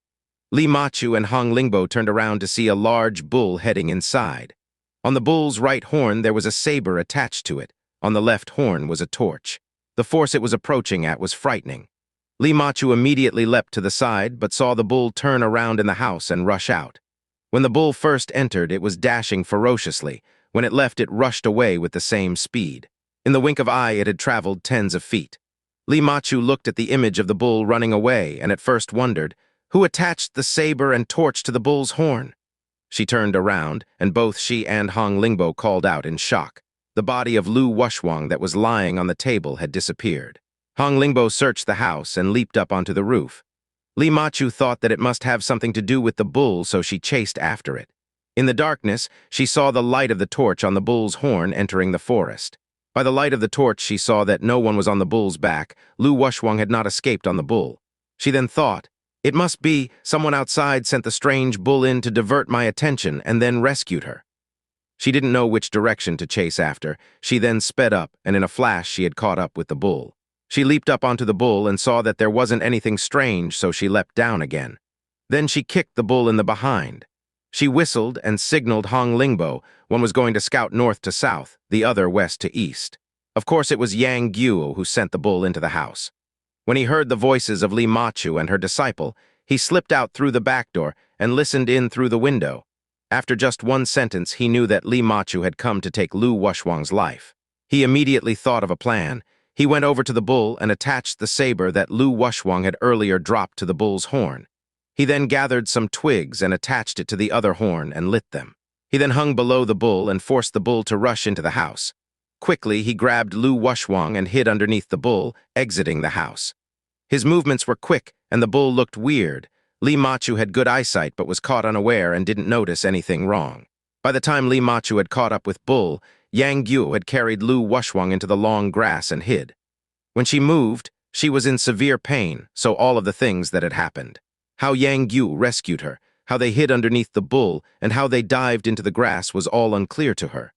S1: Li Machu and Hong Lingbo turned around to see a large bull heading inside. On the bull's right horn there was a saber attached to it. On the left horn was a torch. The force it was approaching at was frightening. Li Machu immediately leapt to the side, but saw the bull turn around in the house and rush out. When the bull first entered, it was dashing ferociously. When it left, it rushed away with the same speed. In the wink of eye, it had traveled tens of feet. Li Machu looked at the image of the bull running away and at first wondered, who attached the saber and torch to the bull's horn? She turned around, and both she and Hong Lingbo called out in shock. the body of Lu Wuxia that was lying on the table had disappeared. Hong Lingbo searched the house and leaped up onto the roof. Li Machu thought that it must have something to do with the bull, so she chased after it. In the darkness, she saw the light of the torch on the bull's horn entering the forest. By the light of the torch, she saw that no one was on the bull's back. Lu Wuxia had not escaped on the bull. She then thought, it must be someone outside sent the strange bull in to divert my attention and then rescued her. She didn't know which direction to chase after. She then sped up, and in a flash she had caught up with the bull. She leaped up onto the bull and saw that there wasn't anything strange, so she leapt down again. Then she kicked the bull in the behind. She whistled and signaled Hong Lingbo. One was going to scout north to south, the other west to east. Of course, it was Yang Guo who sent the bull into the house. When he heard the voices of Li Machu and her disciple, he slipped out through the back door and listened in through the window. After just one sentence, he knew that Li Machu had come to take Lu Wuxia's life. He immediately thought of a plan. He went over to the bull and attached the saber that Lu Wuxia had earlier dropped to the bull's horn. He then gathered some twigs and attached it to the other horn and lit them. He then hung below the bull and forced the bull to rush into the house. Quickly, he grabbed Lu Wuxia and hid underneath the bull, exiting the house. His movements were quick, and the bull looked weird. Li Machu had good eyesight but was caught unaware and didn't notice anything wrong. By the time Li Machu had caught up with Bull, Yang Guo had carried Lu Wuxia into the long grass and hid. When she moved, she was in severe pain, so all of the things that had happened. How Yang Guo rescued her, how they hid underneath the bull, and how they dived into the grass was all unclear to her.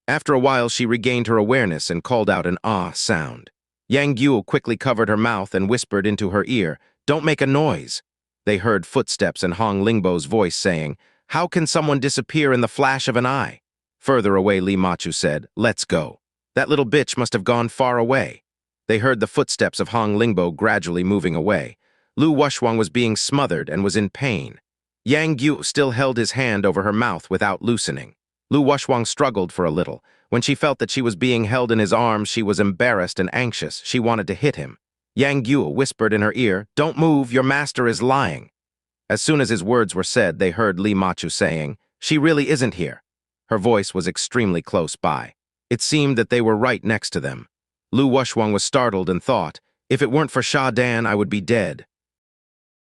S1: After a while, she regained her awareness and called out an ah sound. Yang Guo quickly covered her mouth and whispered into her ear, "Don't make a noise." They heard footsteps and Hong Lingbo's voice saying, "How can someone disappear in the flash of an eye?" Further away, Li Machu said, "Let's go. That little bitch must have gone far away." They heard the footsteps of Hong Lingbo gradually moving away. Lu Wuxia was being smothered and was in pain. Yang Guo still held his hand over her mouth without loosening. Lu Wuxia struggled for a little. When she felt that she was being held in his arms, she was embarrassed and anxious. She wanted to hit him. Yang Guo whispered in her ear, "Don't move, your master is lying." As soon as his words were said, they heard Li Machu saying, "She really isn't here." Her voice was extremely close by. It seemed that they were right next to them. Lu Wuxia was startled and thought, "If it weren't for Sha Dan, I would be dead."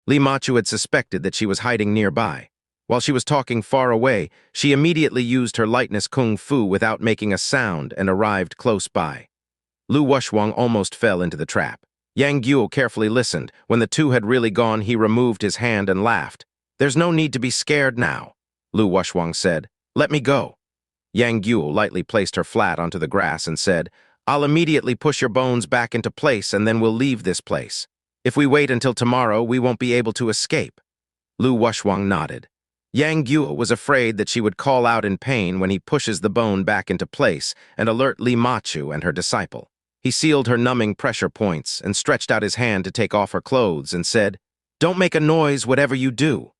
S1: Li Machu had suspected that she was hiding nearby. While she was talking far away, she immediately used her lightness kung fu without making a sound and arrived close by. Lu Wuxia almost fell into the trap. Yang Guo carefully listened. When the two had really gone, he removed his hand and laughed. "There's no need to be scared now," Lu Wuxia said. "Let me go." Yang Guo lightly placed her flat onto the grass and said, "I'll immediately push your bones back into place and then we'll leave this place. If we wait until tomorrow, we won't be able to escape." Lu Wuxia nodded. Yang Guo was afraid that she would call out in pain when he pushes the bone back into place and alert Li Machu and her disciple. He sealed her numbing pressure points and stretched out his hand to take off her clothes and said, "Don't make a noise whatever you do."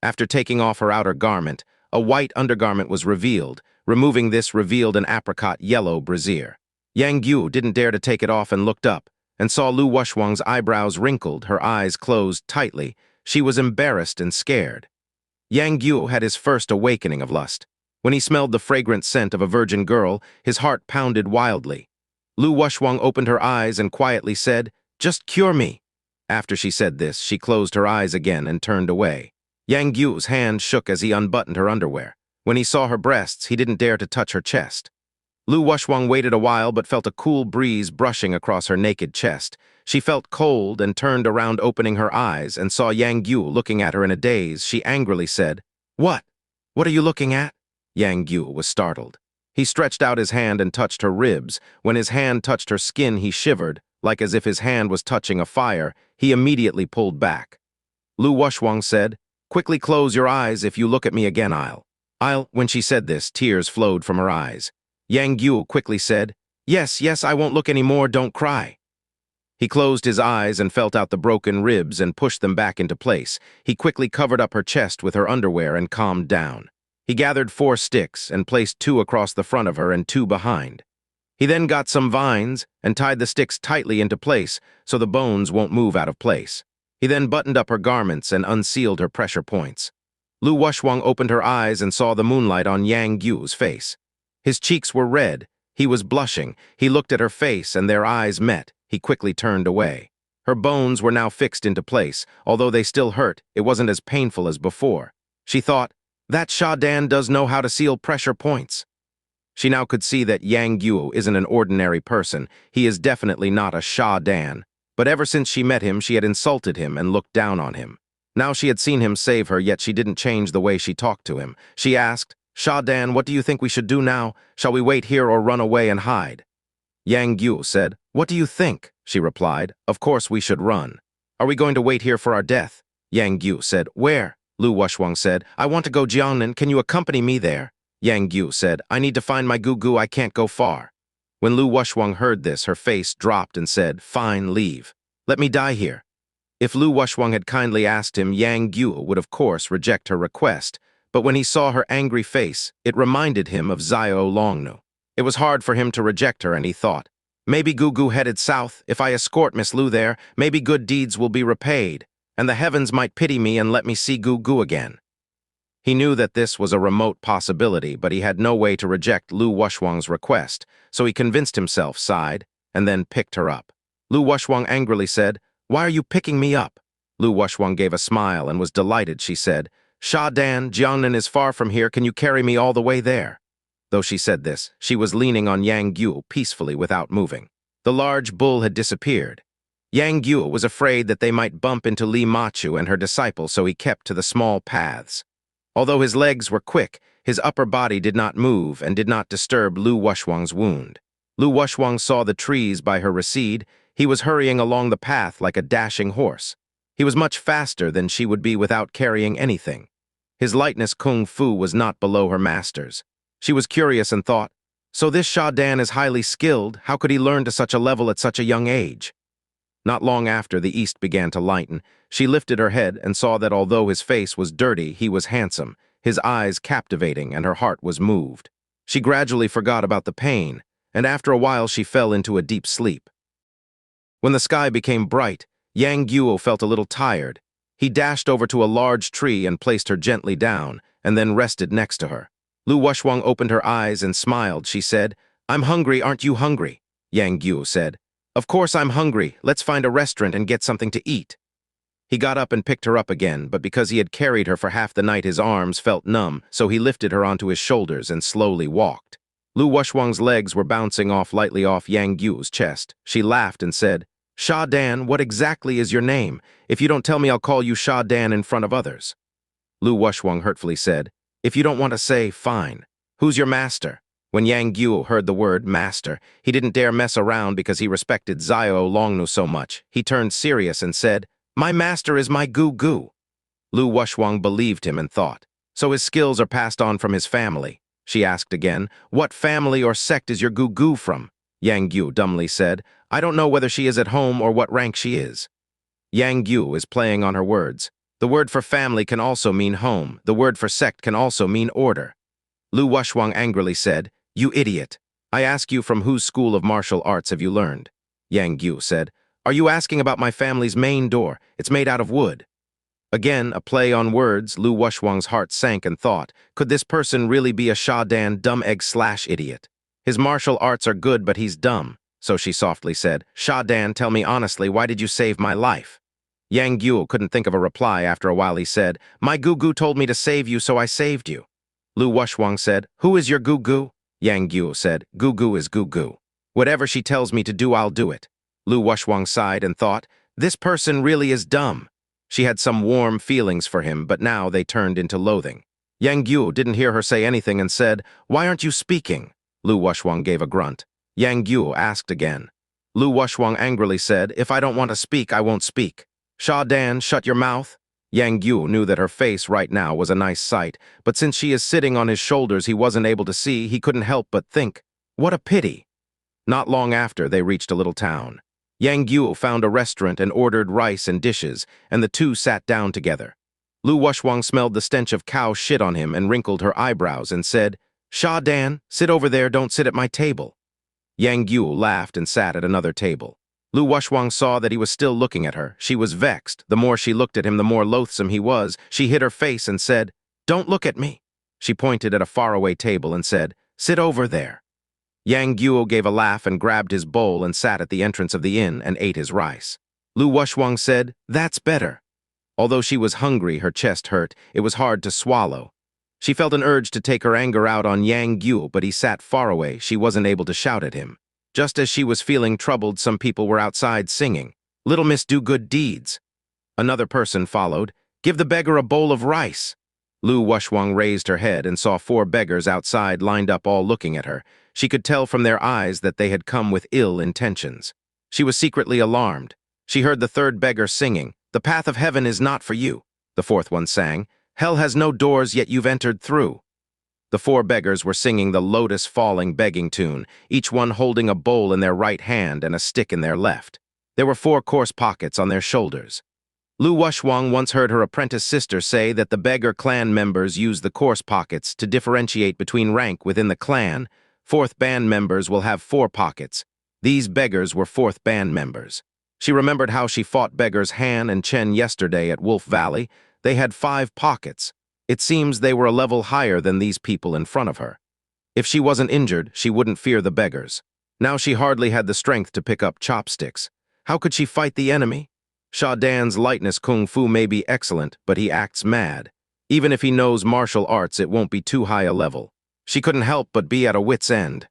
S1: After taking off her outer garment, a white undergarment was revealed. Removing this revealed an apricot yellow brassiere. Yang Guo didn't dare to take it off and looked up, and saw Lu Wuxia's eyebrows wrinkled, her eyes closed tightly. She was embarrassed and scared. Yang Guo had his first awakening of lust. When he smelled the fragrant scent of a virgin girl, his heart pounded wildly. Lu Wuxia opened her eyes and quietly said, "Just cure me." After she said this, she closed her eyes again and turned away. Yang Guo's hand shook as he unbuttoned her underwear. When he saw her breasts, he didn't dare to touch her chest. Lu Wuxia waited a while but felt a cool breeze brushing across her naked chest. She felt cold and turned around, opening her eyes, and saw Yang Guo looking at her in a daze. She angrily said, "What? What are you looking at?" Yang Guo was startled. He stretched out his hand and touched her ribs. When his hand touched her skin, he shivered, like as if his hand was touching a fire. He immediately pulled back. Lu Wuxia said, "Quickly close your eyes. If you look at me again, I'll..." When she said this, tears flowed from her eyes. Yang Guo quickly said, "Yes, yes, I won't look anymore, don't cry." He closed his eyes and felt out the broken ribs and pushed them back into place. He quickly covered up her chest with her underwear and calmed down. He gathered 4 sticks and placed 2 across the front of her and 2 behind. He then got some vines and tied the sticks tightly into place so the bones won't move out of place. He then buttoned up her garments and unsealed her pressure points. Lu Wuxia opened her eyes and saw the moonlight on Yang Guo's face. His cheeks were red, He was blushing. He looked at her face and their eyes met. He quickly turned away. Her bones were now fixed into place. Although they still hurt, it wasn't as painful as before. She thought, that Sha Dan does know how to seal pressure points. She now could see that Yang Guo isn't an ordinary person. He is definitely not a Sha Dan. But ever since she met him, she had insulted him and looked down on him. Now she had seen him save her, yet she didn't change the way she talked to him. She asked, Sha Dan, what do you think we should do now? Shall we wait here or run away and hide? Yang Guo said, what do you think? She replied, of course we should run. Are we going to wait here for our death? Yang Guo said, where? Lu Wuxuang said, I want to go Jiangnan, can you accompany me there? Yang Guo said, I need to find my Gugu, I can't go far. When Lu Wuxuang heard this, her face dropped and said, fine, leave. Let me die here. If Lu Wuxuang had kindly asked him, Yang Guo would of course reject her request, but when he saw her angry face, it reminded him of Xiao Longnu. It was hard for him to reject her, and he thought, maybe Gugu headed south. If I escort Miss Lu there, maybe good deeds will be repaid, and the heavens might pity me and let me see Gugu again. He knew that this was a remote possibility, but he had no way to reject Lu Wuxuang's request, so he convinced himself, sighed, and then picked her up. Lu Wuxuang angrily said, why are you picking me up? Lu Wuxuang gave a smile and was delighted. She said, Sha Dan, Jiangnan is far from here, can you carry me all the way there? Though she said this, she was leaning on Yang Guo peacefully without moving. The large bull had disappeared. Yang Guo was afraid that they might bump into Li Machu and her disciple, so he kept to the small paths. Although his legs were quick, his upper body did not move and did not disturb Lu Wuxuang's wound. Lu Wuxuang saw the trees by her recede. He was hurrying along the path like a dashing horse. He was much faster than she would be without carrying anything. His lightness kung fu was not below her master's. She was curious and thought, so this Sha Dan is highly skilled, how could he learn to such a level at such a young age? Not long after, the east began to lighten. She lifted her head and saw that although his face was dirty, he was handsome, his eyes captivating, and her heart was moved. She gradually forgot about the pain, and after a while she fell into a deep sleep. When the sky became bright, Yang Guo felt a little tired. He dashed over to a large tree and placed her gently down, and then rested next to her. Lu Wuxuang opened her eyes and smiled. She said, I'm hungry, aren't you hungry? Yang Guo said, of course I'm hungry, let's find a restaurant and get something to eat. He got up and picked her up again, but because he had carried her for half the night his arms felt numb, so he lifted her onto his shoulders and slowly walked. Lu Wuxuang's legs were bouncing lightly off Yang Guo's chest. She laughed and said, Sha Dan, what exactly is your name? If you don't tell me, I'll call you Sha Dan in front of others. Lu Wuxuang hurtfully said, if you don't want to say, fine. Who's your master? When Yang Guo heard the word master, he didn't dare mess around because he respected Xiao Longnu so much. He turned serious and said, my master is my Gugu. Lu Wuxuang believed him and thought, so his skills are passed on from his family. She asked again, what family or sect is your Gugu from? Yang Guo dumbly said, I don't know whether she is at home or what rank she is. Yang Guo is playing on her words. The word for family can also mean home. The word for sect can also mean order. Lu Wuxuang angrily said, you idiot. I ask you, from whose school of martial arts have you learned? Yang Guo said, are you asking about my family's main door? It's made out of wood. Again, a play on words. Lu Wuxuang's heart sank and thought, could this person really be a Sha Dan dumb egg/idiot? His martial arts are good, but he's dumb. So she softly said, Sha Dan, tell me honestly, why did you save my life? Yang Guo couldn't think of a reply. After a while he said, my Gugu told me to save you, so I saved you. Lu Wuxuang said, who is your Gugu? Yang Guo said, Gugu is Gugu. Whatever she tells me to do, I'll do it. Lu Wuxuang sighed and thought, this person really is dumb. She had some warm feelings for him, but now they turned into loathing. Yang Guo didn't hear her say anything and said, why aren't you speaking? Lu Wuxuang gave a grunt. Yang Guo asked again. Lu Wuxuang angrily said, if I don't want to speak, I won't speak. Sha Dan, shut your mouth. Yang Guo knew that her face right now was a nice sight, but since she is sitting on his shoulders he wasn't able to see, he couldn't help but think, what a pity. Not long after, they reached a little town. Yang Guo found a restaurant and ordered rice and dishes, and the two sat down together. Lu Wuxuang smelled the stench of cow shit on him and wrinkled her eyebrows and said, Sha Dan, sit over there, don't sit at my table. Yang Guo laughed and sat at another table. Lu Wuxuang saw that he was still looking at her. She was vexed. The more she looked at him, the more loathsome he was. She hid her face and said, don't look at me. She pointed at a faraway table and said, sit over there. Yang Guo gave a laugh and grabbed his bowl and sat at the entrance of the inn and ate his rice. Lu Wuxuang said, "That's better." Although she was hungry, her chest hurt. It was hard to swallow. She felt an urge to take her anger out on Yang Guo, but he sat far away. She wasn't able to shout at him. Just as she was feeling troubled, some people were outside singing, "Little Miss do good deeds." Another person followed, "Give the beggar a bowl of rice." Lu Wuxuang raised her head and saw 4 beggars outside lined up, all looking at her. She could tell from their eyes that they had come with ill intentions. She was secretly alarmed. She heard the 3rd beggar singing, "The path of heaven is not for you." The 4th one sang, "Hell has no doors, yet you've entered through." The 4 beggars were singing the lotus falling begging tune, each one holding a bowl in their right hand and a stick in their left. There were 4 coarse pockets on their shoulders. Lu Wuxuang once heard her apprentice sister say that the beggar clan members use the coarse pockets to differentiate between rank within the clan. 4th band members will have 4 pockets. These beggars were 4th band members. She remembered how she fought beggars Han and Chen yesterday at Wolf Valley. They had 5 pockets. It seems they were a level higher than these people in front of her. If she wasn't injured, she wouldn't fear the beggars. Now she hardly had the strength to pick up chopsticks. How could she fight the enemy? Sha Dan's lightness kung fu may be excellent, but he acts mad. Even if he knows martial arts, it won't be too high a level. She couldn't help but be at a wit's end.